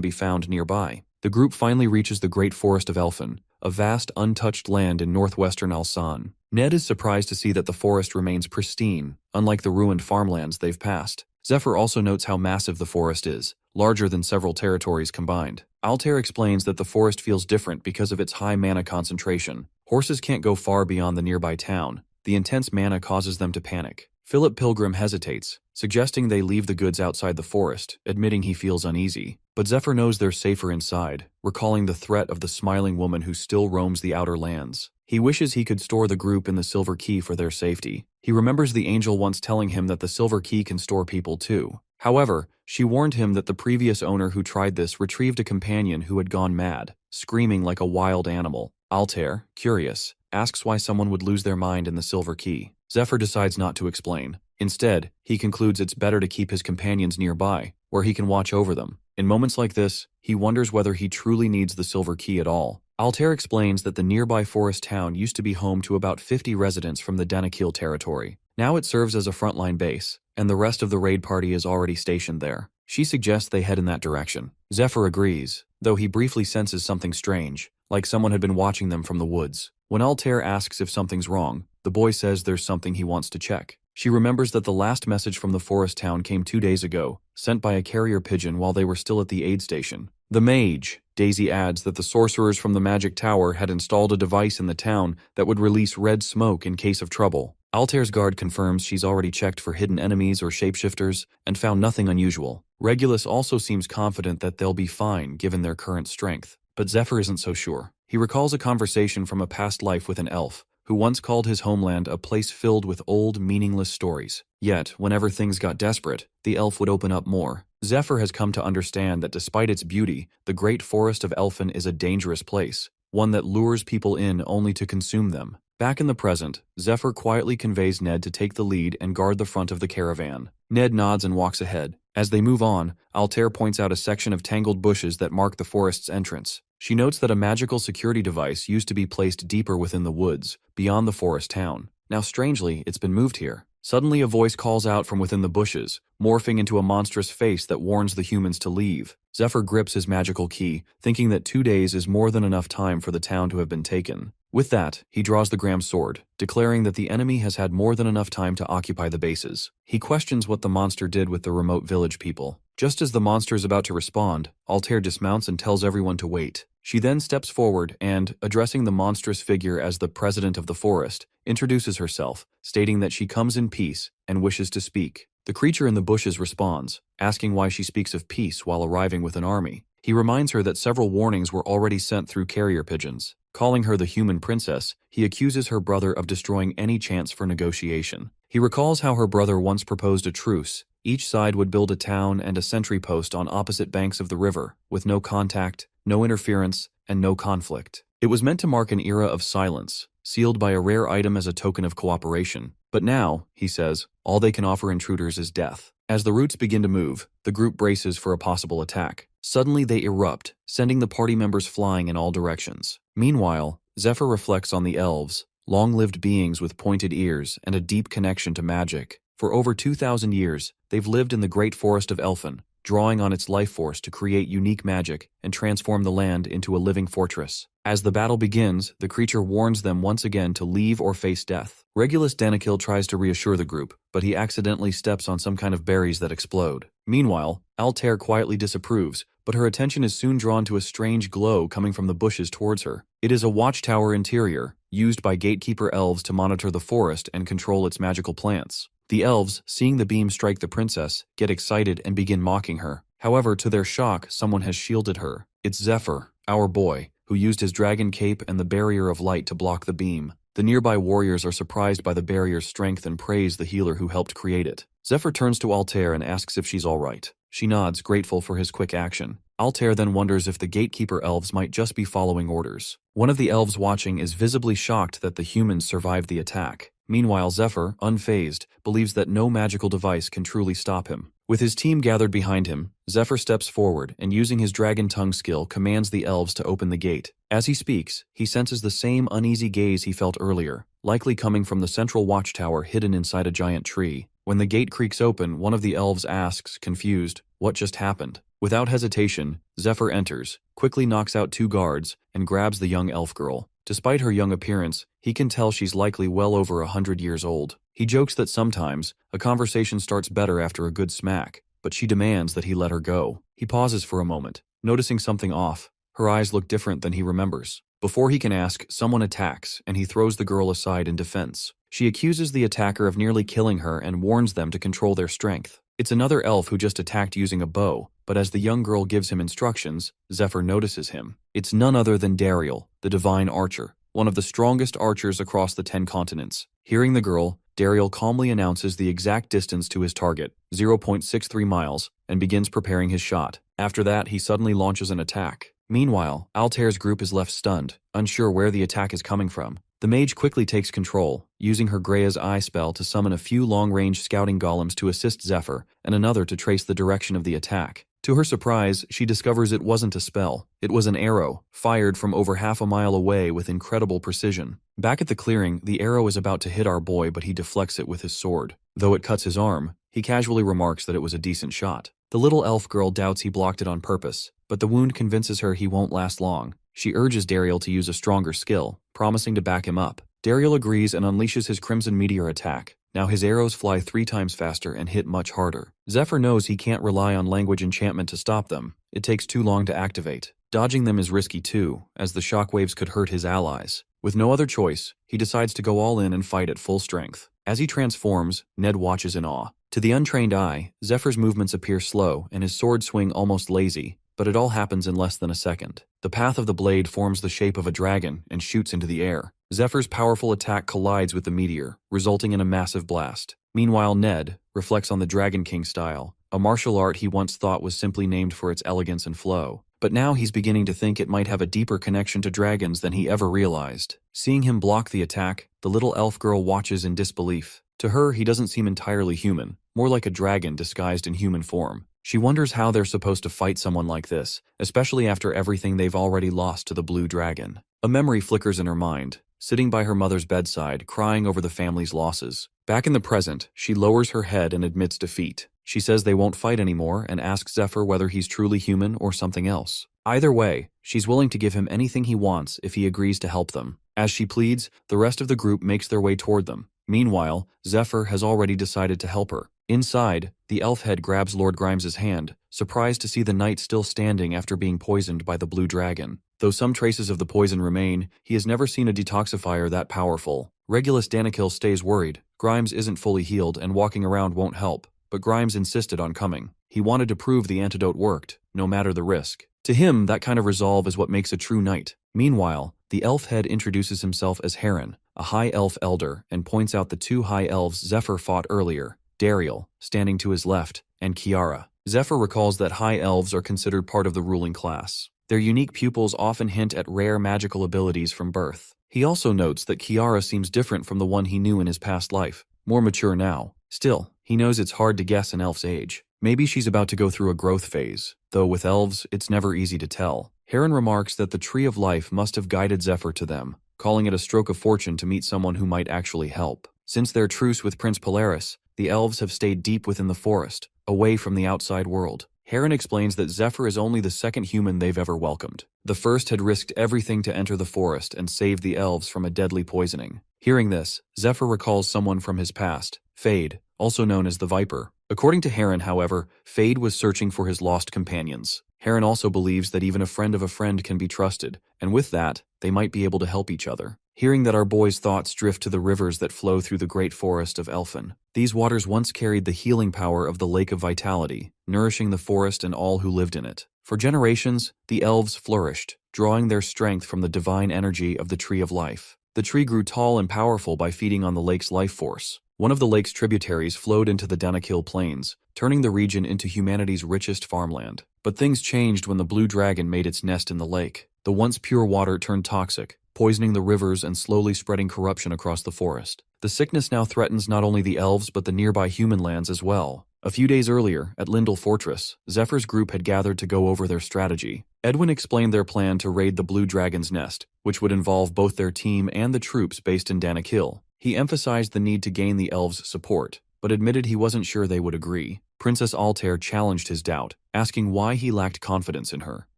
be found nearby. The group finally reaches the Great Forest of Elfin, a vast, untouched land in northwestern Alsan. Ned is surprised to see that the forest remains pristine, unlike the ruined farmlands they've passed. Zephyr also notes how massive the forest is, larger than several territories combined. Altair explains that the forest feels different because of its high mana concentration. Horses can't go far beyond the nearby town. The intense mana causes them to panic. Philip Pilgrim hesitates, suggesting they leave the goods outside the forest, admitting he feels uneasy. But Zephyr knows they're safer inside, recalling the threat of the smiling woman who still roams the outer lands. He wishes he could store the group in the Silver Key for their safety. He remembers the angel once telling him that the Silver Key can store people too. However, she warned him that the previous owner who tried this retrieved a companion who had gone mad, screaming like a wild animal. Altair, curious, asks why someone would lose their mind in the Silver Key. Zephyr decides not to explain. Instead, he concludes it's better to keep his companions nearby, where he can watch over them. In moments like this, he wonders whether he truly needs the Silver Key at all. Altair explains that the nearby forest town used to be home to about 50 residents from the Danakil territory. Now it serves as a frontline base, and the rest of the raid party is already stationed there. She suggests they head in that direction. Zephyr agrees, though he briefly senses something strange, like someone had been watching them from the woods. When Altair asks if something's wrong, the boy says there's something he wants to check. She remembers that the last message from the forest town came 2 days ago, sent by a carrier pigeon while they were still at the aid station. The mage, Daisy adds that the sorcerers from the magic tower had installed a device in the town that would release red smoke in case of trouble. Altair's guard confirms she's already checked for hidden enemies or shapeshifters and found nothing unusual. Regulus also seems confident that they'll be fine given their current strength, but Zephyr isn't so sure. He recalls a conversation from a past life with an elf, who once called his homeland a place filled with old, meaningless stories. Yet, whenever things got desperate, the elf would open up more. Zephyr has come to understand that despite its beauty, the great forest of Elfin is a dangerous place, one that lures people in only to consume them. Back in the present, Zephyr quietly conveys Ned to take the lead and guard the front of the caravan. Ned nods and walks ahead. As they move on, Altair points out a section of tangled bushes that mark the forest's entrance. She notes that a magical security device used to be placed deeper within the woods, beyond the forest town. Now strangely, it's been moved here. Suddenly a voice calls out from within the bushes, morphing into a monstrous face that warns the humans to leave. Zephyr grips his magical key, thinking that 2 days is more than enough time for the town to have been taken. With that, he draws the Graham's sword, declaring that the enemy has had more than enough time to occupy the bases. He questions what the monster did with the remote village people. Just as the monster is about to respond, Altair dismounts and tells everyone to wait. She then steps forward and, addressing the monstrous figure as the president of the forest, introduces herself, stating that she comes in peace and wishes to speak. The creature in the bushes responds, asking why she speaks of peace while arriving with an army. He reminds her that several warnings were already sent through carrier pigeons. Calling her the human princess, he accuses her brother of destroying any chance for negotiation. He recalls how her brother once proposed a truce. Each side would build a town and a sentry post on opposite banks of the river, with no contact, no interference, and no conflict. It was meant to mark an era of silence, sealed by a rare item as a token of cooperation. But now, he says, all they can offer intruders is death. As the roots begin to move, the group braces for a possible attack. Suddenly they erupt, sending the party members flying in all directions. Meanwhile, Zephyr reflects on the elves, long-lived beings with pointed ears and a deep connection to magic. For over 2,000 years, they've lived in the great forest of Elfin, drawing on its life force to create unique magic and transform the land into a living fortress. As the battle begins, the creature warns them once again to leave or face death. Regulus Danikil tries to reassure the group, but he accidentally steps on some kind of berries that explode. Meanwhile, Altair quietly disapproves, but her attention is soon drawn to a strange glow coming from the bushes towards her. It is a watchtower interior, used by gatekeeper elves to monitor the forest and control its magical plants. The elves, seeing the beam strike the princess, get excited and begin mocking her. However, to their shock, someone has shielded her. It's Zephyr, our boy, who used his dragon cape and the barrier of light to block the beam. The nearby warriors are surprised by the barrier's strength and praise the healer who helped create it. Zephyr turns to Altair and asks if she's all right. She nods, grateful for his quick action. Altair then wonders if the gatekeeper elves might just be following orders. One of the elves watching is visibly shocked that the humans survived the attack. Meanwhile, Zephyr, unfazed, believes that no magical device can truly stop him. With his team gathered behind him, Zephyr steps forward and using his dragon tongue skill commands the elves to open the gate. As he speaks, he senses the same uneasy gaze he felt earlier, likely coming from the central watchtower hidden inside a giant tree. When the gate creaks open, one of the elves asks, confused, what just happened? Without hesitation, Zephyr enters, quickly knocks out 2 guards, and grabs the young elf girl. Despite her young appearance, he can tell she's likely well over 100 years old. He jokes that sometimes, a conversation starts better after a good smack, but she demands that he let her go. He pauses for a moment, noticing something off. Her eyes look different than he remembers. Before he can ask, someone attacks, and he throws the girl aside in defense. She accuses the attacker of nearly killing her and warns them to control their strength. It's another elf who just attacked using a bow, but as the young girl gives him instructions, Zephyr notices him. It's none other than Dariel, the divine archer, one of the strongest archers across the 10 continents. Hearing the girl, Dariel calmly announces the exact distance to his target, 0.63 miles, and begins preparing his shot. After that, he suddenly launches an attack. Meanwhile, Altair's group is left stunned, unsure where the attack is coming from. The mage quickly takes control, using her Grea's Eye spell to summon a few long-range scouting golems to assist Zephyr, and another to trace the direction of the attack. To her surprise, she discovers it wasn't a spell. It was an arrow, fired from over half a mile away with incredible precision. Back at the clearing, the arrow is about to hit our boy, but he deflects it with his sword. Though it cuts his arm, he casually remarks that it was a decent shot. The little elf girl doubts he blocked it on purpose, but the wound convinces her he won't last long. She urges Dariel to use a stronger skill, promising to back him up. Dariel agrees and unleashes his Crimson Meteor attack. Now his arrows fly 3 times faster and hit much harder. Zephyr knows he can't rely on language enchantment to stop them. It takes too long to activate. Dodging them is risky too, as the shockwaves could hurt his allies. With no other choice, he decides to go all in and fight at full strength. As he transforms, Ned watches in awe. To the untrained eye, Zephyr's movements appear slow and his sword swing almost lazy, but it all happens in less than a second. The path of the blade forms the shape of a dragon and shoots into the air. Zephyr's powerful attack collides with the meteor, resulting in a massive blast. Meanwhile, Ned reflects on the Dragon King style, a martial art he once thought was simply named for its elegance and flow. But now he's beginning to think it might have a deeper connection to dragons than he ever realized. Seeing him block the attack, the little elf girl watches in disbelief. To her, he doesn't seem entirely human, more like a dragon disguised in human form. She wonders how they're supposed to fight someone like this, especially after everything they've already lost to the blue dragon. A memory flickers in her mind, sitting by her mother's bedside, crying over the family's losses. Back in the present, she lowers her head and admits defeat. She says they won't fight anymore and asks Zephyr whether he's truly human or something else. Either way, she's willing to give him anything he wants if he agrees to help them. As she pleads, the rest of the group makes their way toward them. Meanwhile, Zephyr has already decided to help her. Inside, the elf head grabs Lord Grimes's hand, surprised to see the knight still standing after being poisoned by the blue dragon. Though some traces of the poison remain, he has never seen a detoxifier that powerful. Regulus Danikil stays worried. Grimes isn't fully healed and walking around won't help, but Grimes insisted on coming. He wanted to prove the antidote worked, no matter the risk. To him, that kind of resolve is what makes a true knight. Meanwhile, the elf head introduces himself as Heron, a high elf elder, and points out the two high elves Zephyr fought earlier, Dariel, standing to his left, and Kiara. Zephyr recalls that high elves are considered part of the ruling class. Their unique pupils often hint at rare magical abilities from birth. He also notes that Kiara seems different from the one he knew in his past life, more mature now. Still, he knows it's hard to guess an elf's age. Maybe she's about to go through a growth phase, though with elves, it's never easy to tell. Heron remarks that the Tree of Life must have guided Zephyr to them, calling it a stroke of fortune to meet someone who might actually help. Since their truce with Prince Polaris, the elves have stayed deep within the forest, away from the outside world. Heron explains that Zephyr is only the second human they've ever welcomed. The first had risked everything to enter the forest and save the elves from a deadly poisoning. Hearing this, Zephyr recalls someone from his past, Fade, also known as the Viper. According to Heron, however, Fade was searching for his lost companions. Heron also believes that even a friend of a friend can be trusted, and with that, they might be able to help each other. Hearing that our boy's thoughts drift to the rivers that flow through the great forest of Elfin. These waters once carried the healing power of the Lake of Vitality, nourishing the forest and all who lived in it. For generations, the elves flourished, drawing their strength from the divine energy of the Tree of Life. The tree grew tall and powerful by feeding on the lake's life force. One of the lake's tributaries flowed into the Danakil Plains, turning the region into humanity's richest farmland. But things changed when the blue dragon made its nest in the lake. The once pure water turned toxic, poisoning the rivers and slowly spreading corruption across the forest. The sickness now threatens not only the elves but the nearby human lands as well. A few days earlier, at Lindell Fortress, Zephyr's group had gathered to go over their strategy. Edwin explained their plan to raid the Blue Dragon's nest, which would involve both their team and the troops based in Danakil. He emphasized the need to gain the elves' support, but admitted he wasn't sure they would agree. Princess Altair challenged his doubt, asking why he lacked confidence in her.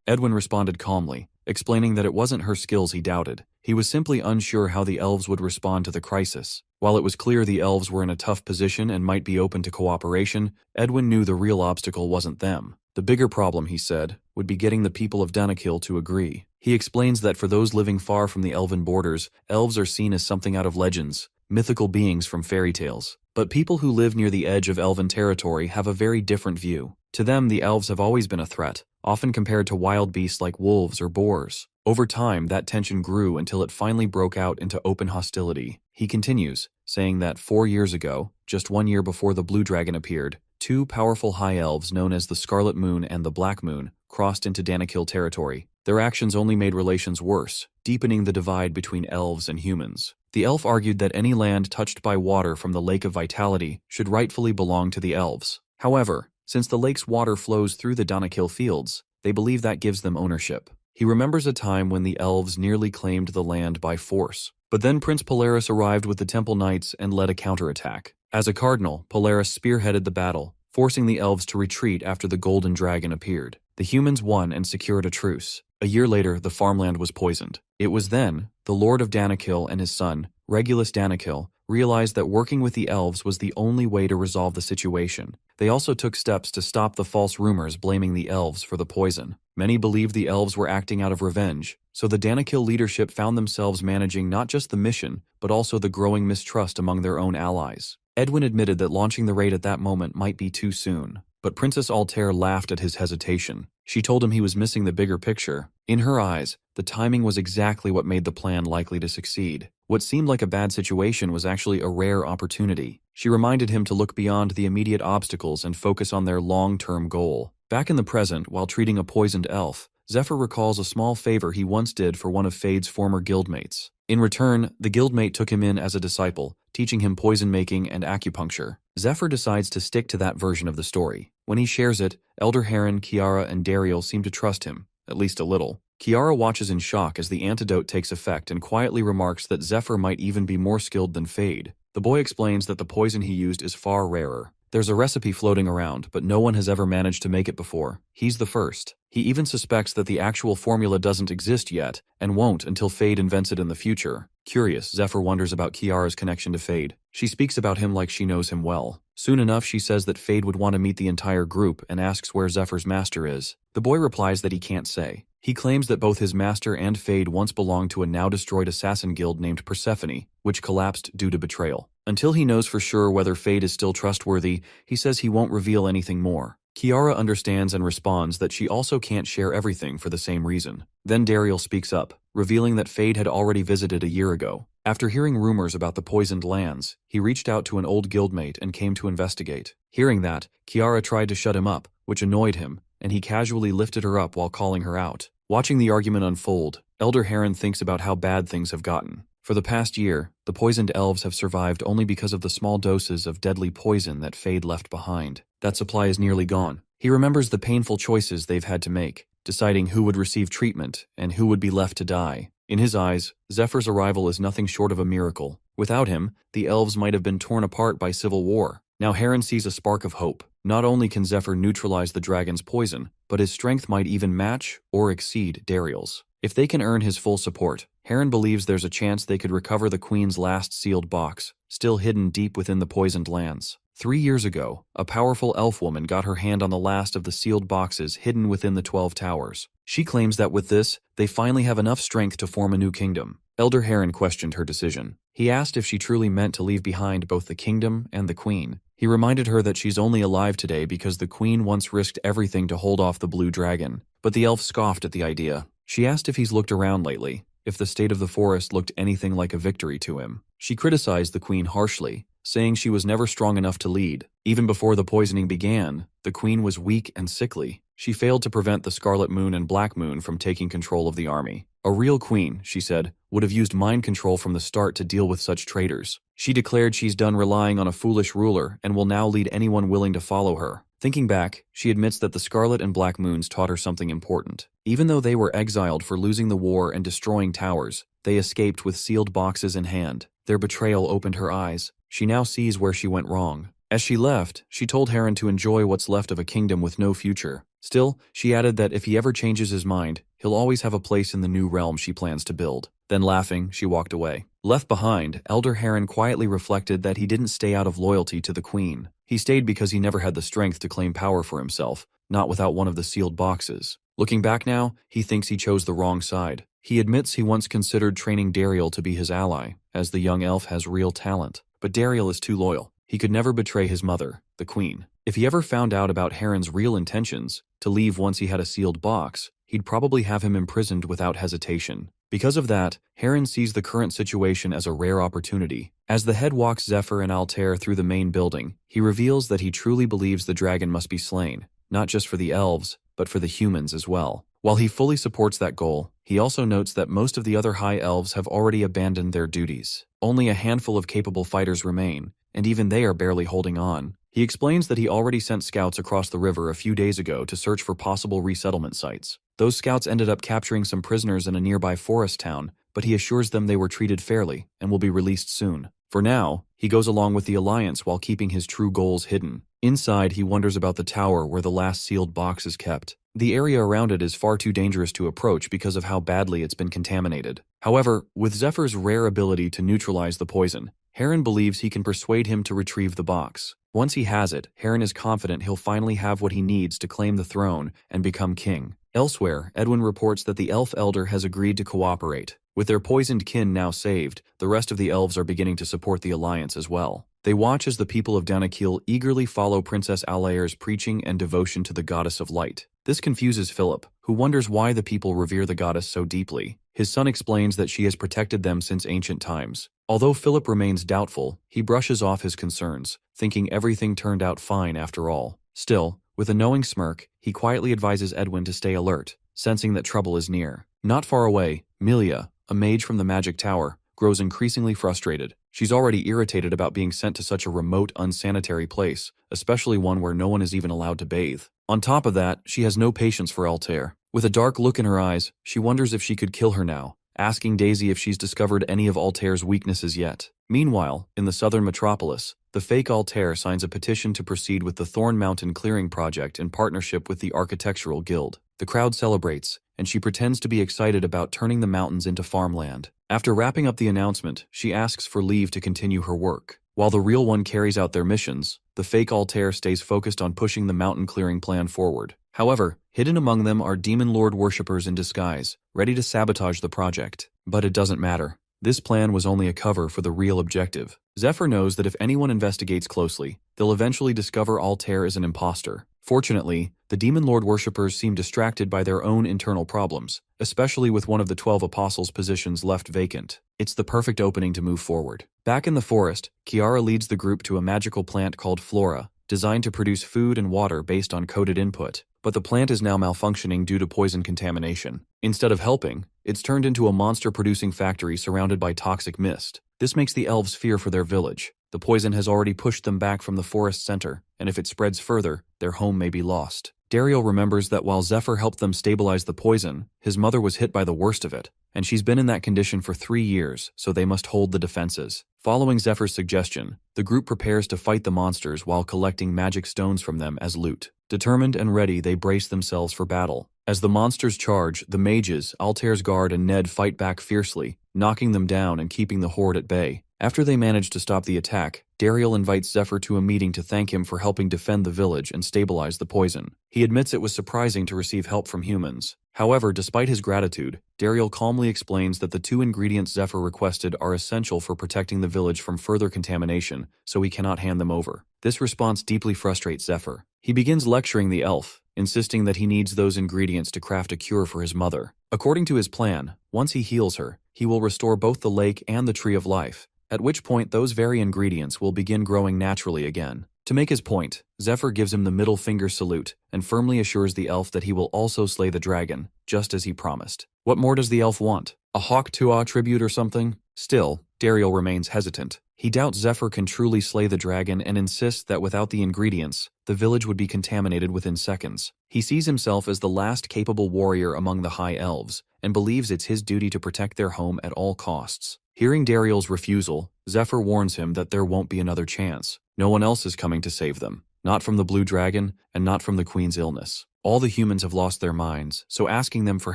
Edwin responded calmly, explaining that it wasn't her skills he doubted. He was simply unsure how the elves would respond to the crisis. While it was clear the elves were in a tough position and might be open to cooperation, Edwin knew the real obstacle wasn't them. The bigger problem, he said, would be getting the people of Danakil to agree. He explains that for those living far from the elven borders, elves are seen as something out of legends, mythical beings from fairy tales. But people who live near the edge of elven territory have a very different view. To them, the elves have always been a threat, often compared to wild beasts like wolves or boars. Over time, that tension grew until it finally broke out into open hostility. He continues, saying that 4 years ago, just 1 year before the Blue Dragon appeared, two powerful high elves known as the Scarlet Moon and the Black Moon crossed into Danakil territory. Their actions only made relations worse, deepening the divide between elves and humans. The elf argued that any land touched by water from the Lake of Vitality should rightfully belong to the elves. However, since the lake's water flows through the Danakil fields, they believe that gives them ownership. He remembers a time when the elves nearly claimed the land by force. But then Prince Polaris arrived with the Temple Knights and led a counterattack. As a cardinal, Polaris spearheaded the battle, forcing the elves to retreat after the Golden Dragon appeared. The humans won and secured a truce. A year later, the farmland was poisoned. It was then the Lord of Danakil and his son, Regulus Danakil, realized that working with the elves was the only way to resolve the situation. They also took steps to stop the false rumors blaming the elves for the poison. Many believed the elves were acting out of revenge, so the Danakil leadership found themselves managing not just the mission, but also the growing mistrust among their own allies. Edwin admitted that launching the raid at that moment might be too soon, but Princess Altair laughed at his hesitation. She told him he was missing the bigger picture. In her eyes, the timing was exactly what made the plan likely to succeed. What seemed like a bad situation was actually a rare opportunity. She reminded him to look beyond the immediate obstacles and focus on their long-term goal. Back in the present, while treating a poisoned elf, Zephyr recalls a small favor he once did for one of Fade's former guildmates. In return, the guildmate took him in as a disciple, teaching him poison-making and acupuncture. Zephyr decides to stick to that version of the story. When he shares it, Elder Heron, Kiara, and Dariel seem to trust him, at least a little. Kiara watches in shock as the antidote takes effect and quietly remarks that Zephyr might even be more skilled than Fade. The boy explains that the poison he used is far rarer. There's a recipe floating around, but no one has ever managed to make it before. He's the first. He even suspects that the actual formula doesn't exist yet, and won't until Fade invents it in the future. Curious, Zephyr wonders about Kiara's connection to Fade. She speaks about him like she knows him well. Soon enough, she says that Fade would want to meet the entire group and asks where Zephyr's master is. The boy replies that he can't say. He claims that both his master and Fade once belonged to a now-destroyed assassin guild named Persephone, which collapsed due to betrayal. Until he knows for sure whether Fade is still trustworthy, he says he won't reveal anything more. Kiara understands and responds that she also can't share everything for the same reason. Then Dariel speaks up, revealing that Fade had already visited a year ago. After hearing rumors about the poisoned lands, he reached out to an old guildmate and came to investigate. Hearing that, Kiara tried to shut him up, which annoyed him, and he casually lifted her up while calling her out. Watching the argument unfold, Elder Heron thinks about how bad things have gotten. For the past year, the poisoned elves have survived only because of the small doses of deadly poison that Fade left behind. That supply is nearly gone. He remembers the painful choices they've had to make, deciding who would receive treatment and who would be left to die. In his eyes, Zephyr's arrival is nothing short of a miracle. Without him, the elves might have been torn apart by civil war. Now Heron sees a spark of hope. Not only can Zephyr neutralize the dragon's poison, but his strength might even match or exceed Dariel's. If they can earn his full support, Heron believes there's a chance they could recover the Queen's last sealed box, still hidden deep within the poisoned lands. 3 years ago, a powerful elf woman got her hand on the last of the sealed boxes hidden within the 12 towers. She claims that with this, they finally have enough strength to form a new kingdom. Elder Heron questioned her decision. He asked if she truly meant to leave behind both the kingdom and the Queen. He reminded her that she's only alive today because the Queen once risked everything to hold off the blue dragon. But the elf scoffed at the idea. She asked if he's looked around lately, if the state of the forest looked anything like a victory to him. She criticized the Queen harshly, saying she was never strong enough to lead. Even before the poisoning began, the Queen was weak and sickly. She failed to prevent the Scarlet Moon and Black Moon from taking control of the army. A real queen, she said, would have used mind control from the start to deal with such traitors. She declared she's done relying on a foolish ruler and will now lead anyone willing to follow her. Thinking back, she admits that the Scarlet and Black Moons taught her something important. Even though they were exiled for losing the war and destroying towers, they escaped with sealed boxes in hand. Their betrayal opened her eyes. She now sees where she went wrong. As she left, she told Heron to enjoy what's left of a kingdom with no future. Still, she added that if he ever changes his mind, he'll always have a place in the new realm she plans to build. Then laughing, she walked away. Left behind, Elder Heron quietly reflected that he didn't stay out of loyalty to the Queen. He stayed because he never had the strength to claim power for himself, not without one of the sealed boxes. Looking back now, he thinks he chose the wrong side. He admits he once considered training Dariel to be his ally, as the young elf has real talent. But Dariel is too loyal. He could never betray his mother, the Queen. If he ever found out about Heron's real intentions, to leave once he had a sealed box, he'd probably have him imprisoned without hesitation. Because of that, Heron sees the current situation as a rare opportunity. As the head walks Zephyr and Altair through the main building, he reveals that he truly believes the dragon must be slain, not just for the elves, but for the humans as well. While he fully supports that goal, he also notes that most of the other high elves have already abandoned their duties. Only a handful of capable fighters remain, and even they are barely holding on. He explains that he already sent scouts across the river a few days ago to search for possible resettlement sites. Those scouts ended up capturing some prisoners in a nearby forest town, but he assures them they were treated fairly and will be released soon. For now, he goes along with the Alliance while keeping his true goals hidden. Inside, he wonders about the tower where the last sealed box is kept. The area around it is far too dangerous to approach because of how badly it's been contaminated. However, with Zephyr's rare ability to neutralize the poison, Heron believes he can persuade him to retrieve the box. Once he has it, Heron is confident he'll finally have what he needs to claim the throne and become king. Elsewhere, Edwin reports that the elf elder has agreed to cooperate. With their poisoned kin now saved, the rest of the elves are beginning to support the alliance as well. They watch as the people of Danakil eagerly follow Princess Alayer's preaching and devotion to the goddess of light. This confuses Philip, who wonders why the people revere the goddess so deeply. His son explains that she has protected them since ancient times. Although Philip remains doubtful, he brushes off his concerns, thinking everything turned out fine after all. Still, with a knowing smirk, he quietly advises Edwin to stay alert, sensing that trouble is near. Not far away, Milia, a mage from the magic tower, grows increasingly frustrated. She's already irritated about being sent to such a remote, unsanitary place, especially one where no one is even allowed to bathe. On top of that, she has no patience for Altair. With a dark look in her eyes, she wonders if she could kill her now, asking Daisy if she's discovered any of Altair's weaknesses yet. Meanwhile, in the southern metropolis, the fake Altair signs a petition to proceed with the Thorn Mountain Clearing Project in partnership with the Architectural Guild. The crowd celebrates, and she pretends to be excited about turning the mountains into farmland. After wrapping up the announcement, she asks for leave to continue her work. While the real one carries out their missions, the fake Altair stays focused on pushing the mountain clearing plan forward. However, hidden among them are demon lord worshippers in disguise, ready to sabotage the project. But it doesn't matter. This plan was only a cover for the real objective. Zephyr knows that if anyone investigates closely, they'll eventually discover Altair is an imposter. Fortunately, the demon lord worshippers seem distracted by their own internal problems, especially with one of the 12 apostles' positions left vacant. It's the perfect opening to move forward. Back in the forest, Kiara leads the group to a magical plant called Flora, designed to produce food and water based on coded input. But the plant is now malfunctioning due to poison contamination. Instead of helping, it's turned into a monster-producing factory surrounded by toxic mist. This makes the elves fear for their village. The poison has already pushed them back from the forest center, and if it spreads further, their home may be lost. Daryl remembers that while Zephyr helped them stabilize the poison, his mother was hit by the worst of it, and she's been in that condition for 3 years, so they must hold the defenses. Following Zephyr's suggestion, the group prepares to fight the monsters while collecting magic stones from them as loot. Determined and ready, they brace themselves for battle. As the monsters charge, the mages, Altair's guard and Ned fight back fiercely, knocking them down and keeping the horde at bay. After they manage to stop the attack, Daryl invites Zephyr to a meeting to thank him for helping defend the village and stabilize the poison. He admits it was surprising to receive help from humans. However, despite his gratitude, Daryl calmly explains that the 2 ingredients Zephyr requested are essential for protecting the village from further contamination, so he cannot hand them over. This response deeply frustrates Zephyr. He begins lecturing the elf, insisting that he needs those ingredients to craft a cure for his mother. According to his plan, once he heals her, he will restore both the lake and the tree of life, at which point those very ingredients will begin growing naturally again. To make his point, Zephyr gives him the middle finger salute and firmly assures the elf that he will also slay the dragon, just as he promised. What more does the elf want? A Hawk Tuah tribute or something? Still, Daryl remains hesitant. He doubts Zephyr can truly slay the dragon and insists that without the ingredients, the village would be contaminated within seconds. He sees himself as the last capable warrior among the High Elves, and believes it's his duty to protect their home at all costs. Hearing Daryl's refusal, Zephyr warns him that there won't be another chance. No one else is coming to save them. Not from the Blue Dragon, and not from the Queen's illness. All the humans have lost their minds, so asking them for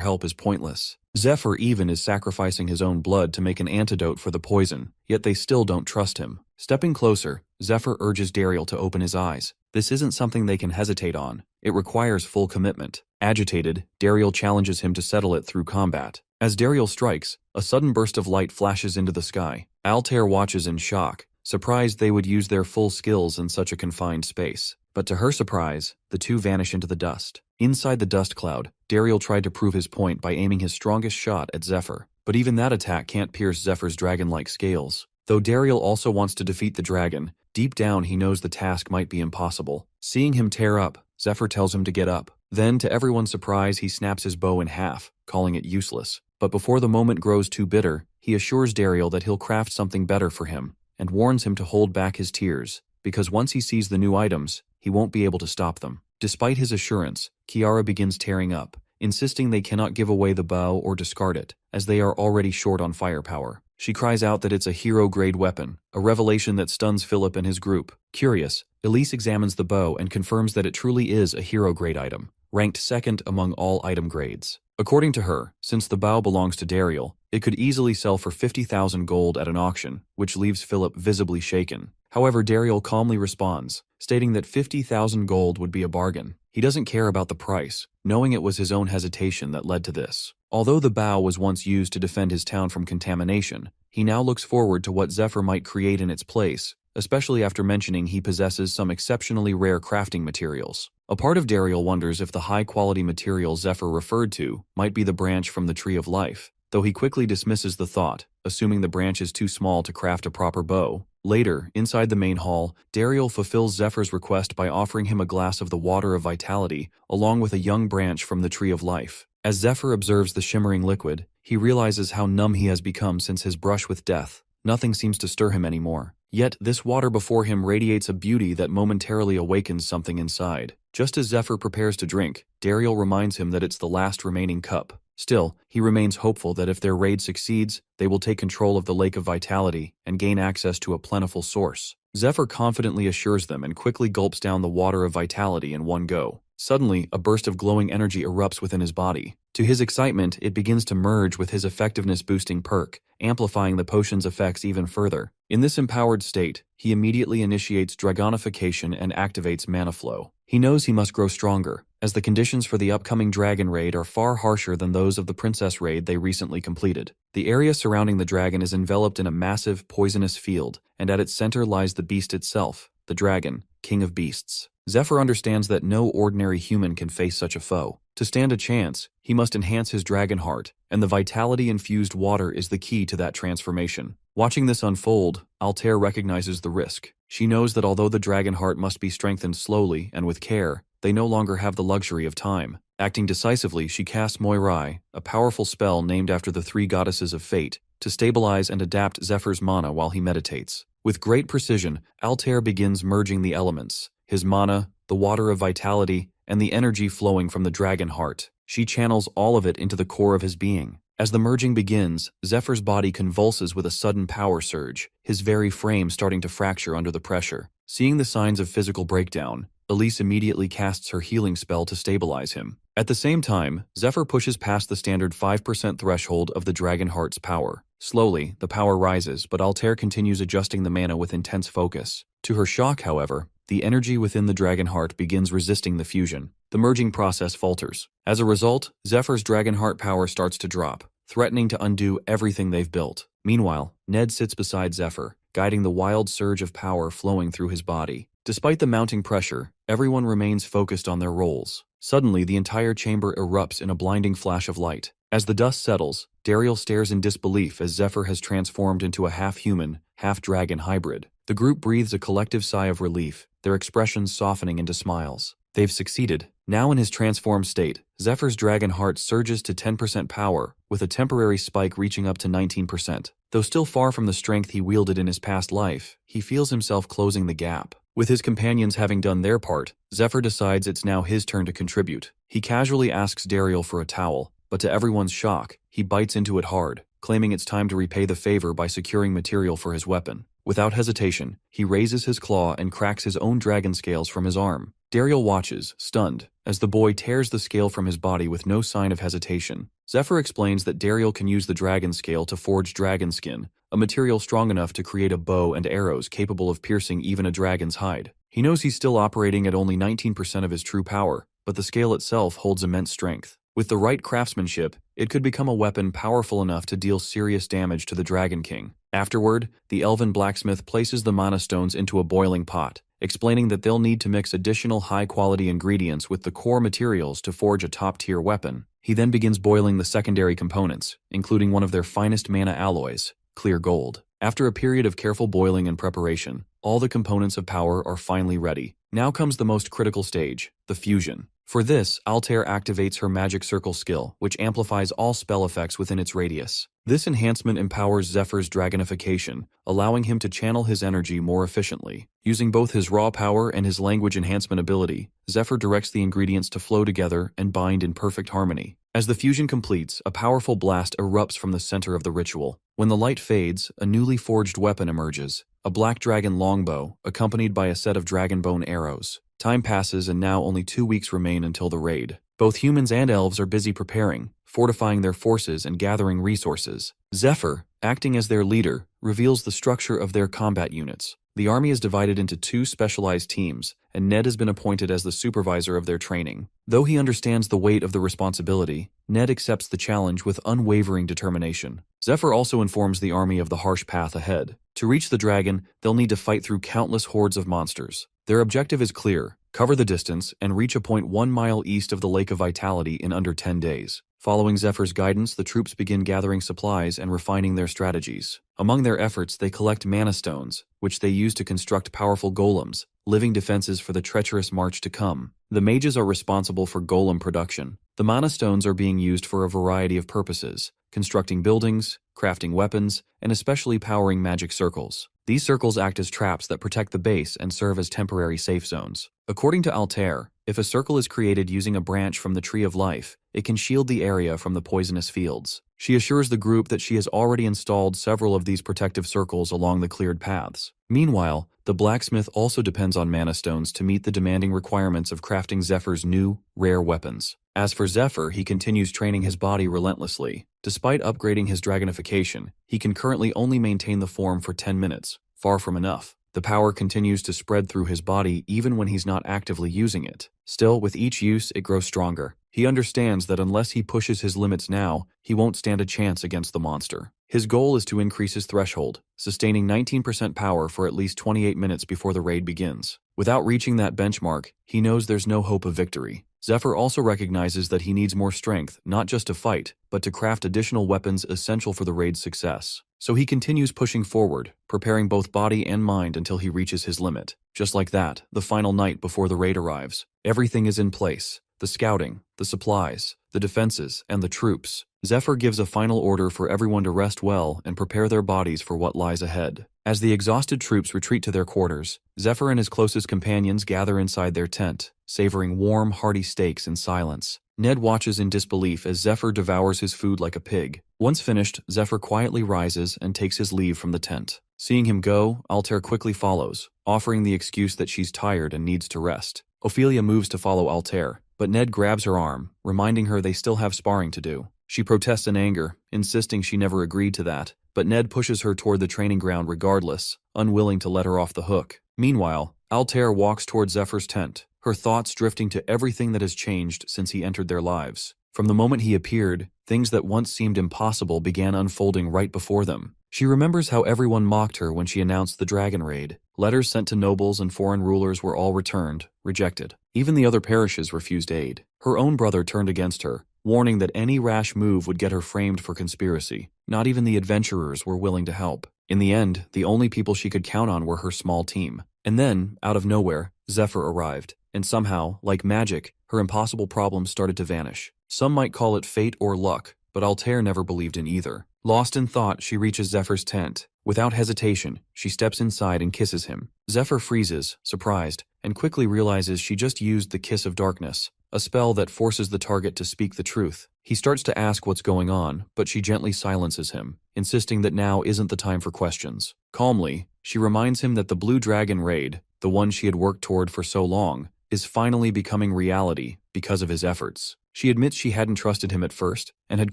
help is pointless. Zephyr even is sacrificing his own blood to make an antidote for the poison, yet they still don't trust him. Stepping closer, Zephyr urges Daryl to open his eyes. This isn't something they can hesitate on. It requires full commitment. Agitated, Daryl challenges him to settle it through combat. As Daryl strikes, a sudden burst of light flashes into the sky. Altair watches in shock, surprised they would use their full skills in such a confined space. But to her surprise, the two vanish into the dust. Inside the dust cloud, Daryl tried to prove his point by aiming his strongest shot at Zephyr. But even that attack can't pierce Zephyr's dragon-like scales. Though Daryl also wants to defeat the dragon, deep down he knows the task might be impossible. Seeing him tear up, Zephyr tells him to get up. Then, to everyone's surprise, he snaps his bow in half, calling it useless. But before the moment grows too bitter, he assures Daryl that he'll craft something better for him, and warns him to hold back his tears, because once he sees the new items, he won't be able to stop them. Despite his assurance, Kiara begins tearing up, insisting they cannot give away the bow or discard it, as they are already short on firepower. She cries out that it's a hero-grade weapon, a revelation that stuns Philip and his group. Curious, Elise examines the bow and confirms that it truly is a hero-grade item, ranked second among all item grades. According to her, since the bow belongs to Daryl, it could easily sell for 50,000 gold at an auction, which leaves Philip visibly shaken. However, Daryl calmly responds, stating that 50,000 gold would be a bargain. He doesn't care about the price, knowing it was his own hesitation that led to this. Although the bow was once used to defend his town from contamination, he now looks forward to what Zephyr might create in its place, especially after mentioning he possesses some exceptionally rare crafting materials. A part of Dariel wonders if the high-quality material Zephyr referred to might be the branch from the Tree of Life, though he quickly dismisses the thought, assuming the branch is too small to craft a proper bow. Later, inside the main hall, Dariel fulfills Zephyr's request by offering him a glass of the Water of Vitality, along with a young branch from the Tree of Life. As Zephyr observes the shimmering liquid, he realizes how numb he has become since his brush with death. Nothing seems to stir him anymore. Yet, this water before him radiates a beauty that momentarily awakens something inside. Just as Zephyr prepares to drink, Dariel reminds him that it's the last remaining cup. Still, he remains hopeful that if their raid succeeds, they will take control of the Lake of Vitality and gain access to a plentiful source. Zephyr confidently assures them and quickly gulps down the Water of Vitality in one go. Suddenly, a burst of glowing energy erupts within his body. To his excitement, it begins to merge with his effectiveness-boosting perk, amplifying the potion's effects even further. In this empowered state, he immediately initiates dragonification and activates mana flow. He knows he must grow stronger, as the conditions for the upcoming dragon raid are far harsher than those of the princess raid they recently completed. The area surrounding the dragon is enveloped in a massive, poisonous field, and at its center lies the beast itself, the dragon, king of beasts. Zephyr understands that no ordinary human can face such a foe. To stand a chance, he must enhance his dragon heart, and the vitality-infused water is the key to that transformation. Watching this unfold, Altair recognizes the risk. She knows that although the dragon heart must be strengthened slowly and with care, they no longer have the luxury of time. Acting decisively, she casts Moirai, a powerful spell named after the three goddesses of fate, to stabilize and adapt Zephyr's mana while he meditates. With great precision, Altair begins merging the elements: his mana, the water of vitality, and the energy flowing from the dragon heart. She channels all of it into the core of his being. As the merging begins, Zephyr's body convulses with a sudden power surge, his very frame starting to fracture under the pressure. Seeing the signs of physical breakdown, Elise immediately casts her healing spell to stabilize him. At the same time, Zephyr pushes past the standard 5% threshold of the dragon heart's power. Slowly, the power rises, but Altair continues adjusting the mana with intense focus. To her shock, however, the energy within the dragon heart begins resisting the fusion. The merging process falters. As a result, Zephyr's dragon heart power starts to drop, threatening to undo everything they've built. Meanwhile, Ned sits beside Zephyr, guiding the wild surge of power flowing through his body. Despite the mounting pressure, everyone remains focused on their roles. Suddenly, the entire chamber erupts in a blinding flash of light. As the dust settles, Dariel stares in disbelief as Zephyr has transformed into a half-human, half-dragon hybrid. The group breathes a collective sigh of relief, their expressions softening into smiles. They've succeeded. Now in his transformed state, Zephyr's dragon heart surges to 10% power, with a temporary spike reaching up to 19%. Though still far from the strength he wielded in his past life, he feels himself closing the gap. With his companions having done their part, Zephyr decides it's now his turn to contribute. He casually asks Dariel for a towel, but to everyone's shock, he bites into it hard, claiming it's time to repay the favor by securing material for his weapon. Without hesitation, he raises his claw and cracks his own dragon scales from his arm. Dariel watches, stunned, as the boy tears the scale from his body with no sign of hesitation. Zephyr explains that Dariel can use the dragon scale to forge dragon skin, a material strong enough to create a bow and arrows capable of piercing even a dragon's hide. He knows he's still operating at only 19% of his true power, but the scale itself holds immense strength. With the right craftsmanship, it could become a weapon powerful enough to deal serious damage to the Dragon King. Afterward, the elven blacksmith places the mana stones into a boiling pot, explaining that they'll need to mix additional high-quality ingredients with the core materials to forge a top-tier weapon. He then begins boiling the secondary components, including one of their finest mana alloys, clear gold. After a period of careful boiling and preparation, all the components of power are finally ready. Now comes the most critical stage, the fusion. For this, Altair activates her Magic Circle skill, which amplifies all spell effects within its radius. This enhancement empowers Zephyr's dragonification, allowing him to channel his energy more efficiently. Using both his raw power and his language enhancement ability, Zephyr directs the ingredients to flow together and bind in perfect harmony. As the fusion completes, a powerful blast erupts from the center of the ritual. When the light fades, a newly forged weapon emerges, a black dragon longbow, accompanied by a set of dragonbone arrows. Time passes and now only 2 weeks remain until the raid. Both humans and elves are busy preparing, fortifying their forces and gathering resources. Zephyr, acting as their leader, reveals the structure of their combat units. The army is divided into 2 specialized teams, and Ned has been appointed as the supervisor of their training. Though he understands the weight of the responsibility, Ned accepts the challenge with unwavering determination. Zephyr also informs the army of the harsh path ahead. To reach the dragon, they'll need to fight through countless hordes of monsters. Their objective is clear: cover the distance and reach a point 1 mile east of the Lake of Vitality in under 10 days. Following Zephyr's guidance, the troops begin gathering supplies and refining their strategies. Among their efforts, they collect mana stones, which they use to construct powerful golems, living defenses for the treacherous march to come. The mages are responsible for golem production. The mana stones are being used for a variety of purposes: constructing buildings, crafting weapons, and especially powering magic circles. These circles act as traps that protect the base and serve as temporary safe zones. According to Altair, if a circle is created using a branch from the Tree of Life, it can shield the area from the poisonous fields. She assures the group that she has already installed several of these protective circles along the cleared paths. Meanwhile, the blacksmith also depends on mana stones to meet the demanding requirements of crafting Zephyr's new, rare weapons. As for Zephyr, he continues training his body relentlessly. Despite upgrading his dragonification, he can currently only maintain the form for 10 minutes, far from enough. The power continues to spread through his body even when he's not actively using it. Still, with each use, it grows stronger. He understands that unless he pushes his limits now, he won't stand a chance against the monster. His goal is to increase his threshold, sustaining 19% power for at least 28 minutes before the raid begins. Without reaching that benchmark, he knows there's no hope of victory. Zephyr also recognizes that he needs more strength, not just to fight, but to craft additional weapons essential for the raid's success. So he continues pushing forward, preparing both body and mind until he reaches his limit. Just like that, the final night before the raid arrives, everything is in place: the scouting, the supplies, the defenses, and the troops. Zephyr gives a final order for everyone to rest well and prepare their bodies for what lies ahead. As the exhausted troops retreat to their quarters, Zephyr and his closest companions gather inside their tent, savoring warm, hearty steaks in silence. Ned watches in disbelief as Zephyr devours his food like a pig. Once finished, Zephyr quietly rises and takes his leave from the tent. Seeing him go, Altair quickly follows, offering the excuse that she's tired and needs to rest. Ophelia moves to follow Altair, but Ned grabs her arm, reminding her they still have sparring to do. She protests in anger, insisting she never agreed to that, but Ned pushes her toward the training ground regardless, unwilling to let her off the hook. Meanwhile, Altair walks toward Zephyr's tent, her thoughts drifting to everything that has changed since he entered their lives. From the moment he appeared, things that once seemed impossible began unfolding right before them. She remembers how everyone mocked her when she announced the dragon raid. Letters sent to nobles and foreign rulers were all returned, rejected. Even the other parishes refused aid. Her own brother turned against her, warning that any rash move would get her framed for conspiracy. Not even the adventurers were willing to help. In the end, the only people she could count on were her small team. And then, out of nowhere, Zephyr arrived. And somehow, like magic, her impossible problems started to vanish. Some might call it fate or luck, but Altair never believed in either. Lost in thought, she reaches Zephyr's tent. Without hesitation, she steps inside and kisses him. Zephyr freezes, surprised, and quickly realizes she just used the Kiss of Darkness, a spell that forces the target to speak the truth. He starts to ask what's going on, but she gently silences him, insisting that now isn't the time for questions. Calmly, she reminds him that the Blue Dragon raid, the one she had worked toward for so long, is finally becoming reality because of his efforts. She admits she hadn't trusted him at first and had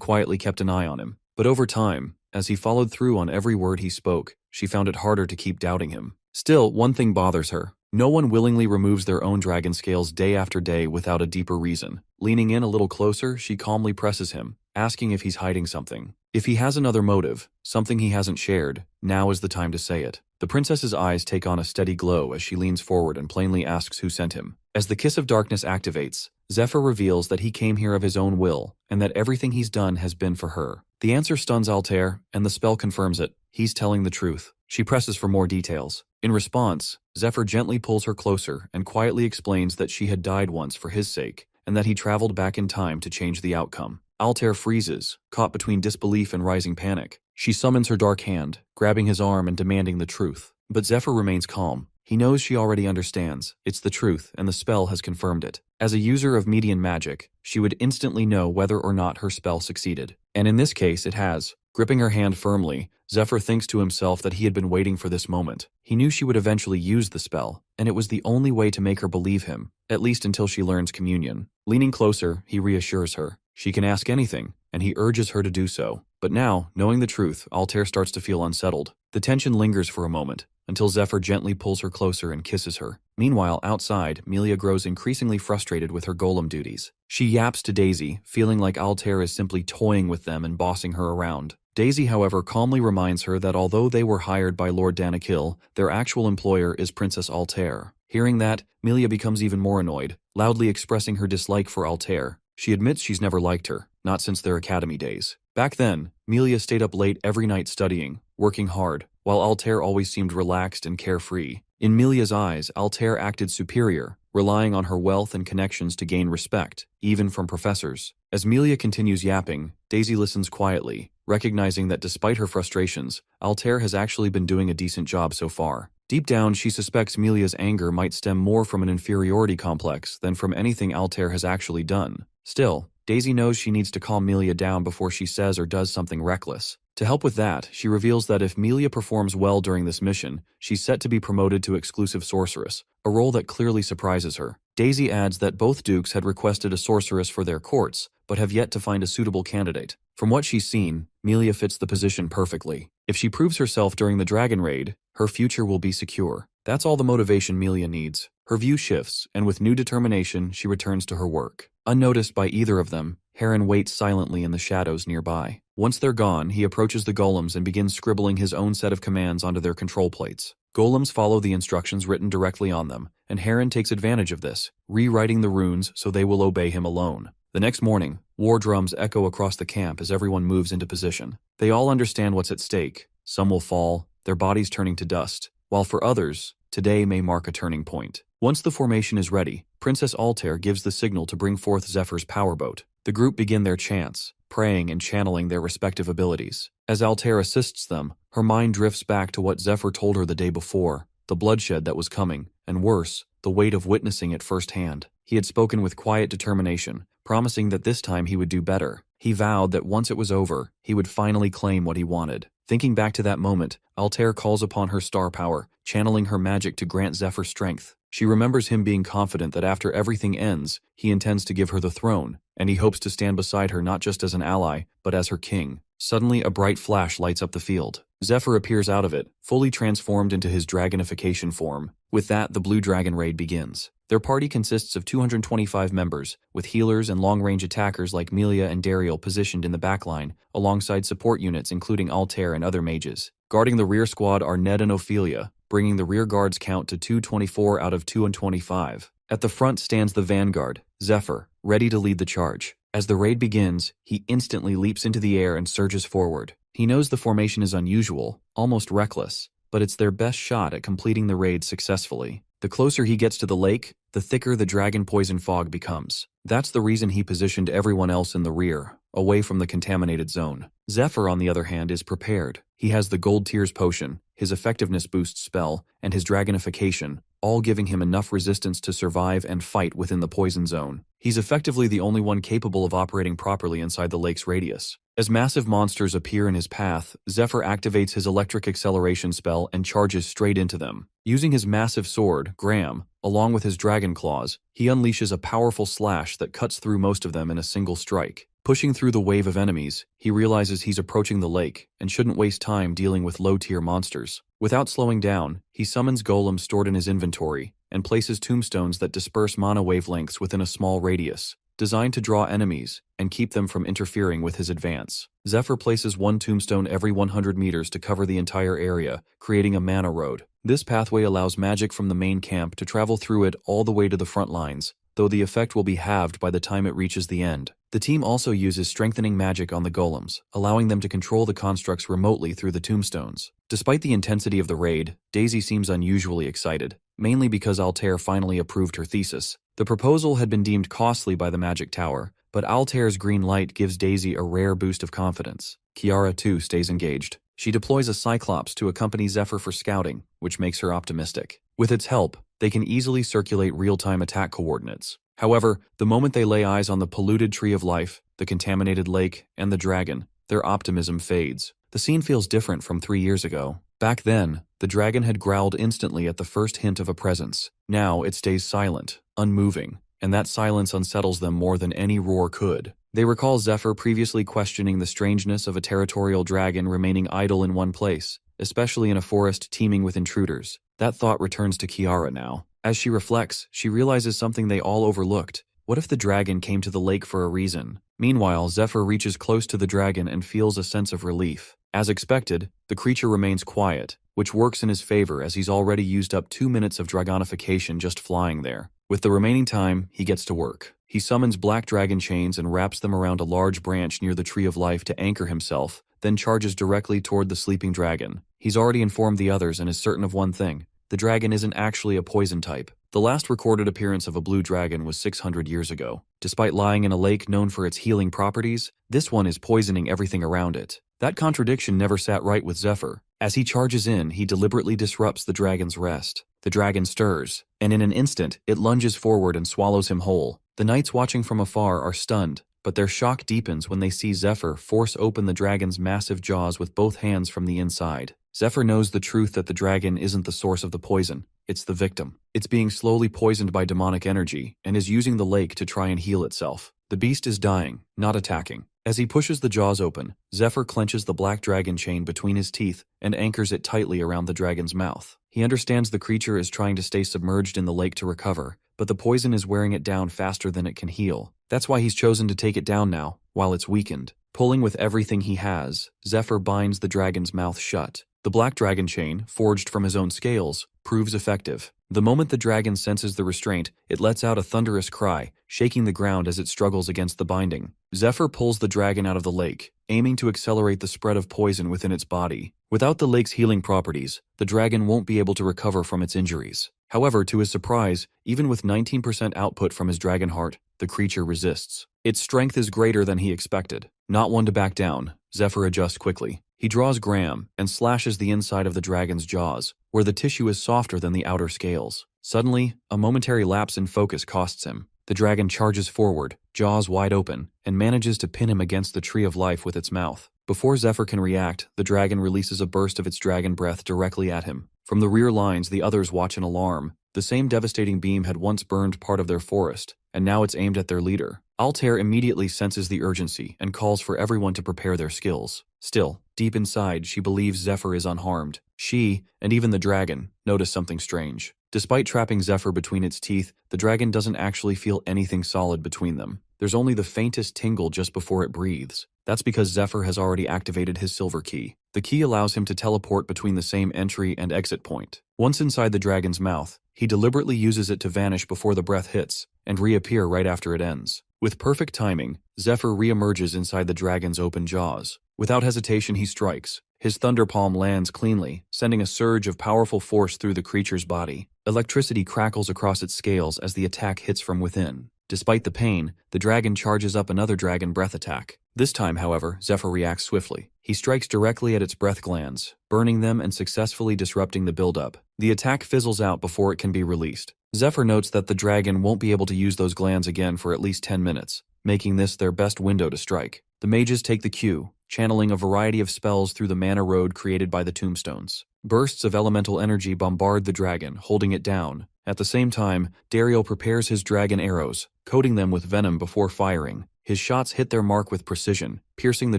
quietly kept an eye on him. But over time, as he followed through on every word he spoke, she found it harder to keep doubting him. Still, one thing bothers her. No one willingly removes their own dragon scales day after day without a deeper reason. Leaning in a little closer, she calmly presses him, asking if he's hiding something. If he has another motive, something he hasn't shared, now is the time to say it. The princess's eyes take on a steady glow as she leans forward and plainly asks who sent him. As the Kiss of Darkness activates, Zephyr reveals that he came here of his own will, and that everything he's done has been for her. The answer stuns Altair, and the spell confirms it. He's telling the truth. She presses for more details. In response, Zephyr gently pulls her closer and quietly explains that she had died once for his sake, and that he traveled back in time to change the outcome. Altair freezes, caught between disbelief and rising panic. She summons her dark hand, grabbing his arm and demanding the truth. But Zephyr remains calm. He knows she already understands. It's the truth, and the spell has confirmed it. As a user of Median magic, she would instantly know whether or not her spell succeeded. And in this case, it has. Gripping her hand firmly, Zephyr thinks to himself that he had been waiting for this moment. He knew she would eventually use the spell, and it was the only way to make her believe him, at least until she learns communion. Leaning closer, he reassures her. She can ask anything, and he urges her to do so. But now, knowing the truth, Altair starts to feel unsettled. The tension lingers for a moment, until Zephyr gently pulls her closer and kisses her. Meanwhile, outside, Melia grows increasingly frustrated with her golem duties. She yaps to Daisy, feeling like Altair is simply toying with them and bossing her around. Daisy, however, calmly reminds her that although they were hired by Lord Danakil, their actual employer is Princess Altair. Hearing that, Melia becomes even more annoyed, loudly expressing her dislike for Altair. She admits she's never liked her, not since their academy days. Back then, Melia stayed up late every night studying, working hard, while Altair always seemed relaxed and carefree. In Melia's eyes, Altair acted superior, relying on her wealth and connections to gain respect, even from professors. As Melia continues yapping, Daisy listens quietly, recognizing that despite her frustrations, Altair has actually been doing a decent job so far. Deep down, she suspects Melia's anger might stem more from an inferiority complex than from anything Altair has actually done. Still, Daisy knows she needs to calm Melia down before she says or does something reckless. To help with that, she reveals that if Melia performs well during this mission, she's set to be promoted to exclusive sorceress, a role that clearly surprises her. Daisy adds that both dukes had requested a sorceress for their courts, but have yet to find a suitable candidate. From what she's seen, Melia fits the position perfectly. If she proves herself during the dragon raid, her future will be secure. That's all the motivation Melia needs. Her view shifts, and with new determination, she returns to her work. Unnoticed by either of them, Heron waits silently in the shadows nearby. Once they're gone, he approaches the golems and begins scribbling his own set of commands onto their control plates. Golems follow the instructions written directly on them, and Heron takes advantage of this, rewriting the runes so they will obey him alone. The next morning, war drums echo across the camp as everyone moves into position. They all understand what's at stake. Some will fall, their bodies turning to dust, while for others, today may mark a turning point. Once the formation is ready, Princess Altair gives the signal to bring forth Zephyr's powerboat. The group begin their chants, praying and channeling their respective abilities. As Altair assists them, her mind drifts back to what Zephyr told her the day before, the bloodshed that was coming, and worse, the weight of witnessing it firsthand. He had spoken with quiet determination, promising that this time he would do better. He vowed that once it was over, he would finally claim what he wanted. Thinking back to that moment, Altair calls upon her star power, channeling her magic to grant Zephyr strength. She remembers him being confident that after everything ends, he intends to give her the throne, and he hopes to stand beside her not just as an ally, but as her king. Suddenly, a bright flash lights up the field. Zephyr appears out of it, fully transformed into his dragonification form. With that, the Blue Dragon raid begins. Their party consists of 225 members, with healers and long-range attackers like Melia and Dariel positioned in the backline, alongside support units including Altair and other mages. Guarding the rear squad are Ned and Ophelia, bringing the rear guard's count to 224 out of 225. At the front stands the vanguard, Zephyr, ready to lead the charge. As the raid begins, he instantly leaps into the air and surges forward. He knows the formation is unusual, almost reckless, but it's their best shot at completing the raid successfully. The closer he gets to the lake, the thicker the dragon poison fog becomes. That's the reason he positioned everyone else in the rear, away from the contaminated zone. Zephyr, on the other hand, is prepared. He has the Gold Tears potion, his effectiveness boost spell, and his dragonification, all giving him enough resistance to survive and fight within the poison zone. He's effectively the only one capable of operating properly inside the lake's radius. As massive monsters appear in his path, Zephyr activates his electric acceleration spell and charges straight into them. Using his massive sword, Graham, along with his dragon claws, he unleashes a powerful slash that cuts through most of them in a single strike. Pushing through the wave of enemies, he realizes he's approaching the lake and shouldn't waste time dealing with low-tier monsters. Without slowing down, he summons golems stored in his inventory and places tombstones that disperse mana wavelengths within a small radius, designed to draw enemies and keep them from interfering with his advance. Zephyr places one tombstone every 100 meters to cover the entire area, creating a mana road. This pathway allows magic from the main camp to travel through it all the way to the front lines, though the effect will be halved by the time it reaches the end. The team also uses strengthening magic on the golems, allowing them to control the constructs remotely through the tombstones. Despite the intensity of the raid, Daisy seems unusually excited, mainly because Altair finally approved her thesis. The proposal had been deemed costly by the Magic Tower, but Altair's green light gives Daisy a rare boost of confidence. Kiara, too, stays engaged. She deploys a Cyclops to accompany Zephyr for scouting, which makes her optimistic. With its help, they can easily circulate real-time attack coordinates. However, the moment they lay eyes on the polluted Tree of Life, the contaminated lake, and the dragon, their optimism fades. The scene feels different from 3 years ago. Back then, the dragon had growled instantly at the first hint of a presence. Now it stays silent, unmoving, and that silence unsettles them more than any roar could. They recall Zephyr previously questioning the strangeness of a territorial dragon remaining idle in one place. especially in a forest teeming with intruders. That thought returns to Kiara now. As she reflects, she realizes something they all overlooked. What if the dragon came to the lake for a reason? Meanwhile, Zephyr reaches close to the dragon and feels a sense of relief. As expected, the creature remains quiet, which works in his favor as he's already used up 2 minutes of dragonification just flying there. With the remaining time, he gets to work. He summons black dragon chains and wraps them around a large branch near the Tree of Life to anchor himself, then charges directly toward the sleeping dragon. He's already informed the others and is certain of one thing: the dragon isn't actually a poison type. The last recorded appearance of a blue dragon was 600 years ago. Despite lying in a lake known for its healing properties, this one is poisoning everything around it. That contradiction never sat right with Zephyr. As he charges in, he deliberately disrupts the dragon's rest. The dragon stirs, and in an instant, it lunges forward and swallows him whole. The knights watching from afar are stunned, but their shock deepens when they see Zephyr force open the dragon's massive jaws with both hands from the inside. Zephyr knows the truth that the dragon isn't the source of the poison, it's the victim. It's being slowly poisoned by demonic energy, and is using the lake to try and heal itself. The beast is dying, not attacking. As he pushes the jaws open, Zephyr clenches the black dragon chain between his teeth and anchors it tightly around the dragon's mouth. He understands the creature is trying to stay submerged in the lake to recover, but the poison is wearing it down faster than it can heal. That's why he's chosen to take it down now, while it's weakened. Pulling with everything he has, Zephyr binds the dragon's mouth shut. The black dragon chain, forged from his own scales, proves effective. The moment the dragon senses the restraint, it lets out a thunderous cry, shaking the ground as it struggles against the binding. Zephyr pulls the dragon out of the lake, aiming to accelerate the spread of poison within its body. Without the lake's healing properties, the dragon won't be able to recover from its injuries. However, to his surprise, even with 19% output from his dragon heart, the creature resists. Its strength is greater than he expected. Not one to back down, Zephyr adjusts quickly. He draws Graham and slashes the inside of the dragon's jaws, where the tissue is softer than the outer scales. Suddenly, a momentary lapse in focus costs him. The dragon charges forward, jaws wide open, and manages to pin him against the Tree of Life with its mouth. Before Zephyr can react, the dragon releases a burst of its dragon breath directly at him. From the rear lines, the others watch in alarm. The same devastating beam had once burned part of their forest, and now it's aimed at their leader. Altair immediately senses the urgency and calls for everyone to prepare their skills. Still, deep inside, she believes Zephyr is unharmed. She, and even the dragon, notice something strange. Despite trapping Zephyr between its teeth, the dragon doesn't actually feel anything solid between them. There's only the faintest tingle just before it breathes. That's because Zephyr has already activated his silver key. The key allows him to teleport between the same entry and exit point. Once inside the dragon's mouth, he deliberately uses it to vanish before the breath hits, and reappear right after it ends. With perfect timing, Zephyr reemerges inside the dragon's open jaws. Without hesitation, he strikes. His thunder palm lands cleanly, sending a surge of powerful force through the creature's body. Electricity crackles across its scales as the attack hits from within. Despite the pain, the dragon charges up another dragon breath attack. This time, however, Zephyr reacts swiftly. He strikes directly at its breath glands, burning them and successfully disrupting the buildup. The attack fizzles out before it can be released. Zephyr notes that the dragon won't be able to use those glands again for at least 10 minutes, making this their best window to strike. The mages take the cue, channeling a variety of spells through the mana road created by the tombstones. Bursts of elemental energy bombard the dragon, holding it down. At the same time, Dariel prepares his dragon arrows, coating them with venom before firing. His shots hit their mark with precision, piercing the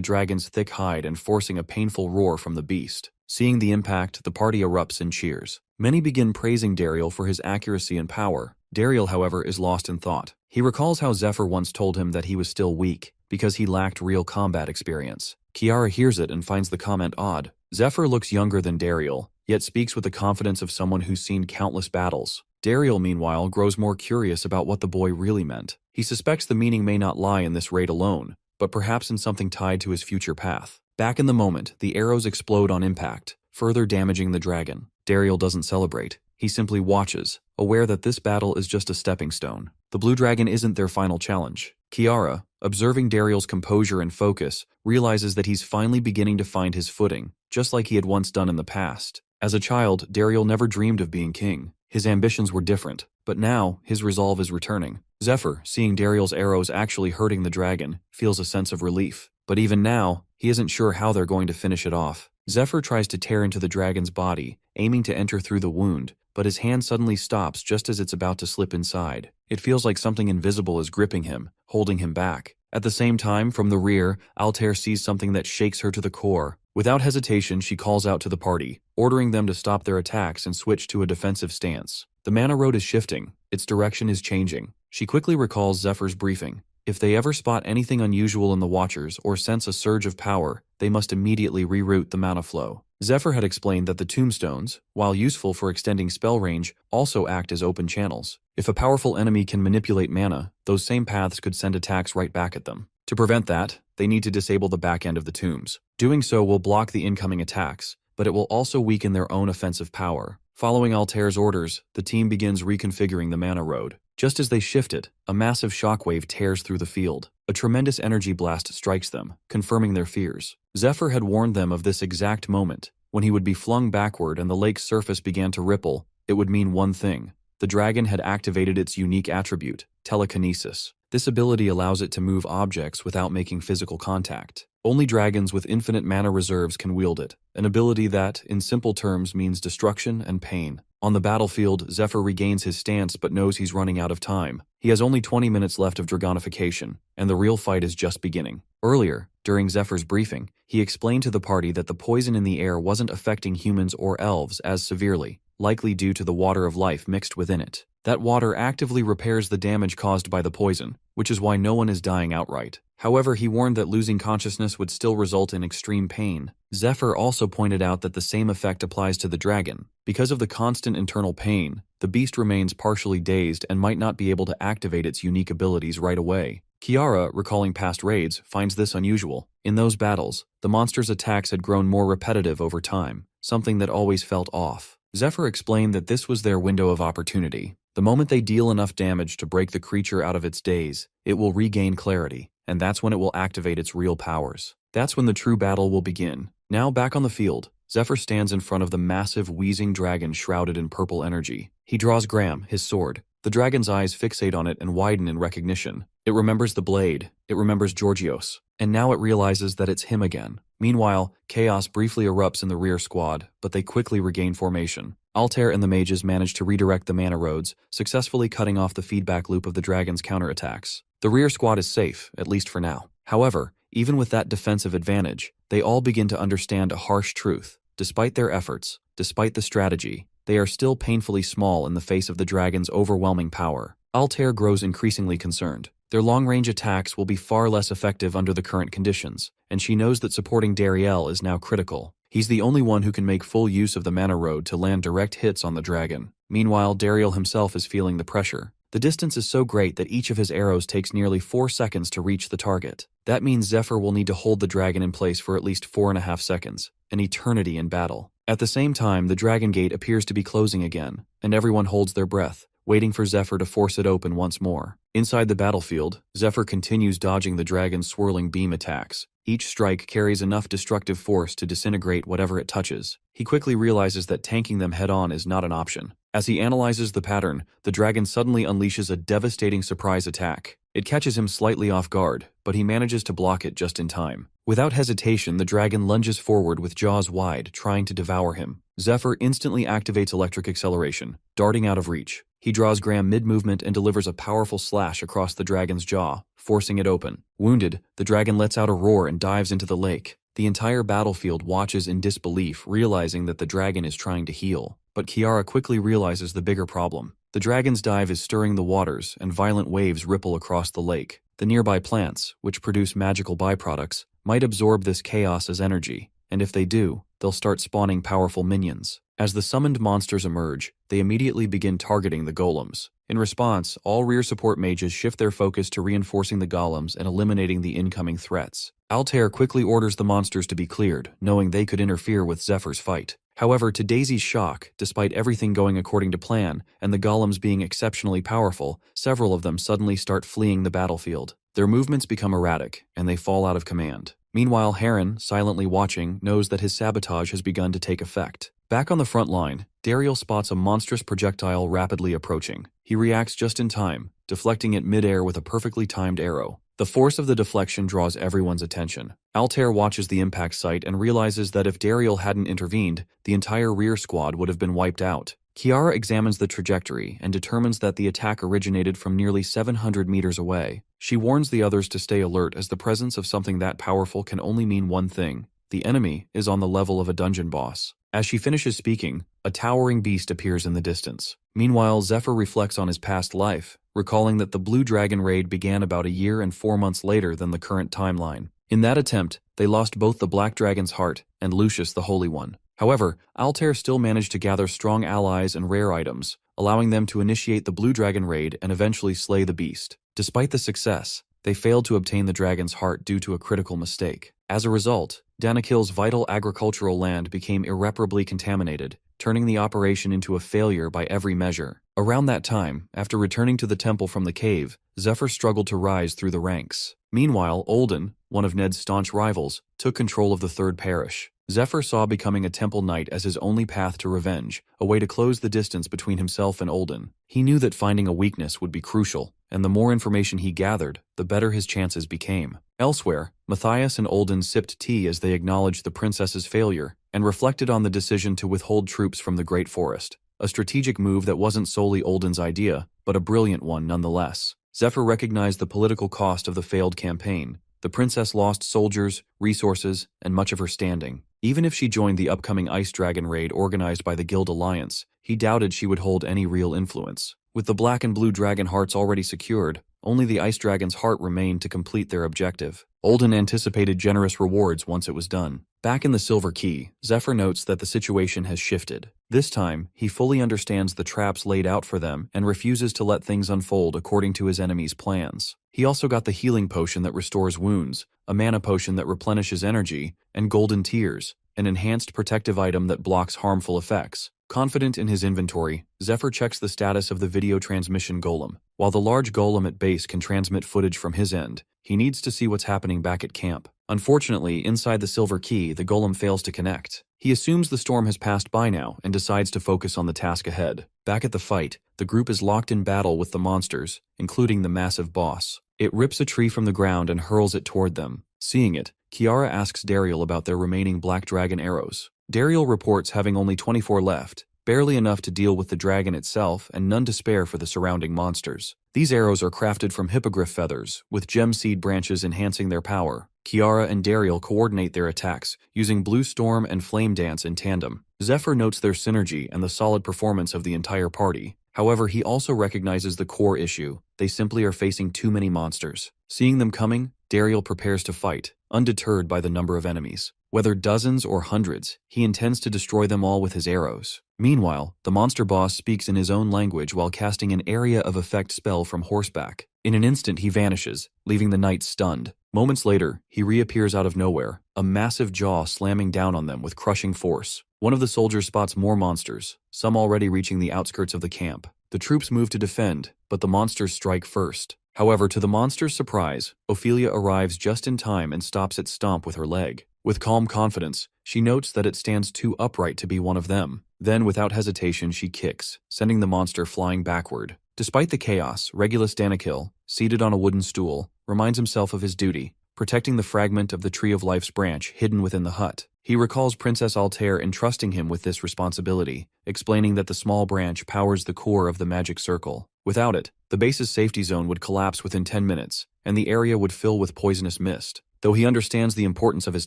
dragon's thick hide and forcing a painful roar from the beast. Seeing the impact, the party erupts in cheers. Many begin praising Dariel for his accuracy and power. Dariel, however, is lost in thought. He recalls how Zephyr once told him that he was still weak, because he lacked real combat experience. Kiara hears it and finds the comment odd. Zephyr looks younger than Dariel, yet speaks with the confidence of someone who's seen countless battles. Dariel, meanwhile, grows more curious about what the boy really meant. He suspects the meaning may not lie in this raid alone, but perhaps in something tied to his future path. Back in the moment, the arrows explode on impact, further damaging the dragon. Dariel doesn't celebrate. He simply watches, aware that this battle is just a stepping stone. The blue dragon isn't their final challenge. Kiara, observing Dariel's composure and focus, realizes that he's finally beginning to find his footing, just like he had once done in the past. As a child, Dariel never dreamed of being king. His ambitions were different, but now his resolve is returning. Zephyr, seeing Dariel's arrows actually hurting the dragon, feels a sense of relief. But even now, he isn't sure how they're going to finish it off. Zephyr tries to tear into the dragon's body, aiming to enter through the wound, but his hand suddenly stops just as it's about to slip inside. It feels like something invisible is gripping him, holding him back. At the same time, from the rear, Altair sees something that shakes her to the core. Without hesitation, she calls out to the party, ordering them to stop their attacks and switch to a defensive stance. The mana road is shifting. Its direction is changing. She quickly recalls Zephyr's briefing. If they ever spot anything unusual in the Watchers or sense a surge of power, they must immediately reroute the mana flow. Zephyr had explained that the tombstones, while useful for extending spell range, also act as open channels. If a powerful enemy can manipulate mana, those same paths could send attacks right back at them. To prevent that, they need to disable the back end of the tombs. Doing so will block the incoming attacks, but it will also weaken their own offensive power. Following Altair's orders, the team begins reconfiguring the mana road. Just as they shift it, a massive shockwave tears through the field. A tremendous energy blast strikes them, confirming their fears. Zephyr had warned them of this exact moment. When he would be flung backward and the lake's surface began to ripple, it would mean one thing. The dragon had activated its unique attribute, telekinesis. This ability allows it to move objects without making physical contact. Only dragons with infinite mana reserves can wield it, an ability that, in simple terms, means destruction and pain. On the battlefield, Zephyr regains his stance but knows he's running out of time. He has only 20 minutes left of dragonification, and the real fight is just beginning. Earlier, during Zephyr's briefing, he explained to the party that the poison in the air wasn't affecting humans or elves as severely, likely due to the water of life mixed within it. That water actively repairs the damage caused by the poison, which is why no one is dying outright. However, he warned that losing consciousness would still result in extreme pain. Zephyr also pointed out that the same effect applies to the dragon. Because of the constant internal pain, the beast remains partially dazed and might not be able to activate its unique abilities right away. Kiara, recalling past raids, finds this unusual. In those battles, the monster's attacks had grown more repetitive over time, something that always felt off. Zephyr explained that this was their window of opportunity. The moment they deal enough damage to break the creature out of its daze, it will regain clarity, and that's when it will activate its real powers. That's when the true battle will begin. Now back on the field, Zephyr stands in front of the massive, wheezing dragon shrouded in purple energy. He draws Graham, his sword. The dragon's eyes fixate on it and widen in recognition. It remembers the blade, it remembers Georgios, and now it realizes that it's him again. Meanwhile, chaos briefly erupts in the rear squad, but they quickly regain formation. Altair and the mages manage to redirect the mana roads, successfully cutting off the feedback loop of the dragon's counterattacks. The rear squad is safe, at least for now. However, even with that defensive advantage, they all begin to understand a harsh truth. Despite their efforts, despite the strategy, they are still painfully small in the face of the dragon's overwhelming power. Altair grows increasingly concerned. Their long-range attacks will be far less effective under the current conditions, and she knows that supporting Dariel is now critical. He's the only one who can make full use of the mana road to land direct hits on the dragon. Meanwhile, Dariel himself is feeling the pressure. The distance is so great that each of his arrows takes nearly 4 seconds to reach the target. That means Zephyr will need to hold the dragon in place for at least 4.5 seconds, an eternity in battle. At the same time, the dragon gate appears to be closing again, and everyone holds their breath, waiting for Zephyr to force it open once more. Inside the battlefield, Zephyr continues dodging the dragon's swirling beam attacks. Each strike carries enough destructive force to disintegrate whatever it touches. He quickly realizes that tanking them head-on is not an option. As he analyzes the pattern, the dragon suddenly unleashes a devastating surprise attack. It catches him slightly off guard, but he manages to block it just in time. Without hesitation, the dragon lunges forward with jaws wide, trying to devour him. Zephyr instantly activates electric acceleration, darting out of reach. He draws Graham mid-movement and delivers a powerful slash across the dragon's jaw, forcing it open. Wounded, the dragon lets out a roar and dives into the lake. The entire battlefield watches in disbelief, realizing that the dragon is trying to heal. But Kiara quickly realizes the bigger problem. The dragon's dive is stirring the waters, and violent waves ripple across the lake. The nearby plants, which produce magical byproducts, might absorb this chaos as energy, and if they do, they'll start spawning powerful minions. As the summoned monsters emerge, they immediately begin targeting the golems. In response, all rear support mages shift their focus to reinforcing the golems and eliminating the incoming threats. Altair quickly orders the monsters to be cleared, knowing they could interfere with Zephyr's fight. However, to Daisy's shock, despite everything going according to plan and the golems being exceptionally powerful, several of them suddenly start fleeing the battlefield. Their movements become erratic, and they fall out of command. Meanwhile, Heron, silently watching, knows that his sabotage has begun to take effect. Back on the front line, Dariel spots a monstrous projectile rapidly approaching. He reacts just in time, deflecting it mid-air with a perfectly timed arrow. The force of the deflection draws everyone's attention. Altair watches the impact site and realizes that if Dariel hadn't intervened, the entire rear squad would have been wiped out. Kiara examines the trajectory and determines that the attack originated from nearly 700 meters away. She warns the others to stay alert as the presence of something that powerful can only mean one thing. The enemy is on the level of a dungeon boss. As she finishes speaking, a towering beast appears in the distance. Meanwhile, Zephyr reflects on his past life, recalling that the Blue Dragon raid began about a year and 4 months later than the current timeline. In that attempt, they lost both the Black Dragon's heart and Lucius the Holy One. However, Altair still managed to gather strong allies and rare items, allowing them to initiate the Blue Dragon raid and eventually slay the beast. Despite the success, they failed to obtain the dragon's heart due to a critical mistake. As a result, Danakil's vital agricultural land became irreparably contaminated, turning the operation into a failure by every measure. Around that time, after returning to the temple from the cave, Zephyr struggled to rise through the ranks. Meanwhile, Olden, one of Ned's staunch rivals, took control of the third parish. Zephyr saw becoming a temple knight as his only path to revenge, a way to close the distance between himself and Olden. He knew that finding a weakness would be crucial, and the more information he gathered, the better his chances became. Elsewhere, Matthias and Olden sipped tea as they acknowledged the princess's failure and reflected on the decision to withhold troops from the Great Forest, a strategic move that wasn't solely Olden's idea, but a brilliant one nonetheless. Zephyr recognized the political cost of the failed campaign. The princess lost soldiers, resources, and much of her standing. Even if she joined the upcoming Ice Dragon raid organized by the Guild Alliance, he doubted she would hold any real influence. With the Black and Blue Dragon hearts already secured, only the Ice Dragon's heart remained to complete their objective. Olden anticipated generous rewards once it was done. Back in the Silver Key, Zephyr notes that the situation has shifted. This time, he fully understands the traps laid out for them and refuses to let things unfold according to his enemy's plans. He also got the healing potion that restores wounds, a mana potion that replenishes energy, and golden tears, an enhanced protective item that blocks harmful effects. Confident in his inventory, Zephyr checks the status of the video transmission golem. While the large golem at base can transmit footage from his end, he needs to see what's happening back at camp. Unfortunately, inside the Silver Key, the golem fails to connect. He assumes the storm has passed by now and decides to focus on the task ahead. Back at the fight, the group is locked in battle with the monsters, including the massive boss. It rips a tree from the ground and hurls it toward them. Seeing it, Kiara asks Dariel about their remaining Black Dragon arrows. Dariel reports having only 24 left, barely enough to deal with the dragon itself and none to spare for the surrounding monsters. These arrows are crafted from hippogriff feathers, with gem seed branches enhancing their power. Kiara and Dariel coordinate their attacks, using Blue Storm and Flame Dance in tandem. Zephyr notes their synergy and the solid performance of the entire party. However, he also recognizes the core issue. They simply are facing too many monsters. Seeing them coming, Dariel prepares to fight, undeterred by the number of enemies. Whether dozens or hundreds, he intends to destroy them all with his arrows. Meanwhile, the monster boss speaks in his own language while casting an area of effect spell from horseback. In an instant, he vanishes, leaving the knights stunned. Moments later, he reappears out of nowhere, a massive jaw slamming down on them with crushing force. One of the soldiers spots more monsters, some already reaching the outskirts of the camp. The troops move to defend, but the monsters strike first. However, to the monster's surprise, Ophelia arrives just in time and stops its stomp with her leg. With calm confidence, she notes that it stands too upright to be one of them. Then, without hesitation, she kicks, sending the monster flying backward. Despite the chaos, Regulus Danakil, seated on a wooden stool, reminds himself of his duty, protecting the fragment of the Tree of Life's branch hidden within the hut. He recalls Princess Altair entrusting him with this responsibility, explaining that the small branch powers the core of the magic circle. Without it, the base's safety zone would collapse within 10 minutes, and the area would fill with poisonous mist. Though he understands the importance of his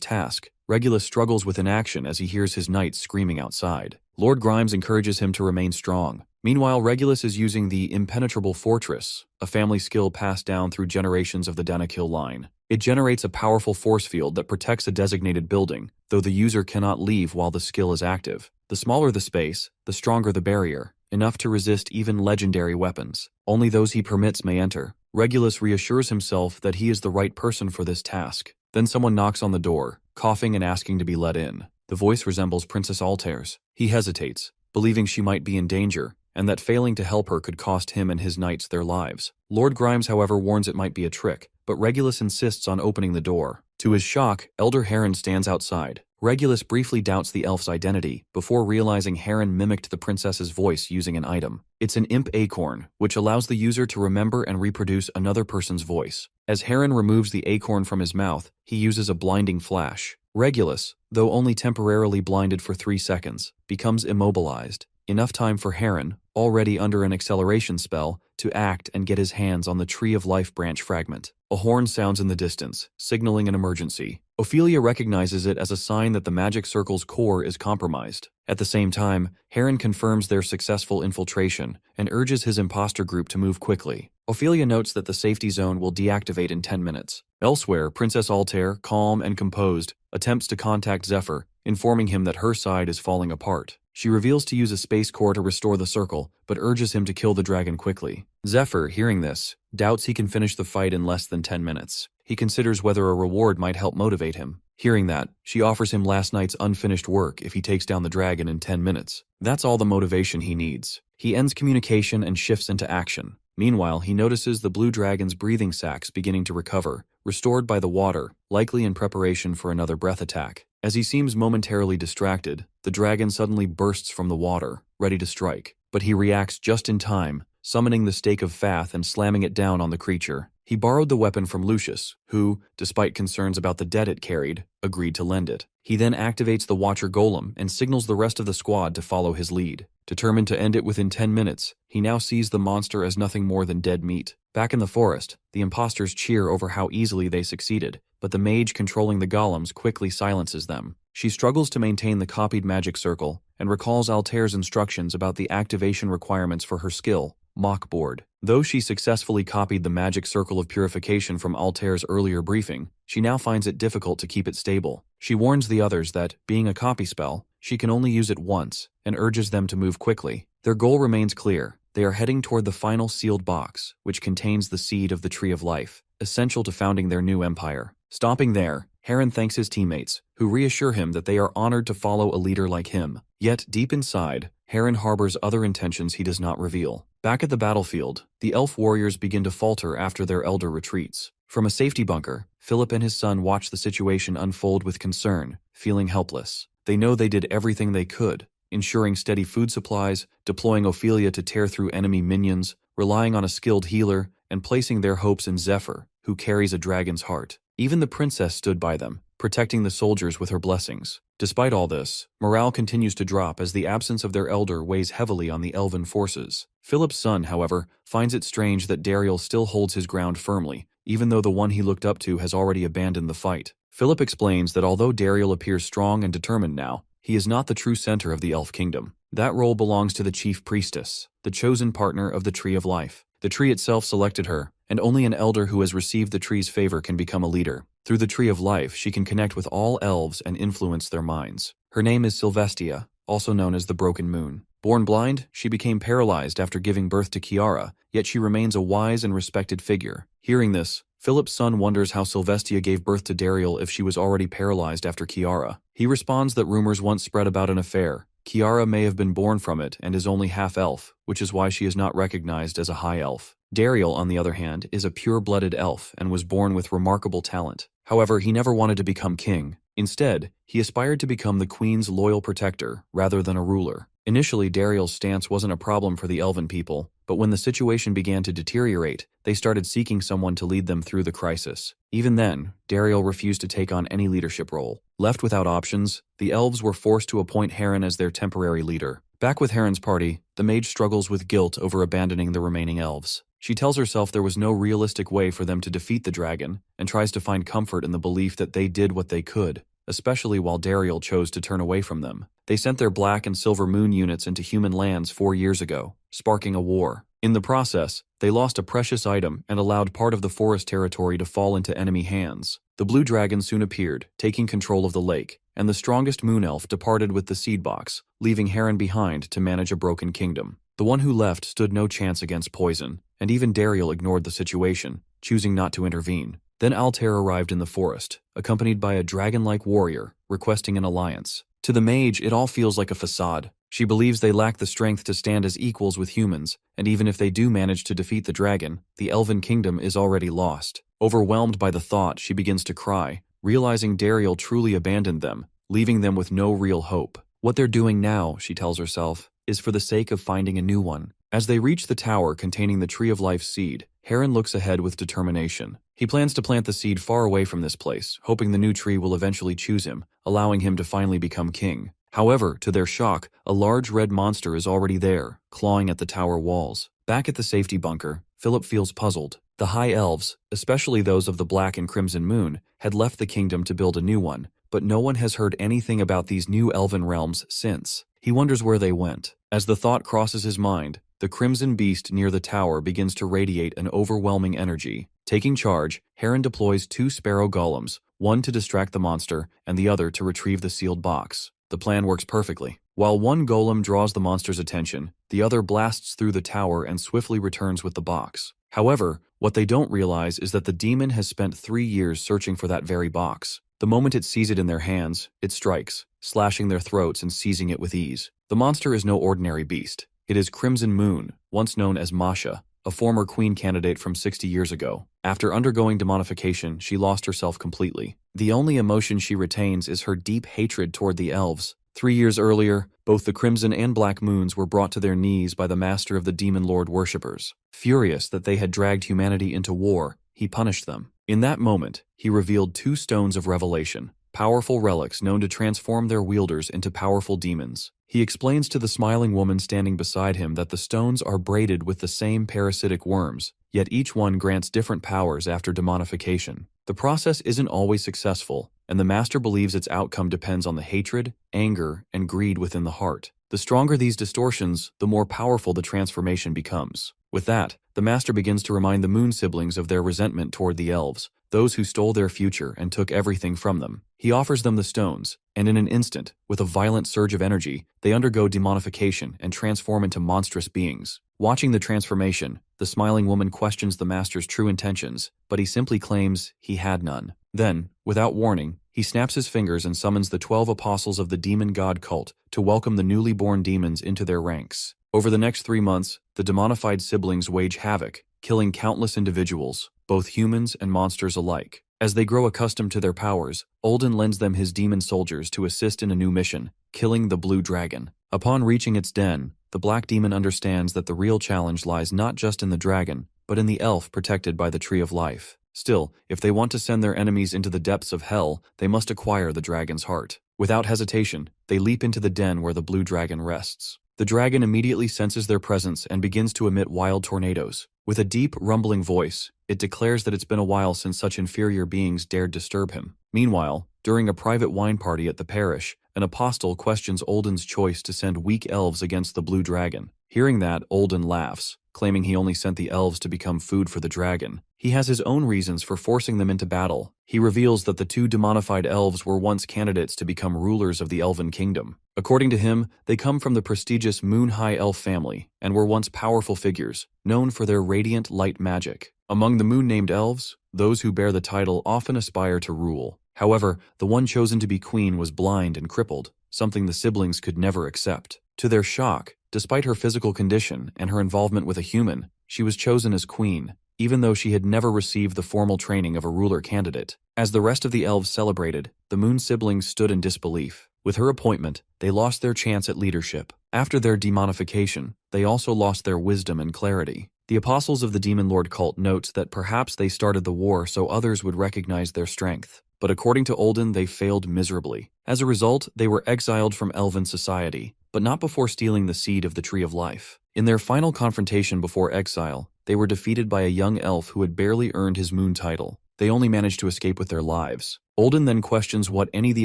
task, Regulus struggles with inaction as he hears his knights screaming outside. Lord Grimes encourages him to remain strong. Meanwhile, Regulus is using the Impenetrable Fortress, a family skill passed down through generations of the Danakil line. It generates a powerful force field that protects a designated building, though the user cannot leave while the skill is active. The smaller the space, the stronger the barrier, enough to resist even legendary weapons. Only those he permits may enter. Regulus reassures himself that he is the right person for this task. Then someone knocks on the door, coughing and asking to be let in. The voice resembles Princess Altair's. He hesitates, believing she might be in danger, and that failing to help her could cost him and his knights their lives. Lord Grimes, however, warns it might be a trick, but Regulus insists on opening the door. To his shock, Elder Heron stands outside. Regulus briefly doubts the elf's identity, before realizing Heron mimicked the princess's voice using an item. It's an imp acorn, which allows the user to remember and reproduce another person's voice. As Heron removes the acorn from his mouth, he uses a blinding flash. Regulus, though only temporarily blinded for 3 seconds, becomes immobilized. enough time for Heron, already under an acceleration spell, to act and get his hands on the Tree of Life branch fragment. A horn sounds in the distance, signaling an emergency. Ophelia recognizes it as a sign that the magic circle's core is compromised. At the same time, Heron confirms their successful infiltration and urges his imposter group to move quickly. Ophelia notes that the safety zone will deactivate in 10 minutes. Elsewhere, Princess Altair, calm and composed, attempts to contact Zephyr, informing him that her side is falling apart. She reveals to use a space core to restore the circle, but urges him to kill the dragon quickly. Zephyr, hearing this, doubts he can finish the fight in less than 10 minutes. He considers whether a reward might help motivate him. Hearing that, she offers him last night's unfinished work if he takes down the dragon in 10 minutes. That's all the motivation he needs. He ends communication and shifts into action. Meanwhile, he notices the blue dragon's breathing sacs beginning to recover, restored by the water, likely in preparation for another breath attack. As he seems momentarily distracted, the dragon suddenly bursts from the water, ready to strike. But he reacts just in time, summoning the stake of Fath and slamming it down on the creature. He borrowed the weapon from Lucius, who, despite concerns about the debt it carried, agreed to lend it. He then activates the Watcher Golem and signals the rest of the squad to follow his lead. Determined to end it within 10 minutes, he now sees the monster as nothing more than dead meat. Back in the forest, the imposters cheer over how easily they succeeded, but the mage controlling the golems quickly silences them. She struggles to maintain the copied magic circle and recalls Altair's instructions about the activation requirements for her skill, Mock Board. Though she successfully copied the magic circle of purification from Altair's earlier briefing, she now finds it difficult to keep it stable. She warns the others that, being a copy spell, she can only use it once, and urges them to move quickly. Their goal remains clear. They are heading toward the final sealed box, which contains the seed of the Tree of Life, essential to founding their new empire. Stopping there, Heron thanks his teammates, who reassure him that they are honored to follow a leader like him. Yet, deep inside, Heron harbors other intentions he does not reveal. Back at the battlefield, the elf warriors begin to falter after their elder retreats. From a safety bunker, Philip and his son watch the situation unfold with concern, feeling helpless. They know they did everything they could, ensuring steady food supplies, deploying Ophelia to tear through enemy minions, relying on a skilled healer, and placing their hopes in Zephyr, who carries a dragon's heart. Even the princess stood by them, protecting the soldiers with her blessings. Despite all this, morale continues to drop as the absence of their elder weighs heavily on the elven forces. Philip's son, however, finds it strange that Dariel still holds his ground firmly, even though the one he looked up to has already abandoned the fight. Philip explains that although Dariel appears strong and determined now, he is not the true center of the elf kingdom. That role belongs to the chief priestess, the chosen partner of the Tree of Life. The tree itself selected her, and only an elder who has received the tree's favor can become a leader. Through the Tree of Life, she can connect with all elves and influence their minds. Her name is Sylvestia, also known as the Broken Moon. Born blind, she became paralyzed after giving birth to Kiara, yet she remains a wise and respected figure. Hearing this, Philip's son wonders how Sylvestia gave birth to Dariel if she was already paralyzed after Kiara. He responds that rumors once spread about an affair. Kiara may have been born from it and is only half-elf, which is why she is not recognized as a high elf. Dariel, on the other hand, is a pure-blooded elf and was born with remarkable talent. However, he never wanted to become king. Instead, he aspired to become the queen's loyal protector rather than a ruler. Initially, Dariel's stance wasn't a problem for the elven people, but when the situation began to deteriorate, they started seeking someone to lead them through the crisis. Even then, Dariel refused to take on any leadership role. Left without options, the elves were forced to appoint Heron as their temporary leader. Back with Heron's party, the mage struggles with guilt over abandoning the remaining elves. She tells herself there was no realistic way for them to defeat the dragon, and tries to find comfort in the belief that they did what they could, especially while Dariel chose to turn away from them. They sent their Black and Silver Moon units into human lands 4 years ago, sparking a war. In the process, they lost a precious item and allowed part of the forest territory to fall into enemy hands. The blue dragon soon appeared, taking control of the lake, and the strongest moon elf departed with the seed box, leaving Heron behind to manage a broken kingdom. The one who left stood no chance against poison, and even Dariel ignored the situation, choosing not to intervene. Then Altair arrived in the forest, accompanied by a dragon-like warrior, requesting an alliance. To the mage, it all feels like a facade. She believes they lack the strength to stand as equals with humans, and even if they do manage to defeat the dragon, the elven kingdom is already lost. Overwhelmed by the thought, she begins to cry, realizing Dariel truly abandoned them, leaving them with no real hope. What they're doing now, she tells herself, is for the sake of finding a new one. As they reach the tower containing the Tree of Life's seed, Heron looks ahead with determination. He plans to plant the seed far away from this place, hoping the new tree will eventually choose him, allowing him to finally become king. However, to their shock, a large red monster is already there, clawing at the tower walls. Back at the safety bunker, Philip feels puzzled. The High Elves, especially those of the Black and Crimson Moon, had left the kingdom to build a new one, but no one has heard anything about these new elven realms since. He wonders where they went. As the thought crosses his mind, the crimson beast near the tower begins to radiate an overwhelming energy. Taking charge, Heron deploys 2 sparrow golems, one to distract the monster and the other to retrieve the sealed box. The plan works perfectly. While one golem draws the monster's attention, the other blasts through the tower and swiftly returns with the box. However, what they don't realize is that the demon has spent 3 years searching for that very box. The moment it sees it in their hands, it strikes, slashing their throats and seizing it with ease. The monster is no ordinary beast. It is Crimson Moon, once known as Masha, a former queen candidate from 60 years ago. After undergoing demonification, she lost herself completely. The only emotion she retains is her deep hatred toward the elves. 3 years earlier, both the Crimson and Black Moons were brought to their knees by the master of the Demon Lord worshippers. Furious that they had dragged humanity into war, he punished them. In that moment, he revealed 2 stones of revelation, powerful relics known to transform their wielders into powerful demons. He explains to the smiling woman standing beside him that the stones are braided with the same parasitic worms, yet each one grants different powers after demonification. The process isn't always successful, and the master believes its outcome depends on the hatred, anger, and greed within the heart. The stronger these distortions, the more powerful the transformation becomes. With that, the master begins to remind the Moon siblings of their resentment toward the elves, those who stole their future and took everything from them. He offers them the stones, and in an instant, with a violent surge of energy, they undergo demonification and transform into monstrous beings. Watching the transformation, the smiling woman questions the master's true intentions, but he simply claims he had none. Then, without warning, he snaps his fingers and summons the 12 apostles of the demon god cult to welcome the newly born demons into their ranks. Over the next 3 months, the demonified siblings wage havoc, killing countless individuals, both humans and monsters alike. As they grow accustomed to their powers, Olden lends them his demon soldiers to assist in a new mission, killing the Blue Dragon. Upon reaching its den, the Black Demon understands that the real challenge lies not just in the dragon, but in the elf protected by the Tree of Life. Still, if they want to send their enemies into the depths of hell, they must acquire the dragon's heart. Without hesitation, they leap into the den where the Blue Dragon rests. The dragon immediately senses their presence and begins to emit wild tornadoes. With a deep, rumbling voice, it declares that it's been a while since such inferior beings dared disturb him. Meanwhile, during a private wine party at the parish, an apostle questions Olden's choice to send weak elves against the Blue Dragon. Hearing that, Olden laughs, claiming he only sent the elves to become food for the dragon. He has his own reasons for forcing them into battle. He reveals that the 2 demonified elves were once candidates to become rulers of the Elven Kingdom. According to him, they come from the prestigious Moon High Elf family and were once powerful figures, known for their radiant light magic. Among the moon-named elves, those who bear the title often aspire to rule. However, the one chosen to be queen was blind and crippled, something the siblings could never accept. To their shock, despite her physical condition and her involvement with a human, she was chosen as queen, even though she had never received the formal training of a ruler candidate. As the rest of the elves celebrated, the Moon siblings stood in disbelief. With her appointment, they lost their chance at leadership. After their demonification, they also lost their wisdom and clarity. The apostles of the Demon Lord cult notes that perhaps they started the war so others would recognize their strength. But according to Olden, they failed miserably. As a result, they were exiled from Elven society, but not before stealing the seed of the Tree of Life. In their final confrontation before exile, they were defeated by a young elf who had barely earned his moon title. They only managed to escape with their lives. Olden then questions what any the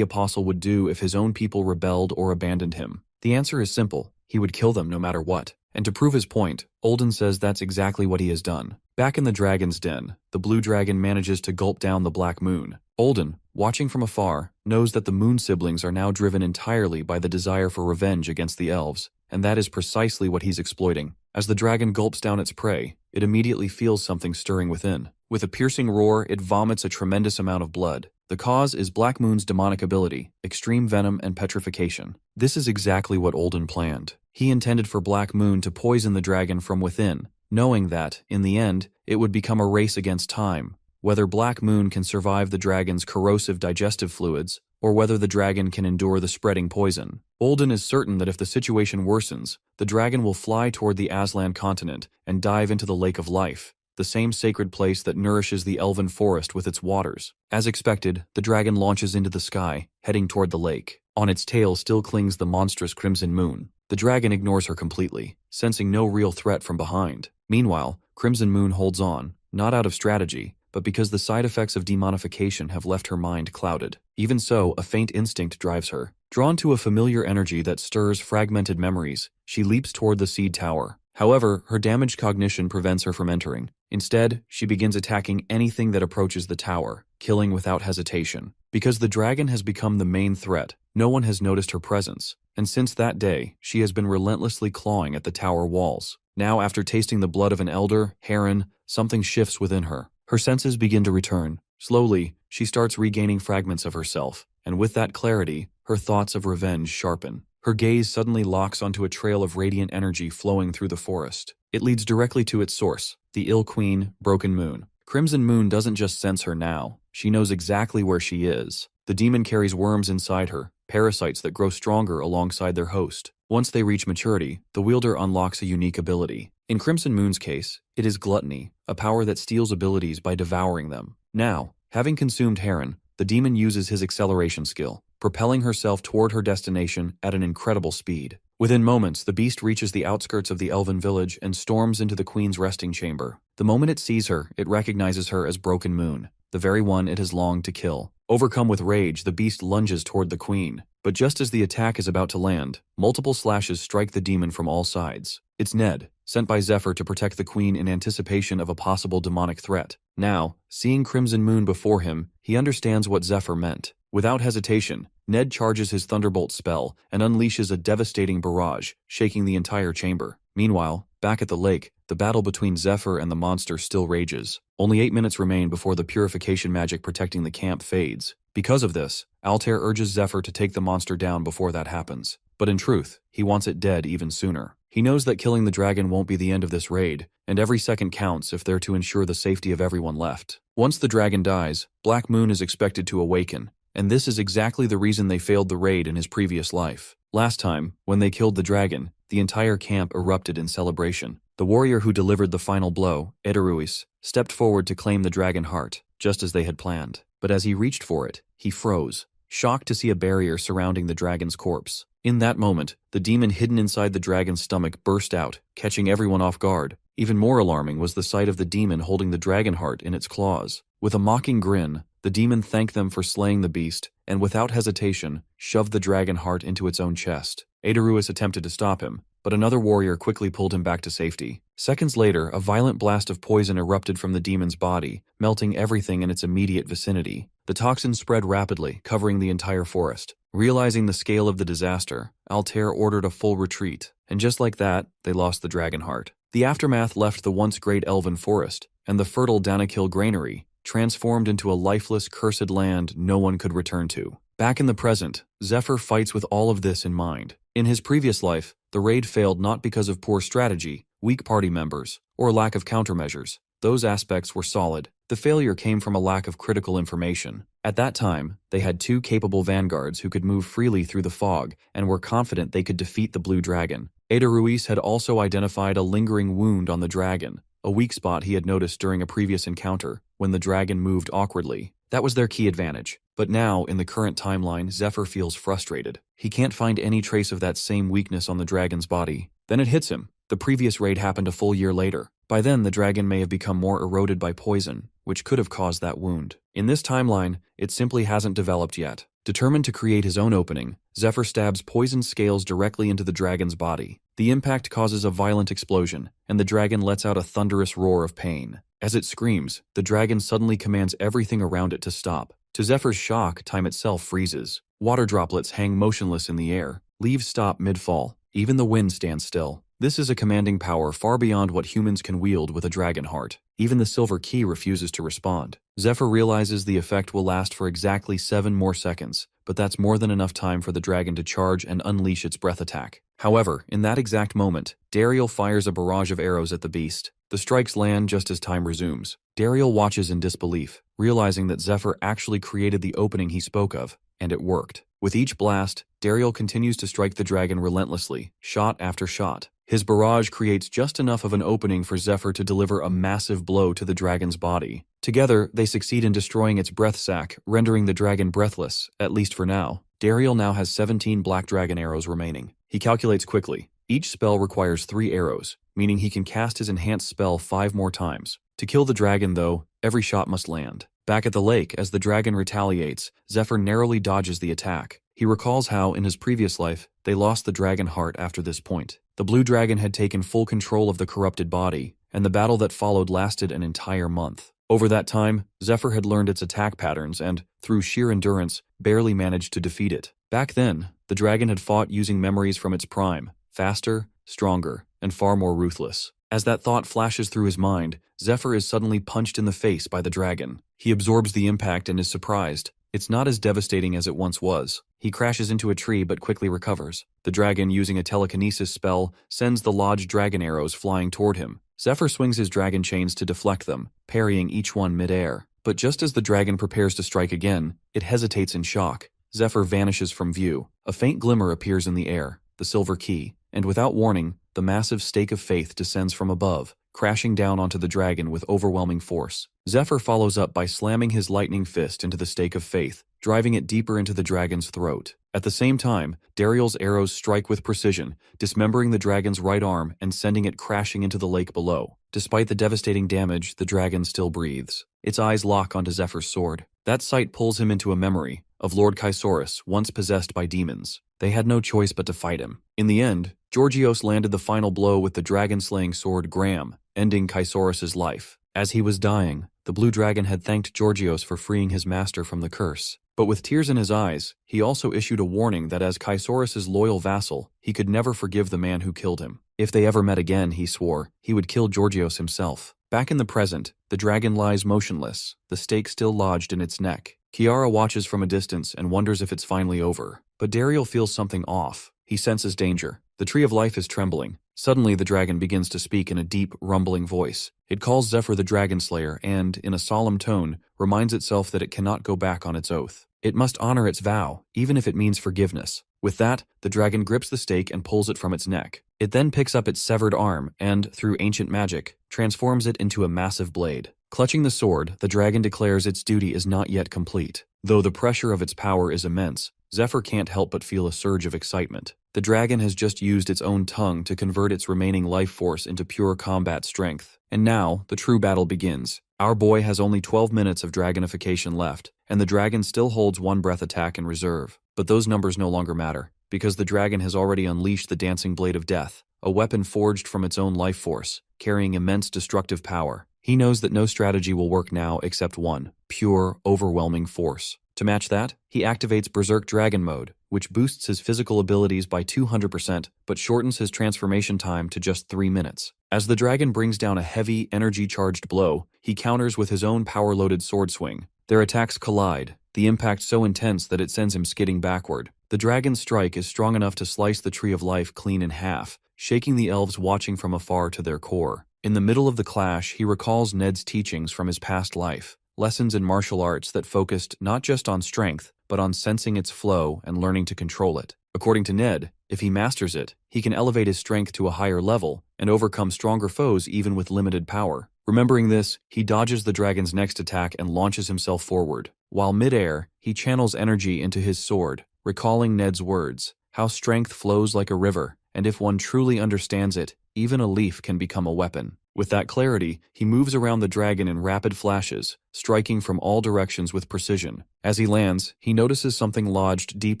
apostle would do if his own people rebelled or abandoned him. The answer is simple: he would kill them no matter what. And to prove his point, Olden says that's exactly what he has done. Back in the dragon's den, the Blue Dragon manages to gulp down the Black Moon. Olden, watching from afar, knows that the Moon siblings are now driven entirely by the desire for revenge against the elves, and that is precisely what he's exploiting. As the dragon gulps down its prey, it immediately feels something stirring within. With a piercing roar, it vomits a tremendous amount of blood. The cause is Black Moon's demonic ability, extreme venom and petrification. This is exactly what Olden planned. He intended for Black Moon to poison the dragon from within, knowing that, in the end, it would become a race against time, whether Black Moon can survive the dragon's corrosive digestive fluids, or whether the dragon can endure the spreading poison. Olden is certain that if the situation worsens, the dragon will fly toward the Aslan continent and dive into the Lake of Life, the same sacred place that nourishes the elven forest with its waters. As expected, the dragon launches into the sky, heading toward the lake. On its tail still clings the monstrous Crimson Moon. The dragon ignores her completely, sensing no real threat from behind. Meanwhile, Crimson Moon holds on, not out of strategy, but because the side effects of demonification have left her mind clouded. Even so, a faint instinct drives her. Drawn to a familiar energy that stirs fragmented memories, she leaps toward the seed tower. However, her damaged cognition prevents her from entering. Instead, she begins attacking anything that approaches the tower, killing without hesitation. Because the dragon has become the main threat, no one has noticed her presence, and since that day, she has been relentlessly clawing at the tower walls. Now, after tasting the blood of an elder, Heron, something shifts within her. Her senses begin to return. Slowly, she starts regaining fragments of herself, and with that clarity, her thoughts of revenge sharpen. Her gaze suddenly locks onto a trail of radiant energy flowing through the forest. It leads directly to its source, the Ill Queen, Broken Moon. Crimson Moon doesn't just sense her now, she knows exactly where she is. The demon carries worms inside her, parasites that grow stronger alongside their host. Once they reach maturity, the wielder unlocks a unique ability. In Crimson Moon's case, it is gluttony, a power that steals abilities by devouring them. Now, having consumed Heron, the demon uses his acceleration skill, propelling herself toward her destination at an incredible speed. Within moments, the beast reaches the outskirts of the elven village and storms into the queen's resting chamber. The moment it sees her, it recognizes her as Broken Moon, the very one it has longed to kill. Overcome with rage, the beast lunges toward the queen. But just as the attack is about to land, multiple slashes strike the demon from all sides. It's Ned, sent by Zephyr to protect the queen in anticipation of a possible demonic threat. Now, seeing Crimson Moon before him, he understands what Zephyr meant. Without hesitation, Ned charges his Thunderbolt spell and unleashes a devastating barrage, shaking the entire chamber. Meanwhile, back at the lake, the battle between Zephyr and the monster still rages. Only 8 minutes remain before the purification magic protecting the camp fades. Because of this, Altair urges Zephyr to take the monster down before that happens. But in truth, he wants it dead even sooner. He knows that killing the dragon won't be the end of this raid, and every second counts if they're to ensure the safety of everyone left. Once the dragon dies, Black Moon is expected to awaken, and this is exactly the reason they failed the raid in his previous life. Last time, when they killed the dragon, the entire camp erupted in celebration. The warrior who delivered the final blow, Ederuis, stepped forward to claim the dragon heart, just as they had planned. But as he reached for it, he froze, shocked to see a barrier surrounding the dragon's corpse. In that moment, the demon hidden inside the dragon's stomach burst out, catching everyone off guard. Even more alarming was the sight of the demon holding the dragon heart in its claws. With a mocking grin, the demon thanked them for slaying the beast, and without hesitation, shoved the dragon heart into its own chest. Ederuis attempted to stop him, but another warrior quickly pulled him back to safety. Seconds later, a violent blast of poison erupted from the demon's body, melting everything in its immediate vicinity. The toxin spread rapidly, covering the entire forest. Realizing the scale of the disaster, Altair ordered a full retreat, and just like that, they lost the dragon heart. The aftermath left the once great elven forest, and the fertile Danakil granary, transformed into a lifeless, cursed land no one could return to. Back in the present, Zephyr fights with all of this in mind. In his previous life, the raid failed not because of poor strategy, weak party members, or lack of countermeasures. Those aspects were solid. The failure came from a lack of critical information. At that time, they had 2 capable vanguards who could move freely through the fog and were confident they could defeat the Blue Dragon. Ederuis had also identified a lingering wound on the dragon, a weak spot he had noticed during a previous encounter, when the dragon moved awkwardly. That was their key advantage. But now, in the current timeline, Zephyr feels frustrated. He can't find any trace of that same weakness on the dragon's body. Then it hits him. The previous raid happened a full year later. By then, the dragon may have become more eroded by poison, which could have caused that wound. In this timeline, it simply hasn't developed yet. Determined to create his own opening, Zephyr stabs poison scales directly into the dragon's body. The impact causes a violent explosion, and the dragon lets out a thunderous roar of pain. As it screams, the dragon suddenly commands everything around it to stop. To Zephyr's shock, time itself freezes. Water droplets hang motionless in the air. Leaves stop mid-fall. Even the wind stands still. This is a commanding power far beyond what humans can wield with a dragon heart. Even the silver key refuses to respond. Zephyr realizes the effect will last for exactly 7 more seconds, but that's more than enough time for the dragon to charge and unleash its breath attack. However, in that exact moment, Dariel fires a barrage of arrows at the beast. The strikes land just as time resumes. Dariel watches in disbelief, realizing that Zephyr actually created the opening he spoke of, and it worked. With each blast, Dariel continues to strike the dragon relentlessly, shot after shot. His barrage creates just enough of an opening for Zephyr to deliver a massive blow to the dragon's body. Together, they succeed in destroying its breath sac, rendering the dragon breathless, at least for now. Dariel now has 17 black dragon arrows remaining. He calculates quickly. Each spell requires 3 arrows, meaning he can cast his enhanced spell 5 more times. To kill the dragon, though, every shot must land. Back at the lake, as the dragon retaliates, Zephyr narrowly dodges the attack. He recalls how, in his previous life, they lost the dragon heart after this point. The blue dragon had taken full control of the corrupted body, and the battle that followed lasted an entire month. Over that time, Zephyr had learned its attack patterns and, through sheer endurance, barely managed to defeat it. Back then, the dragon had fought using memories from its prime, faster, stronger, and far more ruthless. As that thought flashes through his mind, Zephyr is suddenly punched in the face by the dragon. He absorbs the impact and is surprised. It's not as devastating as it once was. He crashes into a tree but quickly recovers. The dragon, using a telekinesis spell, sends the lodged dragon arrows flying toward him. Zephyr swings his dragon chains to deflect them, parrying each one mid-air. But just as the dragon prepares to strike again, it hesitates in shock. Zephyr vanishes from view. A faint glimmer appears in the air, the silver key, and without warning, the massive stake of faith descends from above, crashing down onto the dragon with overwhelming force. Zephyr follows up by slamming his lightning fist into the stake of faith, driving it deeper into the dragon's throat. At the same time, Dariel's arrows strike with precision, dismembering the dragon's right arm and sending it crashing into the lake below. Despite the devastating damage, the dragon still breathes. Its eyes lock onto Zephyr's sword. That sight pulls him into a memory of Lord Chrysaorus, once possessed by demons. They had no choice but to fight him. In the end, Georgios landed the final blow with the dragon-slaying sword Graham, ending Chrysaorus' life. As he was dying, the blue dragon had thanked Georgios for freeing his master from the curse. But with tears in his eyes, he also issued a warning that as Chrysaorus' loyal vassal, he could never forgive the man who killed him. If they ever met again, he swore, he would kill Georgios himself. Back in the present, the dragon lies motionless, the stake still lodged in its neck. Kiara watches from a distance and wonders if it's finally over. But Dariel feels something off. He senses danger. The Tree of Life is trembling. Suddenly, the dragon begins to speak in a deep, rumbling voice. It calls Zephyr the Dragon Slayer and, in a solemn tone, reminds itself that it cannot go back on its oath. It must honor its vow, even if it means forgiveness. With that, the dragon grips the stake and pulls it from its neck. It then picks up its severed arm and, through ancient magic, transforms it into a massive blade. Clutching the sword, the dragon declares its duty is not yet complete. Though the pressure of its power is immense, Zephyr can't help but feel a surge of excitement. The dragon has just used its own tongue to convert its remaining life force into pure combat strength. And now, the true battle begins. Our boy has only 12 minutes of dragonification left, and the dragon still holds one breath attack in reserve. But those numbers no longer matter, because the dragon has already unleashed the dancing blade of death, a weapon forged from its own life force, carrying immense destructive power. He knows that no strategy will work now except one, pure, overwhelming force. To match that, he activates Berserk Dragon Mode, which boosts his physical abilities by 200% but shortens his transformation time to just 3 minutes. As the dragon brings down a heavy, energy-charged blow, he counters with his own power-loaded sword swing. Their attacks collide, the impact so intense that it sends him skidding backward. The dragon's strike is strong enough to slice the Tree of Life clean in half, shaking the elves watching from afar to their core. In the middle of the clash, he recalls Ned's teachings from his past life, lessons in martial arts that focused not just on strength, but on sensing its flow and learning to control it. According to Ned, if he masters it, he can elevate his strength to a higher level and overcome stronger foes even with limited power. Remembering this, he dodges the dragon's next attack and launches himself forward. While mid-air, he channels energy into his sword, recalling Ned's words, how strength flows like a river, and if one truly understands it, even a leaf can become a weapon. With that clarity, he moves around the dragon in rapid flashes, striking from all directions with precision. As he lands, he notices something lodged deep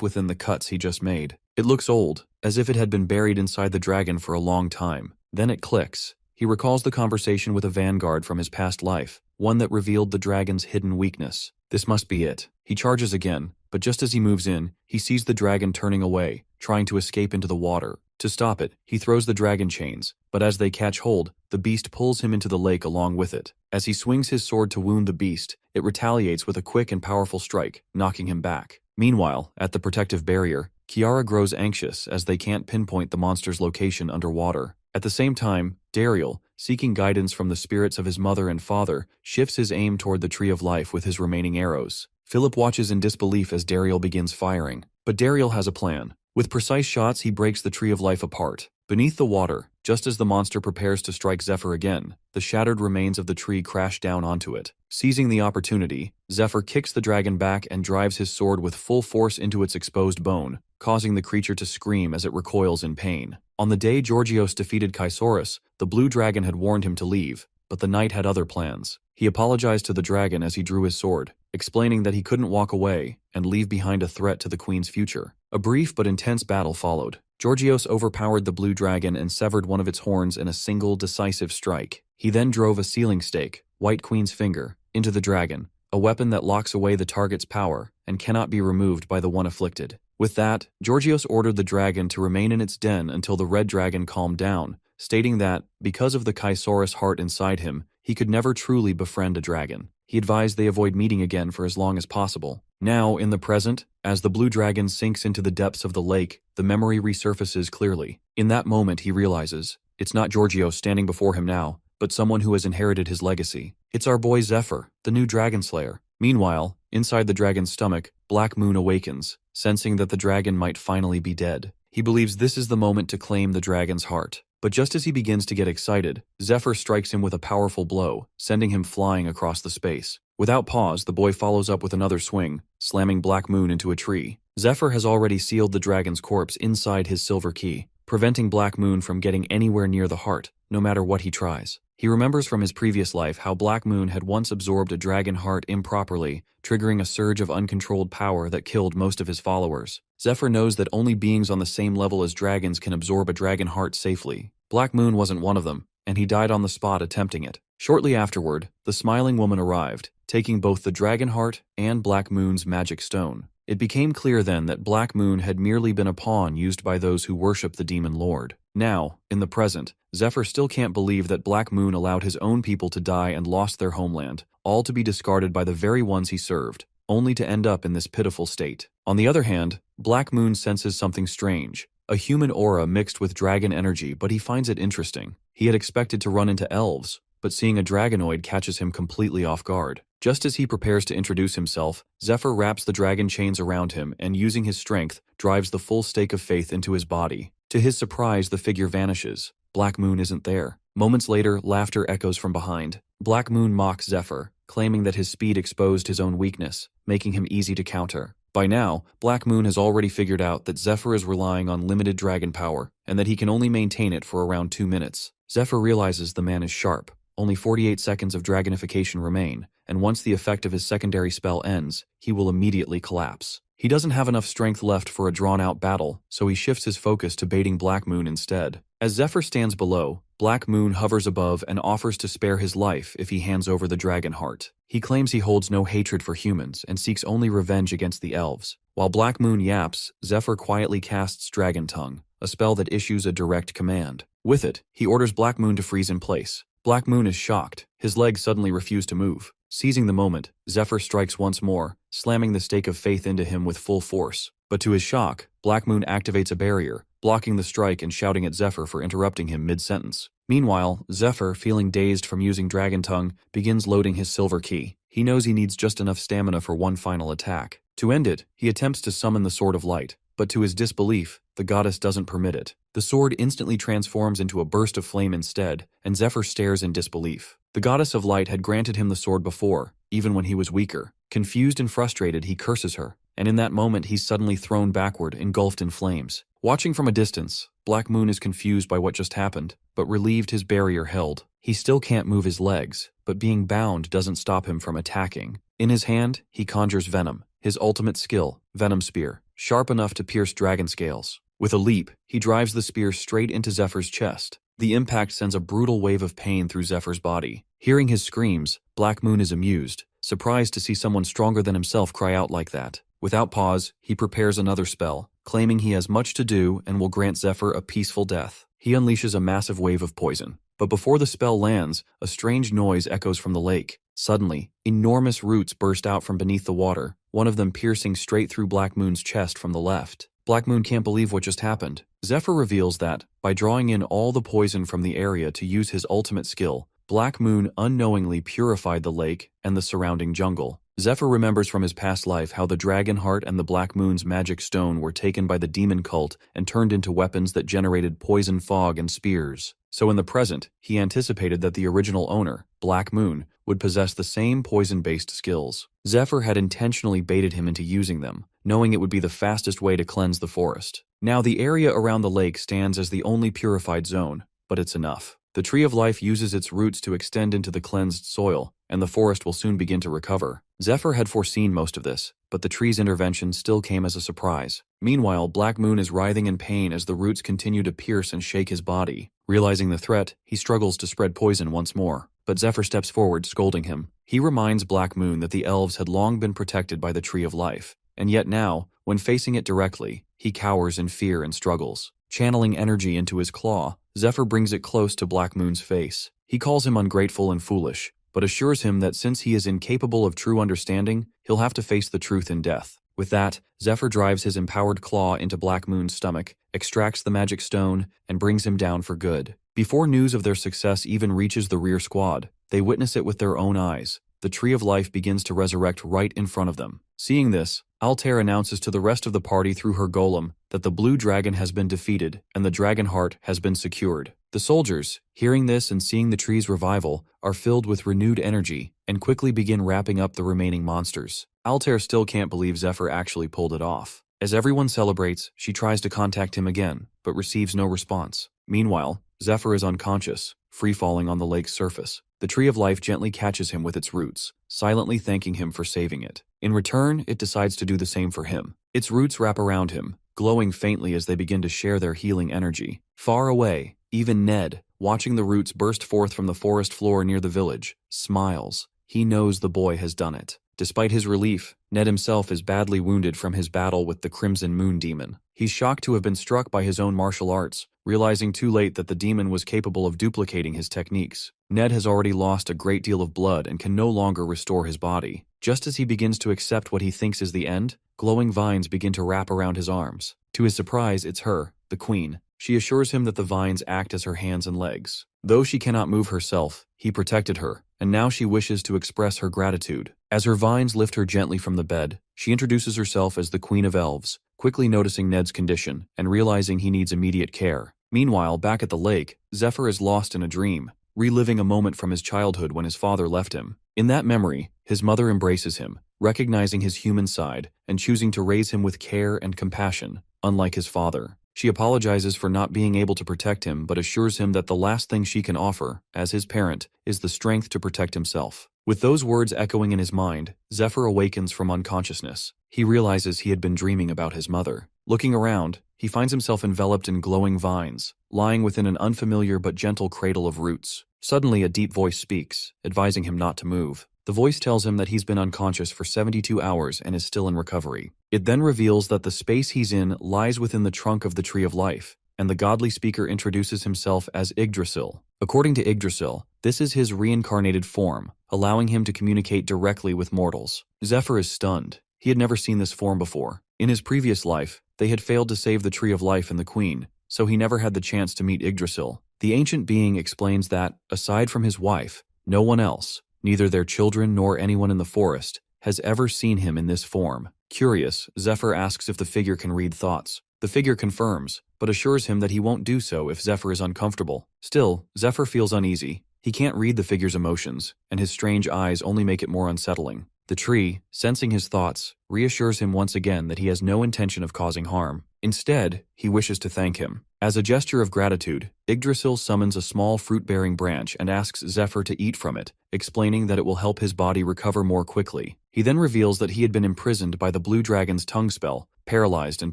within the cuts he just made. It looks old, as if it had been buried inside the dragon for a long time. Then it clicks. He recalls the conversation with a vanguard from his past life, one that revealed the dragon's hidden weakness. This must be it. He charges again, but just as he moves in, he sees the dragon turning away, trying to escape into the water. To stop it, he throws the dragon chains, but as they catch hold, the beast pulls him into the lake along with it. As he swings his sword to wound the beast, it retaliates with a quick and powerful strike, knocking him back. Meanwhile, at the protective barrier, Kiara grows anxious as they can't pinpoint the monster's location underwater. At the same time, Dariel, seeking guidance from the spirits of his mother and father, shifts his aim toward the Tree of Life with his remaining arrows. Philip watches in disbelief as Dariel begins firing. But Dariel has a plan. With precise shots, he breaks the Tree of Life apart. Beneath the water, Just as the monster prepares to strike Zephyr again, the shattered remains of the tree crash down onto it. Seizing the opportunity, Zephyr kicks the dragon back and drives his sword with full force into its exposed bone, causing the creature to scream as it recoils in pain. On the day Georgios defeated Chrysaorus, the blue dragon had warned him to leave, but the knight had other plans. He apologized to the dragon as he drew his sword, explaining that he couldn't walk away and leave behind a threat to the queen's future. A brief but intense battle followed. Georgios overpowered the blue dragon and severed one of its horns in a single decisive strike. He then drove a sealing stake, White Queen's finger, into the dragon, a weapon that locks away the target's power and cannot be removed by the one afflicted. With that, Georgios ordered the dragon to remain in its den until the red dragon calmed down, stating that, because of the Chrysaorus heart inside him, he could never truly befriend a dragon. He advised they avoid meeting again for as long as possible. Now, in the present, as the blue dragon sinks into the depths of the lake, the memory resurfaces clearly. In that moment, he realizes, it's not Georgios standing before him now, but someone who has inherited his legacy. It's our boy Zephyr, the new dragon slayer. Meanwhile, inside the dragon's stomach, Black Moon awakens, sensing that the dragon might finally be dead. He believes this is the moment to claim the dragon's heart. But just as he begins to get excited, Zephyr strikes him with a powerful blow, sending him flying across the space. Without pause, the boy follows up with another swing, slamming Black Moon into a tree. Zephyr has already sealed the dragon's corpse inside his silver key, preventing Black Moon from getting anywhere near the heart, no matter what he tries. He remembers from his previous life how Black Moon had once absorbed a dragon heart improperly, triggering a surge of uncontrolled power that killed most of his followers. Zephyr knows that only beings on the same level as dragons can absorb a dragon heart safely. Black Moon wasn't one of them, and he died on the spot attempting it. Shortly afterward, the smiling woman arrived, taking both the dragon heart and Black Moon's magic stone. It became clear then that Black Moon had merely been a pawn used by those who worship the demon lord. Now, in the present, Zephyr still can't believe that Black Moon allowed his own people to die and lost their homeland, all to be discarded by the very ones he served, only to end up in this pitiful state. On the other hand, Black Moon senses something strange, a human aura mixed with dragon energy, but he finds it interesting. He had expected to run into elves, but seeing a dragonoid catches him completely off guard. Just as he prepares to introduce himself, Zephyr wraps the dragon chains around him and, using his strength, drives the full stake of faith into his body. To his surprise, the figure vanishes. Black Moon isn't there. Moments later, laughter echoes from behind. Black Moon mocks Zephyr, claiming that his speed exposed his own weakness, making him easy to counter. By now, Black Moon has already figured out that Zephyr is relying on limited dragon power, and that he can only maintain it for around 2 minutes. Zephyr realizes the man is sharp. Only 48 seconds of dragonification remain, and once the effect of his secondary spell ends, he will immediately collapse. He doesn't have enough strength left for a drawn-out battle, so he shifts his focus to baiting Black Moon instead. As Zephyr stands below, Black Moon hovers above and offers to spare his life if he hands over the dragon heart. He claims he holds no hatred for humans and seeks only revenge against the elves. While Black Moon yaps, Zephyr quietly casts Dragon Tongue, a spell that issues a direct command. With it, he orders Black Moon to freeze in place. Black Moon is shocked. His legs suddenly refuse to move. Seizing the moment, Zephyr strikes once more, slamming the stake of faith into him with full force. But to his shock, Black Moon activates a barrier, blocking the strike and shouting at Zephyr for interrupting him mid-sentence. Meanwhile, Zephyr, feeling dazed from using Dragon Tongue, begins loading his silver key. He knows he needs just enough stamina for one final attack. To end it, he attempts to summon the Sword of Light, but to his disbelief, the goddess doesn't permit it. The sword instantly transforms into a burst of flame instead, and Zephyr stares in disbelief. The goddess of light had granted him the sword before, even when he was weaker. Confused and frustrated, he curses her, and in that moment he's suddenly thrown backward, engulfed in flames. Watching from a distance, Black Moon is confused by what just happened, but relieved his barrier held. He still can't move his legs, but being bound doesn't stop him from attacking. In his hand, he conjures Venom, his ultimate skill, Venom Spear, sharp enough to pierce dragon scales. With a leap, he drives the spear straight into Zephyr's chest. The impact sends a brutal wave of pain through Zephyr's body. Hearing his screams, Black Moon is amused, surprised to see someone stronger than himself cry out like that. Without pause, he prepares another spell, claiming he has much to do and will grant Zephyr a peaceful death. He unleashes a massive wave of poison. But before the spell lands, a strange noise echoes from the lake. Suddenly, enormous roots burst out from beneath the water, one of them piercing straight through Black Moon's chest from the left. Black Moon can't believe what just happened. Zephyr reveals that, by drawing in all the poison from the area to use his ultimate skill, Black Moon unknowingly purified the lake and the surrounding jungle. Zephyr remembers from his past life how the Dragon Heart and the Black Moon's magic stone were taken by the demon cult and turned into weapons that generated poison fog and spears. So in the present, he anticipated that the original owner, Black Moon, would possess the same poison-based skills. Zephyr had intentionally baited him into using them, knowing it would be the fastest way to cleanse the forest. Now the area around the lake stands as the only purified zone, but it's enough. The Tree of Life uses its roots to extend into the cleansed soil, and the forest will soon begin to recover. Zephyr had foreseen most of this, but the tree's intervention still came as a surprise. Meanwhile, Black Moon is writhing in pain as the roots continue to pierce and shake his body. Realizing the threat, he struggles to spread poison once more, but Zephyr steps forward, scolding him. He reminds Black Moon that the elves had long been protected by the Tree of Life, and yet now, when facing it directly, he cowers in fear and struggles. Channeling energy into his claw, Zephyr brings it close to Black Moon's face. He calls him ungrateful and foolish, but assures him that since he is incapable of true understanding, he'll have to face the truth in death. With that, Zephyr drives his empowered claw into Black Moon's stomach, extracts the magic stone, and brings him down for good. Before news of their success even reaches the rear squad, they witness it with their own eyes. The Tree of Life begins to resurrect right in front of them. Seeing this, Altair announces to the rest of the party through her golem that the blue dragon has been defeated and the dragon heart has been secured. The soldiers, hearing this and seeing the tree's revival, are filled with renewed energy and quickly begin wrapping up the remaining monsters. Altair still can't believe Zephyr actually pulled it off. As everyone celebrates, she tries to contact him again, but receives no response. Meanwhile, Zephyr is unconscious, free-falling on the lake's surface. The Tree of Life gently catches him with its roots, silently thanking him for saving it. In return, it decides to do the same for him. Its roots wrap around him, glowing faintly as they begin to share their healing energy. Far away, even Ned, watching the roots burst forth from the forest floor near the village, smiles. He knows the boy has done it. Despite his relief, Ned himself is badly wounded from his battle with the Crimson Moon Demon. He's shocked to have been struck by his own martial arts, realizing too late that the demon was capable of duplicating his techniques. Ned has already lost a great deal of blood and can no longer restore his body. Just as he begins to accept what he thinks is the end, glowing vines begin to wrap around his arms. To his surprise, it's her, the queen. She assures him that the vines act as her hands and legs. Though she cannot move herself, he protected her, and now she wishes to express her gratitude. As her vines lift her gently from the bed, she introduces herself as the Queen of Elves, quickly noticing Ned's condition and realizing he needs immediate care. Meanwhile, back at the lake, Zephyr is lost in a dream, reliving a moment from his childhood when his father left him. In that memory, his mother embraces him, recognizing his human side and choosing to raise him with care and compassion, unlike his father. She apologizes for not being able to protect him but assures him that the last thing she can offer, as his parent, is the strength to protect himself. With those words echoing in his mind, Zephyr awakens from unconsciousness. He realizes he had been dreaming about his mother. Looking around, he finds himself enveloped in glowing vines, lying within an unfamiliar but gentle cradle of roots. Suddenly, a deep voice speaks, advising him not to move. The voice tells him that he's been unconscious for 72 hours and is still in recovery. It then reveals that the space he's in lies within the trunk of the Tree of Life, and the godly speaker introduces himself as Yggdrasil. According to Yggdrasil, this is his reincarnated form, allowing him to communicate directly with mortals. Zephyr is stunned. He had never seen this form before. In his previous life, they had failed to save the Tree of Life and the Queen, so he never had the chance to meet Yggdrasil. The ancient being explains that, aside from his wife, no one else, neither their children nor anyone in the forest, has ever seen him in this form. Curious, Zephyr asks if the figure can read thoughts. The figure confirms, but assures him that he won't do so if Zephyr is uncomfortable. Still, Zephyr feels uneasy. He can't read the figure's emotions, and his strange eyes only make it more unsettling. The tree, sensing his thoughts, reassures him once again that he has no intention of causing harm. Instead, he wishes to thank him. As a gesture of gratitude, Yggdrasil summons a small fruit-bearing branch and asks Zephyr to eat from it, explaining that it will help his body recover more quickly. He then reveals that he had been imprisoned by the blue dragon's tongue spell, paralyzed and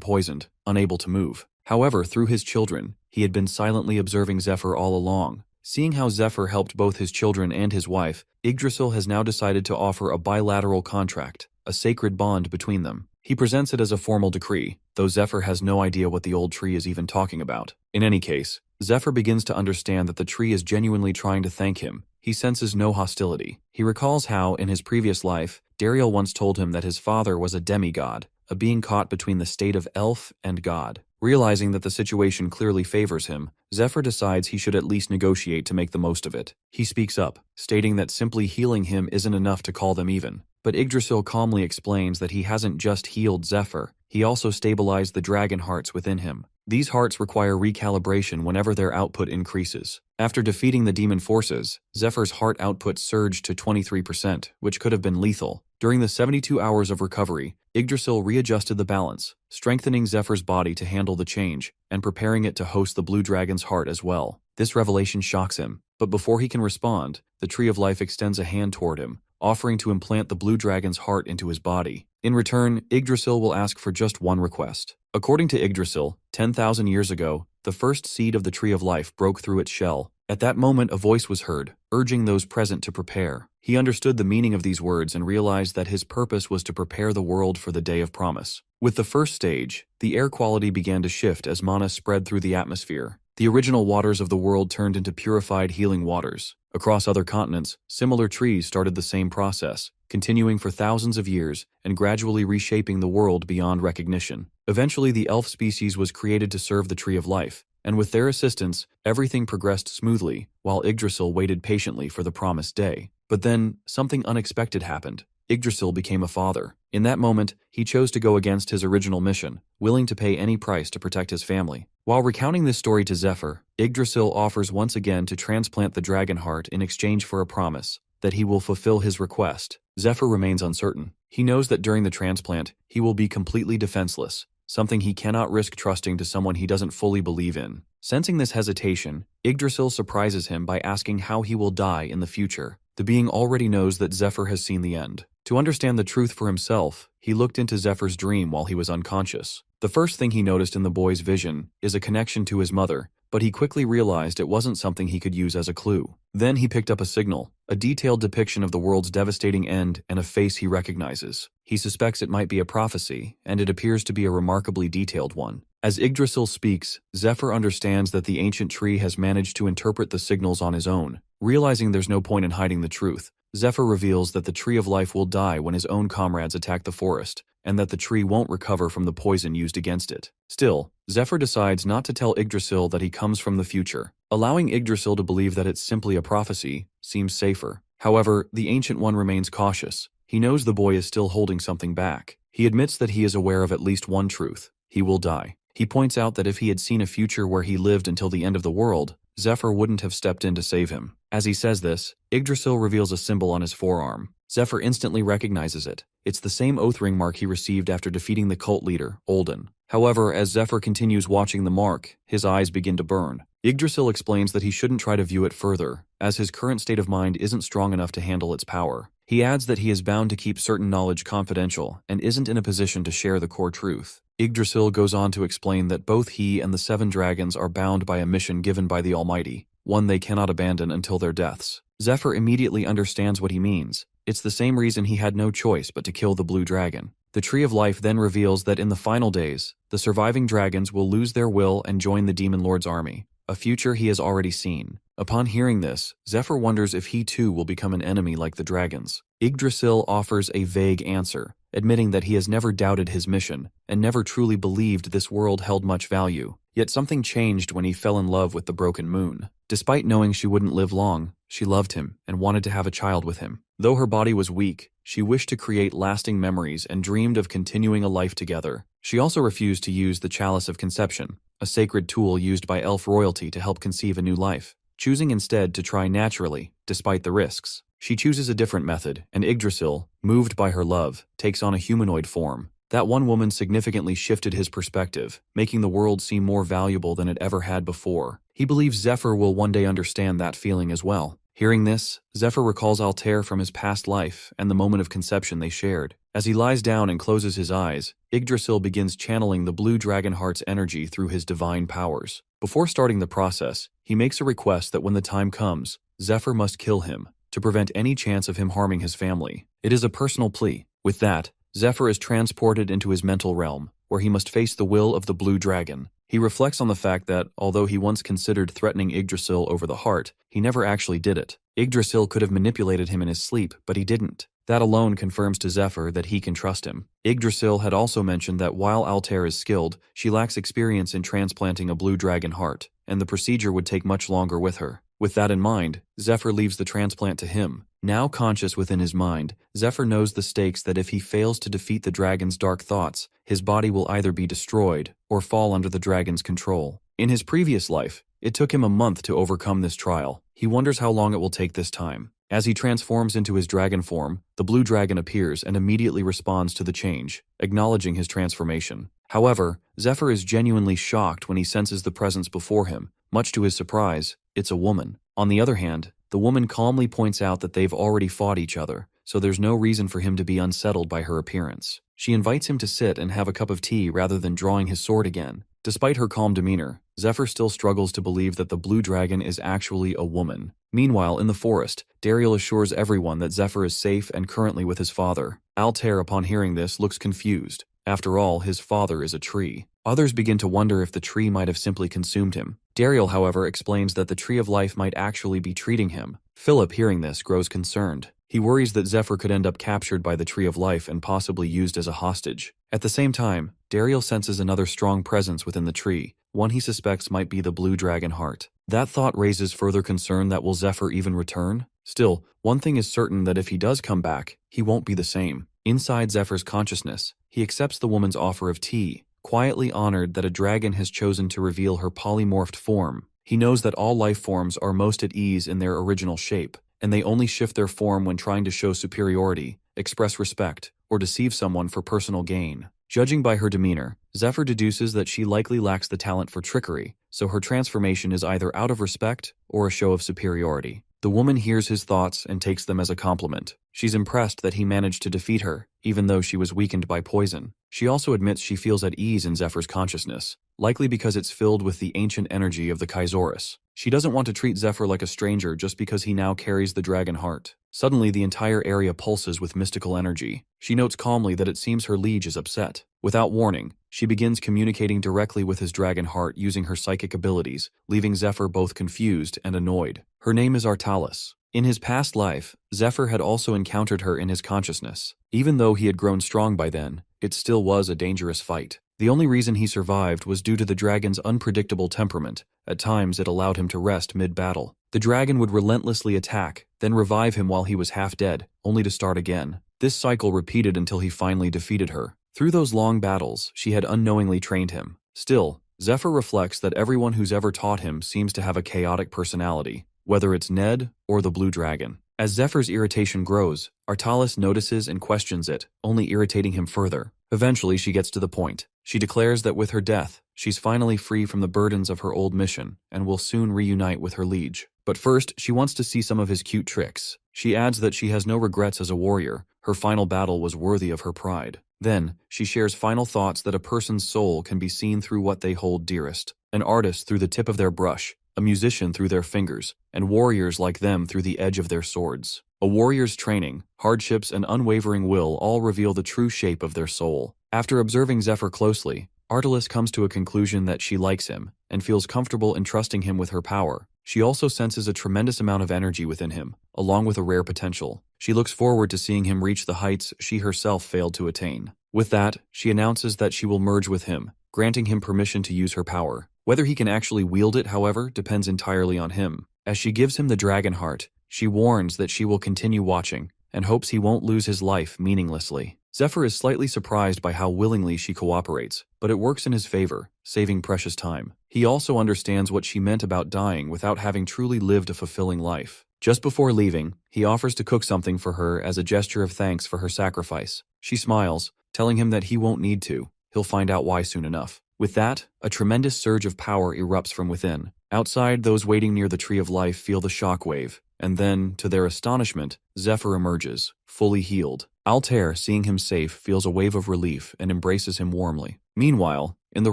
poisoned, unable to move. However, through his children, he had been silently observing Zephyr all along. Seeing how Zephyr helped both his children and his wife, Yggdrasil has now decided to offer a bilateral contract, a sacred bond between them. He presents it as a formal decree, though Zephyr has no idea what the old tree is even talking about. In any case, Zephyr begins to understand that the tree is genuinely trying to thank him. He senses no hostility. He recalls how, in his previous life, Dariel once told him that his father was a demigod, a being caught between the state of elf and god. Realizing that the situation clearly favors him, Zephyr decides he should at least negotiate to make the most of it. He speaks up, stating that simply healing him isn't enough to call them even. But Yggdrasil calmly explains that he hasn't just healed Zephyr, he also stabilized the dragon hearts within him. These hearts require recalibration whenever their output increases. After defeating the demon forces, Zephyr's heart output surged to 23%, which could have been lethal. During the 72 hours of recovery, Yggdrasil readjusted the balance, strengthening Zephyr's body to handle the change, and preparing it to host the blue dragon's heart as well. This revelation shocks him, but before he can respond, the Tree of Life extends a hand toward him, offering to implant the blue dragon's heart into his body. In return, Yggdrasil will ask for just one request. According to Yggdrasil, 10,000 years ago, the first seed of the Tree of Life broke through its shell. At that moment, a voice was heard, urging those present to prepare. He understood the meaning of these words and realized that his purpose was to prepare the world for the day of promise. With the first stage, the air quality began to shift as mana spread through the atmosphere. The original waters of the world turned into purified healing waters. Across other continents, similar trees started the same process, continuing for thousands of years and gradually reshaping the world beyond recognition. Eventually, the elf species was created to serve the Tree of Life, and with their assistance, everything progressed smoothly, while Yggdrasil waited patiently for the promised day. But then, something unexpected happened. Yggdrasil became a father. In that moment, he chose to go against his original mission, willing to pay any price to protect his family. While recounting this story to Zephyr, Yggdrasil offers once again to transplant the dragon heart in exchange for a promise that he will fulfill his request. Zephyr remains uncertain. He knows that during the transplant, he will be completely defenseless, something he cannot risk trusting to someone he doesn't fully believe in. Sensing this hesitation, Yggdrasil surprises him by asking how he will die in the future. The being already knows that Zephyr has seen the end. To understand the truth for himself, he looked into Zephyr's dream while he was unconscious. The first thing he noticed in the boy's vision is a connection to his mother, but he quickly realized it wasn't something he could use as a clue. Then he picked up a signal, a detailed depiction of the world's devastating end and a face he recognizes. He suspects it might be a prophecy, and it appears to be a remarkably detailed one. As Yggdrasil speaks, Zephyr understands that the ancient tree has managed to interpret the signals on his own. Realizing there's no point in hiding the truth, Zephyr reveals that the Tree of Life will die when his own comrades attack the forest, and that the tree won't recover from the poison used against it. Still, Zephyr decides not to tell Yggdrasil that he comes from the future. Allowing Yggdrasil to believe that it's simply a prophecy seems safer. However, the Ancient One remains cautious. He knows the boy is still holding something back. He admits that he is aware of at least one truth: he will die. He points out that if he had seen a future where he lived until the end of the world, Zephyr wouldn't have stepped in to save him. As he says this, Yggdrasil reveals a symbol on his forearm. Zephyr instantly recognizes it. It's the same oath ring mark he received after defeating the cult leader, Olden. However, as Zephyr continues watching the mark, his eyes begin to burn. Yggdrasil explains that he shouldn't try to view it further, as his current state of mind isn't strong enough to handle its power. He adds that he is bound to keep certain knowledge confidential and isn't in a position to share the core truth. Yggdrasil goes on to explain that both he and the 7 dragons are bound by a mission given by the Almighty, one they cannot abandon until their deaths. Zephyr immediately understands what he means. It's the same reason he had no choice but to kill the blue dragon. The Tree of Life then reveals that in the final days, the surviving dragons will lose their will and join the Demon Lord's army, a future he has already seen. Upon hearing this, Zephyr wonders if he too will become an enemy like the dragons. Yggdrasil offers a vague answer, admitting that he has never doubted his mission and never truly believed this world held much value. Yet something changed when he fell in love with the Broken Moon. Despite knowing she wouldn't live long, she loved him and wanted to have a child with him. Though her body was weak, she wished to create lasting memories and dreamed of continuing a life together. She also refused to use the Chalice of Conception, a sacred tool used by elf royalty to help conceive a new life, choosing instead to try naturally, despite the risks. She chooses a different method, and Yggdrasil, moved by her love, takes on a humanoid form. That one woman significantly shifted his perspective, making the world seem more valuable than it ever had before. He believes Zephyr will one day understand that feeling as well. Hearing this, Zephyr recalls Altair from his past life and the moment of conception they shared. As he lies down and closes his eyes, Yggdrasil begins channeling the blue dragon heart's energy through his divine powers. Before starting the process, he makes a request that when the time comes, Zephyr must kill him, to prevent any chance of him harming his family. It is a personal plea. With that, Zephyr is transported into his mental realm, where he must face the will of the blue dragon. He reflects on the fact that, although he once considered threatening Yggdrasil over the heart, he never actually did it. Yggdrasil could have manipulated him in his sleep, but he didn't. That alone confirms to Zephyr that he can trust him. Yggdrasil had also mentioned that while Altair is skilled, she lacks experience in transplanting a blue dragon heart, and the procedure would take much longer with her. With that in mind, Zephyr leaves the transplant to him. Now conscious within his mind, Zephyr knows the stakes that if he fails to defeat the dragon's dark thoughts, his body will either be destroyed or fall under the dragon's control. In his previous life, it took him a month to overcome this trial. He wonders how long it will take this time. As he transforms into his dragon form, the blue dragon appears and immediately responds to the change, acknowledging his transformation. However, Zephyr is genuinely shocked when he senses the presence before him. Much to his surprise, it's a woman. On the other hand, the woman calmly points out that they've already fought each other, so there's no reason for him to be unsettled by her appearance. She invites him to sit and have a cup of tea rather than drawing his sword again. Despite her calm demeanor, Zephyr still struggles to believe that the blue dragon is actually a woman. Meanwhile, in the forest, Dariel assures everyone that Zephyr is safe and currently with his father. Altair, upon hearing this, looks confused. After all, his father is a tree. Others begin to wonder if the tree might have simply consumed him. Dariel, however, explains that the Tree of Life might actually be treating him. Philip, hearing this, grows concerned. He worries that Zephyr could end up captured by the Tree of Life and possibly used as a hostage. At the same time, Dariel senses another strong presence within the tree, one he suspects might be the blue dragon heart. That thought raises further concern that will Zephyr even return? Still, one thing is certain, that if he does come back, he won't be the same. Inside Zephyr's consciousness, he accepts the woman's offer of tea, quietly honored that a dragon has chosen to reveal her polymorphed form. He knows that all life forms are most at ease in their original shape, and they only shift their form when trying to show superiority, express respect, or deceive someone for personal gain. Judging by her demeanor, Zephyr deduces that she likely lacks the talent for trickery, so her transformation is either out of respect or a show of superiority. The woman hears his thoughts and takes them as a compliment. She's impressed that he managed to defeat her, even though she was weakened by poison. She also admits she feels at ease in Zephyr's consciousness, likely because it's filled with the ancient energy of the Kaisaurus. She doesn't want to treat Zephyr like a stranger just because he now carries the dragon heart. Suddenly, the entire area pulses with mystical energy. She notes calmly that it seems her liege is upset. Without warning, she begins communicating directly with his dragon heart using her psychic abilities, leaving Zephyr both confused and annoyed. Her name is Artalis. In his past life, Zephyr had also encountered her in his consciousness. Even though he had grown strong by then, it still was a dangerous fight. The only reason he survived was due to the dragon's unpredictable temperament. At times, it allowed him to rest mid-battle. The dragon would relentlessly attack, then revive him while he was half dead, only to start again. This cycle repeated until he finally defeated her. Through those long battles, she had unknowingly trained him. Still, Zephyr reflects that everyone who's ever taught him seems to have a chaotic personality, whether it's Ned or the blue dragon. As Zephyr's irritation grows, Artalis notices and questions it, only irritating him further. Eventually, she gets to the point. She declares that with her death, she's finally free from the burdens of her old mission and will soon reunite with her liege. But first, she wants to see some of his cute tricks. She adds that she has no regrets as a warrior. Her final battle was worthy of her pride. Then, she shares final thoughts that a person's soul can be seen through what they hold dearest. An artist through the tip of their brush, a musician through their fingers, and warriors like them through the edge of their swords. A warrior's training, hardships, and unwavering will all reveal the true shape of their soul. After observing Zephyr closely, Artalis comes to a conclusion that she likes him and feels comfortable entrusting him with her power. She also senses a tremendous amount of energy within him, along with a rare potential. She looks forward to seeing him reach the heights she herself failed to attain. With that, she announces that she will merge with him, granting him permission to use her power. Whether he can actually wield it, however, depends entirely on him. As she gives him the dragon heart, she warns that she will continue watching and hopes he won't lose his life meaninglessly. Zephyr is slightly surprised by how willingly she cooperates, but it works in his favor, saving precious time. He also understands what she meant about dying without having truly lived a fulfilling life. Just before leaving, he offers to cook something for her as a gesture of thanks for her sacrifice. She smiles, telling him that he won't need to. He'll find out why soon enough. With that, a tremendous surge of power erupts from within. Outside, those waiting near the Tree of Life feel the shockwave, and then, to their astonishment, Zephyr emerges, fully healed. Altair, seeing him safe, feels a wave of relief and embraces him warmly. Meanwhile, in the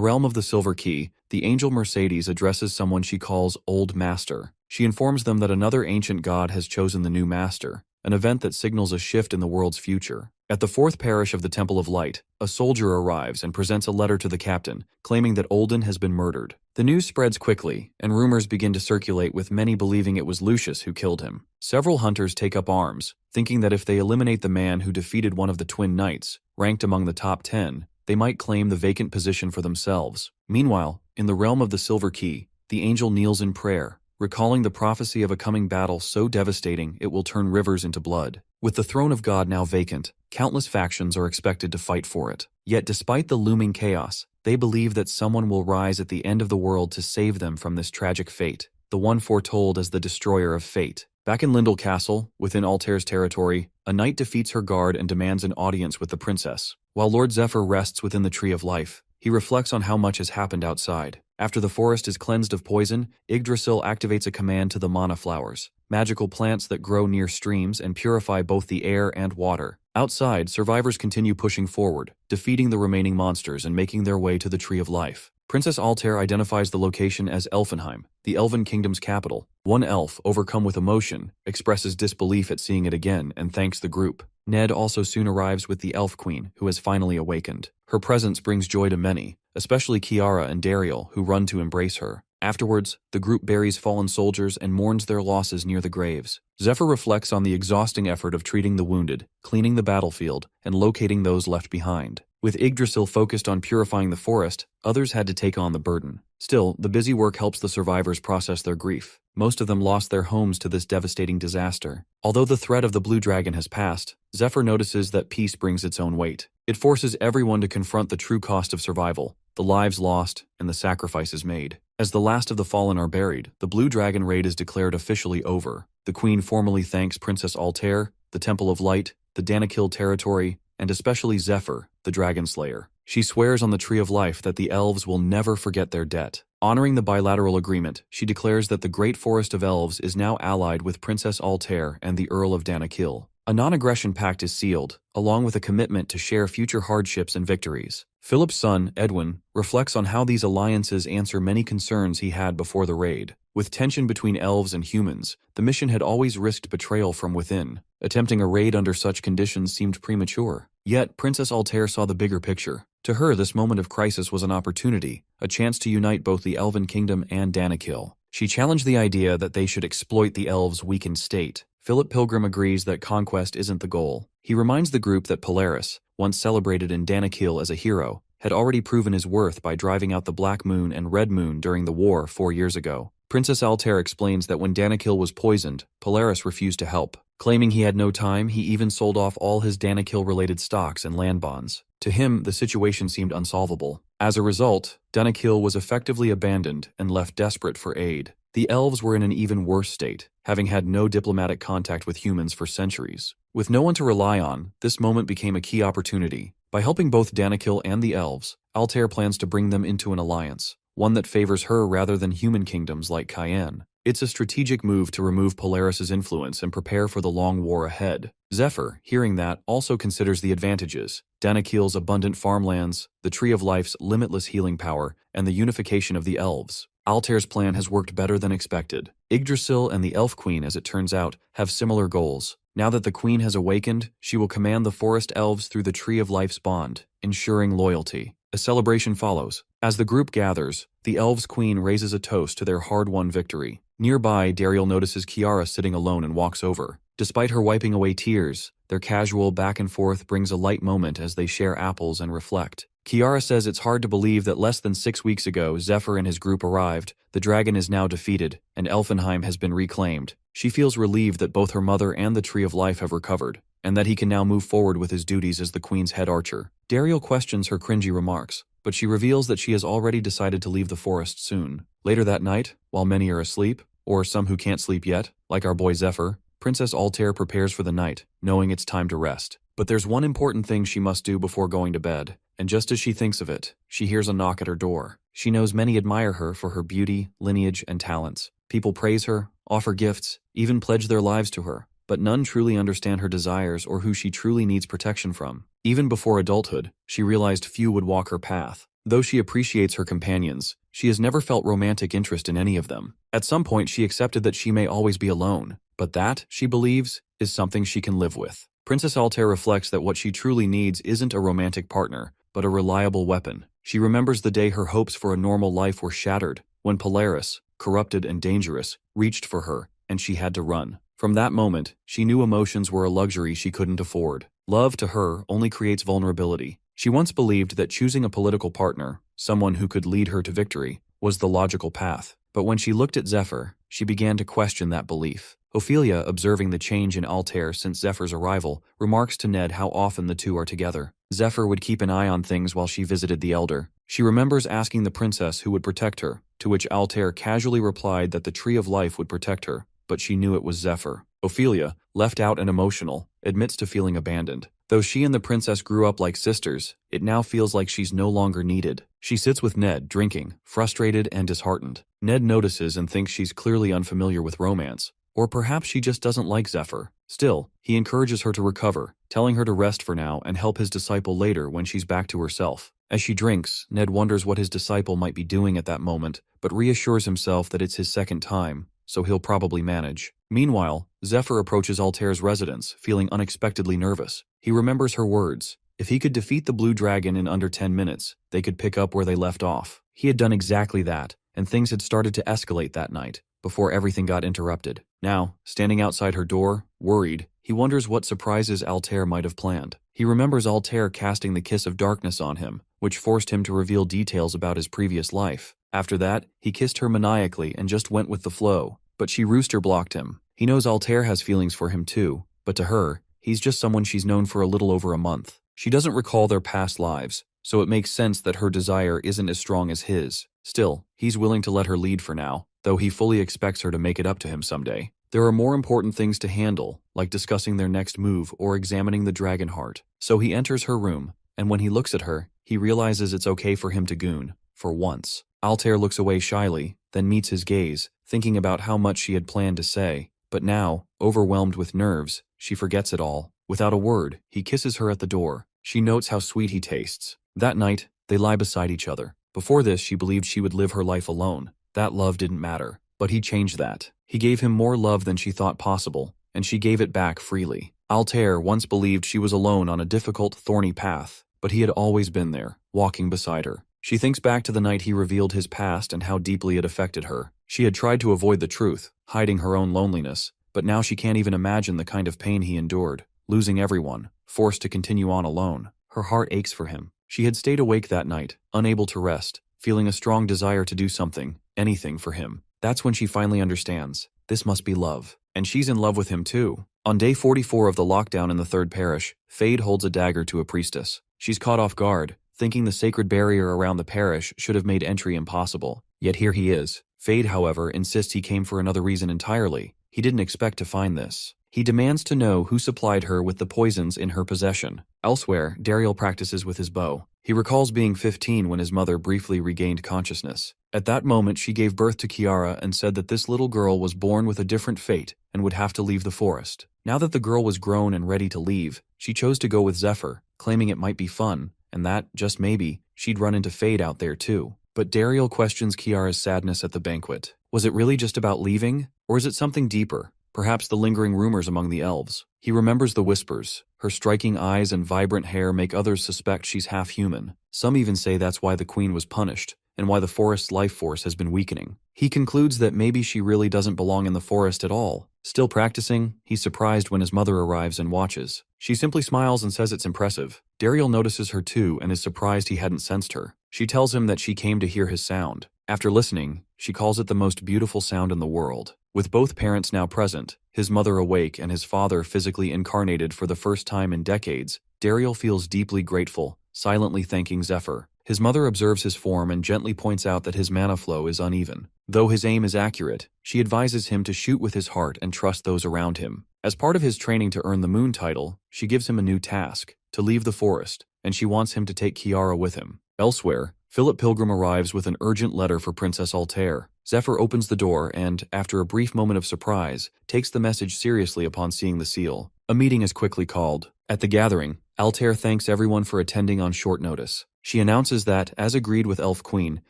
realm of the Silver Key, the angel Mercedes addresses someone she calls Old Master. She informs them that another ancient god has chosen the new master, an event that signals a shift in the world's future. At the fourth parish of the Temple of Light, a soldier arrives and presents a letter to the captain, claiming that Olden has been murdered. The news spreads quickly, and rumors begin to circulate, with many believing it was Lucius who killed him. Several hunters take up arms, thinking that if they eliminate the man who defeated one of the twin knights, ranked among the top 10, they might claim the vacant position for themselves. Meanwhile, in the realm of the Silver Key, the angel kneels in prayer, recalling the prophecy of a coming battle so devastating it will turn rivers into blood. With the throne of God now vacant, countless factions are expected to fight for it. Yet despite the looming chaos, they believe that someone will rise at the end of the world to save them from this tragic fate, the one foretold as the destroyer of fate. Back in Lindell Castle, within Altair's territory, a knight defeats her guard and demands an audience with the princess. While Lord Zephyr rests within the Tree of Life, he reflects on how much has happened outside. After the forest is cleansed of poison, Yggdrasil activates a command to the mana flowers, magical plants that grow near streams and purify both the air and water. Outside, survivors continue pushing forward, defeating the remaining monsters and making their way to the Tree of Life. Princess Altair identifies the location as Elfenheim, the Elven Kingdom's capital. One elf, overcome with emotion, expresses disbelief at seeing it again and thanks the group. Ned also soon arrives with the Elf Queen, who has finally awakened. Her presence brings joy to many, especially Kiara and Dariel, who run to embrace her. Afterwards, the group buries fallen soldiers and mourns their losses near the graves. Zephyr reflects on the exhausting effort of treating the wounded, cleaning the battlefield, and locating those left behind. With Yggdrasil focused on purifying the forest, others had to take on the burden. Still, the busy work helps the survivors process their grief. Most of them lost their homes to this devastating disaster. Although the threat of the Blue Dragon has passed, Zephyr notices that peace brings its own weight. It forces everyone to confront the true cost of survival, the lives lost, and the sacrifices made. As the last of the fallen are buried, the Blue Dragon raid is declared officially over. The Queen formally thanks Princess Altair, the Temple of Light, the Danakil territory, and especially Zephyr, the Dragon Slayer. She swears on the Tree of Life that the elves will never forget their debt. Honoring the bilateral agreement, she declares that the Great Forest of Elves is now allied with Princess Altair and the Earl of Danakil. A non-aggression pact is sealed, along with a commitment to share future hardships and victories. Philip's son, Edwin, reflects on how these alliances answer many concerns he had before the raid. With tension between elves and humans, the mission had always risked betrayal from within. Attempting a raid under such conditions seemed premature. Yet, Princess Altair saw the bigger picture. To her, this moment of crisis was an opportunity, a chance to unite both the Elven Kingdom and Danakil. She challenged the idea that they should exploit the elves' weakened state. Philip Pilgrim agrees that conquest isn't the goal. He reminds the group that Polaris, once celebrated in Danakil as a hero, had already proven his worth by driving out the Black Moon and Red Moon during the war 4 years ago. Princess Altair explains that when Danakil was poisoned, Polaris refused to help. Claiming he had no time, he even sold off all his Danakil-related stocks and land bonds. To him, the situation seemed unsolvable. As a result, Danakil was effectively abandoned and left desperate for aid. The elves were in an even worse state, having had no diplomatic contact with humans for centuries. With no one to rely on, this moment became a key opportunity. By helping both Danakil and the elves, Altair plans to bring them into an alliance, one that favors her rather than human kingdoms like Cayenne. It's a strategic move to remove Polaris's influence and prepare for the long war ahead. Zephyr, hearing that, also considers the advantages: Danakil's abundant farmlands, the Tree of Life's limitless healing power, and the unification of the elves. Altair's plan has worked better than expected. Yggdrasil and the Elf Queen, as it turns out, have similar goals. Now that the Queen has awakened, she will command the forest elves through the Tree of Life's bond, ensuring loyalty. A celebration follows. As the group gathers, the Elves' Queen raises a toast to their hard-won victory. Nearby, Dariel notices Kiara sitting alone and walks over. Despite her wiping away tears, their casual back and forth brings a light moment as they share apples and reflect. Kiara says it's hard to believe that less than 6 weeks ago Zephyr and his group arrived, the dragon is now defeated, and Elfenheim has been reclaimed. She feels relieved that both her mother and the Tree of Life have recovered, and that he can now move forward with his duties as the Queen's head archer. Dariel questions her cringy remarks, but she reveals that she has already decided to leave the forest soon. Later that night, while many are asleep, or some who can't sleep yet, like our boy Zephyr, Princess Altair prepares for the night, knowing it's time to rest. But there's one important thing she must do before going to bed, and just as she thinks of it, she hears a knock at her door. She knows many admire her for her beauty, lineage, and talents. People praise her, offer gifts, even pledge their lives to her, but none truly understand her desires or who she truly needs protection from. Even before adulthood, she realized few would walk her path. Though she appreciates her companions, she has never felt romantic interest in any of them. At some point, she accepted that she may always be alone, but that, she believes, is something she can live with. Princess Altair reflects that what she truly needs isn't a romantic partner, but a reliable weapon. She remembers the day her hopes for a normal life were shattered, when Polaris, corrupted and dangerous, reached for her, and she had to run. From that moment, she knew emotions were a luxury she couldn't afford. Love, to her, only creates vulnerability. She once believed that choosing a political partner, someone who could lead her to victory, was the logical path. But when she looked at Zephyr, she began to question that belief. Ophelia, observing the change in Altair since Zephyr's arrival, remarks to Ned how often the two are together. Zephyr would keep an eye on things while she visited the Elder. She remembers asking the princess who would protect her, to which Altair casually replied that the Tree of Life would protect her, but she knew it was Zephyr. Ophelia, left out and emotional, admits to feeling abandoned. Though she and the princess grew up like sisters, it now feels like she's no longer needed. She sits with Ned, drinking, frustrated and disheartened. Ned notices and thinks she's clearly unfamiliar with romance. Or perhaps she just doesn't like Zephyr. Still, he encourages her to recover, telling her to rest for now and help his disciple later when she's back to herself. As she drinks, Ned wonders what his disciple might be doing at that moment, but reassures himself that it's his second time, so he'll probably manage. Meanwhile, Zephyr approaches Altair's residence, feeling unexpectedly nervous. He remembers her words. If he could defeat the Blue Dragon in under 10 minutes, they could pick up where they left off. He had done exactly that, and things had started to escalate that night, before everything got interrupted. Now, standing outside her door, worried, he wonders what surprises Altair might have planned. He remembers Altair casting the kiss of darkness on him, which forced him to reveal details about his previous life. After that, he kissed her maniacally and just went with the flow, but she rooster blocked him. He knows Altair has feelings for him too, but to her, he's just someone she's known for a little over a month. She doesn't recall their past lives, so it makes sense that her desire isn't as strong as his. Still, he's willing to let her lead for now, though he fully expects her to make it up to him someday. There are more important things to handle, like discussing their next move or examining the dragon heart. So he enters her room, and when he looks at her, he realizes it's okay for him to goon, for once. Altair looks away shyly, then meets his gaze, thinking about how much she had planned to say. But now, overwhelmed with nerves, she forgets it all. Without a word, he kisses her at the door. She notes how sweet he tastes. That night, they lie beside each other. Before this, she believed she would live her life alone. That love didn't matter. But he changed that. He gave him more love than she thought possible, and she gave it back freely. Altair once believed she was alone on a difficult, thorny path, but he had always been there, walking beside her. She thinks back to the night he revealed his past and how deeply it affected her. She had tried to avoid the truth, hiding her own loneliness, but now she can't even imagine the kind of pain he endured, losing everyone, forced to continue on alone. Her heart aches for him. She had stayed awake that night, unable to rest, feeling a strong desire to do something, anything for him. That's when she finally understands. This must be love. And she's in love with him too. On day 44 of the lockdown in the third parish, Fade holds a dagger to a priestess. She's caught off guard, thinking the sacred barrier around the parish should have made entry impossible. Yet here he is. Fade, however, insists he came for another reason entirely. He didn't expect to find this. He demands to know who supplied her with the poisons in her possession. Elsewhere, Dariel practices with his bow. He recalls being 15 when his mother briefly regained consciousness. At that moment, she gave birth to Kiara and said that this little girl was born with a different fate and would have to leave the forest. Now that the girl was grown and ready to leave, she chose to go with Zephyr, claiming it might be fun, and that, just maybe, she'd run into Fade out there too. But Dariel questions Kiara's sadness at the banquet. Was it really just about leaving? Or is it something deeper? Perhaps the lingering rumors among the elves. He remembers the whispers. Her striking eyes and vibrant hair make others suspect she's half human. Some even say that's why the queen was punished, and why the forest's life force has been weakening. He concludes that maybe she really doesn't belong in the forest at all. Still practicing, he's surprised when his mother arrives and watches. She simply smiles and says it's impressive. Dariel notices her too and is surprised he hadn't sensed her. She tells him that she came to hear his sound. After listening, she calls it the most beautiful sound in the world. With both parents now present, his mother awake and his father physically incarnated for the first time in decades, Dariel feels deeply grateful, silently thanking Zephyr. His mother observes his form and gently points out that his mana flow is uneven. Though his aim is accurate, she advises him to shoot with his heart and trust those around him. As part of his training to earn the Moon title, she gives him a new task, to leave the forest, and she wants him to take Kiara with him. Elsewhere, Philip Pilgrim arrives with an urgent letter for Princess Altair. Zephyr opens the door and, after a brief moment of surprise, takes the message seriously upon seeing the seal. A meeting is quickly called. At the gathering, Altair thanks everyone for attending on short notice. She announces that, as agreed with Elf Queen,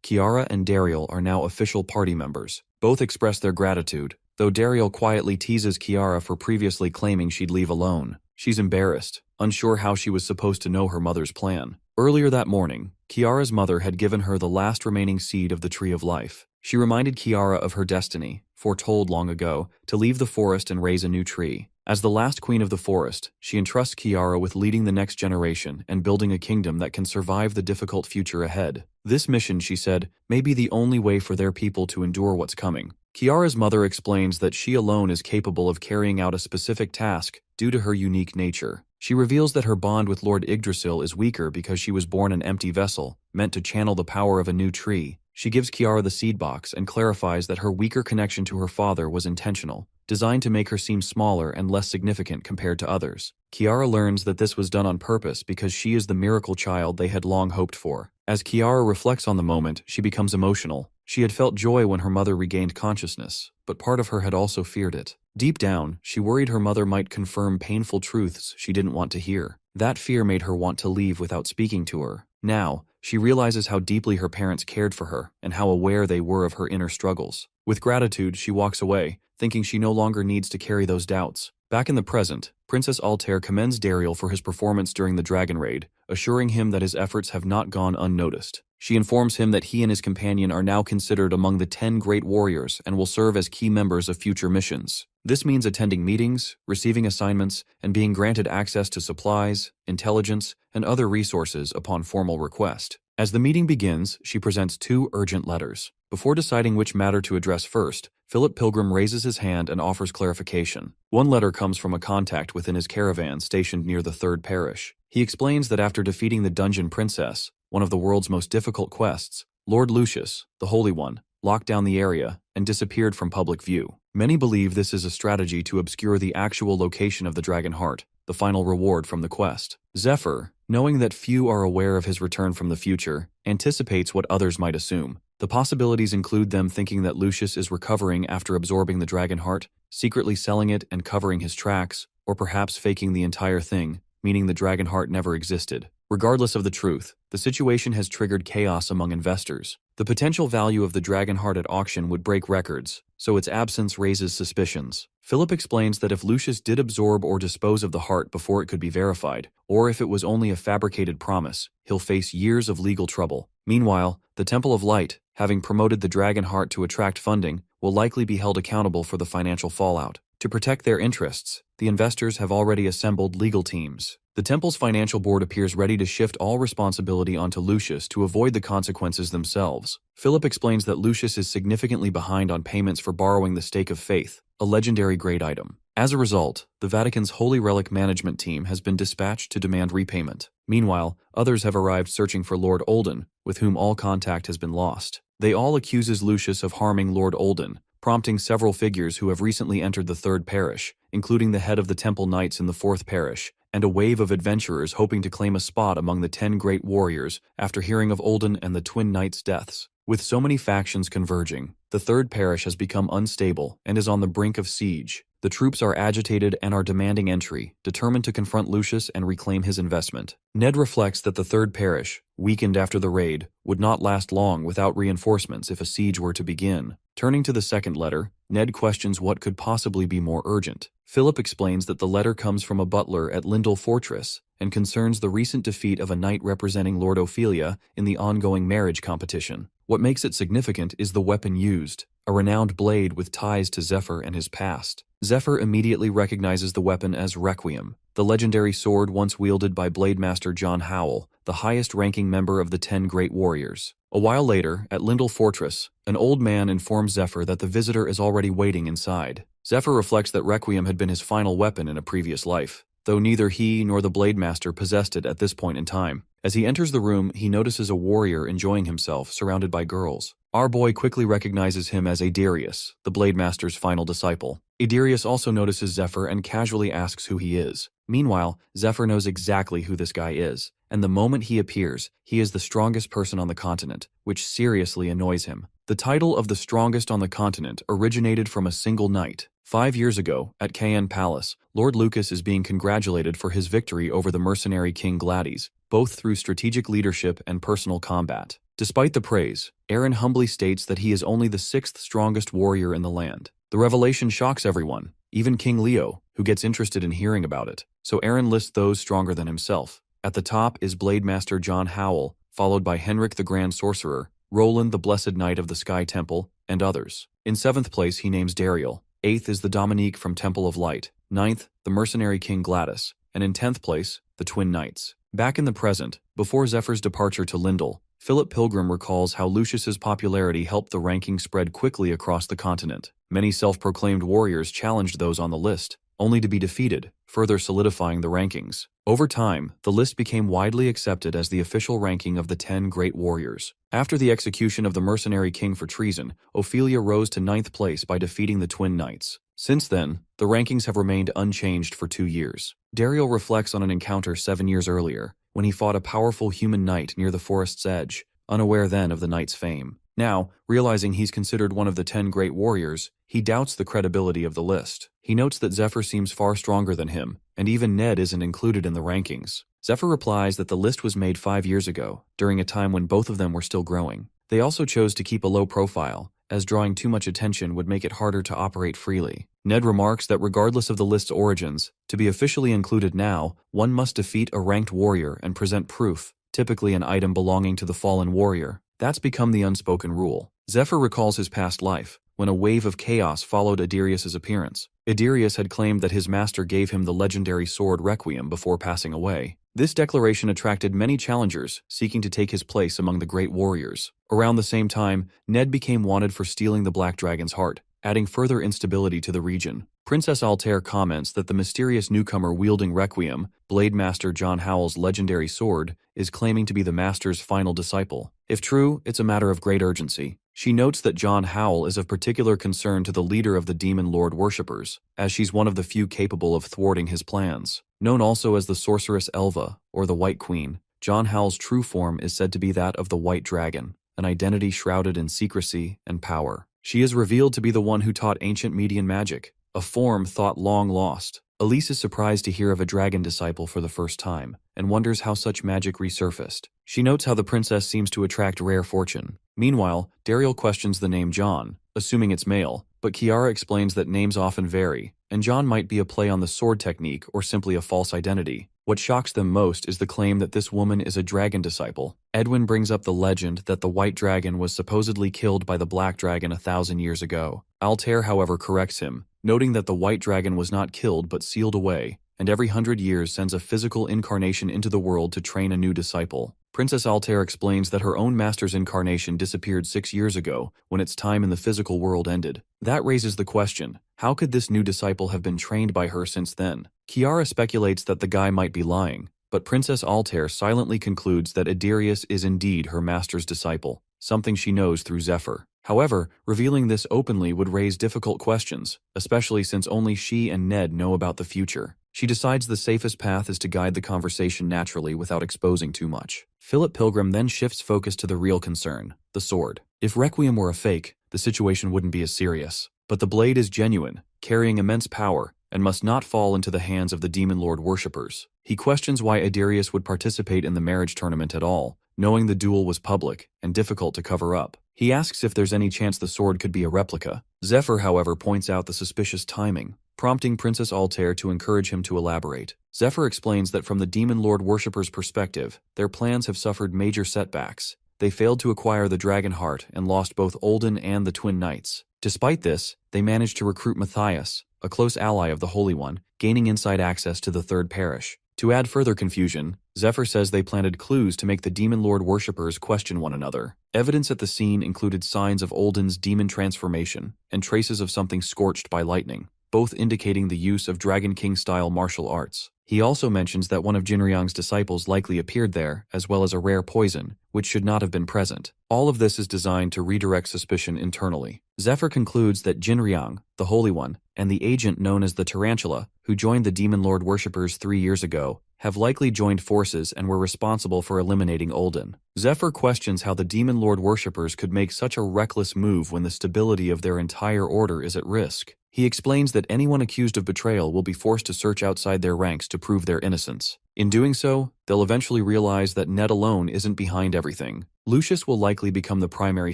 Kiara and Dariel are now official party members. Both express their gratitude, though Dariel quietly teases Kiara for previously claiming she'd leave alone. She's embarrassed, unsure how she was supposed to know her mother's plan. Earlier that morning, Kiara's mother had given her the last remaining seed of the Tree of Life. She reminded Kiara of her destiny, foretold long ago, to leave the forest and raise a new tree. As the last queen of the forest, she entrusts Kiara with leading the next generation and building a kingdom that can survive the difficult future ahead. This mission, she said, may be the only way for their people to endure what's coming. Kiara's mother explains that she alone is capable of carrying out a specific task due to her unique nature. She reveals that her bond with Lord Yggdrasil is weaker because she was born an empty vessel, meant to channel the power of a new tree. She gives Kiara the seed box and clarifies that her weaker connection to her father was intentional, designed to make her seem smaller and less significant compared to others. Kiara learns that this was done on purpose because she is the miracle child they had long hoped for. As Kiara reflects on the moment, she becomes emotional. She had felt joy when her mother regained consciousness, but part of her had also feared it. Deep down, she worried her mother might confirm painful truths she didn't want to hear. That fear made her want to leave without speaking to her. Now, she realizes how deeply her parents cared for her and how aware they were of her inner struggles. With gratitude, she walks away, thinking she no longer needs to carry those doubts. Back in the present, Princess Altair commends Dariel for his performance during the dragon raid, assuring him that his efforts have not gone unnoticed. She informs him that he and his companion are now considered among the 10 great warriors and will serve as key members of future missions. This means attending meetings, receiving assignments, and being granted access to supplies, intelligence, and other resources upon formal request. As the meeting begins, she presents 2 urgent letters. Before deciding which matter to address first, Philip Pilgrim raises his hand and offers clarification. One letter comes from a contact within his caravan stationed near the 3rd parish. He explains that after defeating the Dungeon Princess, one of the world's most difficult quests, Lord Lucius, the Holy One, locked down the area and disappeared from public view. Many believe this is a strategy to obscure the actual location of the Dragon Heart, the final reward from the quest. Zephyr, knowing that few are aware of his return from the future, anticipates what others might assume. The possibilities include them thinking that Lucius is recovering after absorbing the Dragon Heart, secretly selling it and covering his tracks, or perhaps faking the entire thing, meaning the Dragon Heart never existed. Regardless of the truth, the situation has triggered chaos among investors. The potential value of the Dragon Heart at auction would break records, so its absence raises suspicions. Philip explains that if Lucius did absorb or dispose of the heart before it could be verified, or if it was only a fabricated promise, he'll face years of legal trouble. Meanwhile, the Temple of Light, having promoted the Dragon Heart to attract funding, will likely be held accountable for the financial fallout. To protect their interests, the investors have already assembled legal teams. The temple's financial board appears ready to shift all responsibility onto Lucius to avoid the consequences themselves. Philip explains that Lucius is significantly behind on payments for borrowing the Stake of Faith, a legendary great item. As a result, the Vatican's Holy Relic management team has been dispatched to demand repayment. Meanwhile, others have arrived searching for Lord Olden, with whom all contact has been lost. They all accuses Lucius of harming Lord Olden, prompting several figures who have recently entered the 3rd parish, including the head of the Temple Knights in the 4th parish, and a wave of adventurers hoping to claim a spot among the 10 great warriors after hearing of Olden and the Twin Knights' deaths. With so many factions converging, the 3rd parish has become unstable and is on the brink of siege. The troops are agitated and are demanding entry, determined to confront Lucius and reclaim his investment. Ned reflects that the 3rd parish, weakened after the raid, would not last long without reinforcements if a siege were to begin. Turning to the 2nd letter, Ned questions what could possibly be more urgent. Philip explains that the letter comes from a butler at Lindell Fortress and concerns the recent defeat of a knight representing Lord Ophelia in the ongoing marriage competition. What makes it significant is the weapon used, a renowned blade with ties to Zephyr and his past. Zephyr immediately recognizes the weapon as Requiem, the legendary sword once wielded by Blade Master John Howell, the highest-ranking member of the 10 Great Warriors. A while later, at Lindell Fortress, an old man informs Zephyr that the visitor is already waiting inside. Zephyr reflects that Requiem had been his final weapon in a previous life, though neither he nor the Blade Master possessed it at this point in time. As he enters the room, he notices a warrior enjoying himself, surrounded by girls. Our boy quickly recognizes him as Adarius, the Blade Master's final disciple. Adarius also notices Zephyr and casually asks who he is. Meanwhile, Zephyr knows exactly who this guy is, and the moment he appears, he is the strongest person on the continent, which seriously annoys him. The title of the strongest on the continent originated from a single night. 5 years ago, at Cayenne Palace, Lord Lucas is being congratulated for his victory over the mercenary King Gladys, both through strategic leadership and personal combat. Despite the praise, Aaron humbly states that he is only the 6th strongest warrior in the land. The revelation shocks everyone, even King Leo, who gets interested in hearing about it. So Aaron lists those stronger than himself. At the top is Blade Master John Howell, followed by Henrik the Grand Sorcerer, Roland the Blessed Knight of the Sky Temple, and others. In 7th place he names Dariel. 8th is the Dominique from Temple of Light, Ninth, the mercenary king Gladys, and in 10th place, the twin knights. Back in the present, before Zephyr's departure to Lindell, Philip Pilgrim recalls how Lucius's popularity helped the ranking spread quickly across the continent. Many self-proclaimed warriors challenged those on the list, only to be defeated, further solidifying the rankings. Over time, the list became widely accepted as the official ranking of the 10 great warriors. After the execution of the mercenary king for treason, Ophelia rose to 9th place by defeating the twin knights. Since then, the rankings have remained unchanged for 2 years. Dario reflects on an encounter 7 years earlier, when he fought a powerful human knight near the forest's edge, unaware then of the knight's fame. Now, realizing he's considered one of the 10 great warriors, he doubts the credibility of the list. He notes that Zephyr seems far stronger than him, and even Ned isn't included in the rankings. Zephyr replies that the list was made 5 years ago, during a time when both of them were still growing. They also chose to keep a low profile, as drawing too much attention would make it harder to operate freely. Ned remarks that regardless of the list's origins, to be officially included now, one must defeat a ranked warrior and present proof, typically an item belonging to the fallen warrior. That's become the unspoken rule. Zephyr recalls his past life, when a wave of chaos followed Iderius's appearance. Iderius had claimed that his master gave him the legendary sword Requiem before passing away. This declaration attracted many challengers, seeking to take his place among the great warriors. Around the same time, Ned became wanted for stealing the Black Dragon's heart, adding further instability to the region. Princess Altair comments that the mysterious newcomer wielding Requiem, Blade Master John Howell's legendary sword, is claiming to be the master's final disciple. If true, it's a matter of great urgency. She notes that John Howell is of particular concern to the leader of the Demon Lord worshippers, as she's one of the few capable of thwarting his plans. Known also as the Sorceress Elva, or the White Queen, John Howell's true form is said to be that of the White Dragon, an identity shrouded in secrecy and power. She is revealed to be the one who taught ancient Median magic, a form thought long lost. Elise is surprised to hear of a dragon disciple for the first time, and wonders how such magic resurfaced. She notes how the princess seems to attract rare fortune. Meanwhile, Daryl questions the name John, assuming it's male, but Kiara explains that names often vary, and John might be a play on the sword technique or simply a false identity. What shocks them most is the claim that this woman is a dragon disciple. Edwin brings up the legend that the White Dragon was supposedly killed by the Black Dragon 1,000 years ago. Altair, however, corrects him, noting that the White Dragon was not killed but sealed away, and every 100 years sends a physical incarnation into the world to train a new disciple. Princess Altair explains that her own master's incarnation disappeared 6 years ago, when its time in the physical world ended. That raises the question, how could this new disciple have been trained by her since then? Kiara speculates that the guy might be lying, but Princess Altair silently concludes that Iderius is indeed her master's disciple, something she knows through Zephyr. However, revealing this openly would raise difficult questions, especially since only she and Ned know about the future. She decides the safest path is to guide the conversation naturally without exposing too much. Philip Pilgrim then shifts focus to the real concern, the sword. If Requiem were a fake, the situation wouldn't be as serious. But the blade is genuine, carrying immense power, and must not fall into the hands of the Demon Lord worshippers. He questions why Iderius would participate in the marriage tournament at all, knowing the duel was public and difficult to cover up. He asks if there's any chance the sword could be a replica. Zephyr, however, points out the suspicious timing, prompting Princess Altair to encourage him to elaborate. Zephyr explains that from the Demon Lord worshippers' perspective, their plans have suffered major setbacks. They failed to acquire the Dragon Heart and lost both Olden and the Twin Knights. Despite this, they managed to recruit Matthias, a close ally of the Holy One, gaining inside access to the Third Parish. To add further confusion, Zephyr says they planted clues to make the Demon Lord worshippers question one another. Evidence at the scene included signs of Olden's demon transformation and traces of something scorched by lightning, both indicating the use of Dragon King-style martial arts. He also mentions that one of Jinryang's disciples likely appeared there, as well as a rare poison, which should not have been present. All of this is designed to redirect suspicion internally. Zephyr concludes that Jinryang, the Holy One, and the agent known as the Tarantula, who joined the Demon Lord worshippers 3 years ago, have likely joined forces and were responsible for eliminating Olden. Zephyr questions how the Demon Lord worshippers could make such a reckless move when the stability of their entire order is at risk. He explains that anyone accused of betrayal will be forced to search outside their ranks to prove their innocence. In doing so, they'll eventually realize that Ned alone isn't behind everything. Lucius will likely become the primary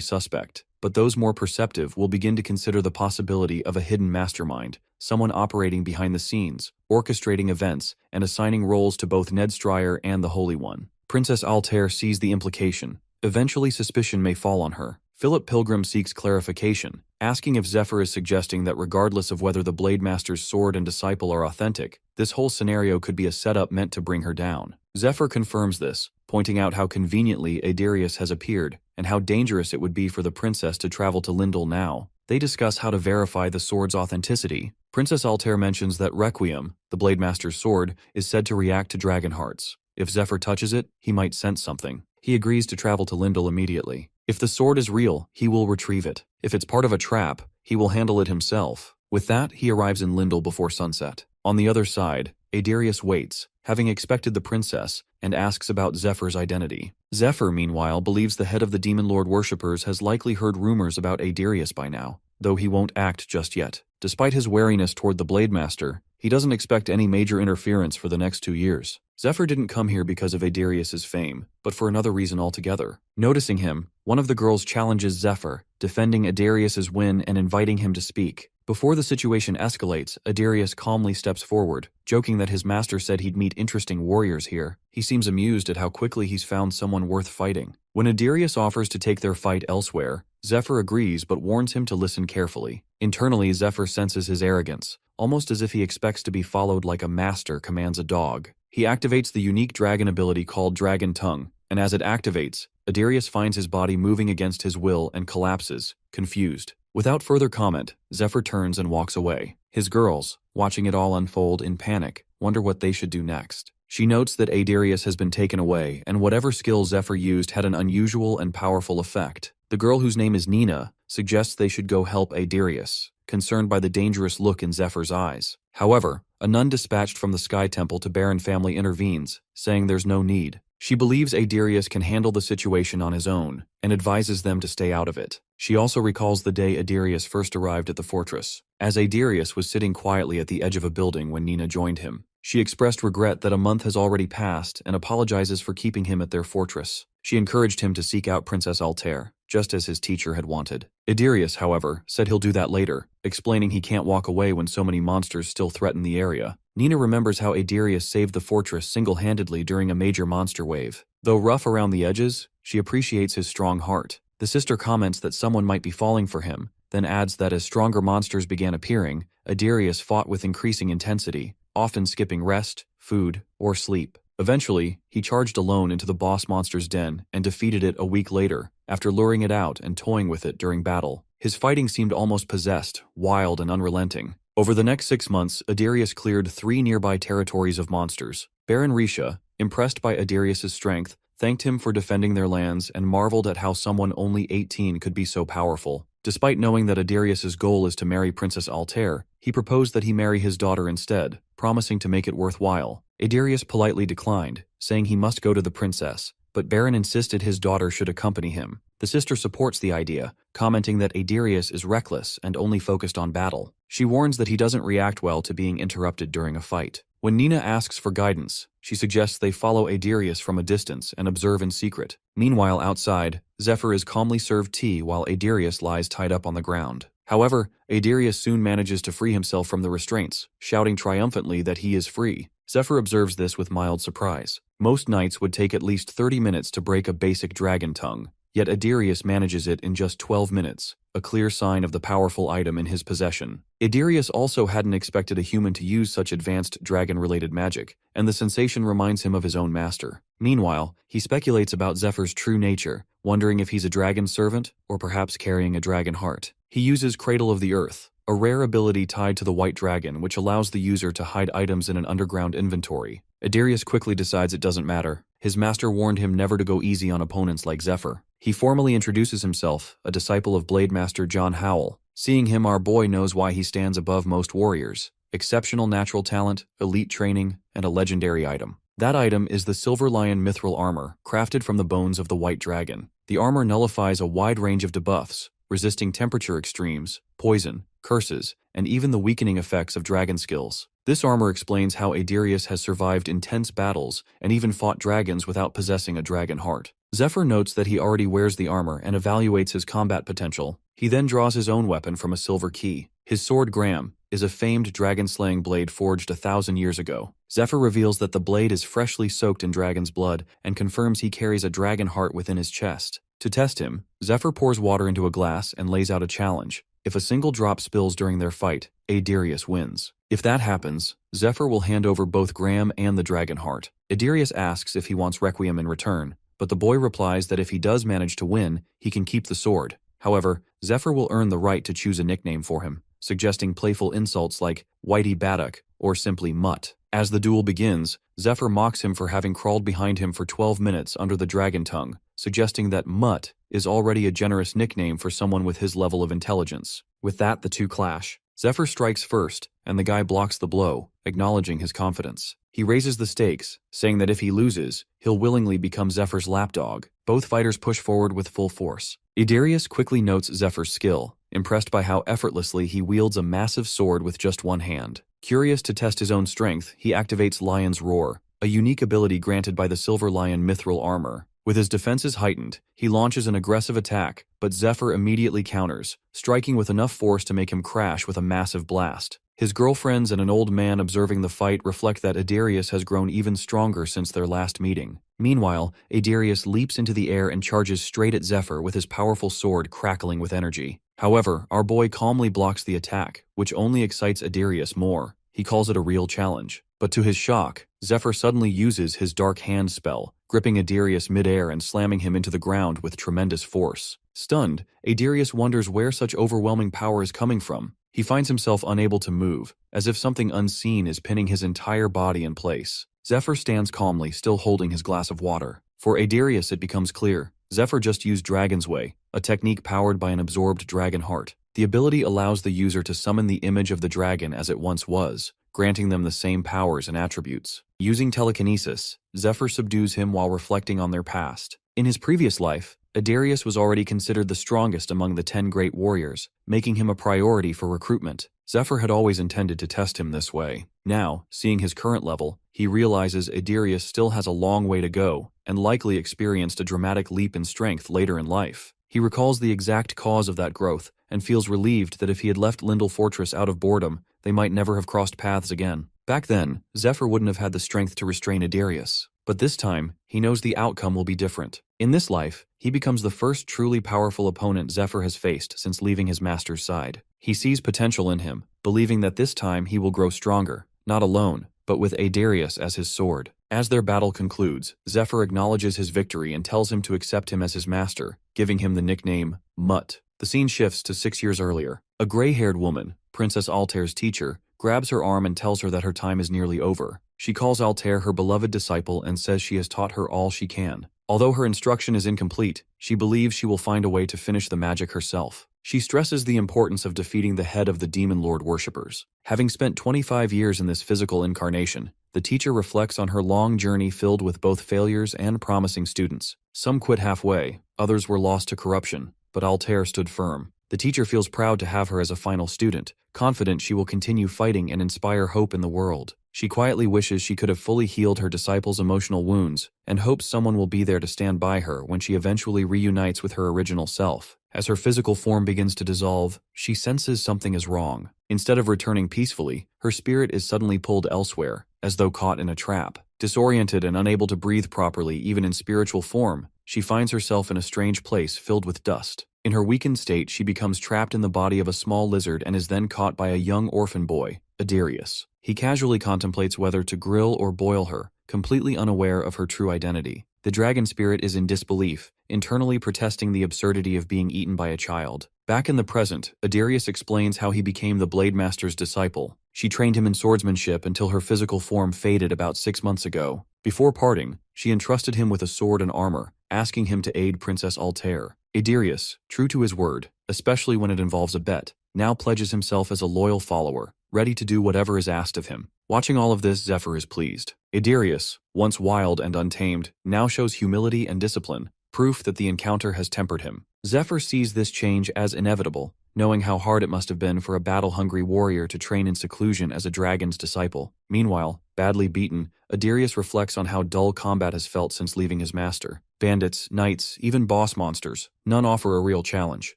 suspect, but those more perceptive will begin to consider the possibility of a hidden mastermind, someone operating behind the scenes, orchestrating events, and assigning roles to both Ned Stryer and the Holy One. Princess Altair sees the implication. Eventually suspicion may fall on her, Philip Pilgrim seeks clarification, asking if Zephyr is suggesting that regardless of whether the Blade Master's sword and disciple are authentic, this whole scenario could be a setup meant to bring her down. Zephyr confirms this, pointing out how conveniently Adarius has appeared, and how dangerous it would be for the princess to travel to Lindell now. They discuss how to verify the sword's authenticity. Princess Altair mentions that Requiem, the Blade Master's sword, is said to react to dragon hearts. If Zephyr touches it, he might sense something. He agrees to travel to Lindell immediately. If the sword is real, he will retrieve it. If it's part of a trap, he will handle it himself. With that, he arrives in Lindell before sunset. On the other side, Adarius waits, having expected the princess, and asks about Zephyr's identity. Zephyr, meanwhile, believes the head of the Demon Lord worshippers has likely heard rumors about Adarius by now, though he won't act just yet. Despite his wariness toward the Blade Master, he doesn't expect any major interference for the next 2 years. Zephyr didn't come here because of Adarius's fame, but for another reason altogether. Noticing him, one of the girls challenges Zephyr, defending Adarius's win and inviting him to speak. Before the situation escalates, Adarius calmly steps forward, joking that his master said he'd meet interesting warriors here. He seems amused at how quickly he's found someone worth fighting. When Adarius offers to take their fight elsewhere, Zephyr agrees but warns him to listen carefully. Internally, Zephyr senses his arrogance, almost as if he expects to be followed like a master commands a dog. He activates the unique dragon ability called Dragon Tongue, and as it activates, Adarius finds his body moving against his will and collapses, confused. Without further comment, Zephyr turns and walks away. His girls, watching it all unfold in panic, wonder what they should do next. She notes that Adarius has been taken away, and whatever skill Zephyr used had an unusual and powerful effect. The girl, whose name is Nina, suggests they should go help Adarius, concerned by the dangerous look in Zephyr's eyes. However, a nun dispatched from the Sky Temple to Baron family intervenes, saying there's no need. She believes Adarius can handle the situation on his own, and advises them to stay out of it. She also recalls the day Adarius first arrived at the fortress, as Adarius was sitting quietly at the edge of a building when Nina joined him. She expressed regret that a month has already passed and apologizes for keeping him at their fortress. She encouraged him to seek out Princess Altair, just as his teacher had wanted. Adarius, however, said he'll do that later, explaining he can't walk away when so many monsters still threaten the area. Nina remembers how Adarius saved the fortress single-handedly during a major monster wave. Though rough around the edges, she appreciates his strong heart. The sister comments that someone might be falling for him, then adds that as stronger monsters began appearing, Adarius fought with increasing intensity, often skipping rest, food, or sleep. Eventually, he charged alone into the boss monster's den and defeated it a week later, after luring it out and toying with it during battle. His fighting seemed almost possessed, wild and unrelenting. Over the next 6 months, Adarius cleared 3 nearby territories of monsters. Baron Risha, impressed by Adarius's strength, thanked him for defending their lands and marveled at how someone only 18 could be so powerful. Despite knowing that Adarius's goal is to marry Princess Altair, he proposed that he marry his daughter instead, promising to make it worthwhile. Adarius politely declined, saying he must go to the princess, but Baron insisted his daughter should accompany him. The sister supports the idea, commenting that Adarius is reckless and only focused on battle. She warns that he doesn't react well to being interrupted during a fight. When Nina asks for guidance, she suggests they follow Adarius from a distance and observe in secret. Meanwhile, outside, Zephyr is calmly served tea while Adarius lies tied up on the ground. However, Adarius soon manages to free himself from the restraints, shouting triumphantly that he is free. Zephyr observes this with mild surprise. Most knights would take at least 30 minutes to break a basic dragon tongue, yet Adarius manages it in just 12 minutes, a clear sign of the powerful item in his possession. Adarius also hadn't expected a human to use such advanced dragon-related magic, and the sensation reminds him of his own master. Meanwhile, he speculates about Zephyr's true nature, wondering if he's a dragon servant or perhaps carrying a dragon heart. He uses Cradle of the Earth, a rare ability tied to the white dragon which allows the user to hide items in an underground inventory. Adarius quickly decides it doesn't matter. His master warned him never to go easy on opponents like Zephyr. He formally introduces himself, a disciple of Blade Master John Howell. Seeing him, our boy knows why he stands above most warriors. Exceptional natural talent, elite training, and a legendary item. That item is the Silver Lion Mithril Armor, crafted from the bones of the White Dragon. The armor nullifies a wide range of debuffs, resisting temperature extremes, poison, curses, and even the weakening effects of dragon skills. This armor explains how Adarius has survived intense battles and even fought dragons without possessing a dragon heart. Zephyr notes that he already wears the armor and evaluates his combat potential. He then draws his own weapon from a silver key. His sword Graham is a famed dragon-slaying blade forged 1,000 years ago. Zephyr reveals that the blade is freshly soaked in dragon's blood and confirms he carries a dragon heart within his chest. To test him, Zephyr pours water into a glass and lays out a challenge. If a single drop spills during their fight, Adarius wins. If that happens, Zephyr will hand over both Graham and the dragon heart. Adarius asks if he wants Requiem in return, but the boy replies that if he does manage to win, he can keep the sword. However, Zephyr will earn the right to choose a nickname for him, suggesting playful insults like Whitey Baddock or simply Mutt. As the duel begins, Zephyr mocks him for having crawled behind him for 12 minutes under the dragon tongue, suggesting that Mutt is already a generous nickname for someone with his level of intelligence. With that, the two clash. Zephyr strikes first, and the guy blocks the blow, acknowledging his confidence. He raises the stakes, saying that if he loses, he'll willingly become Zephyr's lapdog. Both fighters push forward with full force. Adarius quickly notes Zephyr's skill, impressed by how effortlessly he wields a massive sword with just one hand. Curious to test his own strength, he activates Lion's Roar, a unique ability granted by the Silver Lion mithril armor. With his defenses heightened, he launches an aggressive attack, but Zephyr immediately counters, striking with enough force to make him crash with a massive blast. His girlfriends and an old man observing the fight reflect that Adarius has grown even stronger since their last meeting. Meanwhile, Adarius leaps into the air and charges straight at Zephyr with his powerful sword crackling with energy. However, our boy calmly blocks the attack, which only excites Adarius more. He calls it a real challenge. But to his shock, Zephyr suddenly uses his Dark Hand spell, gripping Adarius mid-air and slamming him into the ground with tremendous force. Stunned, Adarius wonders where such overwhelming power is coming from. He finds himself unable to move, as if something unseen is pinning his entire body in place. Zephyr stands calmly, still holding his glass of water. For Adarius, it becomes clear. Zephyr just used Dragon's Way, a technique powered by an absorbed dragon heart. The ability allows the user to summon the image of the dragon as it once was, granting them the same powers and attributes. Using telekinesis, Zephyr subdues him while reflecting on their past. In his previous life, Adarius was already considered the strongest among the 10 great warriors, making him a priority for recruitment. Zephyr had always intended to test him this way. Now, seeing his current level, he realizes Adarius still has a long way to go, and likely experienced a dramatic leap in strength later in life. He recalls the exact cause of that growth, and feels relieved that if he had left Lindell Fortress out of boredom, they might never have crossed paths again. Back then, Zephyr wouldn't have had the strength to restrain Adarius. But this time, he knows the outcome will be different. In this life, he becomes the first truly powerful opponent Zephyr has faced since leaving his master's side. He sees potential in him, believing that this time he will grow stronger, not alone, but with Adarius as his sword. As their battle concludes, Zephyr acknowledges his victory and tells him to accept him as his master, giving him the nickname Mutt. The scene shifts to 6 years earlier. A gray-haired woman, Princess Altair's teacher, grabs her arm and tells her that her time is nearly over. She calls Altair her beloved disciple and says she has taught her all she can. Although her instruction is incomplete, she believes she will find a way to finish the magic herself. She stresses the importance of defeating the head of the Demon Lord worshippers. Having spent 25 years in this physical incarnation, the teacher reflects on her long journey filled with both failures and promising students. Some quit halfway, others were lost to corruption, but Altair stood firm. The teacher feels proud to have her as a final student, confident she will continue fighting and inspire hope in the world. She quietly wishes she could have fully healed her disciples' emotional wounds, and hopes someone will be there to stand by her when she eventually reunites with her original self. As her physical form begins to dissolve, she senses something is wrong. Instead of returning peacefully, her spirit is suddenly pulled elsewhere, as though caught in a trap. Disoriented and unable to breathe properly even in spiritual form, she finds herself in a strange place filled with dust. In her weakened state, she becomes trapped in the body of a small lizard and is then caught by a young orphan boy, Adarius. He casually contemplates whether to grill or boil her, completely unaware of her true identity. The dragon spirit is in disbelief, internally protesting the absurdity of being eaten by a child. Back in the present, Adarius explains how he became the Blade Master's disciple. She trained him in swordsmanship until her physical form faded about 6 months ago. Before parting, she entrusted him with a sword and armor, asking him to aid Princess Altair. Adarius, true to his word, especially when it involves a bet, now pledges himself as a loyal follower, ready to do whatever is asked of him. Watching all of this, Zephyr is pleased. Adarius, once wild and untamed, now shows humility and discipline, proof that the encounter has tempered him. Zephyr sees this change as inevitable, knowing how hard it must have been for a battle-hungry warrior to train in seclusion as a dragon's disciple. Meanwhile, badly beaten, Adarius reflects on how dull combat has felt since leaving his master. Bandits, knights, even boss monsters, none offer a real challenge.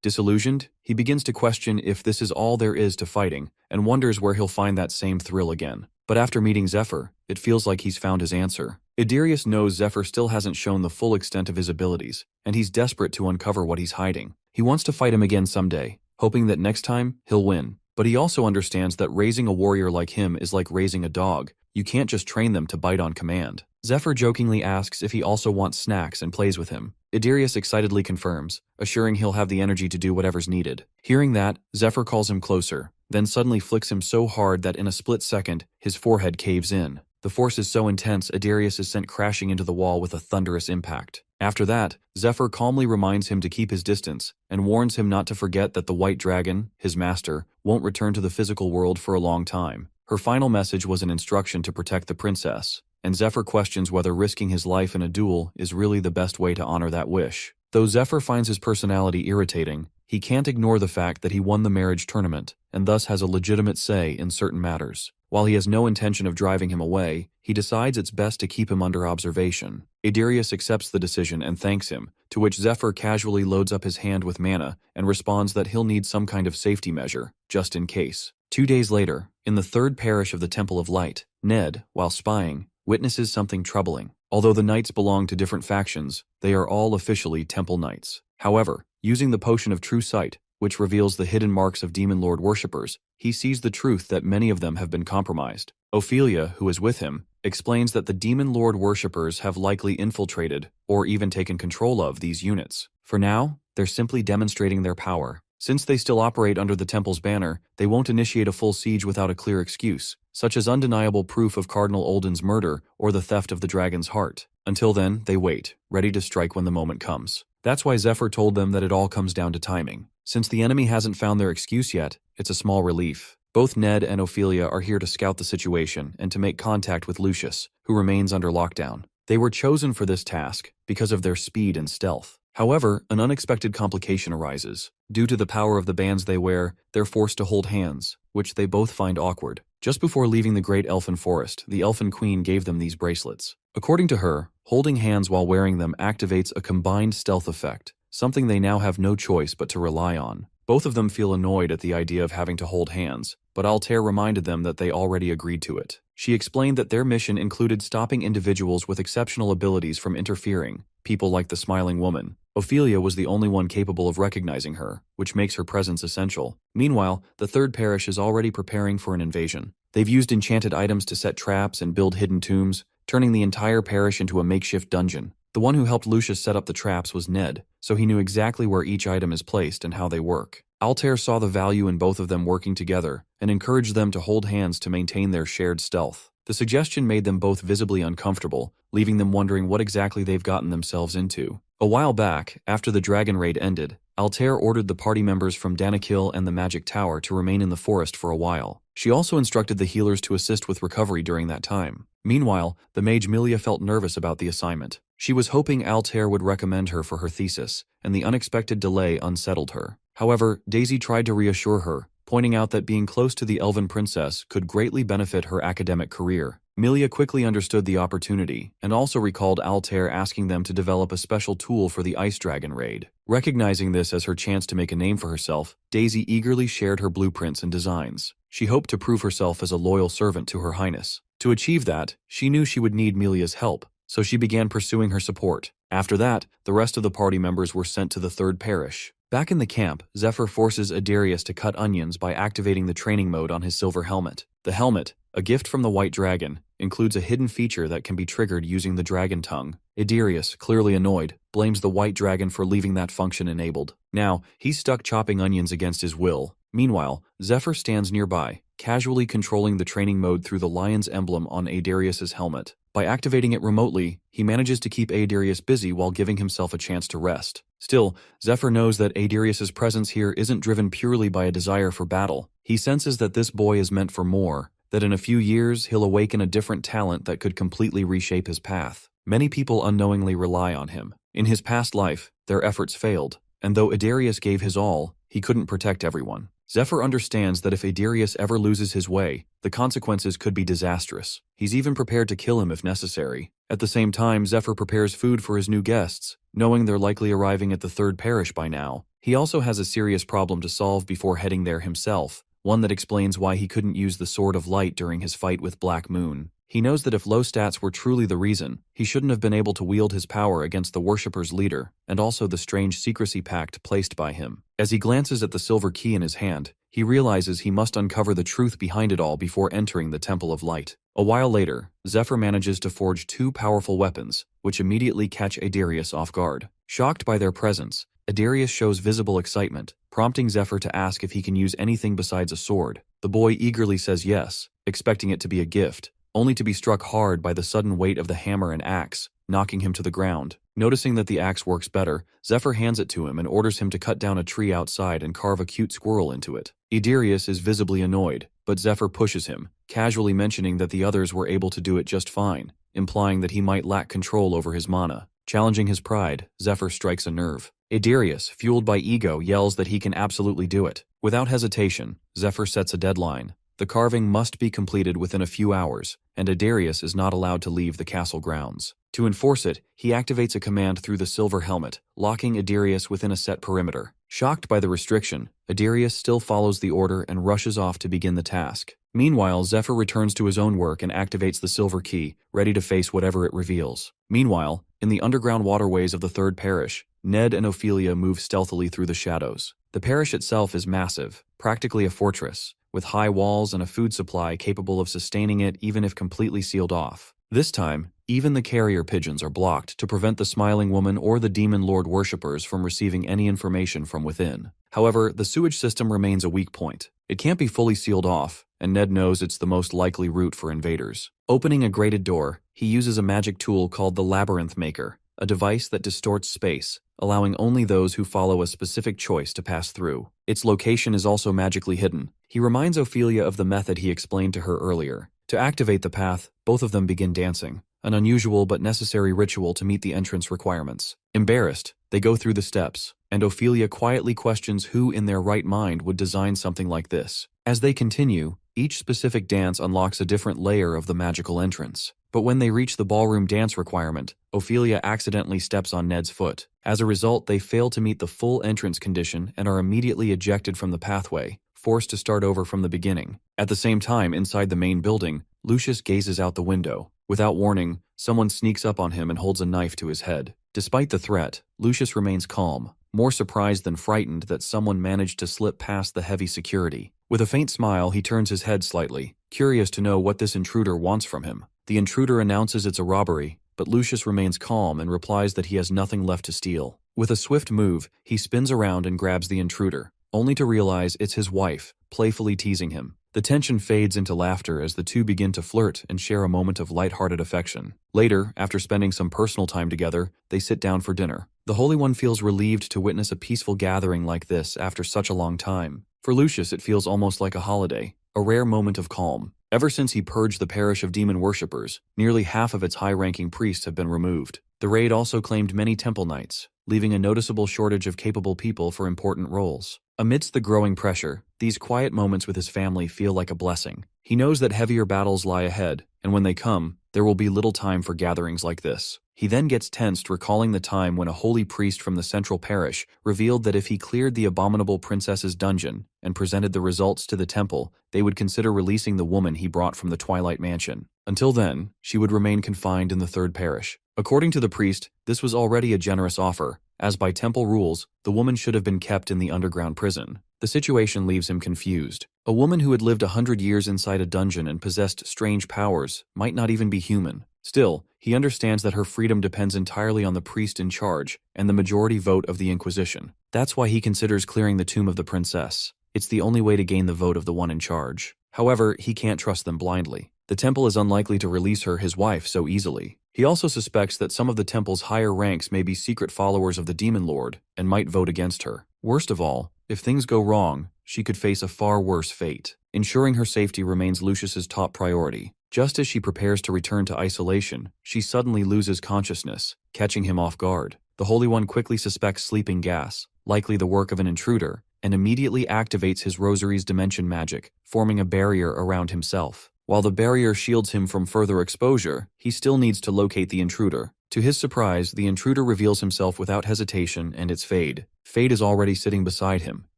Disillusioned, he begins to question if this is all there is to fighting, and wonders where he'll find that same thrill again. But after meeting Zephyr, it feels like he's found his answer. Idarius knows Zephyr still hasn't shown the full extent of his abilities, and he's desperate to uncover what he's hiding. He wants to fight him again someday, hoping that next time, he'll win. But he also understands that raising a warrior like him is like raising a dog. You can't just train them to bite on command. Zephyr jokingly asks if he also wants snacks and plays with him. Idarius excitedly confirms, assuring he'll have the energy to do whatever's needed. Hearing that, Zephyr calls him closer, then suddenly flicks him so hard that in a split second, his forehead caves in. The force is so intense, Idarius is sent crashing into the wall with a thunderous impact. After that, Zephyr calmly reminds him to keep his distance, and warns him not to forget that the white dragon, his master, won't return to the physical world for a long time. Her final message was an instruction to protect the princess, and Zephyr questions whether risking his life in a duel is really the best way to honor that wish. Though Zephyr finds his personality irritating, he can't ignore the fact that he won the marriage tournament, and thus has a legitimate say in certain matters. While he has no intention of driving him away, he decides it's best to keep him under observation. Idarius accepts the decision and thanks him, to which Zephyr casually loads up his hand with mana and responds that he'll need some kind of safety measure, just in case. 2 days later, in the third parish of the Temple of Light, Ned, while spying, witnesses something troubling. Although the knights belong to different factions, they are all officially temple knights. However, using the potion of true sight, which reveals the hidden marks of Demon Lord worshippers, he sees the truth that many of them have been compromised. Ophelia, who is with him, explains that the Demon Lord worshippers have likely infiltrated, or even taken control of, these units. For now, they're simply demonstrating their power. Since they still operate under the temple's banner, they won't initiate a full siege without a clear excuse, such as undeniable proof of Cardinal Olden's murder or the theft of the dragon's heart. Until then, they wait, ready to strike when the moment comes. That's why Zephyr told them that it all comes down to timing. Since the enemy hasn't found their excuse yet, it's a small relief. Both Ned and Ophelia are here to scout the situation and to make contact with Lucius, who remains under lockdown. They were chosen for this task because of their speed and stealth. However, an unexpected complication arises. Due to the power of the bands they wear, they're forced to hold hands, which they both find awkward. Just before leaving the Great Elfin Forest, the Elfin Queen gave them these bracelets. According to her, holding hands while wearing them activates a combined stealth effect, something they now have no choice but to rely on. Both of them feel annoyed at the idea of having to hold hands, but Altair reminded them that they already agreed to it. She explained that their mission included stopping individuals with exceptional abilities from interfering, people like the Smiling Woman. Ophelia was the only one capable of recognizing her, which makes her presence essential. Meanwhile, the third parish is already preparing for an invasion. They've used enchanted items to set traps and build hidden tombs, turning the entire parish into a makeshift dungeon. The one who helped Lucius set up the traps was Ned, so he knew exactly where each item is placed and how they work. Altair saw the value in both of them working together and encouraged them to hold hands to maintain their shared stealth. The suggestion made them both visibly uncomfortable, leaving them wondering what exactly they've gotten themselves into. A while back, after the dragon raid ended, Altair ordered the party members from Danakil and the Magic Tower to remain in the forest for a while. She also instructed the healers to assist with recovery during that time. Meanwhile, the mage Milia felt nervous about the assignment. She was hoping Altair would recommend her for her thesis, and the unexpected delay unsettled her. However, Daisy tried to reassure her, pointing out that being close to the Elven Princess could greatly benefit her academic career. Milia quickly understood the opportunity, and also recalled Altair asking them to develop a special tool for the Ice Dragon raid. Recognizing this as her chance to make a name for herself, Daisy eagerly shared her blueprints and designs. She hoped to prove herself as a loyal servant to Her Highness. To achieve that, she knew she would need Milia's help, so she began pursuing her support. After that, the rest of the party members were sent to the third parish. Back in the camp, Zephyr forces Idarius to cut onions by activating the training mode on his silver helmet. The helmet, a gift from the White Dragon, includes a hidden feature that can be triggered using the dragon tongue. Idarius, clearly annoyed, blames the White Dragon for leaving that function enabled. Now, he's stuck chopping onions against his will. Meanwhile, Zephyr stands nearby, casually controlling the training mode through the lion's emblem on Idarius's helmet. By activating it remotely, he manages to keep Idarius busy while giving himself a chance to rest. Still, Zephyr knows that Idarius's presence here isn't driven purely by a desire for battle. He senses that this boy is meant for more, that in a few years he'll awaken a different talent that could completely reshape his path. Many people unknowingly rely on him. In his past life, their efforts failed, and though Idarius gave his all, he couldn't protect everyone. Zephyr understands that if Idarius ever loses his way, the consequences could be disastrous. He's even prepared to kill him if necessary. At the same time, Zephyr prepares food for his new guests, knowing they're likely arriving at the third parish by now. He also has a serious problem to solve before heading there himself, one that explains why he couldn't use the Sword of Light during his fight with Black Moon. He knows that if low stats were truly the reason, he shouldn't have been able to wield his power against the worshipper's leader, and also the strange secrecy pact placed by him. As he glances at the silver key in his hand, he realizes he must uncover the truth behind it all before entering the Temple of Light. A while later, Zephyr manages to forge two powerful weapons, which immediately catch Adarius off guard. Shocked by their presence, Adarius shows visible excitement, prompting Zephyr to ask if he can use anything besides a sword. The boy eagerly says yes, expecting it to be a gift, only to be struck hard by the sudden weight of the hammer and axe, knocking him to the ground. Noticing that the axe works better, Zephyr hands it to him and orders him to cut down a tree outside and carve a cute squirrel into it. Adarius is visibly annoyed, but Zephyr pushes him, casually mentioning that the others were able to do it just fine, implying that he might lack control over his mana. Challenging his pride, Zephyr strikes a nerve. Adarius, fueled by ego, yells that he can absolutely do it. Without hesitation, Zephyr sets a deadline. The carving must be completed within a few hours, and Adarius is not allowed to leave the castle grounds. To enforce it, he activates a command through the silver helmet, locking Adarius within a set perimeter. Shocked by the restriction, Adarius still follows the order and rushes off to begin the task. Meanwhile, Zephyr returns to his own work and activates the silver key, ready to face whatever it reveals. Meanwhile, in the underground waterways of the third parish, Ned and Ophelia move stealthily through the shadows. The parish itself is massive, practically a fortress, with high walls and a food supply capable of sustaining it even if completely sealed off. This time, even the carrier pigeons are blocked to prevent the smiling woman or the demon lord worshippers from receiving any information from within. However, the sewage system remains a weak point. It can't be fully sealed off, and Ned knows it's the most likely route for invaders. Opening a grated door, he uses a magic tool called the Labyrinth Maker, a device that distorts space, allowing only those who follow a specific choice to pass through. Its location is also magically hidden. He reminds Ophelia of the method he explained to her earlier. To activate the path, both of them begin dancing, an unusual but necessary ritual to meet the entrance requirements. Embarrassed, they go through the steps, and Ophelia quietly questions who in their right mind would design something like this. As they continue, each specific dance unlocks a different layer of the magical entrance. But when they reach the ballroom dance requirement, Ophelia accidentally steps on Ned's foot. As a result, they fail to meet the full entrance condition and are immediately ejected from the pathway, forced to start over from the beginning. At the same time, inside the main building, Lucius gazes out the window. Without warning, someone sneaks up on him and holds a knife to his head. Despite the threat, Lucius remains calm, more surprised than frightened that someone managed to slip past the heavy security. With a faint smile, he turns his head slightly, curious to know what this intruder wants from him. The intruder announces it's a robbery, but Lucius remains calm and replies that he has nothing left to steal. With a swift move, he spins around and grabs the intruder, only to realize it's his wife, playfully teasing him. The tension fades into laughter as the two begin to flirt and share a moment of lighthearted affection. Later, after spending some personal time together, they sit down for dinner. The Holy One feels relieved to witness a peaceful gathering like this after such a long time. For Lucius, it feels almost like a holiday, a rare moment of calm. Ever since he purged the parish of demon worshippers, nearly half of its high-ranking priests have been removed. The raid also claimed many temple knights, leaving a noticeable shortage of capable people for important roles. Amidst the growing pressure, these quiet moments with his family feel like a blessing. He knows that heavier battles lie ahead, and when they come, there will be little time for gatherings like this. He then gets tensed, recalling the time when a holy priest from the central parish revealed that if he cleared the abominable princess's dungeon and presented the results to the temple, they would consider releasing the woman he brought from the Twilight Mansion. Until then, she would remain confined in the third parish. According to the priest, this was already a generous offer, as by temple rules, the woman should have been kept in the underground prison. The situation leaves him confused. A woman who had lived 100 years inside a dungeon and possessed strange powers might not even be human. Still, he understands that her freedom depends entirely on the priest in charge and the majority vote of the Inquisition. That's why he considers clearing the tomb of the princess. It's the only way to gain the vote of the one in charge. However, he can't trust them blindly. The temple is unlikely to release her, his wife, so easily. He also suspects that some of the temple's higher ranks may be secret followers of the Demon Lord and might vote against her. Worst of all, if things go wrong, she could face a far worse fate. Ensuring her safety remains Lucius's top priority. Just as she prepares to return to isolation, she suddenly loses consciousness, catching him off guard. The Holy One quickly suspects sleeping gas, likely the work of an intruder, and immediately activates his rosary's dimension magic, forming a barrier around himself. While the barrier shields him from further exposure, he still needs to locate the intruder. To his surprise, the intruder reveals himself without hesitation, and it's Fade. Fade is already sitting beside him,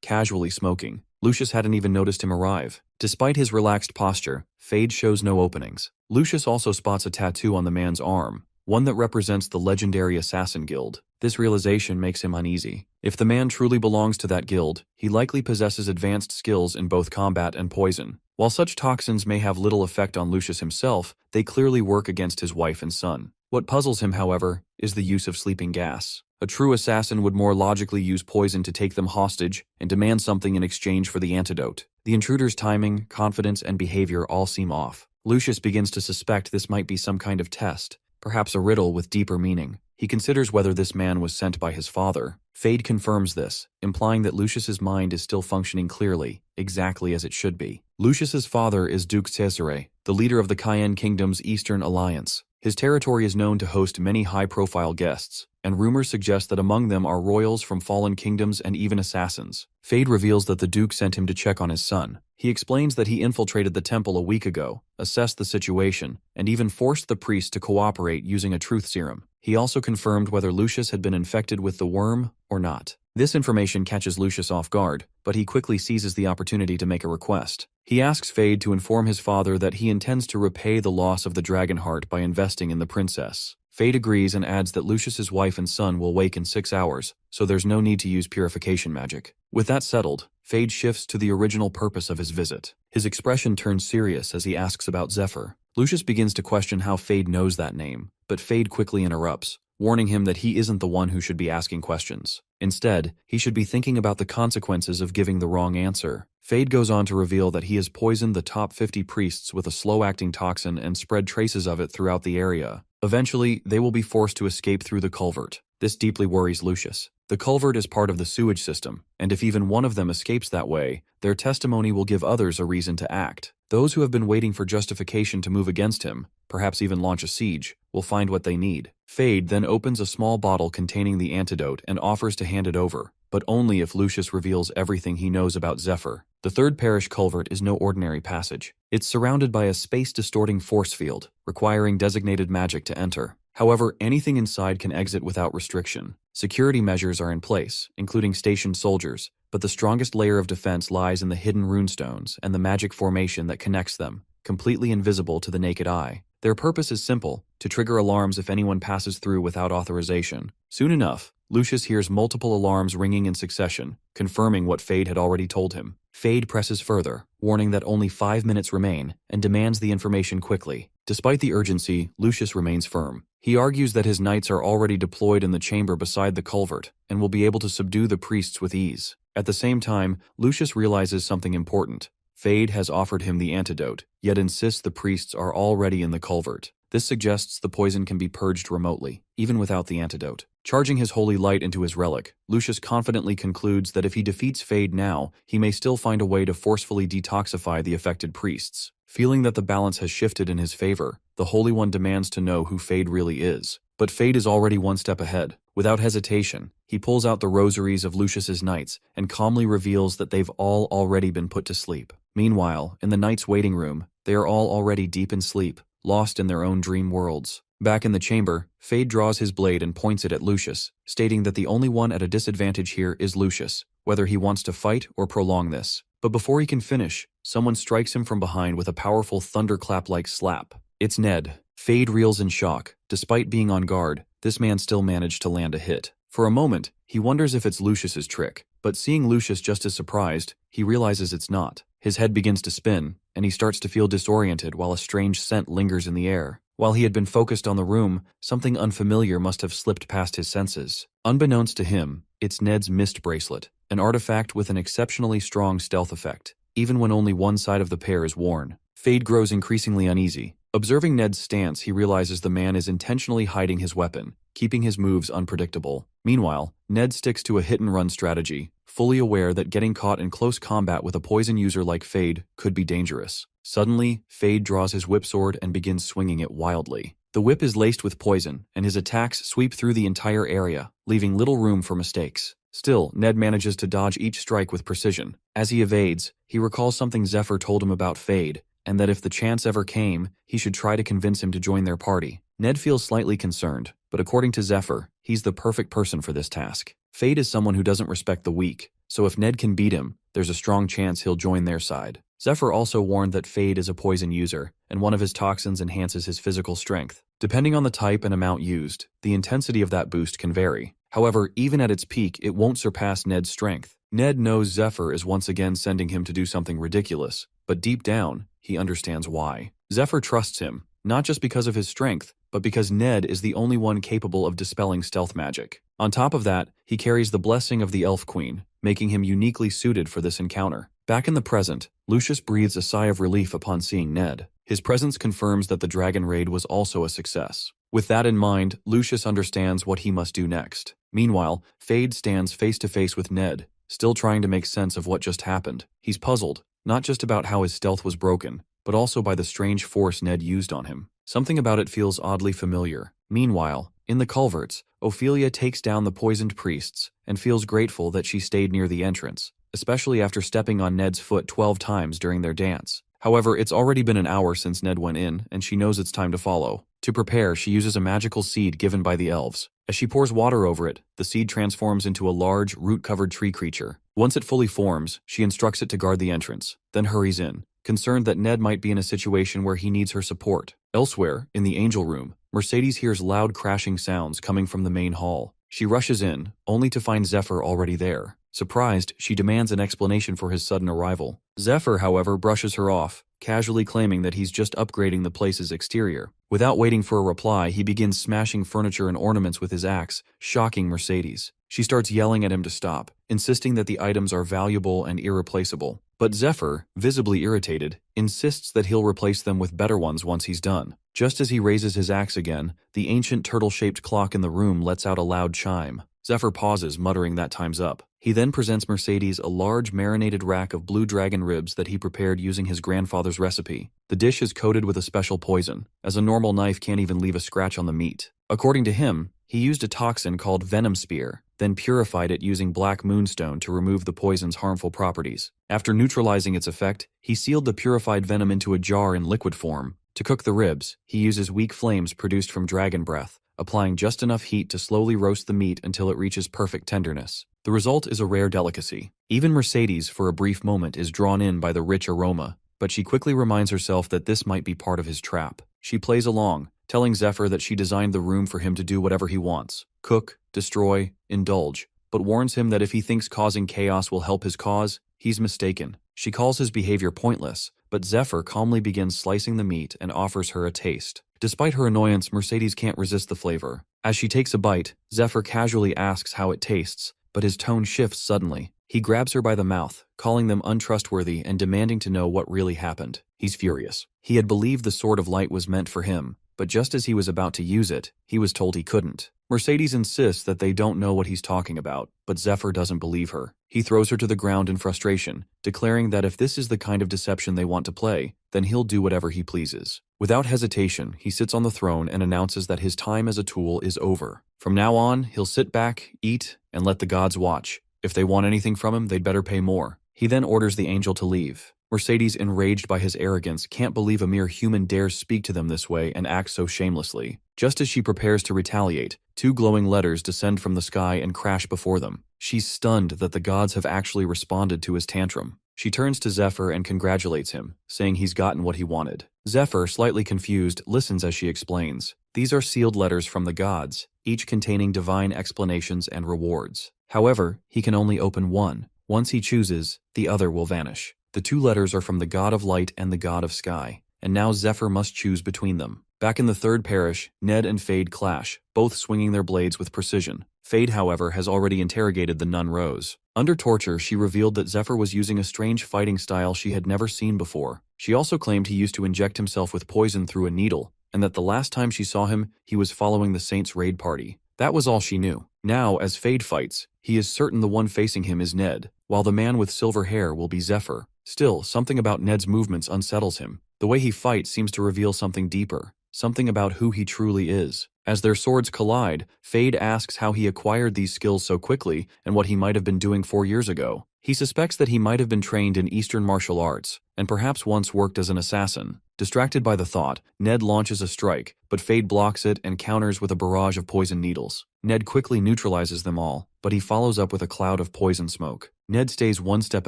casually smoking. Lucius hadn't even noticed him arrive. Despite his relaxed posture, Fade shows no openings. Lucius also spots a tattoo on the man's arm, one that represents the legendary Assassin Guild. This realization makes him uneasy. If the man truly belongs to that guild, he likely possesses advanced skills in both combat and poison. While such toxins may have little effect on Lucius himself, they clearly work against his wife and son. What puzzles him, however, is the use of sleeping gas. A true assassin would more logically use poison to take them hostage and demand something in exchange for the antidote. The intruder's timing, confidence, and behavior all seem off. Lucius begins to suspect this might be some kind of test, perhaps a riddle with deeper meaning. He considers whether this man was sent by his father. Fade confirms this, implying that Lucius's mind is still functioning clearly, exactly as it should be. Lucius's father is Duke Cesare, the leader of the Cayenne Kingdom's Eastern Alliance. His territory is known to host many high-profile guests, and rumors suggest that among them are royals from fallen kingdoms and even assassins. Fade reveals that the Duke sent him to check on his son. He explains that he infiltrated the temple a week ago, assessed the situation, and even forced the priest to cooperate using a truth serum. He also confirmed whether Lucius had been infected with the worm or not. This information catches Lucius off guard, but he quickly seizes the opportunity to make a request. He asks Fade to inform his father that he intends to repay the loss of the dragon heart by investing in the princess. Fade agrees and adds that Lucius's wife and son will wake in 6 hours, so there's no need to use purification magic. With that settled, Fade shifts to the original purpose of his visit. His expression turns serious as he asks about Zephyr. Lucius begins to question how Fade knows that name, but Fade quickly interrupts, warning him that he isn't the one who should be asking questions. Instead, he should be thinking about the consequences of giving the wrong answer. Fade goes on to reveal that he has poisoned the top 50 priests with a slow-acting toxin and spread traces of it throughout the area. Eventually, they will be forced to escape through the culvert. This deeply worries Lucius. The culvert is part of the sewage system, and if even one of them escapes that way, their testimony will give others a reason to act. Those who have been waiting for justification to move against him, perhaps even launch a siege, will find what they need. Fade then opens a small bottle containing the antidote and offers to hand it over, but only if Lucius reveals everything he knows about Zephyr. The third parish culvert is no ordinary passage. It's surrounded by a space-distorting force field, requiring designated magic to enter. However, anything inside can exit without restriction. Security measures are in place, including stationed soldiers, but the strongest layer of defense lies in the hidden runestones and the magic formation that connects them, completely invisible to the naked eye. Their purpose is simple, to trigger alarms if anyone passes through without authorization. Soon enough, Lucius hears multiple alarms ringing in succession, confirming what Fade had already told him. Fade presses further, warning that only 5 minutes remain, and demands the information quickly. Despite the urgency, Lucius remains firm. He argues that his knights are already deployed in the chamber beside the culvert, and will be able to subdue the priests with ease. At the same time, Lucius realizes something important. Fade has offered him the antidote, yet insists the priests are already in the culvert. This suggests the poison can be purged remotely, even without the antidote. Charging his holy light into his relic, Lucius confidently concludes that if he defeats Fade now, he may still find a way to forcefully detoxify the affected priests. Feeling that the balance has shifted in his favor, the Holy One demands to know who Fade really is. But Fade is already one step ahead. Without hesitation, he pulls out the rosaries of Lucius's knights and calmly reveals that they've all already been put to sleep. Meanwhile, in the knights' waiting room, they are all already deep in sleep, lost in their own dream worlds. Back in the chamber, Fade draws his blade and points it at Lucius, stating that the only one at a disadvantage here is Lucius, whether he wants to fight or prolong this. But before he can finish, someone strikes him from behind with a powerful thunderclap-like slap. It's Ned. Fade reels in shock. Despite being on guard, this man still managed to land a hit. For a moment, he wonders if it's Lucius's trick, but seeing Lucius just as surprised, he realizes it's not. His head begins to spin, and he starts to feel disoriented while a strange scent lingers in the air. While he had been focused on the room, something unfamiliar must have slipped past his senses. Unbeknownst to him, it's Ned's mist bracelet, an artifact with an exceptionally strong stealth effect, even when only one side of the pair is worn. Fade grows increasingly uneasy. Observing Ned's stance, he realizes the man is intentionally hiding his weapon, keeping his moves unpredictable. Meanwhile, Ned sticks to a hit-and-run strategy, fully aware that getting caught in close combat with a poison user like Fade could be dangerous. Suddenly, Fade draws his whip sword and begins swinging it wildly. The whip is laced with poison, and his attacks sweep through the entire area, leaving little room for mistakes. Still, Ned manages to dodge each strike with precision. As he evades, he recalls something Zephyr told him about Fade, and that if the chance ever came, he should try to convince him to join their party. Ned feels slightly concerned, but according to Zephyr, he's the perfect person for this task. Fade is someone who doesn't respect the weak, so if Ned can beat him, there's a strong chance he'll join their side. Zephyr also warned that Fade is a poison user, and one of his toxins enhances his physical strength. Depending on the type and amount used, the intensity of that boost can vary. However, even at its peak, it won't surpass Ned's strength. Ned knows Zephyr is once again sending him to do something ridiculous, but deep down, he understands why. Zephyr trusts him, not just because of his strength, but because Ned is the only one capable of dispelling stealth magic. On top of that, he carries the blessing of the Elf Queen, making him uniquely suited for this encounter. Back in the present, Lucius breathes a sigh of relief upon seeing Ned. His presence confirms that the dragon raid was also a success. With that in mind, Lucius understands what he must do next. Meanwhile, Fade stands face to face with Ned, still trying to make sense of what just happened. He's puzzled, not just about how his stealth was broken, but also by the strange force Ned used on him. Something about it feels oddly familiar. Meanwhile, in the culverts, Ophelia takes down the poisoned priests and feels grateful that she stayed near the entrance, especially after stepping on Ned's foot 12 times during their dance. However, it's already been an hour since Ned went in, and she knows it's time to follow. To prepare, she uses a magical seed given by the elves. As she pours water over it, the seed transforms into a large, root-covered tree creature. Once it fully forms, she instructs it to guard the entrance, then hurries in, concerned that Ned might be in a situation where he needs her support. Elsewhere, in the angel room, Mercedes hears loud crashing sounds coming from the main hall. She rushes in, only to find Zephyr already there. Surprised, she demands an explanation for his sudden arrival. Zephyr, however, brushes her off, casually claiming that he's just upgrading the place's exterior. Without waiting for a reply, he begins smashing furniture and ornaments with his axe, shocking Mercedes. She starts yelling at him to stop, insisting that the items are valuable and irreplaceable. But Zephyr, visibly irritated, insists that he'll replace them with better ones once he's done. Just as he raises his axe again, the ancient turtle-shaped clock in the room lets out a loud chime. Zephyr pauses, muttering that time's up. He then presents Mercedes a large marinated rack of blue dragon ribs that he prepared using his grandfather's recipe. The dish is coated with a special poison, as a normal knife can't even leave a scratch on the meat. According to him, he used a toxin called Venom Spear, then purified it using black moonstone to remove the poison's harmful properties. After neutralizing its effect, he sealed the purified venom into a jar in liquid form. To cook the ribs, he uses weak flames produced from dragon breath, applying just enough heat to slowly roast the meat until it reaches perfect tenderness. The result is a rare delicacy. Even Mercedes, for a brief moment, is drawn in by the rich aroma, but she quickly reminds herself that this might be part of his trap. She plays along, telling Zephyr that she designed the room for him to do whatever he wants, cook, destroy, indulge, but warns him that if he thinks causing chaos will help his cause, he's mistaken. She calls his behavior pointless, but Zephyr calmly begins slicing the meat and offers her a taste. Despite her annoyance, Mercedes can't resist the flavor. As she takes a bite, Zephyr casually asks how it tastes, but his tone shifts suddenly. He grabs her by the mouth, calling them untrustworthy and demanding to know what really happened. He's furious. He had believed the Sword of Light was meant for him, but just as he was about to use it, he was told he couldn't. Mercedes insists that they don't know what he's talking about, but Zephyr doesn't believe her. He throws her to the ground in frustration, declaring that if this is the kind of deception they want to play, then he'll do whatever he pleases. Without hesitation, he sits on the throne and announces that his time as a tool is over. From now on, he'll sit back, eat, and let the gods watch. If they want anything from him, they'd better pay more. He then orders the angel to leave. Mercedes, enraged by his arrogance, can't believe a mere human dares speak to them this way and act so shamelessly. Just as she prepares to retaliate, two glowing letters descend from the sky and crash before them. She's stunned that the gods have actually responded to his tantrum. She turns to Zephyr and congratulates him, saying he's gotten what he wanted. Zephyr, slightly confused, listens as she explains. These are sealed letters from the gods, each containing divine explanations and rewards. However, he can only open one. Once he chooses, the other will vanish. The two letters are from the god of light and the god of sky, and now Zephyr must choose between them. Back in the third parish, Ned and Fade clash, both swinging their blades with precision. Fade, however, has already interrogated the nun Rose. Under torture, she revealed that Zephyr was using a strange fighting style she had never seen before. She also claimed he used to inject himself with poison through a needle, and that the last time she saw him, he was following the Saints' raid party. That was all she knew. Now, as Fade fights, he is certain the one facing him is Ned, while the man with silver hair will be Zephyr. Still, something about Ned's movements unsettles him. The way he fights seems to reveal something deeper, something about who he truly is. As their swords collide, Fade asks how he acquired these skills so quickly and what he might have been doing 4 years ago. He suspects that he might have been trained in Eastern martial arts, and perhaps once worked as an assassin. Distracted by the thought, Ned launches a strike, but Fade blocks it and counters with a barrage of poison needles. Ned quickly neutralizes them all, but he follows up with a cloud of poison smoke. Ned stays one step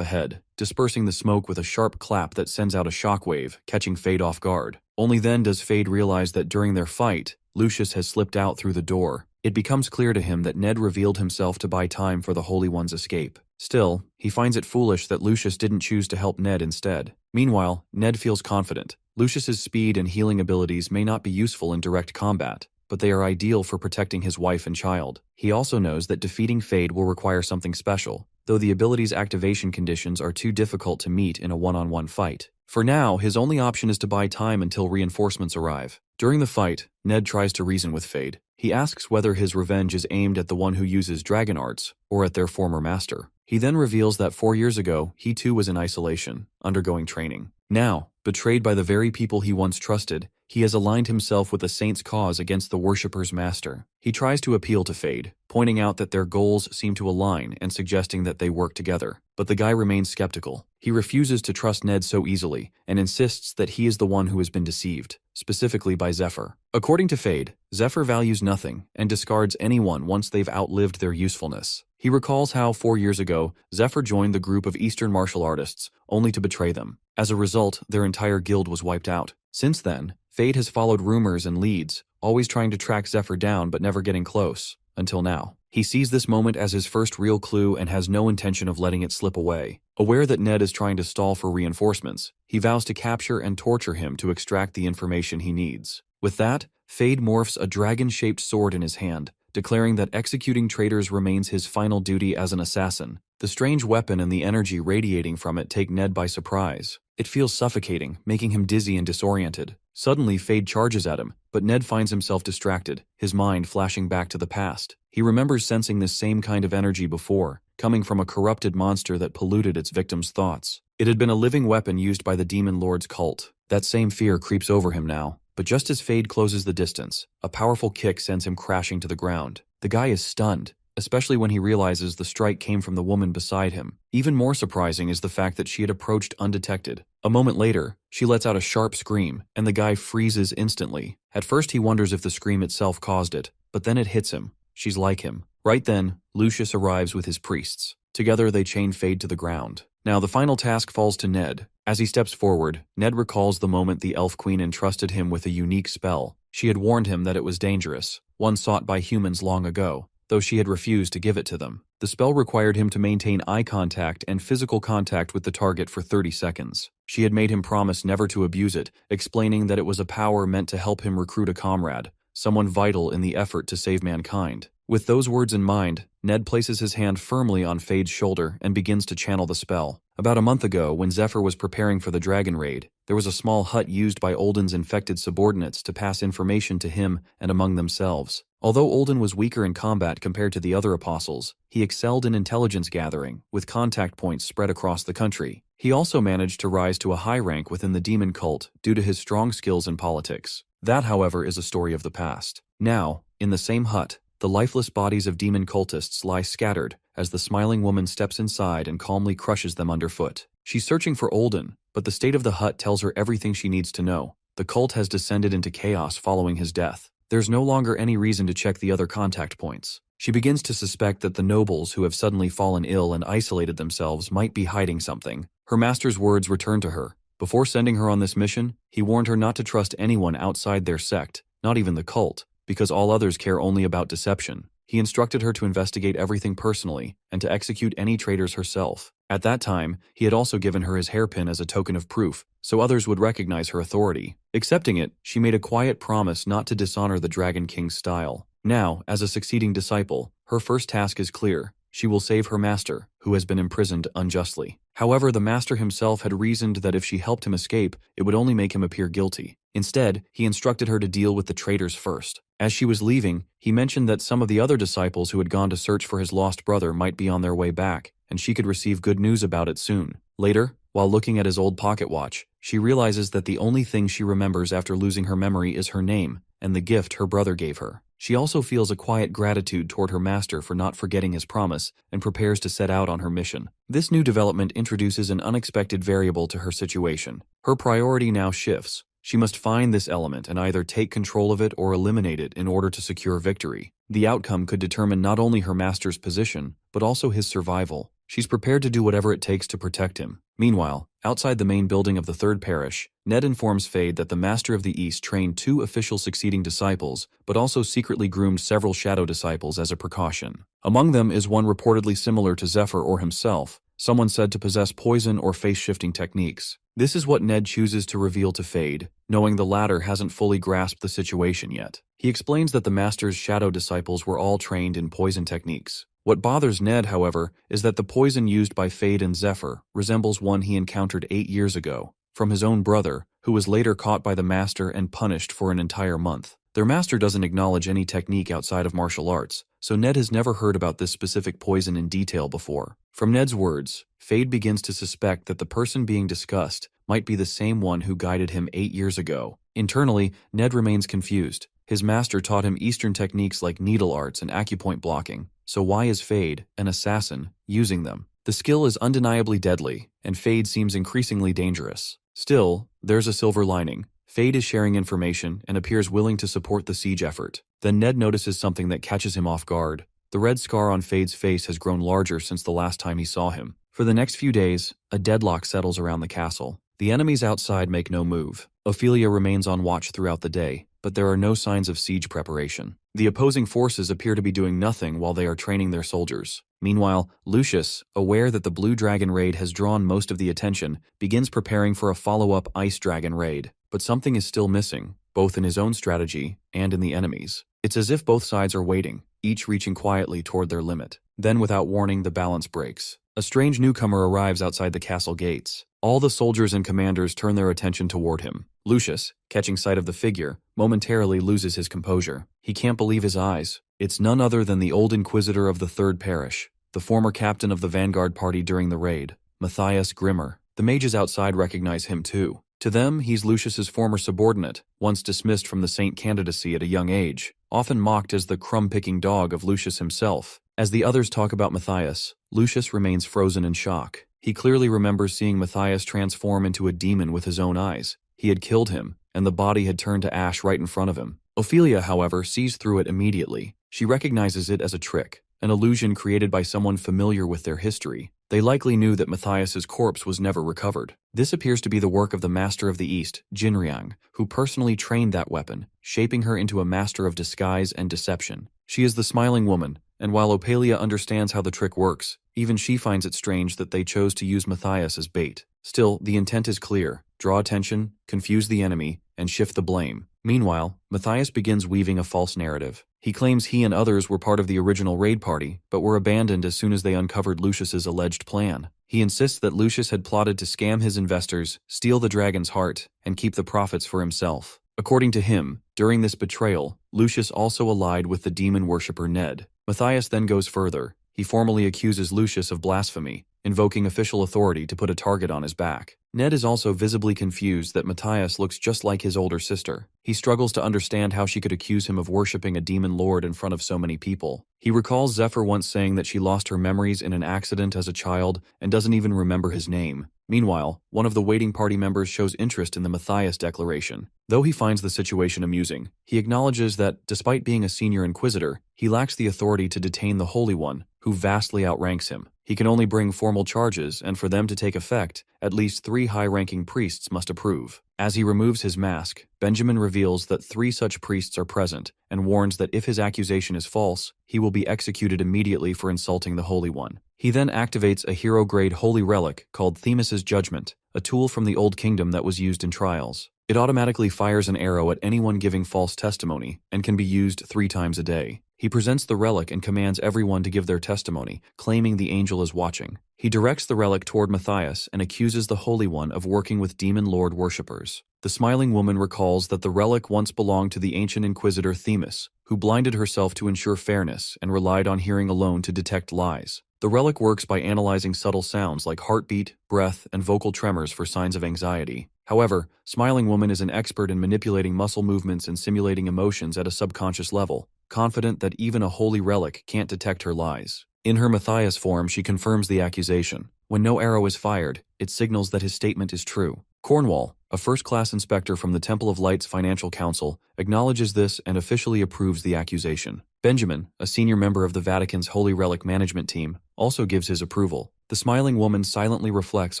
ahead, dispersing the smoke with a sharp clap that sends out a shockwave, catching Fade off guard. Only then does Fade realize that during their fight, Lucius has slipped out through the door. It becomes clear to him that Ned revealed himself to buy time for the Holy One's escape. Still, he finds it foolish that Lucius didn't choose to help Ned instead. Meanwhile, Ned feels confident. Lucius's speed and healing abilities may not be useful in direct combat, but they are ideal for protecting his wife and child. He also knows that defeating Fade will require something special, though the ability's activation conditions are too difficult to meet in a one-on-one fight. For now, his only option is to buy time until reinforcements arrive. During the fight, Ned tries to reason with Fade. He asks whether his revenge is aimed at the one who uses dragon arts, or at their former master. He then reveals that 4 years ago, he too was in isolation, undergoing training. Now, betrayed by the very people he once trusted, he has aligned himself with the Saint's cause against the worshipper's master. He tries to appeal to Fade, pointing out that their goals seem to align and suggesting that they work together. But the guy remains skeptical. He refuses to trust Ned so easily and insists that he is the one who has been deceived, specifically by Zephyr. According to Fade, Zephyr values nothing and discards anyone once they've outlived their usefulness. He recalls how 4 years ago, Zephyr joined the group of Eastern martial artists, only to betray them. As a result, their entire guild was wiped out. Since then, Fade has followed rumors and leads, always trying to track Zephyr down but never getting close, until now. He sees this moment as his first real clue and has no intention of letting it slip away. Aware that Ned is trying to stall for reinforcements, he vows to capture and torture him to extract the information he needs. With that, Fade morphs a dragon-shaped sword in his hand, declaring that executing traitors remains his final duty as an assassin. The strange weapon and the energy radiating from it take Ned by surprise. It feels suffocating, making him dizzy and disoriented. Suddenly, Fade charges at him, but Ned finds himself distracted, his mind flashing back to the past. He remembers sensing this same kind of energy before, coming from a corrupted monster that polluted its victim's thoughts. It had been a living weapon used by the Demon Lord's cult. That same fear creeps over him now. But just as Fade closes the distance, a powerful kick sends him crashing to the ground. The guy is stunned, especially when he realizes the strike came from the woman beside him. Even more surprising is the fact that she had approached undetected. A moment later, she lets out a sharp scream, and the guy freezes instantly. At first he wonders if the scream itself caused it, but then it hits him. She's like him. Right then, Lucius arrives with his priests. Together they chain Fade to the ground. Now the final task falls to Ned. As he steps forward, Ned recalls the moment the Elf Queen entrusted him with a unique spell. She had warned him that it was dangerous, one sought by humans long ago, though she had refused to give it to them. The spell required him to maintain eye contact and physical contact with the target for 30 seconds. She had made him promise never to abuse it, explaining that it was a power meant to help him recruit a comrade, someone vital in the effort to save mankind. With those words in mind, Ned places his hand firmly on Fade's shoulder and begins to channel the spell. About a month ago, when Zephyr was preparing for the dragon raid, there was a small hut used by Olden's infected subordinates to pass information to him and among themselves. Although Olden was weaker in combat compared to the other apostles, he excelled in intelligence gathering, with contact points spread across the country. He also managed to rise to a high rank within the demon cult due to his strong skills in politics. That, however, is a story of the past. Now, in the same hut, the lifeless bodies of demon cultists lie scattered as the smiling woman steps inside and calmly crushes them underfoot. She's searching for Olden, but the state of the hut tells her everything she needs to know. The cult has descended into chaos following his death. There's no longer any reason to check the other contact points. She begins to suspect that the nobles who have suddenly fallen ill and isolated themselves might be hiding something. Her master's words return to her. Before sending her on this mission, he warned her not to trust anyone outside their sect, not even the cult, because all others care only about deception. He instructed her to investigate everything personally and to execute any traitors herself. At that time, he had also given her his hairpin as a token of proof, so others would recognize her authority. Accepting it, she made a quiet promise not to dishonor the Dragon King's style. Now, as a succeeding disciple, her first task is clear. She will save her master, who has been imprisoned unjustly. However, the master himself had reasoned that if she helped him escape, it would only make him appear guilty. Instead, he instructed her to deal with the traitors first. As she was leaving, he mentioned that some of the other disciples who had gone to search for his lost brother might be on their way back, and she could receive good news about it soon. Later, while looking at his old pocket watch, she realizes that the only thing she remembers after losing her memory is her name and the gift her brother gave her. She also feels a quiet gratitude toward her master for not forgetting his promise and prepares to set out on her mission. This new development introduces an unexpected variable to her situation. Her priority now shifts. She must find this element and either take control of it or eliminate it in order to secure victory. The outcome could determine not only her master's position, but also his survival. She's prepared to do whatever it takes to protect him. Meanwhile, outside the main building of the third parish, Ned informs Fade that the Master of the East trained 2 official succeeding disciples, but also secretly groomed several shadow disciples as a precaution. Among them is one reportedly similar to Zephyr or himself, someone said to possess poison or face-shifting techniques. This is what Ned chooses to reveal to Fade, knowing the latter hasn't fully grasped the situation yet. He explains that the Master's shadow disciples were all trained in poison techniques. What bothers Ned, however, is that the poison used by Fade and Zephyr resembles one he encountered 8 years ago, from his own brother, who was later caught by the Master and punished for an entire month. Their Master doesn't acknowledge any technique outside of martial arts, so Ned has never heard about this specific poison in detail before. From Ned's words, Fade begins to suspect that the person being discussed might be the same one who guided him 8 years ago. Internally, Ned remains confused. His master taught him Eastern techniques like needle arts and acupoint blocking, so why is Fade, an assassin, using them? The skill is undeniably deadly, and Fade seems increasingly dangerous. Still, there's a silver lining. Fade is sharing information and appears willing to support the siege effort. Then Ned notices something that catches him off guard. The red scar on Fade's face has grown larger since the last time he saw him. For the next few days, a deadlock settles around the castle. The enemies outside make no move. Ophelia remains on watch throughout the day, but there are no signs of siege preparation. The opposing forces appear to be doing nothing while they are training their soldiers. Meanwhile, Lucius, aware that the Blue Dragon raid has drawn most of the attention, begins preparing for a follow-up Ice Dragon raid. But something is still missing, both in his own strategy and in the enemies. It's as if both sides are waiting, each reaching quietly toward their limit. Then, without warning, the balance breaks. A strange newcomer arrives outside the castle gates. All the soldiers and commanders turn their attention toward him. Lucius, catching sight of the figure, momentarily loses his composure. He can't believe his eyes. It's none other than the old Inquisitor of the Third Parish, the former captain of the vanguard party during the raid, Matthias Grimmer. The mages outside recognize him too. To them, he's Lucius's former subordinate, once dismissed from the saint candidacy at a young age, often mocked as the crumb-picking dog of Lucius himself. As the others talk about Matthias, Lucius remains frozen in shock. He clearly remembers seeing Matthias transform into a demon with his own eyes. He had killed him, and the body had turned to ash right in front of him. Ophelia, however, sees through it immediately. She recognizes it as a trick, an illusion created by someone familiar with their history. They likely knew that Matthias's corpse was never recovered. This appears to be the work of the Master of the East, Jinriang, who personally trained that weapon, shaping her into a master of disguise and deception. She is the smiling woman, and while Ophelia understands how the trick works, even she finds it strange that they chose to use Matthias as bait. Still, the intent is clear: draw attention, confuse the enemy, and shift the blame. Meanwhile, Matthias begins weaving a false narrative. He claims he and others were part of the original raid party, but were abandoned as soon as they uncovered Lucius's alleged plan. He insists that Lucius had plotted to scam his investors, steal the dragon's heart, and keep the profits for himself. According to him, during this betrayal, Lucius also allied with the demon worshipper Ned. Matthias then goes further. He formally accuses Lucius of blasphemy, invoking official authority to put a target on his back. Ned is also visibly confused that Matthias looks just like his older sister. He struggles to understand how she could accuse him of worshipping a demon lord in front of so many people. He recalls Zephyr once saying that she lost her memories in an accident as a child and doesn't even remember his name. Meanwhile, one of the waiting party members shows interest in the Matthias declaration. Though he finds the situation amusing, he acknowledges that, despite being a senior inquisitor, he lacks the authority to detain the Holy One, who vastly outranks him. He can only bring formal charges, and for them to take effect, at least 3 high-ranking priests must approve. As he removes his mask, Benjamin reveals that 3 such priests are present, and warns that if his accusation is false, he will be executed immediately for insulting the Holy One. He then activates a hero-grade holy relic called Themis's Judgment, a tool from the Old Kingdom that was used in trials. It automatically fires an arrow at anyone giving false testimony, and can be used 3 times a day. He presents the relic and commands everyone to give their testimony, claiming the angel is watching. He directs the relic toward Matthias and accuses the Holy One of working with demon lord worshippers. The smiling woman recalls that the relic once belonged to the ancient inquisitor Themis, who blinded herself to ensure fairness and relied on hearing alone to detect lies. The relic works by analyzing subtle sounds like heartbeat, breath, and vocal tremors for signs of anxiety. However, Smiling Woman is an expert in manipulating muscle movements and simulating emotions at a subconscious level, confident that even a holy relic can't detect her lies. In her Matthias form, she confirms the accusation. When no arrow is fired, it signals that his statement is true. Cornwall, A first-class inspector from the Temple of Light's Financial Council acknowledges this and officially approves the accusation. Benjamin, a senior member of the Vatican's Holy Relic Management team, also gives his approval. The smiling woman silently reflects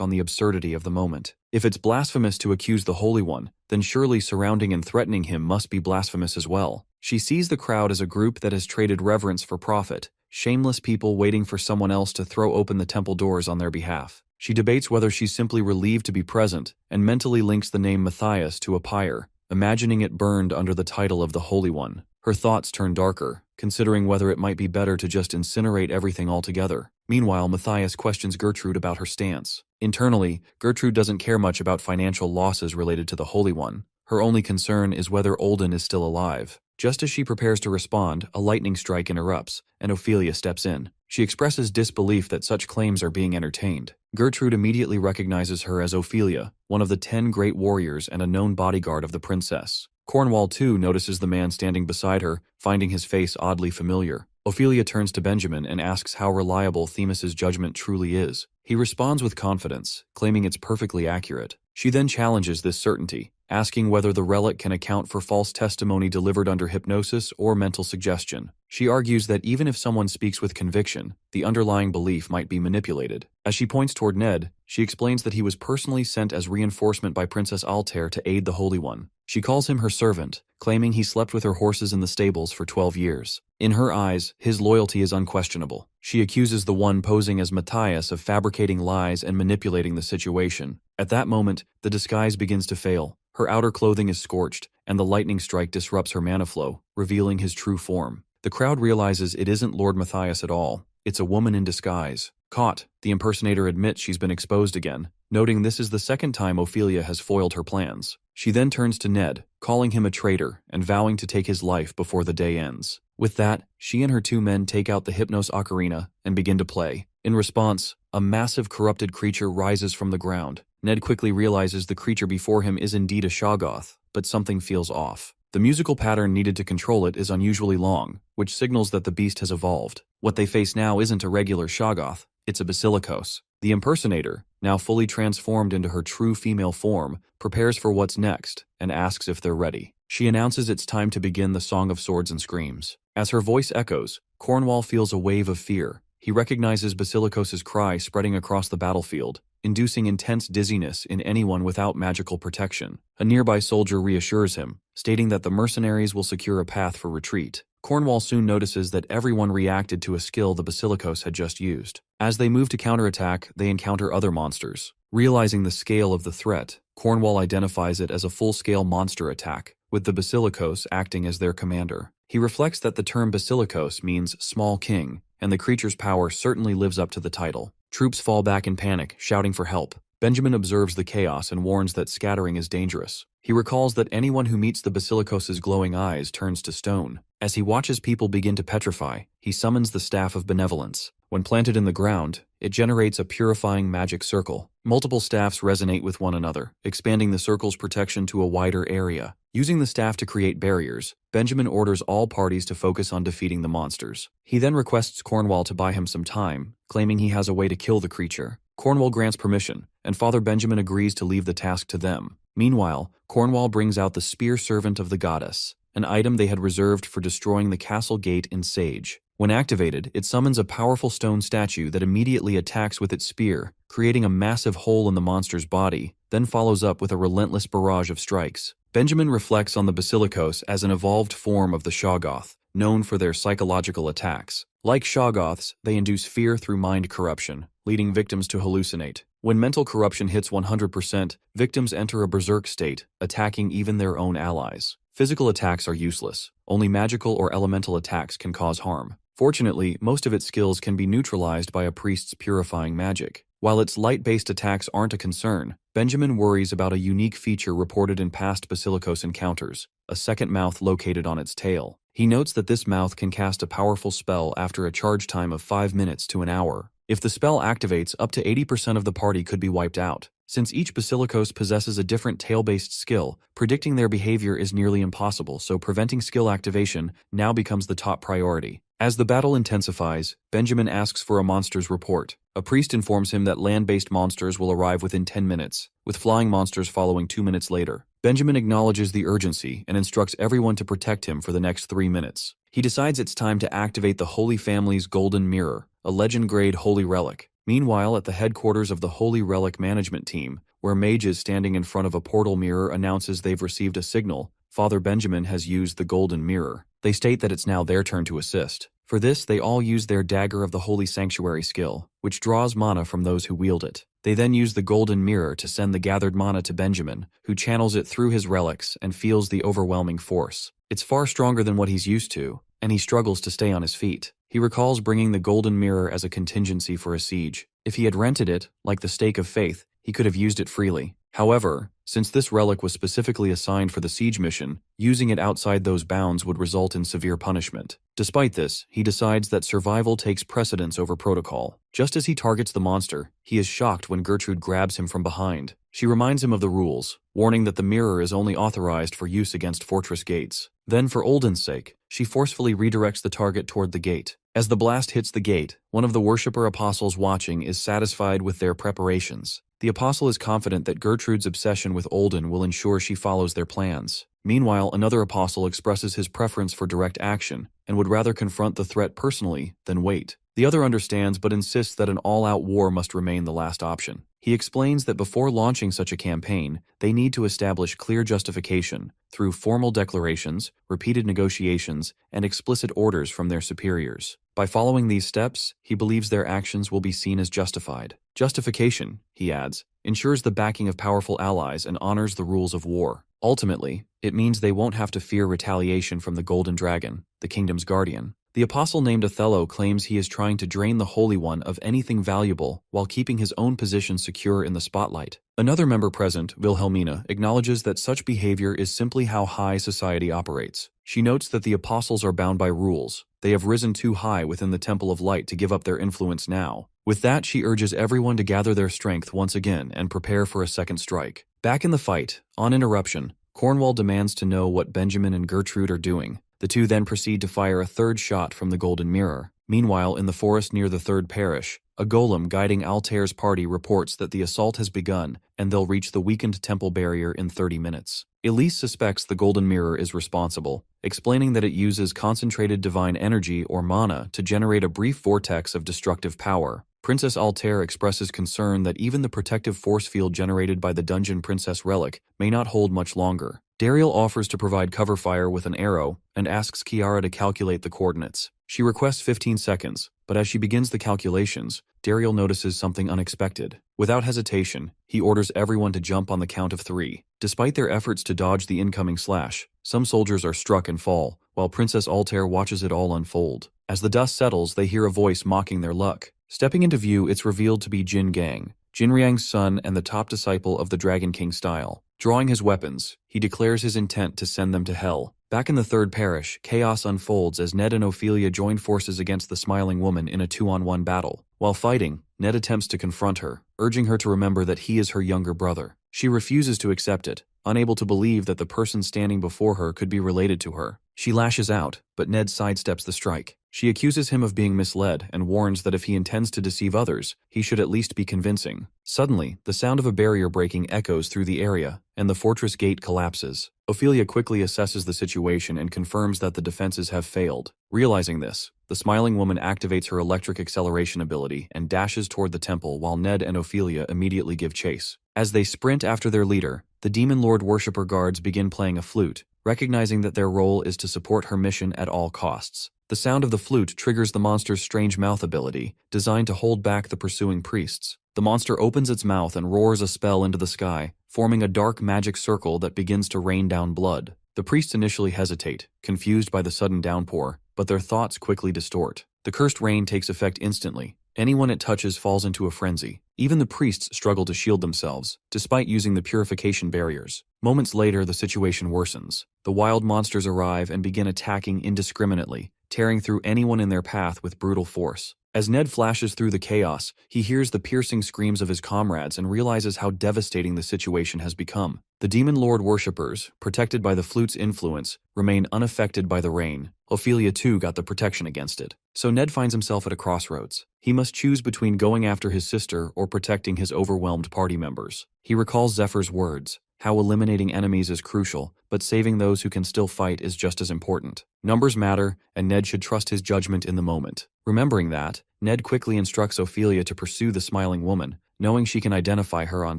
on the absurdity of the moment. If it's blasphemous to accuse the Holy One, then surely surrounding and threatening him must be blasphemous as well. She sees the crowd as a group that has traded reverence for profit, shameless people waiting for someone else to throw open the temple doors on their behalf. She debates whether she's simply relieved to be present, and mentally links the name Matthias to a pyre, imagining it burned under the title of the Holy One. Her thoughts turn darker, considering whether it might be better to just incinerate everything altogether. Meanwhile, Matthias questions Gertrude about her stance. Internally, Gertrude doesn't care much about financial losses related to the Holy One. Her only concern is whether Olden is still alive. Just as she prepares to respond, a lightning strike interrupts, and Ophelia steps in. She expresses disbelief that such claims are being entertained. Gertrude immediately recognizes her as Ophelia, one of the 10 great warriors and a known bodyguard of the princess. Cornwall, too, notices the man standing beside her, finding his face oddly familiar. Ophelia turns to Benjamin and asks how reliable Themis's judgment truly is. He responds with confidence, claiming it's perfectly accurate. She then challenges this certainty, asking whether the relic can account for false testimony delivered under hypnosis or mental suggestion. She argues that even if someone speaks with conviction, the underlying belief might be manipulated. As she points toward Ned, she explains that he was personally sent as reinforcement by Princess Altair to aid the Holy One. She calls him her servant, claiming he slept with her horses in the stables for 12 years. In her eyes, his loyalty is unquestionable. She accuses the one posing as Matthias of fabricating lies and manipulating the situation. At that moment, the disguise begins to fail. Her outer clothing is scorched, and the lightning strike disrupts her mana flow, revealing his true form. The crowd realizes it isn't Lord Matthias at all. It's a woman in disguise. Caught, the impersonator admits she's been exposed again, noting this is the second time Ophelia has foiled her plans. She then turns to Ned, calling him a traitor and vowing to take his life before the day ends. With that, she and her 2 men take out the Hypnos ocarina and begin to play. In response, a massive corrupted creature rises from the ground. Ned quickly realizes the creature before him is indeed a Shoggoth, but something feels off. The musical pattern needed to control it is unusually long, which signals that the beast has evolved. What they face now isn't a regular Shoggoth, it's a Basilikos. The impersonator, now fully transformed into her true female form, prepares for what's next and asks if they're ready. She announces it's time to begin the Song of Swords and Screams. As her voice echoes, Cornwall feels a wave of fear. He recognizes Basilikos' cry spreading across the battlefield, inducing intense dizziness in anyone without magical protection. A nearby soldier reassures him, stating that the mercenaries will secure a path for retreat. Cornwall soon notices that everyone reacted to a skill the Basilikos had just used. As they move to counterattack, they encounter other monsters. Realizing the scale of the threat, Cornwall identifies it as a full-scale monster attack, with the Basilikos acting as their commander. He reflects that the term Basilikos means small king, and the creature's power certainly lives up to the title. Troops fall back in panic, shouting for help. Benjamin observes the chaos and warns that scattering is dangerous. He recalls that anyone who meets the Basilikos' glowing eyes turns to stone. As he watches people begin to petrify, he summons the Staff of Benevolence. When planted in the ground, it generates a purifying magic circle. Multiple staffs resonate with one another, expanding the circle's protection to a wider area. Using the staff to create barriers, Benjamin orders all parties to focus on defeating the monsters. He then requests Cornwall to buy him some time, claiming he has a way to kill the creature. Cornwall grants permission, and Father Benjamin agrees to leave the task to them. Meanwhile, Cornwall brings out the Spear Servant of the Goddess, an item they had reserved for destroying the castle gate in Sage. When activated, it summons a powerful stone statue that immediately attacks with its spear, creating a massive hole in the monster's body, then follows up with a relentless barrage of strikes. Benjamin reflects on the Basilikos as an evolved form of the Shoggoth, known for their psychological attacks. Like Shoggoths, they induce fear through mind corruption, leading victims to hallucinate. When mental corruption hits 100%, victims enter a berserk state, attacking even their own allies. Physical attacks are useless. Only magical or elemental attacks can cause harm. Fortunately, most of its skills can be neutralized by a priest's purifying magic. While its light-based attacks aren't a concern, Benjamin worries about a unique feature reported in past Basilikos encounters, a second mouth located on its tail. He notes that this mouth can cast a powerful spell after a charge time of 5 minutes to an hour. If the spell activates, up to 80% of the party could be wiped out. Since each basilicos possesses a different tail-based skill, predicting their behavior is nearly impossible, so preventing skill activation now becomes the top priority. As the battle intensifies, Benjamin asks for a monster's report. A priest informs him that land-based monsters will arrive within 10 minutes, with flying monsters following 2 minutes later. Benjamin acknowledges the urgency and instructs everyone to protect him for the next 3 minutes. He decides it's time to activate the Holy Family's Golden Mirror, a legend-grade holy relic. Meanwhile, at the headquarters of the Holy Relic Management Team, where mages standing in front of a portal mirror announces they've received a signal, Father Benjamin has used the Golden Mirror. They state that it's now their turn to assist. For this, they all use their Dagger of the Holy Sanctuary skill, which draws mana from those who wield it. They then use the Golden Mirror to send the gathered mana to Benjamin, who channels it through his relics and feels the overwhelming force. It's far stronger than what he's used to, and he struggles to stay on his feet. He recalls bringing the Golden Mirror as a contingency for a siege. If he had rented it, like the Stake of Faith, he could have used it freely. However, since this relic was specifically assigned for the siege mission, using it outside those bounds would result in severe punishment. Despite this, he decides that survival takes precedence over protocol. Just as he targets the monster, he is shocked when Gertrude grabs him from behind. She reminds him of the rules, warning that the mirror is only authorized for use against fortress gates. Then, for Olden's sake, she forcefully redirects the target toward the gate. As the blast hits the gate, one of the worshipper apostles watching is satisfied with their preparations. The apostle is confident that Gertrude's obsession with Olden will ensure she follows their plans. Meanwhile, another apostle expresses his preference for direct action and would rather confront the threat personally than wait. The other understands but insists that an all-out war must remain the last option. He explains that before launching such a campaign, they need to establish clear justification through formal declarations, repeated negotiations, and explicit orders from their superiors. By following these steps, he believes their actions will be seen as justified. Justification, he adds, ensures the backing of powerful allies and honors the rules of war. Ultimately, it means they won't have to fear retaliation from the Golden Dragon, the kingdom's guardian. The apostle named Othello claims he is trying to drain the Holy One of anything valuable while keeping his own position secure in the spotlight. Another member present, Wilhelmina, acknowledges that such behavior is simply how high society operates. She notes that the apostles are bound by rules. They have risen too high within the Temple of Light to give up their influence now. With that, she urges everyone to gather their strength once again and prepare for a second strike. Back in the fight, on interruption, Cornwall demands to know what Benjamin and Gertrude are doing. The two then proceed to fire a third shot from the Golden Mirror. Meanwhile, in the forest near the third parish, a golem guiding Altair's party reports that the assault has begun and they'll reach the weakened temple barrier in 30 minutes. Elise suspects the Golden Mirror is responsible, explaining that it uses concentrated divine energy or mana to generate a brief vortex of destructive power. Princess Altair expresses concern that even the protective force field generated by the Dungeon Princess relic may not hold much longer. Dariel offers to provide cover fire with an arrow and asks Kiara to calculate the coordinates. She requests 15 seconds, but as she begins the calculations, Dariel notices something unexpected. Without hesitation, he orders everyone to jump on the count of 3. Despite their efforts to dodge the incoming slash, some soldiers are struck and fall, while Princess Altair watches it all unfold. As the dust settles, they hear a voice mocking their luck. Stepping into view, it's revealed to be Jin Gang, Jinriang's son and the top disciple of the Dragon King style. Drawing his weapons, he declares his intent to send them to hell. Back in the third parish, chaos unfolds as Ned and Ophelia join forces against the Smiling Woman in a 2-on-1 battle. While fighting, Ned attempts to confront her, urging her to remember that he is her younger brother. She refuses to accept it, unable to believe that the person standing before her could be related to her. She lashes out, but Ned sidesteps the strike. She accuses him of being misled and warns that if he intends to deceive others, he should at least be convincing. Suddenly, the sound of a barrier breaking echoes through the area, and the fortress gate collapses. Ophelia quickly assesses the situation and confirms that the defenses have failed. Realizing this, the Smiling Woman activates her electric acceleration ability and dashes toward the temple while Ned and Ophelia immediately give chase. As they sprint after their leader, the Demon Lord worshipper guards begin playing a flute, recognizing that their role is to support her mission at all costs. The sound of the flute triggers the monster's strange mouth ability, designed to hold back the pursuing priests. The monster opens its mouth and roars a spell into the sky, forming a dark magic circle that begins to rain down blood. The priests initially hesitate, confused by the sudden downpour, but their thoughts quickly distort. The cursed rain takes effect instantly. Anyone it touches falls into a frenzy. Even the priests struggle to shield themselves, despite using the purification barriers. Moments later, the situation worsens. The wild monsters arrive and begin attacking indiscriminately, tearing through anyone in their path with brutal force. As Ned flashes through the chaos, he hears the piercing screams of his comrades and realizes how devastating the situation has become. The Demon Lord worshippers, protected by the flute's influence, remain unaffected by the rain. Ophelia too got the protection against it. So Ned finds himself at a crossroads. He must choose between going after his sister or protecting his overwhelmed party members. He recalls Zephyr's words, how eliminating enemies is crucial, but saving those who can still fight is just as important. Numbers matter, and Ned should trust his judgment in the moment. Remembering that, Ned quickly instructs Ophelia to pursue the smiling woman, knowing she can identify her on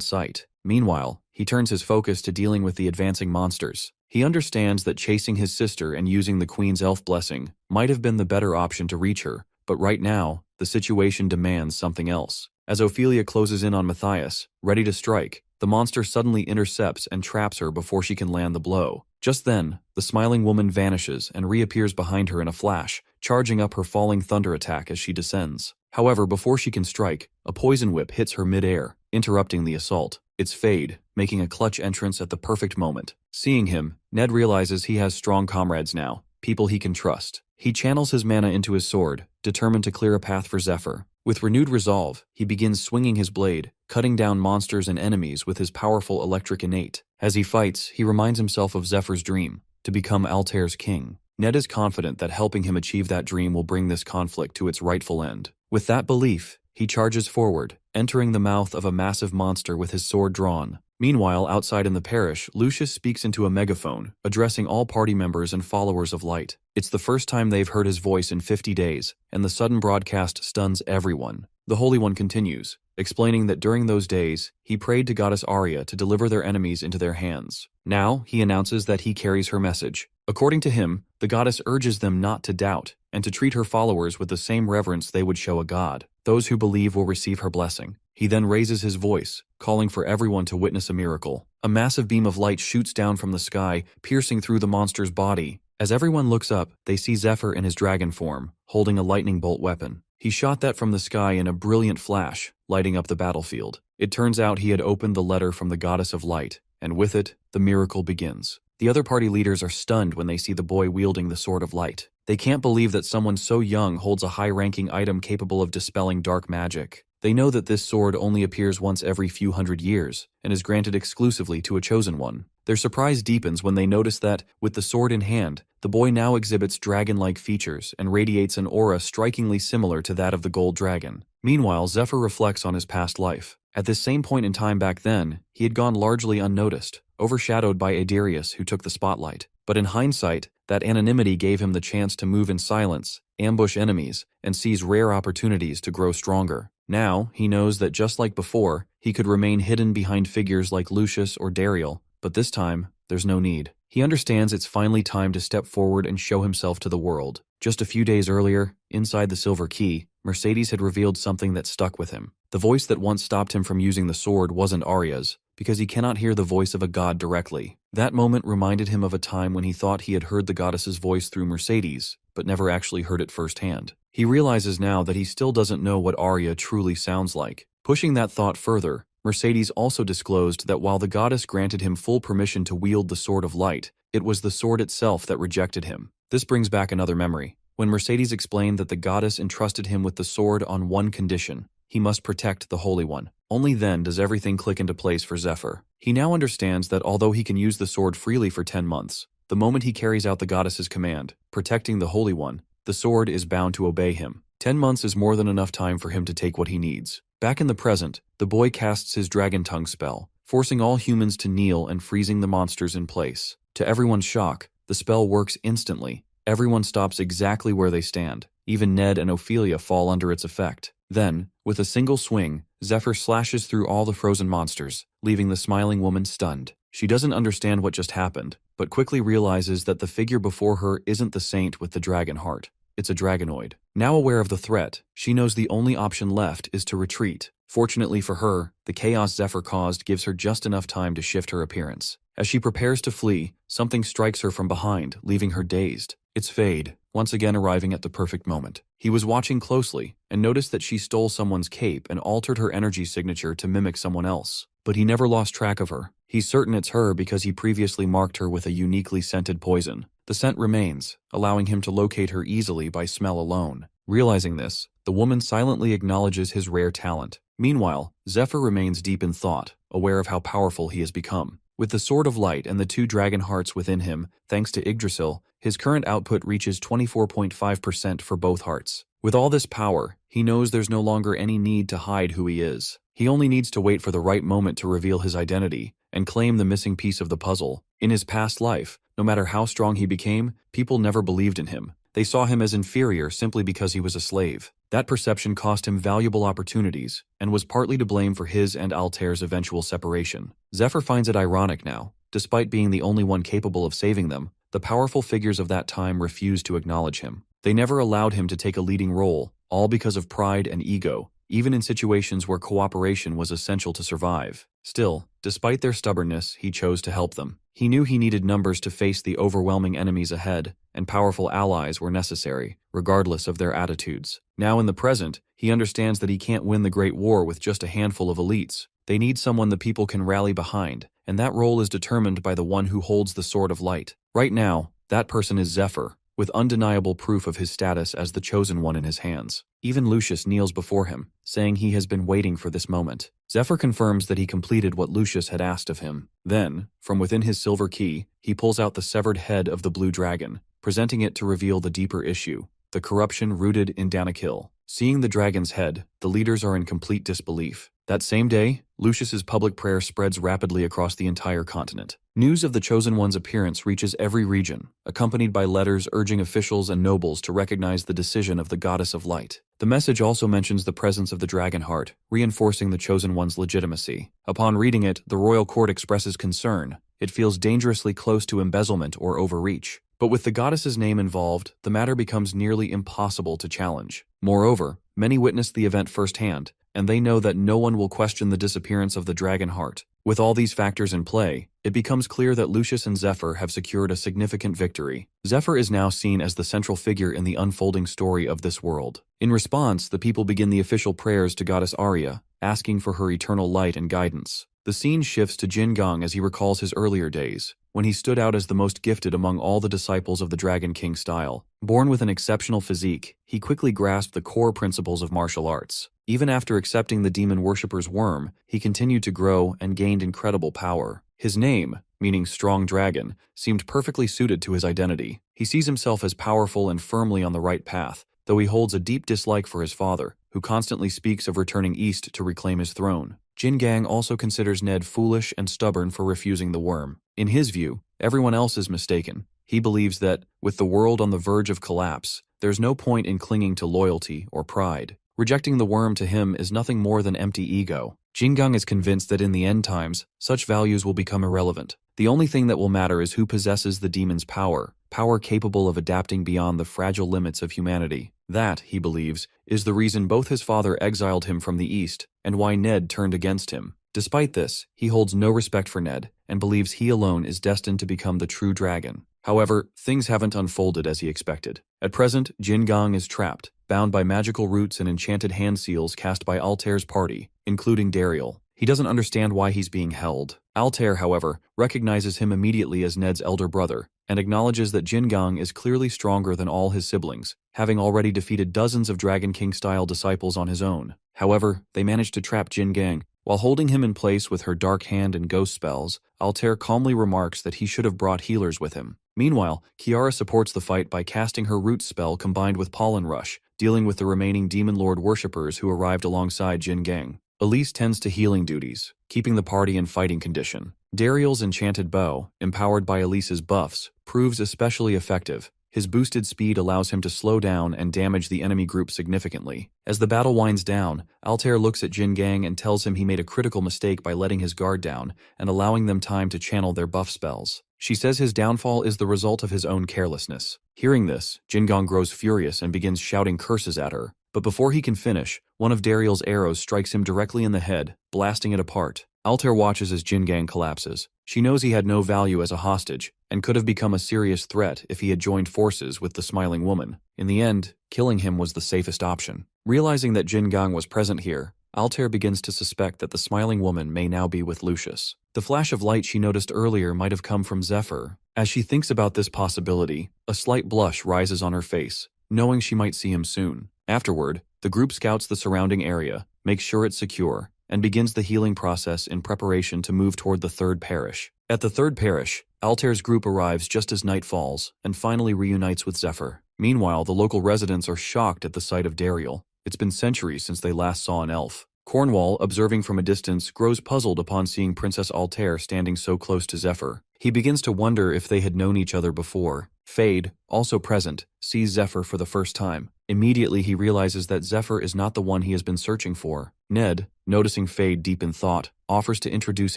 sight. Meanwhile, he turns his focus to dealing with the advancing monsters. He understands that chasing his sister and using the Queen's elf blessing might have been the better option to reach her, but right now, the situation demands something else. As Ophelia closes in on Matthias, ready to strike, the monster suddenly intercepts and traps her before she can land the blow. Just then, the smiling woman vanishes and reappears behind her in a flash, charging up her falling thunder attack as she descends. However, before she can strike, a poison whip hits her mid-air, interrupting the assault. It's Fade, making a clutch entrance at the perfect moment. Seeing him, Ned realizes he has strong comrades now, people he can trust. He channels his mana into his sword, determined to clear a path for Zephyr. With renewed resolve, he begins swinging his blade, cutting down monsters and enemies with his powerful electric innate. As he fights, he reminds himself of Zephyr's dream, to become Altair's king. Ned is confident that helping him achieve that dream will bring this conflict to its rightful end. With that belief, he charges forward, entering the mouth of a massive monster with his sword drawn. Meanwhile, outside in the parish, Lucius speaks into a megaphone, addressing all party members and followers of light. It's the first time they've heard his voice in 50 days, and the sudden broadcast stuns everyone. The Holy One continues, explaining that during those days, he prayed to goddess Arya to deliver their enemies into their hands. Now, he announces that he carries her message. According to him, the goddess urges them not to doubt, and to treat her followers with the same reverence they would show a god. Those who believe will receive her blessing. He then raises his voice, calling for everyone to witness a miracle. A massive beam of light shoots down from the sky, piercing through the monster's body. As everyone looks up, they see Zephyr in his dragon form, holding a lightning bolt weapon. He shot that from the sky in a brilliant flash, lighting up the battlefield. It turns out he had opened the letter from the goddess of light, and with it, the miracle begins. The other party leaders are stunned when they see the boy wielding the sword of light. They can't believe that someone so young holds a high-ranking item capable of dispelling dark magic. They know that this sword only appears once every few hundred years, and is granted exclusively to a chosen one. Their surprise deepens when they notice that, with the sword in hand, the boy now exhibits dragon-like features and radiates an aura strikingly similar to that of the gold dragon. Meanwhile, Zephyr reflects on his past life. At this same point in time back then, he had gone largely unnoticed, overshadowed by Adarius, who took the spotlight. But in hindsight, that anonymity gave him the chance to move in silence, ambush enemies, and seize rare opportunities to grow stronger. Now, he knows that just like before, he could remain hidden behind figures like Lucius or Dariel, but this time, there's no need. He understands it's finally time to step forward and show himself to the world. Just a few days earlier, inside the Silver Key, Mercedes had revealed something that stuck with him. The voice that once stopped him from using the sword wasn't Arya's, because he cannot hear the voice of a god directly. That moment reminded him of a time when he thought he had heard the goddess's voice through Mercedes, but never actually heard it firsthand. He realizes now that he still doesn't know what Arya truly sounds like. Pushing that thought further, Mercedes also disclosed that while the goddess granted him full permission to wield the Sword of Light, it was the sword itself that rejected him. This brings back another memory. When Mercedes explained that the goddess entrusted him with the sword on one condition: he must protect the Holy One. Only then does everything click into place for Zephyr. He now understands that although he can use the sword freely for 10 months, the moment he carries out the goddess's command, protecting the Holy One, the sword is bound to obey him. 10 months is more than enough time for him to take what he needs. Back in the present, the boy casts his Dragon Tongue spell, forcing all humans to kneel and freezing the monsters in place. To everyone's shock, the spell works instantly. Everyone stops exactly where they stand. Even Ned and Ophelia fall under its effect. Then, with a single swing, Zephyr slashes through all the frozen monsters, leaving the smiling woman stunned. She doesn't understand what just happened, but quickly realizes that the figure before her isn't the saint with the dragon heart. It's a dragonoid. Now aware of the threat, she knows the only option left is to retreat. Fortunately for her, the chaos Zephyr caused gives her just enough time to shift her appearance. As she prepares to flee, something strikes her from behind, leaving her dazed. It's Fade, once again arriving at the perfect moment. He was watching closely, and noticed that she stole someone's cape and altered her energy signature to mimic someone else. But he never lost track of her. He's certain it's her because he previously marked her with a uniquely scented poison. The scent remains, allowing him to locate her easily by smell alone. Realizing this, the woman silently acknowledges his rare talent. Meanwhile, Zephyr remains deep in thought, aware of how powerful he has become. With the Sword of Light and the 2 dragon hearts within him, thanks to Yggdrasil, his current output reaches 24.5% for both hearts. With all this power, he knows there's no longer any need to hide who he is. He only needs to wait for the right moment to reveal his identity and claim the missing piece of the puzzle. In his past life, no matter how strong he became, people never believed in him. They saw him as inferior simply because he was a slave. That perception cost him valuable opportunities and was partly to blame for his and Altair's eventual separation. Zephyr finds it ironic now. Despite being the only one capable of saving them, the powerful figures of that time refused to acknowledge him. They never allowed him to take a leading role, all because of pride and ego, even in situations where cooperation was essential to survive. Still, despite their stubbornness, he chose to help them. He knew he needed numbers to face the overwhelming enemies ahead, and powerful allies were necessary, regardless of their attitudes. Now in the present, he understands that he can't win the Great War with just a handful of elites. They need someone the people can rally behind, and that role is determined by the one who holds the Sword of Light. Right now, that person is Zephyr, with undeniable proof of his status as the Chosen One in his hands. Even Lucius kneels before him, saying he has been waiting for this moment. Zephyr confirms that he completed what Lucius had asked of him. Then, from within his silver key, he pulls out the severed head of the blue dragon, presenting it to reveal the deeper issue, the corruption rooted in Danakil. Seeing the dragon's head, the leaders are in complete disbelief. That same day, Lucius's public prayer spreads rapidly across the entire continent. News of the Chosen One's appearance reaches every region, accompanied by letters urging officials and nobles to recognize the decision of the Goddess of Light. The message also mentions the presence of the dragon heart, reinforcing the Chosen One's legitimacy. Upon reading it, the royal court expresses concern. It feels dangerously close to embezzlement or overreach. But with the goddess's name involved, the matter becomes nearly impossible to challenge. Moreover, many witnessed the event firsthand, and they know that no one will question the disappearance of the dragon heart. With all these factors in play, it becomes clear that Lucius and Zephyr have secured a significant victory. Zephyr is now seen as the central figure in the unfolding story of this world. In response, the people begin the official prayers to Goddess Arya, asking for her eternal light and guidance. The scene shifts to Jin Gong as he recalls his earlier days, when he stood out as the most gifted among all the disciples of the Dragon King style. Born with an exceptional physique, he quickly grasped the core principles of martial arts. Even after accepting the demon worshipper's worm, he continued to grow and gained incredible power. His name, meaning strong dragon, seemed perfectly suited to his identity. He sees himself as powerful and firmly on the right path, though he holds a deep dislike for his father, who constantly speaks of returning east to reclaim his throne. Jin Gang also considers Ned foolish and stubborn for refusing the worm. In his view, everyone else is mistaken. He believes that, with the world on the verge of collapse, there's no point in clinging to loyalty or pride. Rejecting the worm to him is nothing more than empty ego. Jin Gang is convinced that in the end times, such values will become irrelevant. The only thing that will matter is who possesses the demon's power capable of adapting beyond the fragile limits of humanity. That, he believes, is the reason both his father exiled him from the East and why Ned turned against him. Despite this, he holds no respect for Ned and believes he alone is destined to become the true dragon. However, things haven't unfolded as he expected. At present, Jin Gang is trapped, bound by magical roots and enchanted hand seals cast by Altair's party, including Dariel. He doesn't understand why he's being held. Altair, however, recognizes him immediately as Ned's elder brother and acknowledges that Jin Gang is clearly stronger than all his siblings, having already defeated dozens of Dragon King-style disciples on his own. However, they manage to trap Jin Gang. While holding him in place with her dark hand and ghost spells, Altair calmly remarks that he should have brought healers with him. Meanwhile, Kiara supports the fight by casting her root spell combined with Pollen Rush, dealing with the remaining Demon Lord worshippers who arrived alongside Jin Gang. Elise tends to healing duties, keeping the party in fighting condition. Dariel's enchanted bow, empowered by Elise's buffs, proves especially effective. His boosted speed allows him to slow down and damage the enemy group significantly. As the battle winds down, Altair looks at Jin Gang and tells him he made a critical mistake by letting his guard down and allowing them time to channel their buff spells. She says his downfall is the result of his own carelessness. Hearing this, Jin Gang grows furious and begins shouting curses at her. But before he can finish, one of Dariel's arrows strikes him directly in the head, blasting it apart. Altair watches as Jin Gang collapses. She knows he had no value as a hostage, and could have become a serious threat if he had joined forces with the Smiling Woman. In the end, killing him was the safest option. Realizing that Jin Gang was present here, Altair begins to suspect that the Smiling Woman may now be with Lucius. The flash of light she noticed earlier might have come from Zephyr. As she thinks about this possibility, a slight blush rises on her face, knowing she might see him soon. Afterward, the group scouts the surrounding area, makes sure it's secure, and begins the healing process in preparation to move toward the third parish. At the third parish, Altair's group arrives just as night falls and finally reunites with Zephyr. Meanwhile, the local residents are shocked at the sight of Dariel. It's been centuries since they last saw an elf. Cornwall, observing from a distance, grows puzzled upon seeing Princess Altair standing so close to Zephyr. He begins to wonder if they had known each other before. Fade, also present, sees Zephyr for the first time. Immediately he realizes that Zephyr is not the one he has been searching for. Ned, noticing Fade deep in thought, offers to introduce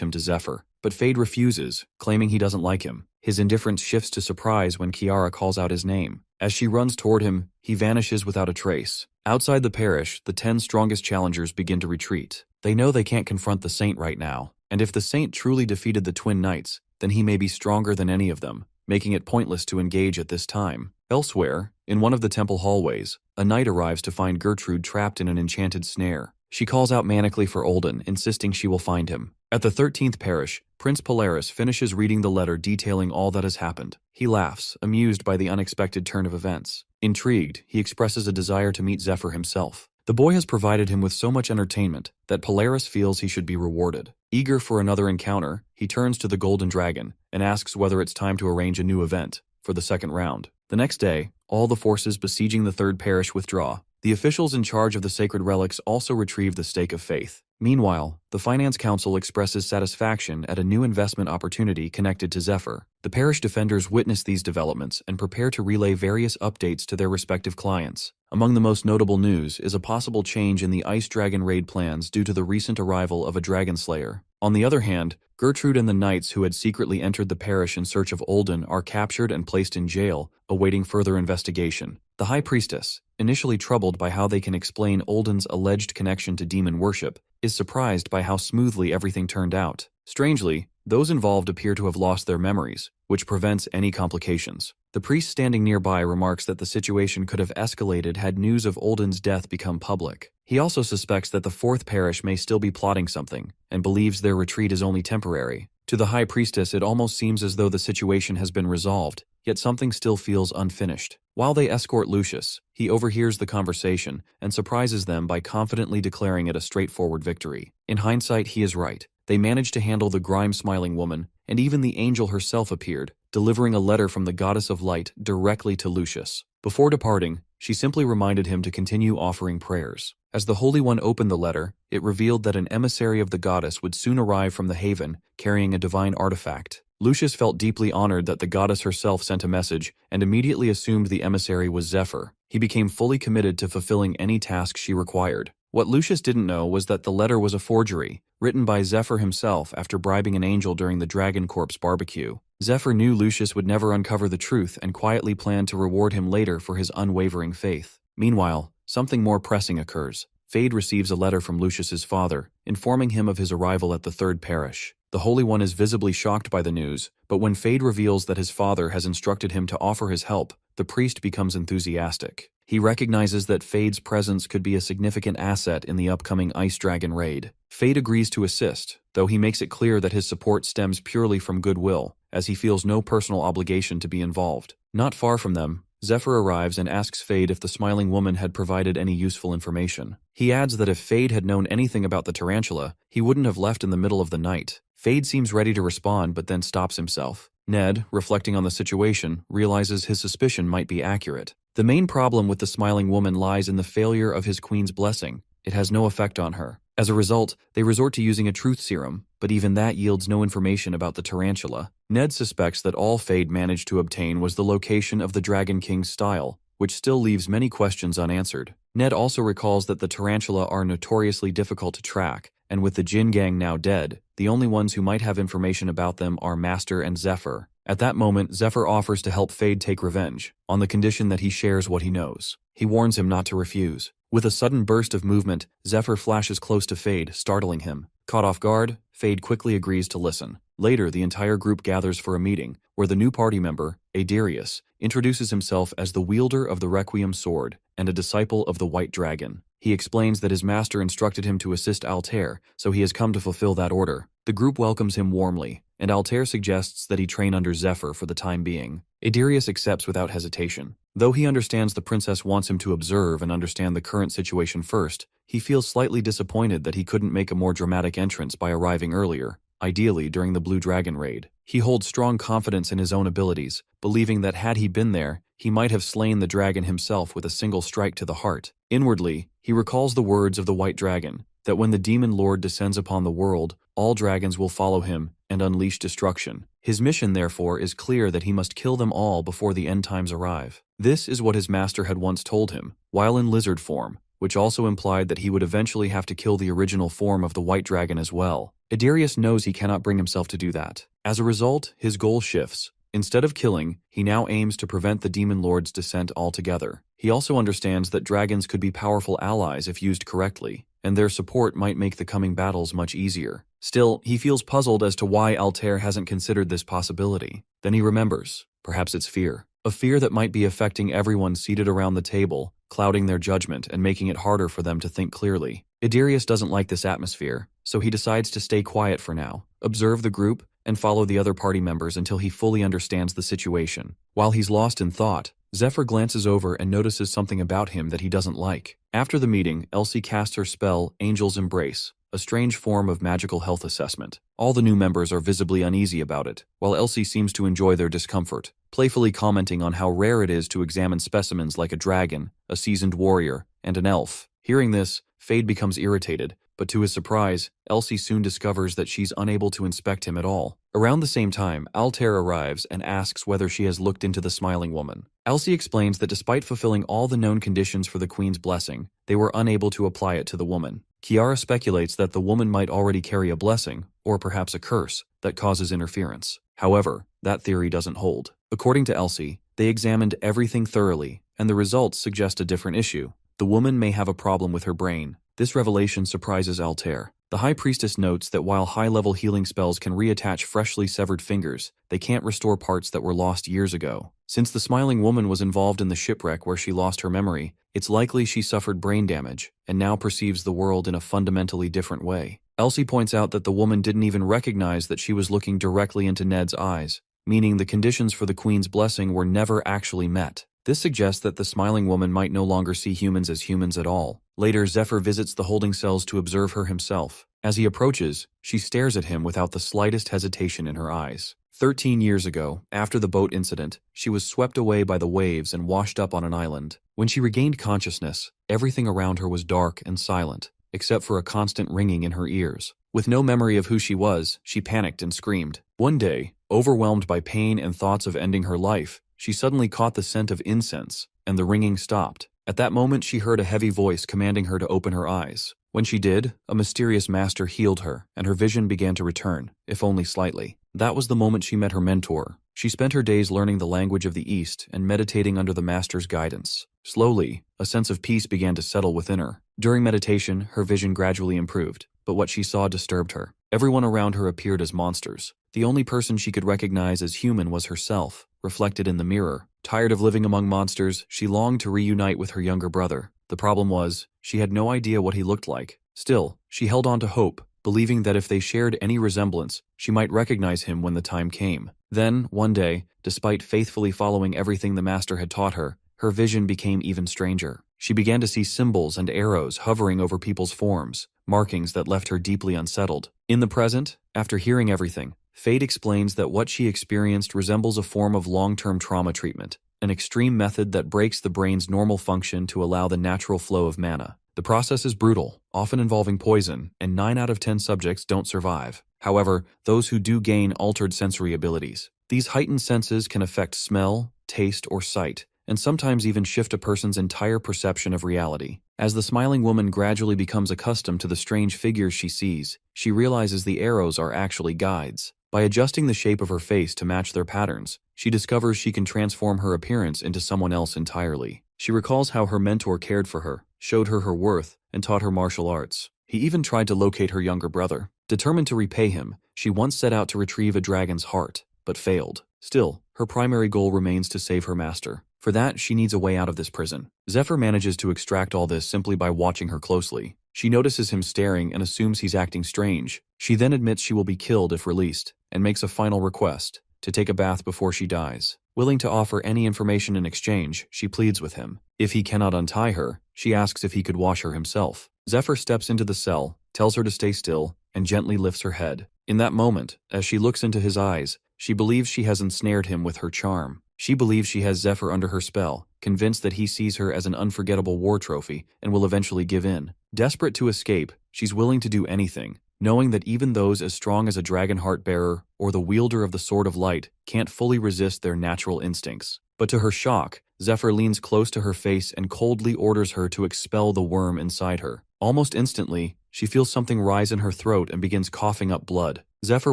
him to Zephyr, but Fade refuses, claiming he doesn't like him. His indifference shifts to surprise when Kiara calls out his name. As she runs toward him, he vanishes without a trace. Outside the parish, the 10 strongest challengers begin to retreat. They know they can't confront the Saint right now, and if the Saint truly defeated the Twin Knights, then he may be stronger than any of them, making it pointless to engage at this time. Elsewhere, in one of the temple hallways, a knight arrives to find Gertrude trapped in an enchanted snare. She calls out manically for Olden, insisting she will find him. At the 13th parish, Prince Polaris finishes reading the letter detailing all that has happened. He laughs, amused by the unexpected turn of events. Intrigued, he expresses a desire to meet Zephyr himself. The boy has provided him with so much entertainment that Polaris feels he should be rewarded. Eager for another encounter, he turns to the Golden Dragon and asks whether it's time to arrange a new event for the second round. The next day, all the forces besieging the third parish withdraw. The officials in charge of the sacred relics also retrieve the stake of faith. Meanwhile, the Finance Council expresses satisfaction at a new investment opportunity connected to Zephyr. The parish defenders witness these developments and prepare to relay various updates to their respective clients. Among the most notable news is a possible change in the Ice Dragon raid plans due to the recent arrival of a Dragon Slayer. On the other hand, Gertrude and the knights who had secretly entered the parish in search of Olden are captured and placed in jail, awaiting further investigation. The High Priestess, initially troubled by how they can explain Olden's alleged connection to demon worship, is surprised by how smoothly everything turned out. Strangely, those involved appear to have lost their memories, which prevents any complications. The priest standing nearby remarks that the situation could have escalated had news of Olden's death become public. He also suspects that the fourth parish may still be plotting something, and believes their retreat is only temporary. To the High Priestess, it almost seems as though the situation has been resolved, yet something still feels unfinished. While they escort Lucius, he overhears the conversation and surprises them by confidently declaring it a straightforward victory. In hindsight, he is right. They managed to handle the grime-smiling woman, and even the angel herself appeared, delivering a letter from the Goddess of Light directly to Lucius. Before departing, she simply reminded him to continue offering prayers. As the Holy One opened the letter, it revealed that an emissary of the goddess would soon arrive from the haven, carrying a divine artifact. Lucius felt deeply honored that the goddess herself sent a message and immediately assumed the emissary was Zephyr. He became fully committed to fulfilling any task she required. What Lucius didn't know was that the letter was a forgery, written by Zephyr himself after bribing an angel during the Dragon Corpse barbecue. Zephyr knew Lucius would never uncover the truth and quietly planned to reward him later for his unwavering faith. Meanwhile, something more pressing occurs. Fade receives a letter from Lucius's father, informing him of his arrival at the third parish. The Holy One is visibly shocked by the news, but when Fade reveals that his father has instructed him to offer his help, the priest becomes enthusiastic. He recognizes that Fade's presence could be a significant asset in the upcoming Ice Dragon raid. Fade agrees to assist, though he makes it clear that his support stems purely from goodwill, as he feels no personal obligation to be involved. Not far from them, Zephyr arrives and asks Fade if the smiling woman had provided any useful information. He adds that if Fade had known anything about the tarantula, he wouldn't have left in the middle of the night. Fade seems ready to respond but then stops himself. Ned, reflecting on the situation, realizes his suspicion might be accurate. The main problem with the smiling woman lies in the failure of his queen's blessing. It has no effect on her. As a result, they resort to using a truth serum, but even that yields no information about the tarantula. Ned suspects that all Fade managed to obtain was the location of the Dragon King's style, which still leaves many questions unanswered. Ned also recalls that the tarantula are notoriously difficult to track, and with the Jin Gang now dead, the only ones who might have information about them are Master and Zephyr. At that moment, Zephyr offers to help Fade take revenge, on the condition that he shares what he knows. He warns him not to refuse. With a sudden burst of movement, Zephyr flashes close to Fade, startling him. Caught off guard, Fade quickly agrees to listen. Later, the entire group gathers for a meeting, where the new party member, Adarius, introduces himself as the wielder of the Requiem sword and a disciple of the White Dragon. He explains that his master instructed him to assist Altair, so he has come to fulfill that order. The group welcomes him warmly, and Altair suggests that he train under Zephyr for the time being. Idarius accepts without hesitation. Though he understands the princess wants him to observe and understand the current situation first, he feels slightly disappointed that he couldn't make a more dramatic entrance by arriving earlier, ideally during the Blue Dragon raid. He holds strong confidence in his own abilities, believing that had he been there, he might have slain the dragon himself with a single strike to the heart. Inwardly, he recalls the words of the White Dragon, that when the demon lord descends upon the world, all dragons will follow him and unleash destruction. His mission, therefore, is clear that he must kill them all before the end times arrive. This is what his master had once told him, while in lizard form, which also implied that he would eventually have to kill the original form of the White Dragon as well. Idarius knows he cannot bring himself to do that. As a result, his goal shifts. Instead of killing, he now aims to prevent the demon lord's descent altogether. He also understands that dragons could be powerful allies if used correctly, and their support might make the coming battles much easier. Still, he feels puzzled as to why Altair hasn't considered this possibility. Then he remembers. Perhaps it's fear. A fear that might be affecting everyone seated around the table, clouding their judgment and making it harder for them to think clearly. Idarius doesn't like this atmosphere, so he decides to stay quiet for now, observe the group, and follow the other party members until he fully understands the situation. While he's lost in thought, Zephyr glances over and notices something about him that he doesn't like. After the meeting, Elsie casts her spell, Angel's Embrace, a strange form of magical health assessment. All the new members are visibly uneasy about it, while Elsie seems to enjoy their discomfort, playfully commenting on how rare it is to examine specimens like a dragon, a seasoned warrior, and an elf. Hearing this, Fade becomes irritated, but to his surprise, Elsie soon discovers that she's unable to inspect him at all. Around the same time, Altair arrives and asks whether she has looked into the Smiling Woman. Elsie explains that despite fulfilling all the known conditions for the Queen's blessing, they were unable to apply it to the woman. Kiara speculates that the woman might already carry a blessing, or perhaps a curse, that causes interference. However, that theory doesn't hold. According to Elsie, they examined everything thoroughly, and the results suggest a different issue. The woman may have a problem with her brain. This revelation surprises Altair. The High Priestess notes that while high-level healing spells can reattach freshly severed fingers, they can't restore parts that were lost years ago. Since the Smiling Woman was involved in the shipwreck where she lost her memory, it's likely she suffered brain damage and now perceives the world in a fundamentally different way. Elsie points out that the woman didn't even recognize that she was looking directly into Ned's eyes, meaning the conditions for the Queen's blessing were never actually met. This suggests that the Smiling Woman might no longer see humans as humans at all. Later, Zephyr visits the holding cells to observe her himself. As he approaches, she stares at him without the slightest hesitation in her eyes. 13 years ago, after the boat incident, she was swept away by the waves and washed up on an island. When she regained consciousness, everything around her was dark and silent, except for a constant ringing in her ears. With no memory of who she was, she panicked and screamed. One day, overwhelmed by pain and thoughts of ending her life, she suddenly caught the scent of incense, and the ringing stopped. At that moment, she heard a heavy voice commanding her to open her eyes. When she did, a mysterious master healed her, and her vision began to return, if only slightly. That was the moment she met her mentor. She spent her days learning the language of the East and meditating under the master's guidance. Slowly, a sense of peace began to settle within her. During meditation, her vision gradually improved, but what she saw disturbed her. Everyone around her appeared as monsters. The only person she could recognize as human was herself, reflected in the mirror. Tired of living among monsters, she longed to reunite with her younger brother. The problem was, she had no idea what he looked like. Still, she held on to hope, believing that if they shared any resemblance, she might recognize him when the time came. Then, one day, despite faithfully following everything the master had taught her, her vision became even stranger. She began to see symbols and arrows hovering over people's forms, markings that left her deeply unsettled. In the present, after hearing everything, Fate explains that what she experienced resembles a form of long-term trauma treatment, an extreme method that breaks the brain's normal function to allow the natural flow of mana. The process is brutal, often involving poison, and 9 out of 10 subjects don't survive. However, those who do gain altered sensory abilities. These heightened senses can affect smell, taste, or sight, and sometimes even shift a person's entire perception of reality. As the Smiling Woman gradually becomes accustomed to the strange figures she sees, she realizes the arrows are actually guides. By adjusting the shape of her face to match their patterns, she discovers she can transform her appearance into someone else entirely. She recalls how her mentor cared for her, showed her her worth, and taught her martial arts. He even tried to locate her younger brother. Determined to repay him, she once set out to retrieve a dragon's heart, but failed. Still, her primary goal remains to save her master. For that, she needs a way out of this prison. Zephyr manages to extract all this simply by watching her closely. She notices him staring and assumes he's acting strange. She then admits she will be killed if released, and makes a final request, to take a bath before she dies. Willing to offer any information in exchange, she pleads with him. If he cannot untie her, she asks if he could wash her himself. Zephyr steps into the cell, tells her to stay still, and gently lifts her head. In that moment, as she looks into his eyes, she believes she has ensnared him with her charm. She believes she has Zephyr under her spell, convinced that he sees her as an unforgettable war trophy and will eventually give in. Desperate to escape, she's willing to do anything, knowing that even those as strong as a dragon heart bearer or the wielder of the Sword of Light can't fully resist their natural instincts. But to her shock, Zephyr leans close to her face and coldly orders her to expel the worm inside her. Almost instantly, she feels something rise in her throat and begins coughing up blood. Zephyr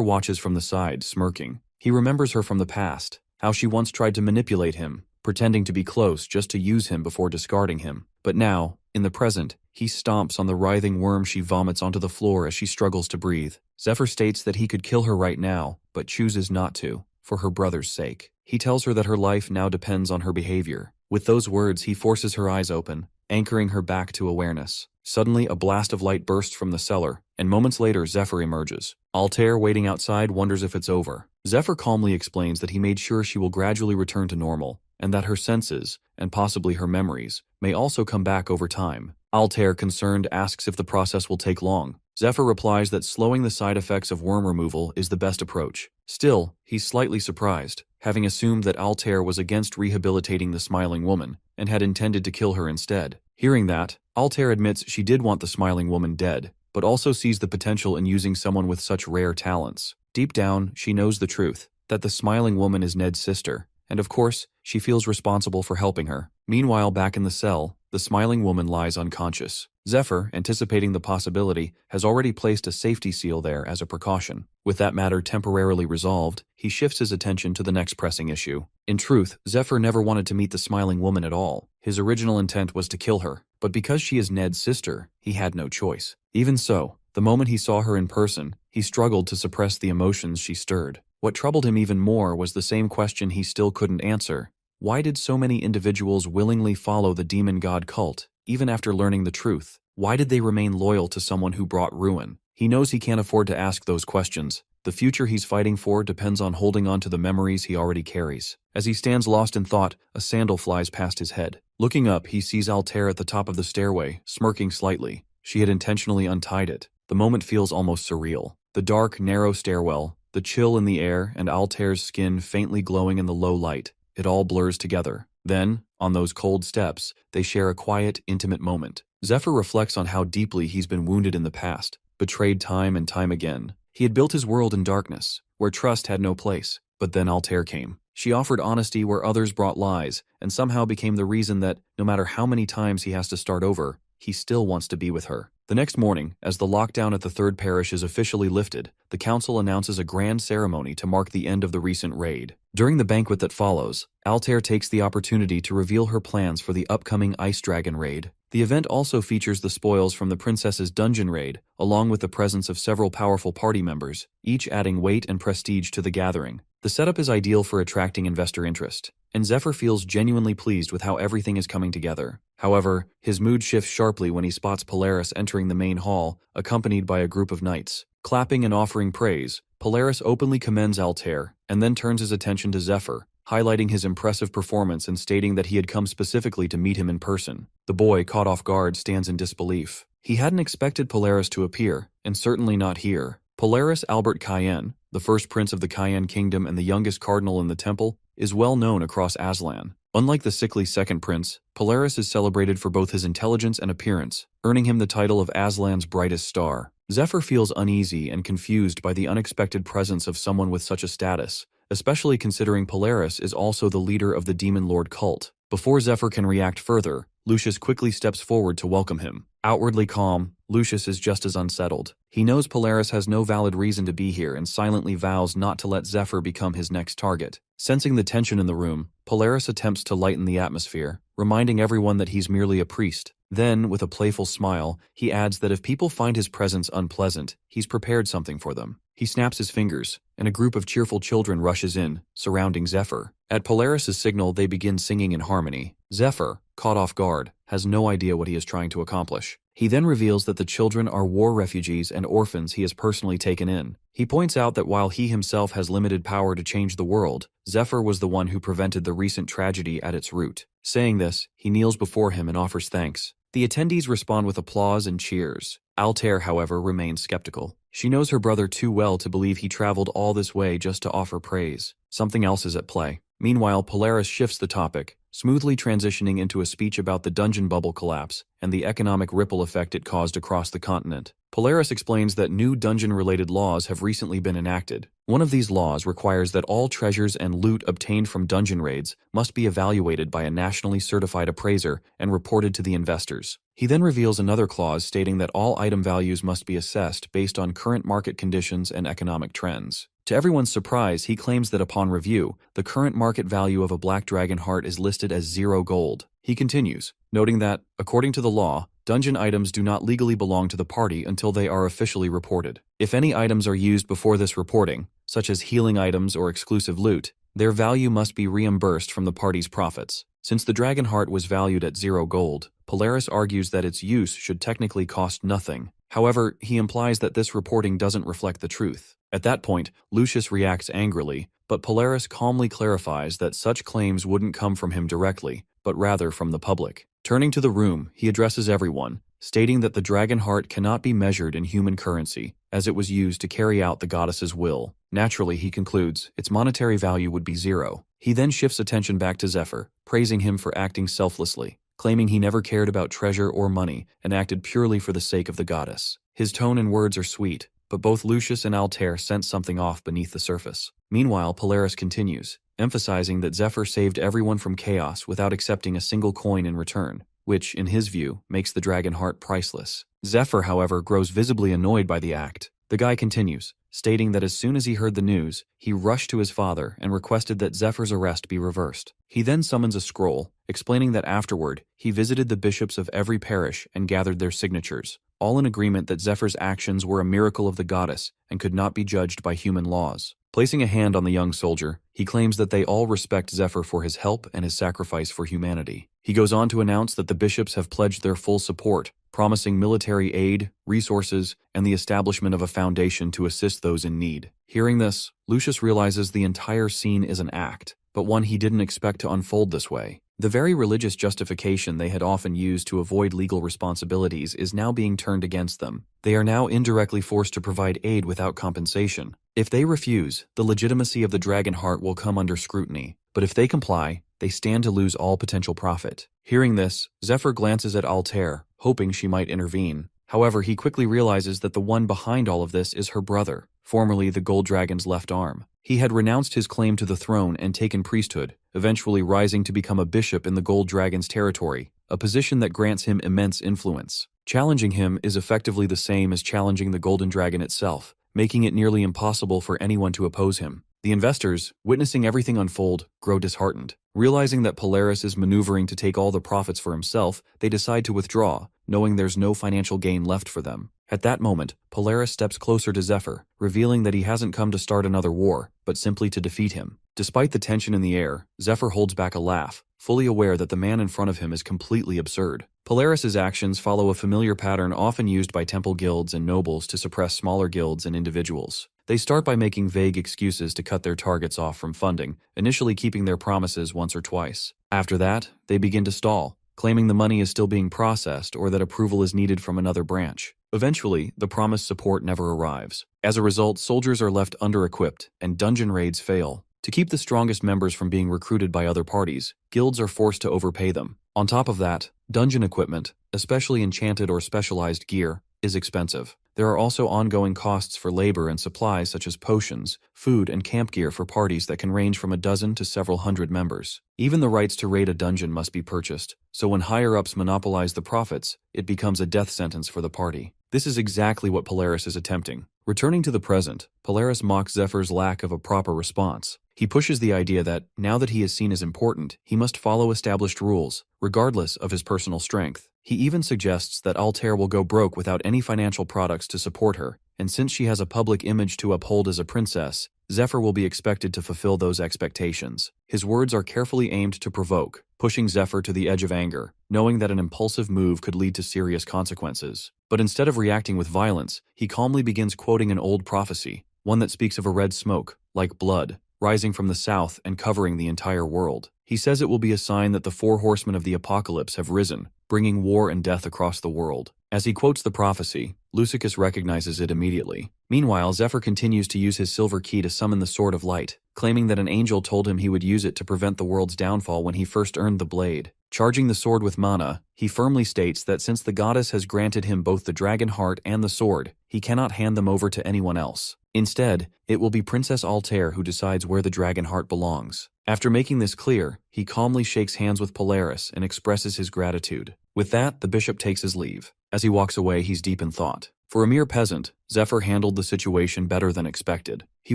watches from the side, smirking. He remembers her from the past, how she once tried to manipulate him, pretending to be close just to use him before discarding him. But now, in the present, he stomps on the writhing worm she vomits onto the floor as she struggles to breathe. Zephyr states that he could kill her right now, but chooses not to, for her brother's sake. He tells her that her life now depends on her behavior. With those words, he forces her eyes open, anchoring her back to awareness. Suddenly, a blast of light bursts from the cellar, and moments later, Zephyr emerges. Altair, waiting outside, wonders if it's over. Zephyr calmly explains that he made sure she will gradually return to normal, and that her senses, and possibly her memories, may also come back over time. Altair, concerned, asks if the process will take long. Zephyr replies that slowing the side effects of worm removal is the best approach. Still, he's slightly surprised, having assumed that Altair was against rehabilitating the smiling woman, and had intended to kill her instead. Hearing that, Altair admits she did want the smiling woman dead, but also sees the potential in using someone with such rare talents. Deep down, she knows the truth, that the smiling woman is Ned's sister, and of course, she feels responsible for helping her. Meanwhile, back in the cell, the smiling woman lies unconscious. Zephyr, anticipating the possibility, has already placed a safety seal there as a precaution. With that matter temporarily resolved, he shifts his attention to the next pressing issue. In truth, Zephyr never wanted to meet the smiling woman at all. His original intent was to kill her, but because she is Ned's sister, he had no choice. Even so, the moment he saw her in person, he struggled to suppress the emotions she stirred. What troubled him even more was the same question he still couldn't answer. Why did so many individuals willingly follow the demon god cult, even after learning the truth? Why did they remain loyal to someone who brought ruin? He knows he can't afford to ask those questions. The future he's fighting for depends on holding on to the memories he already carries. As he stands lost in thought, a sandal flies past his head. Looking up, he sees Altair at the top of the stairway, smirking slightly. She had intentionally untied it. The moment feels almost surreal. The dark, narrow stairwell, the chill in the air, and Altair's skin faintly glowing in the low light. It all blurs together. Then, on those cold steps, they share a quiet, intimate moment. Zephyr reflects on how deeply he's been wounded in the past, betrayed time and time again. He had built his world in darkness, where trust had no place. But then Altair came. She offered honesty where others brought lies, and somehow became the reason that, no matter how many times he has to start over, he still wants to be with her. The next morning, as the lockdown at the third parish is officially lifted, the council announces a grand ceremony to mark the end of the recent raid. During the banquet that follows, Altair takes the opportunity to reveal her plans for the upcoming Ice Dragon raid. The event also features the spoils from the princess's dungeon raid, along with the presence of several powerful party members, each adding weight and prestige to the gathering. The setup is ideal for attracting investor interest, and Zephyr feels genuinely pleased with how everything is coming together. However, his mood shifts sharply when he spots Polaris entering the main hall, accompanied by a group of knights. Clapping and offering praise, Polaris openly commends Altair, and then turns his attention to Zephyr, highlighting his impressive performance and stating that he had come specifically to meet him in person. The boy, caught off guard, stands in disbelief. He hadn't expected Polaris to appear, and certainly not here. Polaris Albert Cayenne, the first prince of the Cayenne Kingdom and the youngest cardinal in the temple, is well known across Aslan. Unlike the sickly second prince, Polaris is celebrated for both his intelligence and appearance, earning him the title of Aslan's brightest star. Zephyr feels uneasy and confused by the unexpected presence of someone with such a status, especially considering Polaris is also the leader of the Demon Lord cult. Before Zephyr can react further, Lucius quickly steps forward to welcome him. Outwardly calm, Lucius is just as unsettled. He knows Polaris has no valid reason to be here and silently vows not to let Zephyr become his next target. Sensing the tension in the room, Polaris attempts to lighten the atmosphere, reminding everyone that he's merely a priest. Then, with a playful smile, he adds that if people find his presence unpleasant, he's prepared something for them. He snaps his fingers, and a group of cheerful children rushes in, surrounding Zephyr. At Polaris's signal, they begin singing in harmony. Zephyr, caught off guard, has no idea what he is trying to accomplish. He then reveals that the children are war refugees and orphans he has personally taken in. He points out that while he himself has limited power to change the world, Zephyr was the one who prevented the recent tragedy at its root. Saying this, he kneels before him and offers thanks. The attendees respond with applause and cheers. Altair, however, remains skeptical. She knows her brother too well to believe he traveled all this way just to offer praise. Something else is at play. Meanwhile, Polaris shifts the topic, smoothly transitioning into a speech about the dungeon bubble collapse and the economic ripple effect it caused across the continent. Polaris explains that new dungeon-related laws have recently been enacted. One of these laws requires that all treasures and loot obtained from dungeon raids must be evaluated by a nationally certified appraiser and reported to the investors. He then reveals another clause stating that all item values must be assessed based on current market conditions and economic trends. To everyone's surprise, he claims that upon review, the current market value of a black dragon heart is listed as 0 gold. He continues, noting that, according to the law, dungeon items do not legally belong to the party until they are officially reported. If any items are used before this reporting, such as healing items or exclusive loot, their value must be reimbursed from the party's profits. Since the dragon heart was valued at 0 gold, Polaris argues that its use should technically cost nothing. However, he implies that this reporting doesn't reflect the truth. At that point, Lucius reacts angrily, but Polaris calmly clarifies that such claims wouldn't come from him directly, but rather from the public. Turning to the room, he addresses everyone, stating that the dragon heart cannot be measured in human currency, as it was used to carry out the goddess's will. Naturally, he concludes, its monetary value would be 0. He then shifts attention back to Zephyr, praising him for acting selflessly, claiming he never cared about treasure or money and acted purely for the sake of the goddess. His tone and words are sweet, but both Lucius and Altair sense something off beneath the surface. Meanwhile, Polaris continues, emphasizing that Zephyr saved everyone from chaos without accepting a single coin in return, which, in his view, makes the dragon heart priceless. Zephyr, however, grows visibly annoyed by the act. The guy continues, stating that as soon as he heard the news, he rushed to his father and requested that Zephyr's arrest be reversed. He then summons a scroll, explaining that afterward, he visited the bishops of every parish and gathered their signatures, all in agreement that Zephyr's actions were a miracle of the goddess and could not be judged by human laws. Placing a hand on the young soldier, he claims that they all respect Zephyr for his help and his sacrifice for humanity. He goes on to announce that the bishops have pledged their full support, promising military aid, resources, and the establishment of a foundation to assist those in need. Hearing this, Lucius realizes the entire scene is an act, but one he didn't expect to unfold this way. The very religious justification they had often used to avoid legal responsibilities is now being turned against them. They are now indirectly forced to provide aid without compensation. If they refuse, the legitimacy of the dragon heart will come under scrutiny, but if they comply, they stand to lose all potential profit. Hearing this, Zephyr glances at Altair, hoping she might intervene. However, he quickly realizes that the one behind all of this is her brother, formerly the Gold Dragon's left arm. He had renounced his claim to the throne and taken priesthood, eventually rising to become a bishop in the Gold Dragon's territory, a position that grants him immense influence. Challenging him is effectively the same as challenging the Golden Dragon itself, making it nearly impossible for anyone to oppose him. The investors, witnessing everything unfold, grow disheartened. Realizing that Polaris is maneuvering to take all the profits for himself, they decide to withdraw, knowing there's no financial gain left for them. At that moment, Polaris steps closer to Zephyr, revealing that he hasn't come to start another war, but simply to defeat him. Despite the tension in the air, Zephyr holds back a laugh, fully aware that the man in front of him is completely absurd. Polaris's actions follow a familiar pattern often used by temple guilds and nobles to suppress smaller guilds and individuals. They start by making vague excuses to cut their targets off from funding, initially keeping their promises once or twice. After that, they begin to stall, claiming the money is still being processed or that approval is needed from another branch. Eventually, the promised support never arrives. As a result, soldiers are left under-equipped, and dungeon raids fail. To keep the strongest members from being recruited by other parties, guilds are forced to overpay them. On top of that, dungeon equipment, especially enchanted or specialized gear, is expensive. There are also ongoing costs for labor and supplies such as potions, food, and camp gear for parties that can range from a dozen to several hundred members. Even the rights to raid a dungeon must be purchased, so when higher-ups monopolize the profits, it becomes a death sentence for the party. This is exactly what Polaris is attempting. Returning to the present, Polaris mocks Zephyr's lack of a proper response. He pushes the idea that, now that he is seen as important, he must follow established rules, regardless of his personal strength. He even suggests that Altair will go broke without any financial products to support her, and since she has a public image to uphold as a princess, Zephyr will be expected to fulfill those expectations. His words are carefully aimed to provoke. pushing Zephyr to the edge of anger, knowing that an impulsive move could lead to serious consequences. But instead of reacting with violence, he calmly begins quoting an old prophecy, one that speaks of a red smoke, like blood, rising from the south and covering the entire world. He says it will be a sign that the 4 horsemen of the apocalypse have risen, bringing war and death across the world. As he quotes the prophecy, Lucius recognizes it immediately. Meanwhile, Zephyr continues to use his silver key to summon the Sword of Light, claiming that an angel told him he would use it to prevent the world's downfall when he first earned the blade. Charging the sword with mana, he firmly states that since the goddess has granted him both the dragon heart and the sword, he cannot hand them over to anyone else. Instead, it will be Princess Altair who decides where the dragon heart belongs. After making this clear, he calmly shakes hands with Polaris and expresses his gratitude. With that, the bishop takes his leave. As he walks away, he's deep in thought. For a mere peasant, Zephyr handled the situation better than expected. He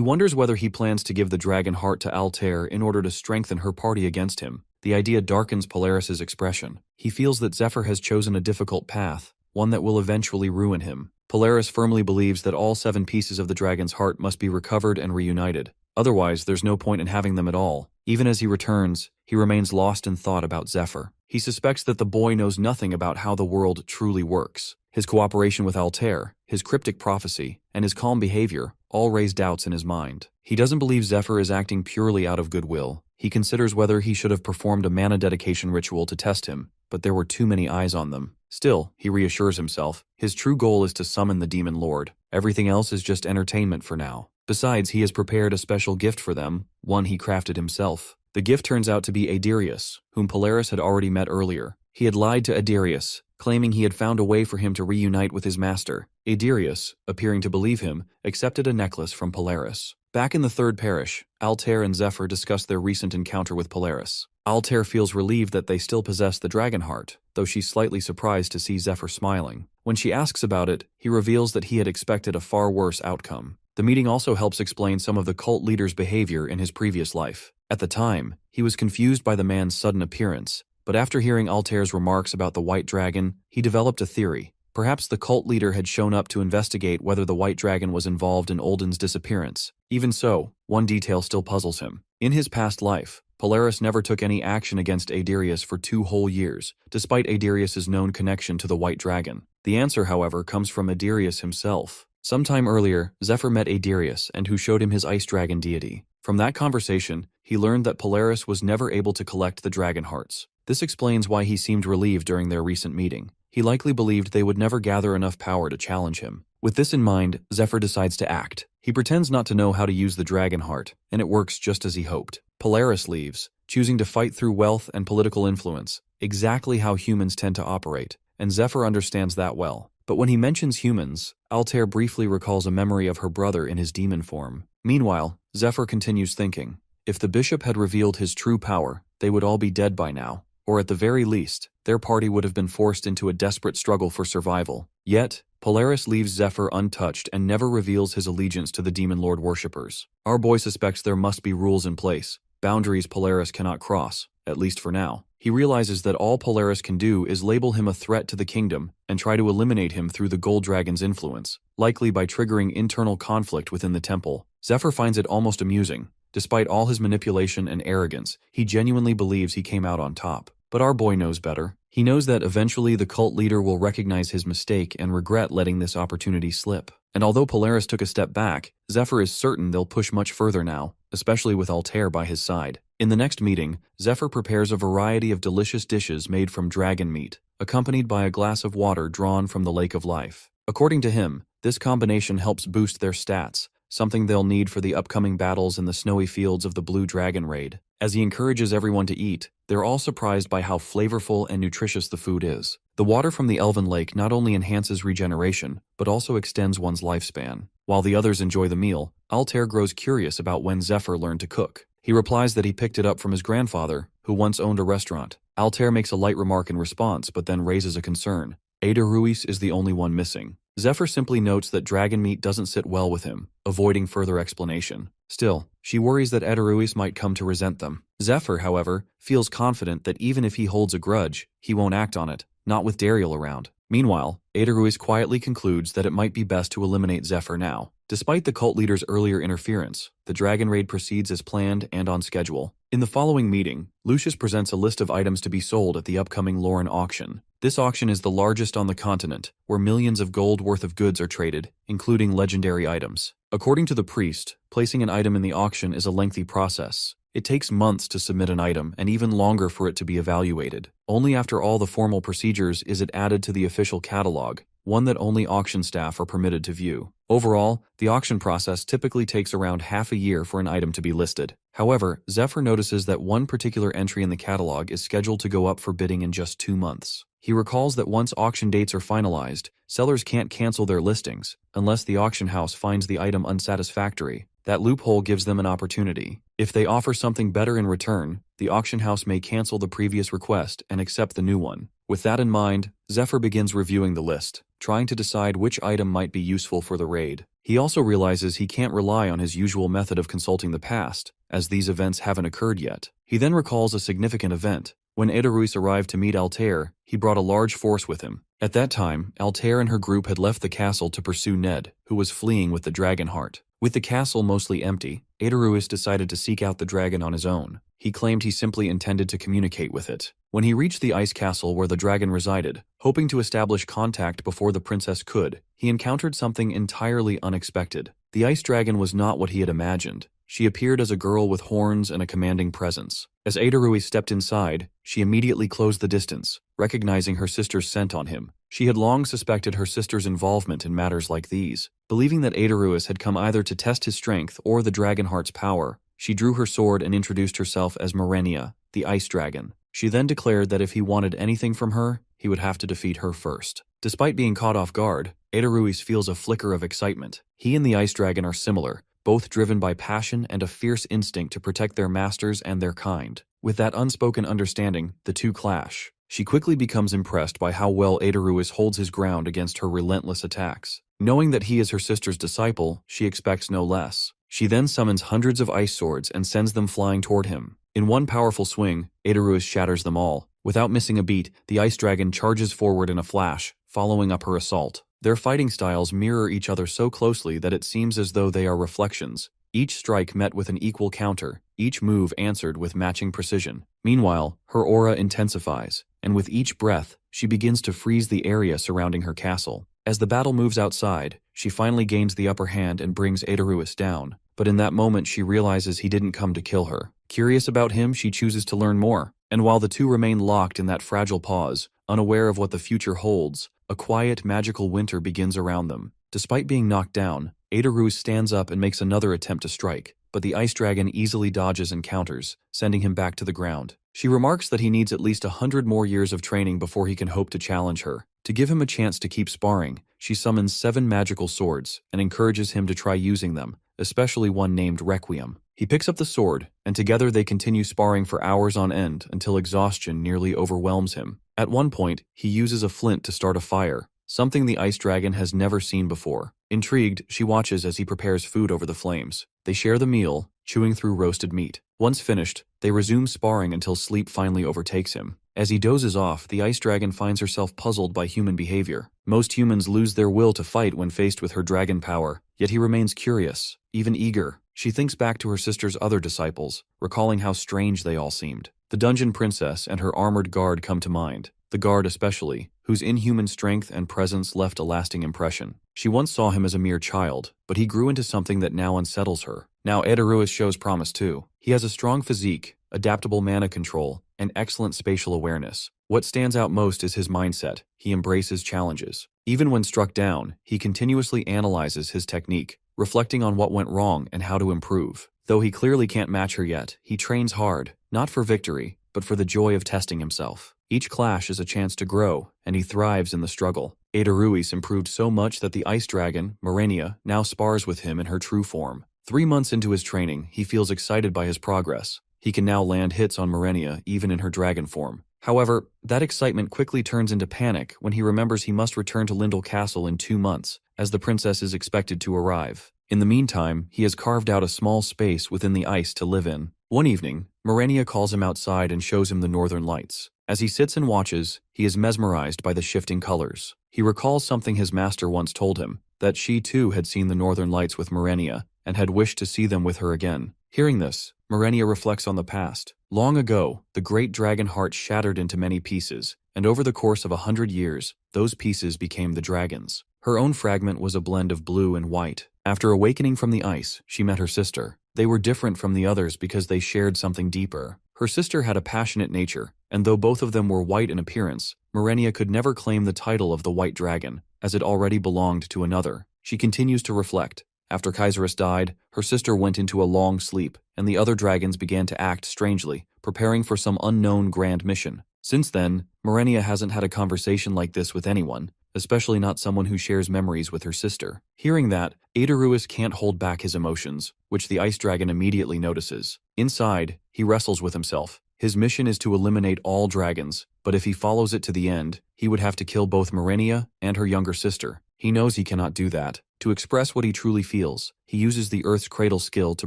wonders whether he plans to give the dragon heart to Altair in order to strengthen her party against him. The idea darkens Polaris's expression. He feels that Zephyr has chosen a difficult path, one that will eventually ruin him. Polaris firmly believes that all 7 pieces of the dragon's heart must be recovered and reunited. Otherwise, there's no point in having them at all. Even as he returns, he remains lost in thought about Zephyr. He suspects that the boy knows nothing about how the world truly works. His cooperation with Altair, his cryptic prophecy, and his calm behavior all raise doubts in his mind. He doesn't believe Zephyr is acting purely out of goodwill. He considers whether he should have performed a mana dedication ritual to test him, but there were too many eyes on them. Still, he reassures himself, his true goal is to summon the Demon Lord. Everything else is just entertainment for now. Besides, he has prepared a special gift for them, one he crafted himself. The gift turns out to be Adirius, whom Polaris had already met earlier. He had lied to Adirius, claiming he had found a way for him to reunite with his master. Adirius, appearing to believe him, accepted a necklace from Polaris. Back in the third parish, Altair and Zephyr discuss their recent encounter with Polaris. Altair feels relieved that they still possess the dragon heart, though she's slightly surprised to see Zephyr smiling. When she asks about it, he reveals that he had expected a far worse outcome. The meeting also helps explain some of the cult leader's behavior in his previous life. At the time, he was confused by the man's sudden appearance, but after hearing Altair's remarks about the White Dragon, he developed a theory. Perhaps the cult leader had shown up to investigate whether the White Dragon was involved in Olden's disappearance. Even so, one detail still puzzles him. In his past life, Polaris never took any action against Adirius for 2 whole years, despite Adirius's known connection to the White Dragon. The answer, however, comes from Adirius himself. Sometime earlier, Zephyr met Adirius and who showed him his ice dragon deity. From that conversation, he learned that Polaris was never able to collect the dragon hearts. This explains why he seemed relieved during their recent meeting. He likely believed they would never gather enough power to challenge him. With this in mind, Zephyr decides to act. He pretends not to know how to use the dragon heart, and it works just as he hoped. Polaris leaves, choosing to fight through wealth and political influence, exactly how humans tend to operate, and Zephyr understands that well. But when he mentions humans, Altair briefly recalls a memory of her brother in his demon form. Meanwhile, Zephyr continues thinking, if the bishop had revealed his true power, they would all be dead by now. Or at the very least, their party would have been forced into a desperate struggle for survival. Yet, Polaris leaves Zephyr untouched and never reveals his allegiance to the Demon Lord worshippers. Our boy suspects there must be rules in place, boundaries Polaris cannot cross, at least for now. He realizes that all Polaris can do is label him a threat to the kingdom and try to eliminate him through the Gold Dragon's influence, likely by triggering internal conflict within the temple. Zephyr finds it almost amusing. Despite all his manipulation and arrogance, he genuinely believes he came out on top. But our boy knows better. He knows that eventually the cult leader will recognize his mistake and regret letting this opportunity slip. And although Polaris took a step back, Zephyr is certain they'll push much further now, especially with Altair by his side. In the next meeting, Zephyr prepares a variety of delicious dishes made from dragon meat, accompanied by a glass of water drawn from the Lake of Life. According to him, this combination helps boost their stats, something they'll need for the upcoming battles in the snowy fields of the Blue Dragon Raid. As he encourages everyone to eat, they're all surprised by how flavorful and nutritious the food is. The water from the Elven Lake not only enhances regeneration, but also extends one's lifespan. While the others enjoy the meal, Altair grows curious about when Zephyr learned to cook. He replies that he picked it up from his grandfather, who once owned a restaurant. Altair makes a light remark in response, but then raises a concern. Ada Ruiz is the only one missing. Zephyr simply notes that dragon meat doesn't sit well with him, avoiding further explanation. Still, she worries that Ada Ruiz might come to resent them. Zephyr, however, feels confident that even if he holds a grudge, he won't act on it, not with Dariel around. Meanwhile, Adaruis quietly concludes that it might be best to eliminate Zephyr now. Despite the cult leader's earlier interference, the dragon raid proceeds as planned and on schedule. In the following meeting, Lucius presents a list of items to be sold at the upcoming Lauren auction. This auction is the largest on the continent, where millions of gold worth of goods are traded, including legendary items. According to the priest, placing an item in the auction is a lengthy process. It takes months to submit an item and even longer for it to be evaluated. Only after all the formal procedures is it added to the official catalog, one that only auction staff are permitted to view. Overall, the auction process typically takes around half a year for an item to be listed. However, Zephyr notices that one particular entry in the catalog is scheduled to go up for bidding in just 2 months. He recalls that once auction dates are finalized, sellers can't cancel their listings unless the auction house finds the item unsatisfactory. That loophole gives them an opportunity. If they offer something better in return, the auction house may cancel the previous request and accept the new one. With that in mind, Zephyr begins reviewing the list, trying to decide which item might be useful for the raid. He also realizes he can't rely on his usual method of consulting the past, as these events haven't occurred yet. He then recalls a significant event. When Adaruis arrived to meet Altair, he brought a large force with him. At that time, Altair and her group had left the castle to pursue Ned, who was fleeing with the dragon heart. With the castle mostly empty, Adaruis decided to seek out the dragon on his own. He claimed he simply intended to communicate with it. When he reached the ice castle where the dragon resided, hoping to establish contact before the princess could, he encountered something entirely unexpected. The ice dragon was not what he had imagined. She appeared as a girl with horns and a commanding presence. As Adaruis stepped inside, she immediately closed the distance, recognizing her sister's scent on him. She had long suspected her sister's involvement in matters like these. Believing that Adaruis had come either to test his strength or the Dragonheart's power, she drew her sword and introduced herself as Merenia, the ice dragon. She then declared that if he wanted anything from her, he would have to defeat her first. Despite being caught off guard, Adaruis feels a flicker of excitement. He and the ice dragon are similar, both driven by passion and a fierce instinct to protect their masters and their kind. With that unspoken understanding, the two clash. She quickly becomes impressed by how well Adaruis holds his ground against her relentless attacks. Knowing that he is her sister's disciple, she expects no less. She then summons hundreds of ice swords and sends them flying toward him. In one powerful swing, Adaruis shatters them all. Without missing a beat, the ice dragon charges forward in a flash, following up her assault. Their fighting styles mirror each other so closely that it seems as though they are reflections. Each strike met with an equal counter, each move answered with matching precision. Meanwhile, her aura intensifies, and with each breath, she begins to freeze the area surrounding her castle. As the battle moves outside, she finally gains the upper hand and brings Adaruis down. But in that moment she realizes he didn't come to kill her. Curious about him, she chooses to learn more. And while the two remain locked in that fragile pause, unaware of what the future holds, a quiet, magical winter begins around them. Despite being knocked down, Adaruis stands up and makes another attempt to strike, but the ice dragon easily dodges and counters, sending him back to the ground. She remarks that he needs at least 100 more years of training before he can hope to challenge her. To give him a chance to keep sparring, she summons 7 magical swords and encourages him to try using them, especially one named Requiem. He picks up the sword, and together they continue sparring for hours on end until exhaustion nearly overwhelms him. At one point, he uses a flint to start a fire, something the ice dragon has never seen before. Intrigued, she watches as he prepares food over the flames. They share the meal, chewing through roasted meat. Once finished, they resume sparring until sleep finally overtakes him. As he dozes off, the ice dragon finds herself puzzled by human behavior. Most humans lose their will to fight when faced with her dragon power, yet he remains curious, even eager. She thinks back to her sister's other disciples, recalling how strange they all seemed. The dungeon princess and her armored guard come to mind, the guard especially, whose inhuman strength and presence left a lasting impression. She once saw him as a mere child, but he grew into something that now unsettles her. Now Adaruis shows promise too. He has a strong physique, adaptable mana control, and excellent spatial awareness. What stands out most is his mindset. He embraces challenges. Even when struck down, he continuously analyzes his technique, reflecting on what went wrong and how to improve. Though he clearly can't match her yet, he trains hard, not for victory, but for the joy of testing himself. Each clash is a chance to grow, and he thrives in the struggle. Adaruis improved so much that the ice dragon, Merenia, now spars with him in her true form. 3 months into his training, he feels excited by his progress. He can now land hits on Merenia even in her dragon form. However, that excitement quickly turns into panic when he remembers he must return to Lindell Castle in 2 months, as the princess is expected to arrive. In the meantime, he has carved out a small space within the ice to live in. One evening, Merenia calls him outside and shows him the northern lights. As he sits and watches, he is mesmerized by the shifting colors. He recalls something his master once told him, that she too had seen the northern lights with Merenia, and had wished to see them with her again. Hearing this, Merenia reflects on the past. Long ago, the great dragon heart shattered into many pieces, and over the course of 100 years, those pieces became the dragons. Her own fragment was a blend of blue and white. After awakening from the ice, she met her sister. They were different from the others because they shared something deeper. Her sister had a passionate nature, and though both of them were white in appearance, Merenia could never claim the title of the White Dragon, as it already belonged to another. She continues to reflect. After Kaiserus died, her sister went into a long sleep, and the other dragons began to act strangely, preparing for some unknown grand mission. Since then, Merenia hasn't had a conversation like this with anyone, especially not someone who shares memories with her sister. Hearing that, Aedaruis can't hold back his emotions, which the ice dragon immediately notices. Inside, he wrestles with himself. His mission is to eliminate all dragons, but if he follows it to the end, he would have to kill both Merenia and her younger sister. He knows he cannot do that. To express what he truly feels, he uses the Earth's Cradle skill to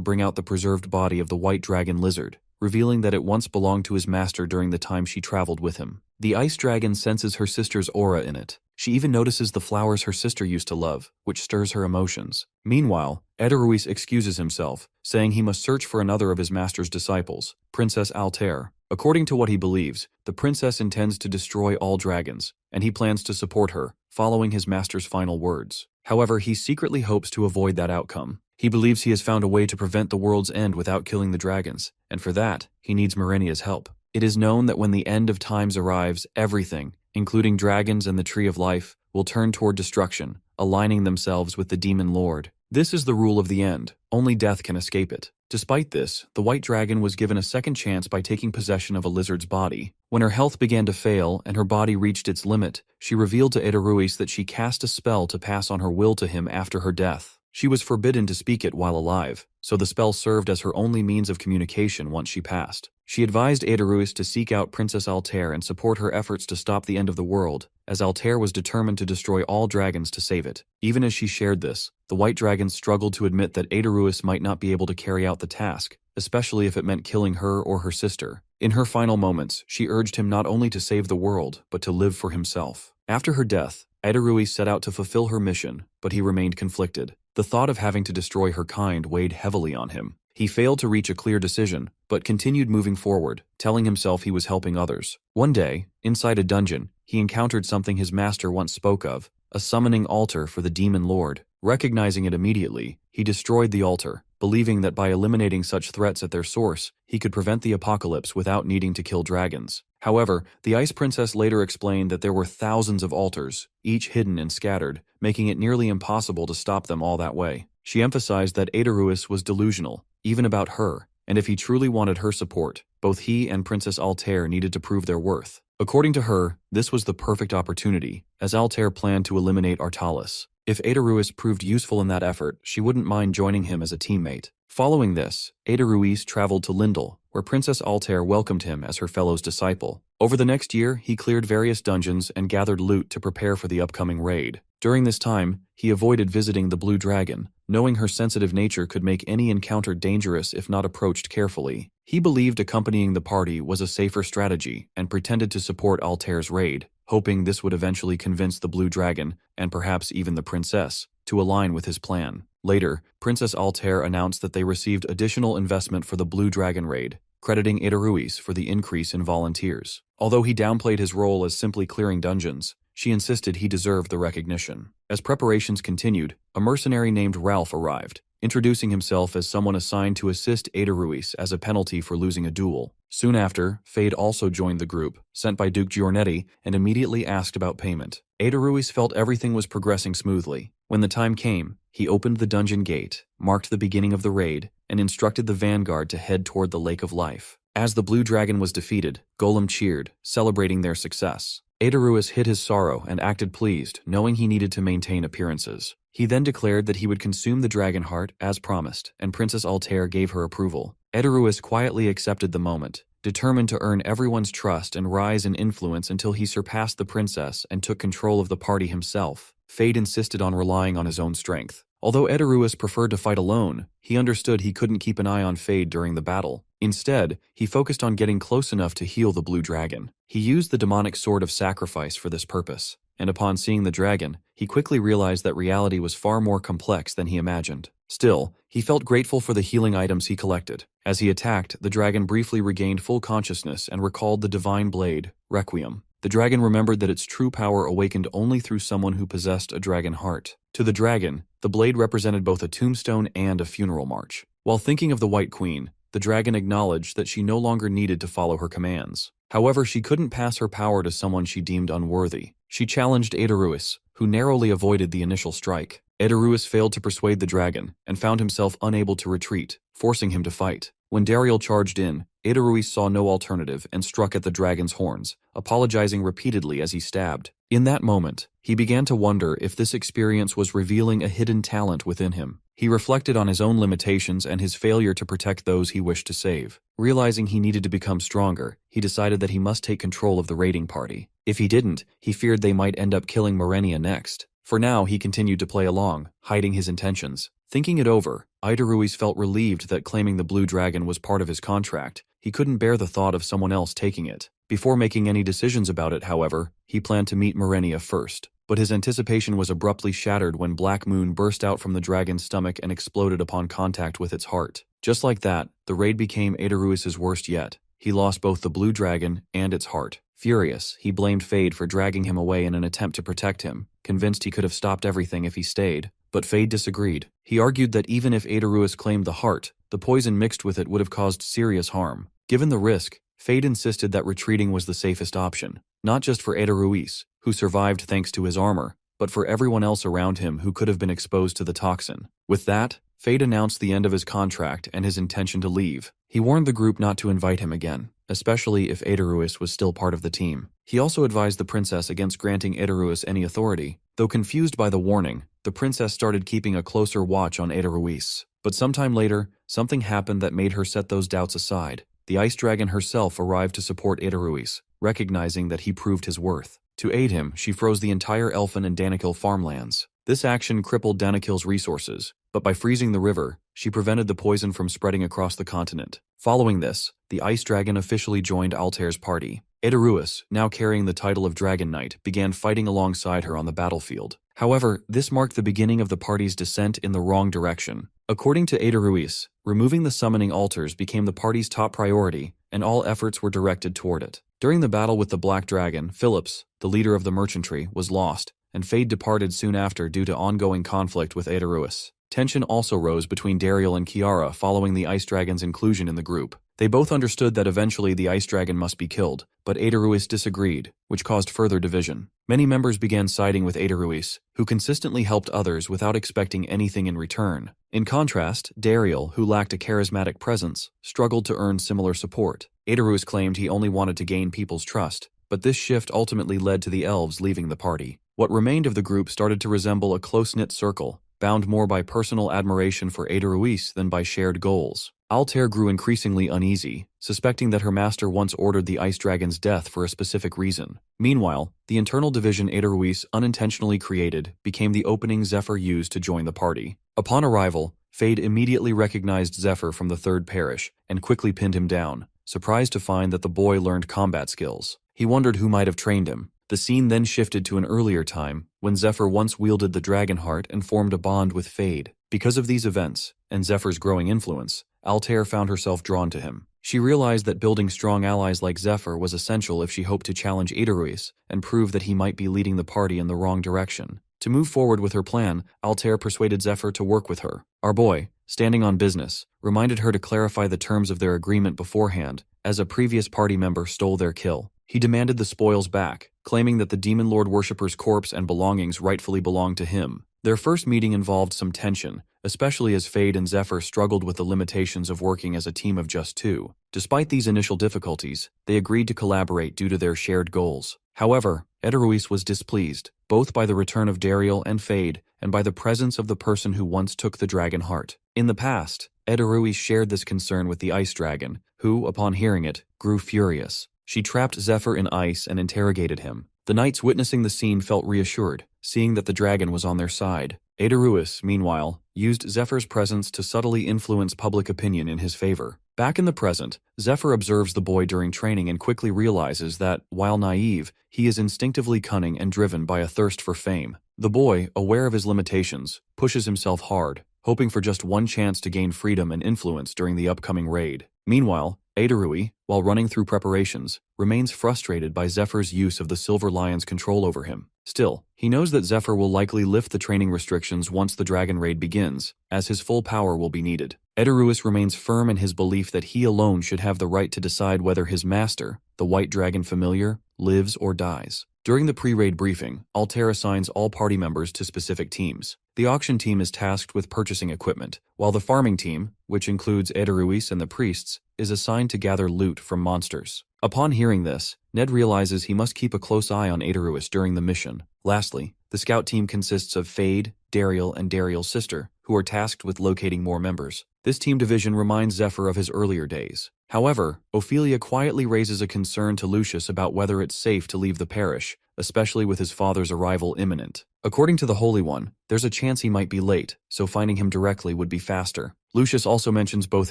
bring out the preserved body of the white dragon lizard, revealing that it once belonged to his master during the time she traveled with him. The ice dragon senses her sister's aura in it. She even notices the flowers her sister used to love, which stirs her emotions. Meanwhile, Aedaruis excuses himself, saying he must search for another of his master's disciples, Princess Altair. According to what he believes, the princess intends to destroy all dragons, and he plans to support her, following his master's final words. However, he secretly hopes to avoid that outcome. He believes he has found a way to prevent the world's end without killing the dragons, and for that, he needs Merenia's help. It is known that when the end of times arrives, everything, including dragons and the Tree of Life, will turn toward destruction, aligning themselves with the Demon Lord. This is the rule of the end. Only death can escape it. Despite this, the White Dragon was given a second chance by taking possession of a lizard's body. When her health began to fail and her body reached its limit, she revealed to Aedaruis that she cast a spell to pass on her will to him after her death. She was forbidden to speak it while alive, so the spell served as her only means of communication once she passed. She advised Aedaruis to seek out Princess Altair and support her efforts to stop the end of the world, as Altair was determined to destroy all dragons to save it. Even as she shared this, the White Dragon struggled to admit that Aedaruis might not be able to carry out the task, especially if it meant killing her or her sister. In her final moments, she urged him not only to save the world, but to live for himself. After her death, Aedaruis set out to fulfill her mission, but he remained conflicted. The thought of having to destroy her kind weighed heavily on him. He failed to reach a clear decision, but continued moving forward, telling himself he was helping others. One day, inside a dungeon, he encountered something his master once spoke of, a summoning altar for the Demon Lord. Recognizing it immediately, he destroyed the altar, believing that by eliminating such threats at their source, he could prevent the apocalypse without needing to kill dragons. However, the Ice Princess later explained that there were thousands of altars, each hidden and scattered, making it nearly impossible to stop them all that way. She emphasized that Aedaruis was delusional, even about her, and if he truly wanted her support, both he and Princess Altair needed to prove their worth. According to her, this was the perfect opportunity, as Altair planned to eliminate Artalis. If Aedaruis proved useful in that effort, she wouldn't mind joining him as a teammate. Following this, Aedaruis traveled to Lindel, where Princess Altair welcomed him as her fellow's disciple. Over the next year, he cleared various dungeons and gathered loot to prepare for the upcoming raid. During this time, he avoided visiting the Blue Dragon, knowing her sensitive nature could make any encounter dangerous if not approached carefully. He believed accompanying the party was a safer strategy and pretended to support Altair's raid, hoping this would eventually convince the Blue Dragon, and perhaps even the princess, to align with his plan. Later, Princess Altair announced that they received additional investment for the Blue Dragon raid, crediting Aedaruis for the increase in volunteers. Although he downplayed his role as simply clearing dungeons, she insisted he deserved the recognition. As preparations continued, a mercenary named Ralph arrived, introducing himself as someone assigned to assist Aedaruis as a penalty for losing a duel. Soon after, Fade also joined the group, sent by Duke Giornetti, and immediately asked about payment. Aedaruis felt everything was progressing smoothly. When the time came, he opened the dungeon gate, marked the beginning of the raid, and instructed the vanguard to head toward the Lake of Life. As the Blue Dragon was defeated, Golem cheered, celebrating their success. Aedaruis hid his sorrow and acted pleased, knowing he needed to maintain appearances. He then declared that he would consume the dragon heart as promised, and Princess Altair gave her approval. Aedaruis quietly accepted the moment, determined to earn everyone's trust and rise in influence until he surpassed the princess and took control of the party himself. Fade insisted on relying on his own strength. Although Aedaruis preferred to fight alone, he understood he couldn't keep an eye on Fade during the battle. Instead, he focused on getting close enough to heal the blue dragon. He used the demonic sword of sacrifice for this purpose, and upon seeing the dragon, he quickly realized that reality was far more complex than he imagined. Still, he felt grateful for the healing items he collected. As he attacked, the dragon briefly regained full consciousness and recalled the divine blade, Requiem. The dragon remembered that its true power awakened only through someone who possessed a dragon heart. To the dragon, the blade represented both a tombstone and a funeral march. While thinking of the White Queen, the dragon acknowledged that she no longer needed to follow her commands. However, she couldn't pass her power to someone she deemed unworthy. She challenged Aedaruis, who narrowly avoided the initial strike. Aedaruis failed to persuade the dragon and found himself unable to retreat, forcing him to fight. When Dariel charged in, Aedaruis saw no alternative and struck at the dragon's horns, apologizing repeatedly as he stabbed. In that moment, he began to wonder if this experience was revealing a hidden talent within him. He reflected on his own limitations and his failure to protect those he wished to save. Realizing he needed to become stronger, he decided that he must take control of the raiding party. If he didn't, he feared they might end up killing Marenia next. For now, he continued to play along, hiding his intentions. Thinking it over, Aedaruis felt relieved that claiming the blue dragon was part of his contract. He couldn't bear the thought of someone else taking it. Before making any decisions about it, however, he planned to meet Marenia first. But his anticipation was abruptly shattered when Black Moon burst out from the dragon's stomach and exploded upon contact with its heart. Just like that, the raid became Aedaruis' worst yet. He lost both the blue dragon and its heart. Furious, he blamed Fade for dragging him away in an attempt to protect him, convinced he could have stopped everything if he stayed. But Fade disagreed. He argued that even if Aedaruis claimed the heart, the poison mixed with it would have caused serious harm. Given the risk, Fade insisted that retreating was the safest option, not just for Aedaruis, who survived thanks to his armor, but for everyone else around him who could have been exposed to the toxin. With that, Fade announced the end of his contract and his intention to leave. He warned the group not to invite him again, especially if Aedaruis was still part of the team. He also advised the princess against granting Aedaruis any authority. Though confused by the warning, the princess started keeping a closer watch on Aedaruis. But sometime later, something happened that made her set those doubts aside. The ice dragon herself arrived to support Aedaruis, recognizing that he proved his worth. To aid him, she froze the entire Elfin and Danikil farmlands. This action crippled Danikil's resources, but by freezing the river, she prevented the poison from spreading across the continent. Following this, the ice dragon officially joined Altair's party. Aedaruis, now carrying the title of Dragon Knight, began fighting alongside her on the battlefield. However, this marked the beginning of the party's descent in the wrong direction. According to Aedaruis, removing the summoning altars became the party's top priority, and all efforts were directed toward it. During the battle with the Black Dragon, Phillips, the leader of the merchantry, was lost, and Fade departed soon after due to ongoing conflict with Aedaruis. Tension also rose between Dariel and Kiara following the Ice Dragon's inclusion in the group. They both understood that eventually the Ice Dragon must be killed, but Aedaruis disagreed, which caused further division. Many members began siding with Aedaruis, who consistently helped others without expecting anything in return. In contrast, Dariel, who lacked a charismatic presence, struggled to earn similar support. Aedaruis claimed he only wanted to gain people's trust, but this shift ultimately led to the elves leaving the party. What remained of the group started to resemble a close-knit circle, bound more by personal admiration for Aedaruis than by shared goals. Altair grew increasingly uneasy, suspecting that her master once ordered the Ice Dragon's death for a specific reason. Meanwhile, the internal division Aedaruis unintentionally created became the opening Zephyr used to join the party. Upon arrival, Fade immediately recognized Zephyr from the Third Parish and quickly pinned him down, surprised to find that the boy learned combat skills. He wondered who might have trained him. The scene then shifted to an earlier time, when Zephyr once wielded the dragon heart and formed a bond with Fade. Because of these events, and Zephyr's growing influence, Altair found herself drawn to him. She realized that building strong allies like Zephyr was essential if she hoped to challenge Aedaruis and prove that he might be leading the party in the wrong direction. To move forward with her plan, Altair persuaded Zephyr to work with her. Our boy, standing on business, reminded her to clarify the terms of their agreement beforehand, as a previous party member stole their kill. He demanded the spoils back, claiming that the Demon Lord worshipper's corpse and belongings rightfully belonged to him. Their first meeting involved some tension, especially as Fade and Zephyr struggled with the limitations of working as a team of just two. Despite these initial difficulties, they agreed to collaborate due to their shared goals. However, Aedaruis was displeased, both by the return of Dariel and Fade, and by the presence of the person who once took the dragon heart. In the past, Aedaruis shared this concern with the Ice Dragon, who, upon hearing it, grew furious. She trapped Zephyr in ice and interrogated him. The knights witnessing the scene felt reassured, seeing that the dragon was on their side. Aderuis, meanwhile, used Zephyr's presence to subtly influence public opinion in his favor. Back in the present, Zephyr observes the boy during training and quickly realizes that, while naive, he is instinctively cunning and driven by a thirst for fame. The boy, aware of his limitations, pushes himself hard, hoping for just one chance to gain freedom and influence during the upcoming raid. Meanwhile, Aderui, while running through preparations, remains frustrated by Zephyr's use of the Silver Lion's control over him. Still, he knows that Zephyr will likely lift the training restrictions once the dragon raid begins, as his full power will be needed. Aderuis remains firm in his belief that he alone should have the right to decide whether his master, the White Dragon Familiar, lives or dies. During the pre-raid briefing, Altair assigns all party members to specific teams. The auction team is tasked with purchasing equipment, while the farming team, which includes Aderuis and the priests, is assigned to gather loot from monsters. Upon hearing this, Ned realizes he must keep a close eye on Aderuis during the mission. Lastly, the scout team consists of Fade, Dariel, and Dariel's sister, who are tasked with locating more members. This team division reminds Zephyr of his earlier days. However, Ophelia quietly raises a concern to Lucius about whether it's safe to leave the parish, especially with his father's arrival imminent. According to the Holy One, there's a chance he might be late, so finding him directly would be faster. Lucius also mentions both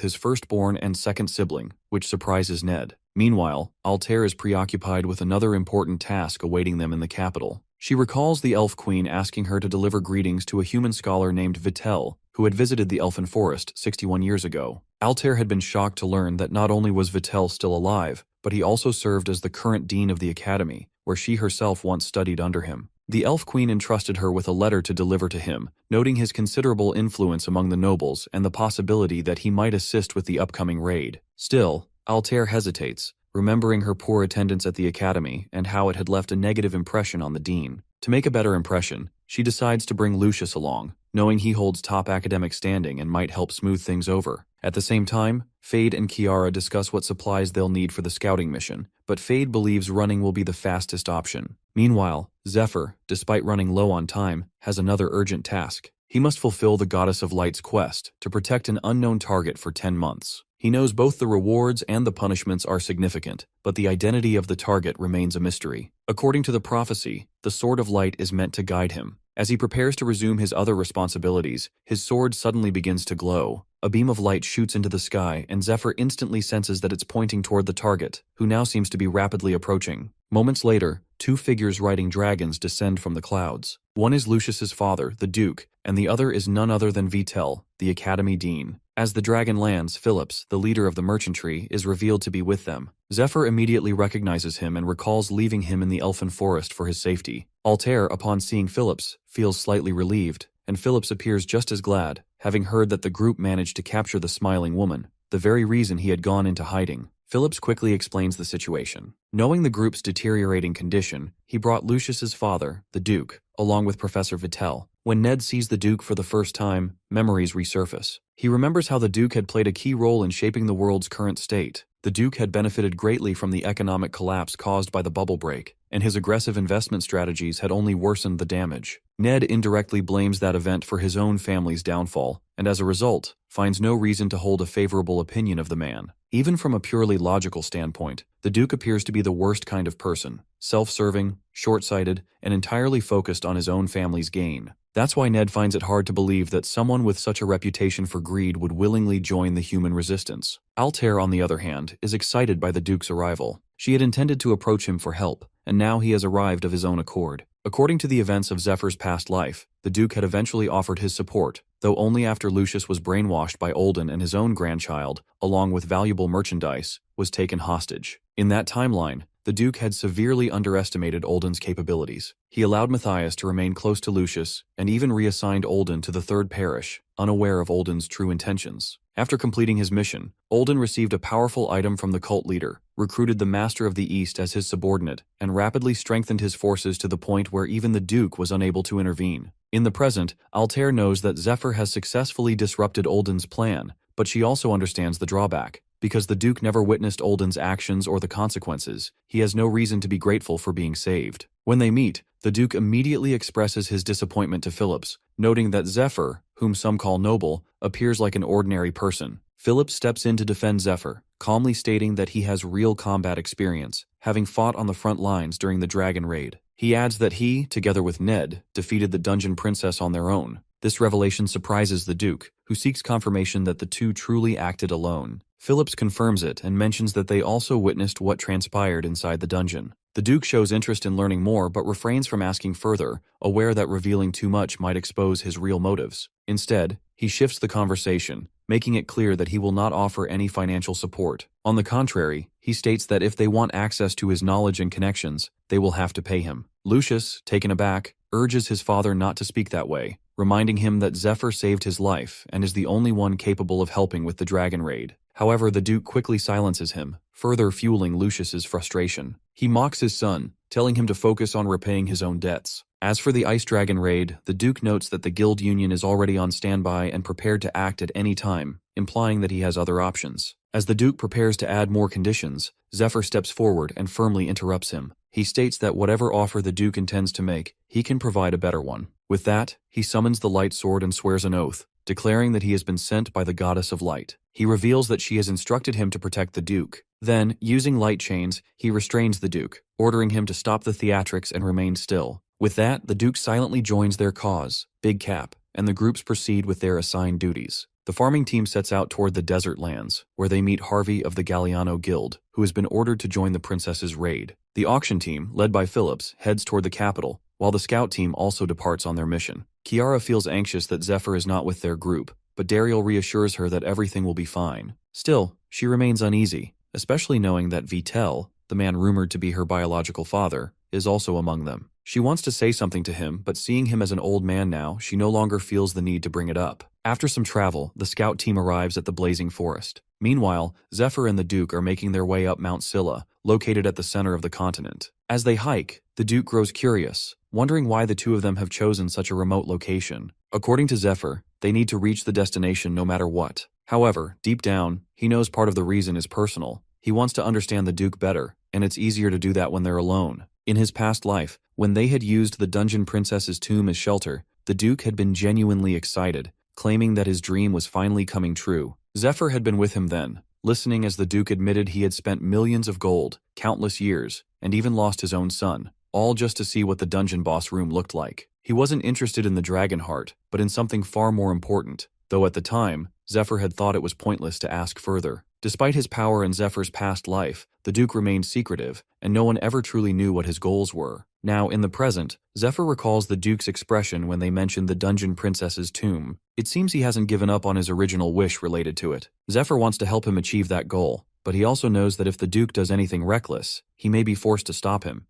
his firstborn and second sibling, which surprises Ned. Meanwhile, Altair is preoccupied with another important task awaiting them in the capital. She recalls the Elf Queen asking her to deliver greetings to a human scholar named Vitel, who had visited the Elfin Forest 61 years ago. Altair had been shocked to learn that not only was Vitel still alive, but he also served as the current dean of the academy, where she herself once studied under him. The Elf Queen entrusted her with a letter to deliver to him, noting his considerable influence among the nobles and the possibility that he might assist with the upcoming raid. Still, Altair hesitates, remembering her poor attendance at the academy and how it had left a negative impression on the dean. To make a better impression, she decides to bring Lucius along, knowing he holds top academic standing and might help smooth things over. At the same time, Fade and Kiara discuss what supplies they'll need for the scouting mission, but Fade believes running will be the fastest option. Meanwhile, Zephyr, despite running low on time, has another urgent task. He must fulfill the Goddess of Light's quest to protect an unknown target for 10 months. He knows both the rewards and the punishments are significant, but the identity of the target remains a mystery. According to the prophecy, the Sword of Light is meant to guide him. As he prepares to resume his other responsibilities, his sword suddenly begins to glow. A beam of light shoots into the sky, and Zephyr instantly senses that it's pointing toward the target, who now seems to be rapidly approaching. Moments later, two figures riding dragons descend from the clouds. One is Lucius's father, the Duke, and the other is none other than Vitel, the Academy Dean. As the dragon lands, Phillips, the leader of the merchantry, is revealed to be with them. Zephyr immediately recognizes him and recalls leaving him in the Elfin Forest for his safety. Altair, upon seeing Phillips, feels slightly relieved, and Phillips appears just as glad, having heard that the group managed to capture the smiling woman, the very reason he had gone into hiding. Phillips quickly explains the situation. Knowing the group's deteriorating condition, he brought Lucius's father, the Duke, along with Professor Vitel. When Ned sees the Duke for the first time, memories resurface. He remembers how the Duke had played a key role in shaping the world's current state. The Duke had benefited greatly from the economic collapse caused by the bubble break, and his aggressive investment strategies had only worsened the damage. Ned indirectly blames that event for his own family's downfall, and as a result, finds no reason to hold a favorable opinion of the man. Even from a purely logical standpoint, the Duke appears to be the worst kind of person, self-serving, short-sighted, and entirely focused on his own family's gain. That's why Ned finds it hard to believe that someone with such a reputation for greed would willingly join the human resistance. Altair, on the other hand, is excited by the Duke's arrival. She had intended to approach him for help, and now he has arrived of his own accord. According to the events of Zephyr's past life, the Duke had eventually offered his support, though only after Lucius was brainwashed by Olden and his own grandchild, along with valuable merchandise, was taken hostage. In that timeline, the Duke had severely underestimated Olden's capabilities. He allowed Matthias to remain close to Lucius, and even reassigned Olden to the Third Parish, unaware of Olden's true intentions. After completing his mission, Olden received a powerful item from the cult leader, recruited the Master of the East as his subordinate, and rapidly strengthened his forces to the point where even the Duke was unable to intervene. In the present, Altair knows that Zephyr has successfully disrupted Olden's plan, but she also understands the drawback. Because the Duke never witnessed Olden's actions or the consequences, he has no reason to be grateful for being saved. When they meet, the Duke immediately expresses his disappointment to Phillips, noting that Zephyr, whom some call noble, appears like an ordinary person. Phillips steps in to defend Zephyr, calmly stating that he has real combat experience, having fought on the front lines during the dragon raid. He adds that he, together with Ned, defeated the Dungeon Princess on their own. This revelation surprises the Duke, who seeks confirmation that the two truly acted alone. Phillips confirms it and mentions that they also witnessed what transpired inside the dungeon. The Duke shows interest in learning more but refrains from asking further, aware that revealing too much might expose his real motives. Instead, he shifts the conversation, making it clear that he will not offer any financial support. On the contrary, he states that if they want access to his knowledge and connections, they will have to pay him. Lucius, taken aback, urges his father not to speak that way, reminding him that Zephyr saved his life and is the only one capable of helping with the dragon raid. However, the Duke quickly silences him, further fueling Lucius's frustration. He mocks his son, telling him to focus on repaying his own debts. As for the Ice Dragon raid, the Duke notes that the Guild Union is already on standby and prepared to act at any time, implying that he has other options. As the Duke prepares to add more conditions, Zephyr steps forward and firmly interrupts him. He states that whatever offer the Duke intends to make, he can provide a better one. With that, he summons the light sword and swears an oath, declaring that he has been sent by the Goddess of Light. He reveals that she has instructed him to protect the Duke. Then, using light chains, he restrains the Duke, ordering him to stop the theatrics and remain still. With that, the Duke silently joins their cause, Big Cap, and the groups proceed with their assigned duties. The farming team sets out toward the desert lands, where they meet Harvey of the Galliano Guild, who has been ordered to join the princess's raid. The auction team, led by Phillips, heads toward the capital, while the scout team also departs on their mission. Kiara feels anxious that Zephyr is not with their group, but Dariel reassures her that everything will be fine. Still, she remains uneasy, especially knowing that Vitel, the man rumored to be her biological father, is also among them. She wants to say something to him, but seeing him as an old man now, she no longer feels the need to bring it up. After some travel, the scout team arrives at the blazing forest. Meanwhile, Zephyr and the Duke are making their way up Mount Scylla, located at the center of the continent. As they hike, the Duke grows curious, wondering why the two of them have chosen such a remote location. According to Zephyr, they need to reach the destination no matter what. However, deep down, he knows part of the reason is personal. He wants to understand the Duke better, and it's easier to do that when they're alone. In his past life, when they had used the Dungeon Princess's tomb as shelter, the Duke had been genuinely excited, claiming that his dream was finally coming true. Zephyr had been with him then, listening as the Duke admitted he had spent millions of gold, countless years, and even lost his own son, all just to see what the dungeon boss room looked like. He wasn't interested in the dragon heart, but in something far more important, though at the time, Zephyr had thought it was pointless to ask further. Despite his power in Zephyr's past life, the Duke remained secretive, and no one ever truly knew what his goals were. Now, in the present, Zephyr recalls the Duke's expression when they mentioned the Dungeon Princess's tomb. It seems he hasn't given up on his original wish related to it. Zephyr wants to help him achieve that goal, but he also knows that if the Duke does anything reckless, he may be forced to stop him.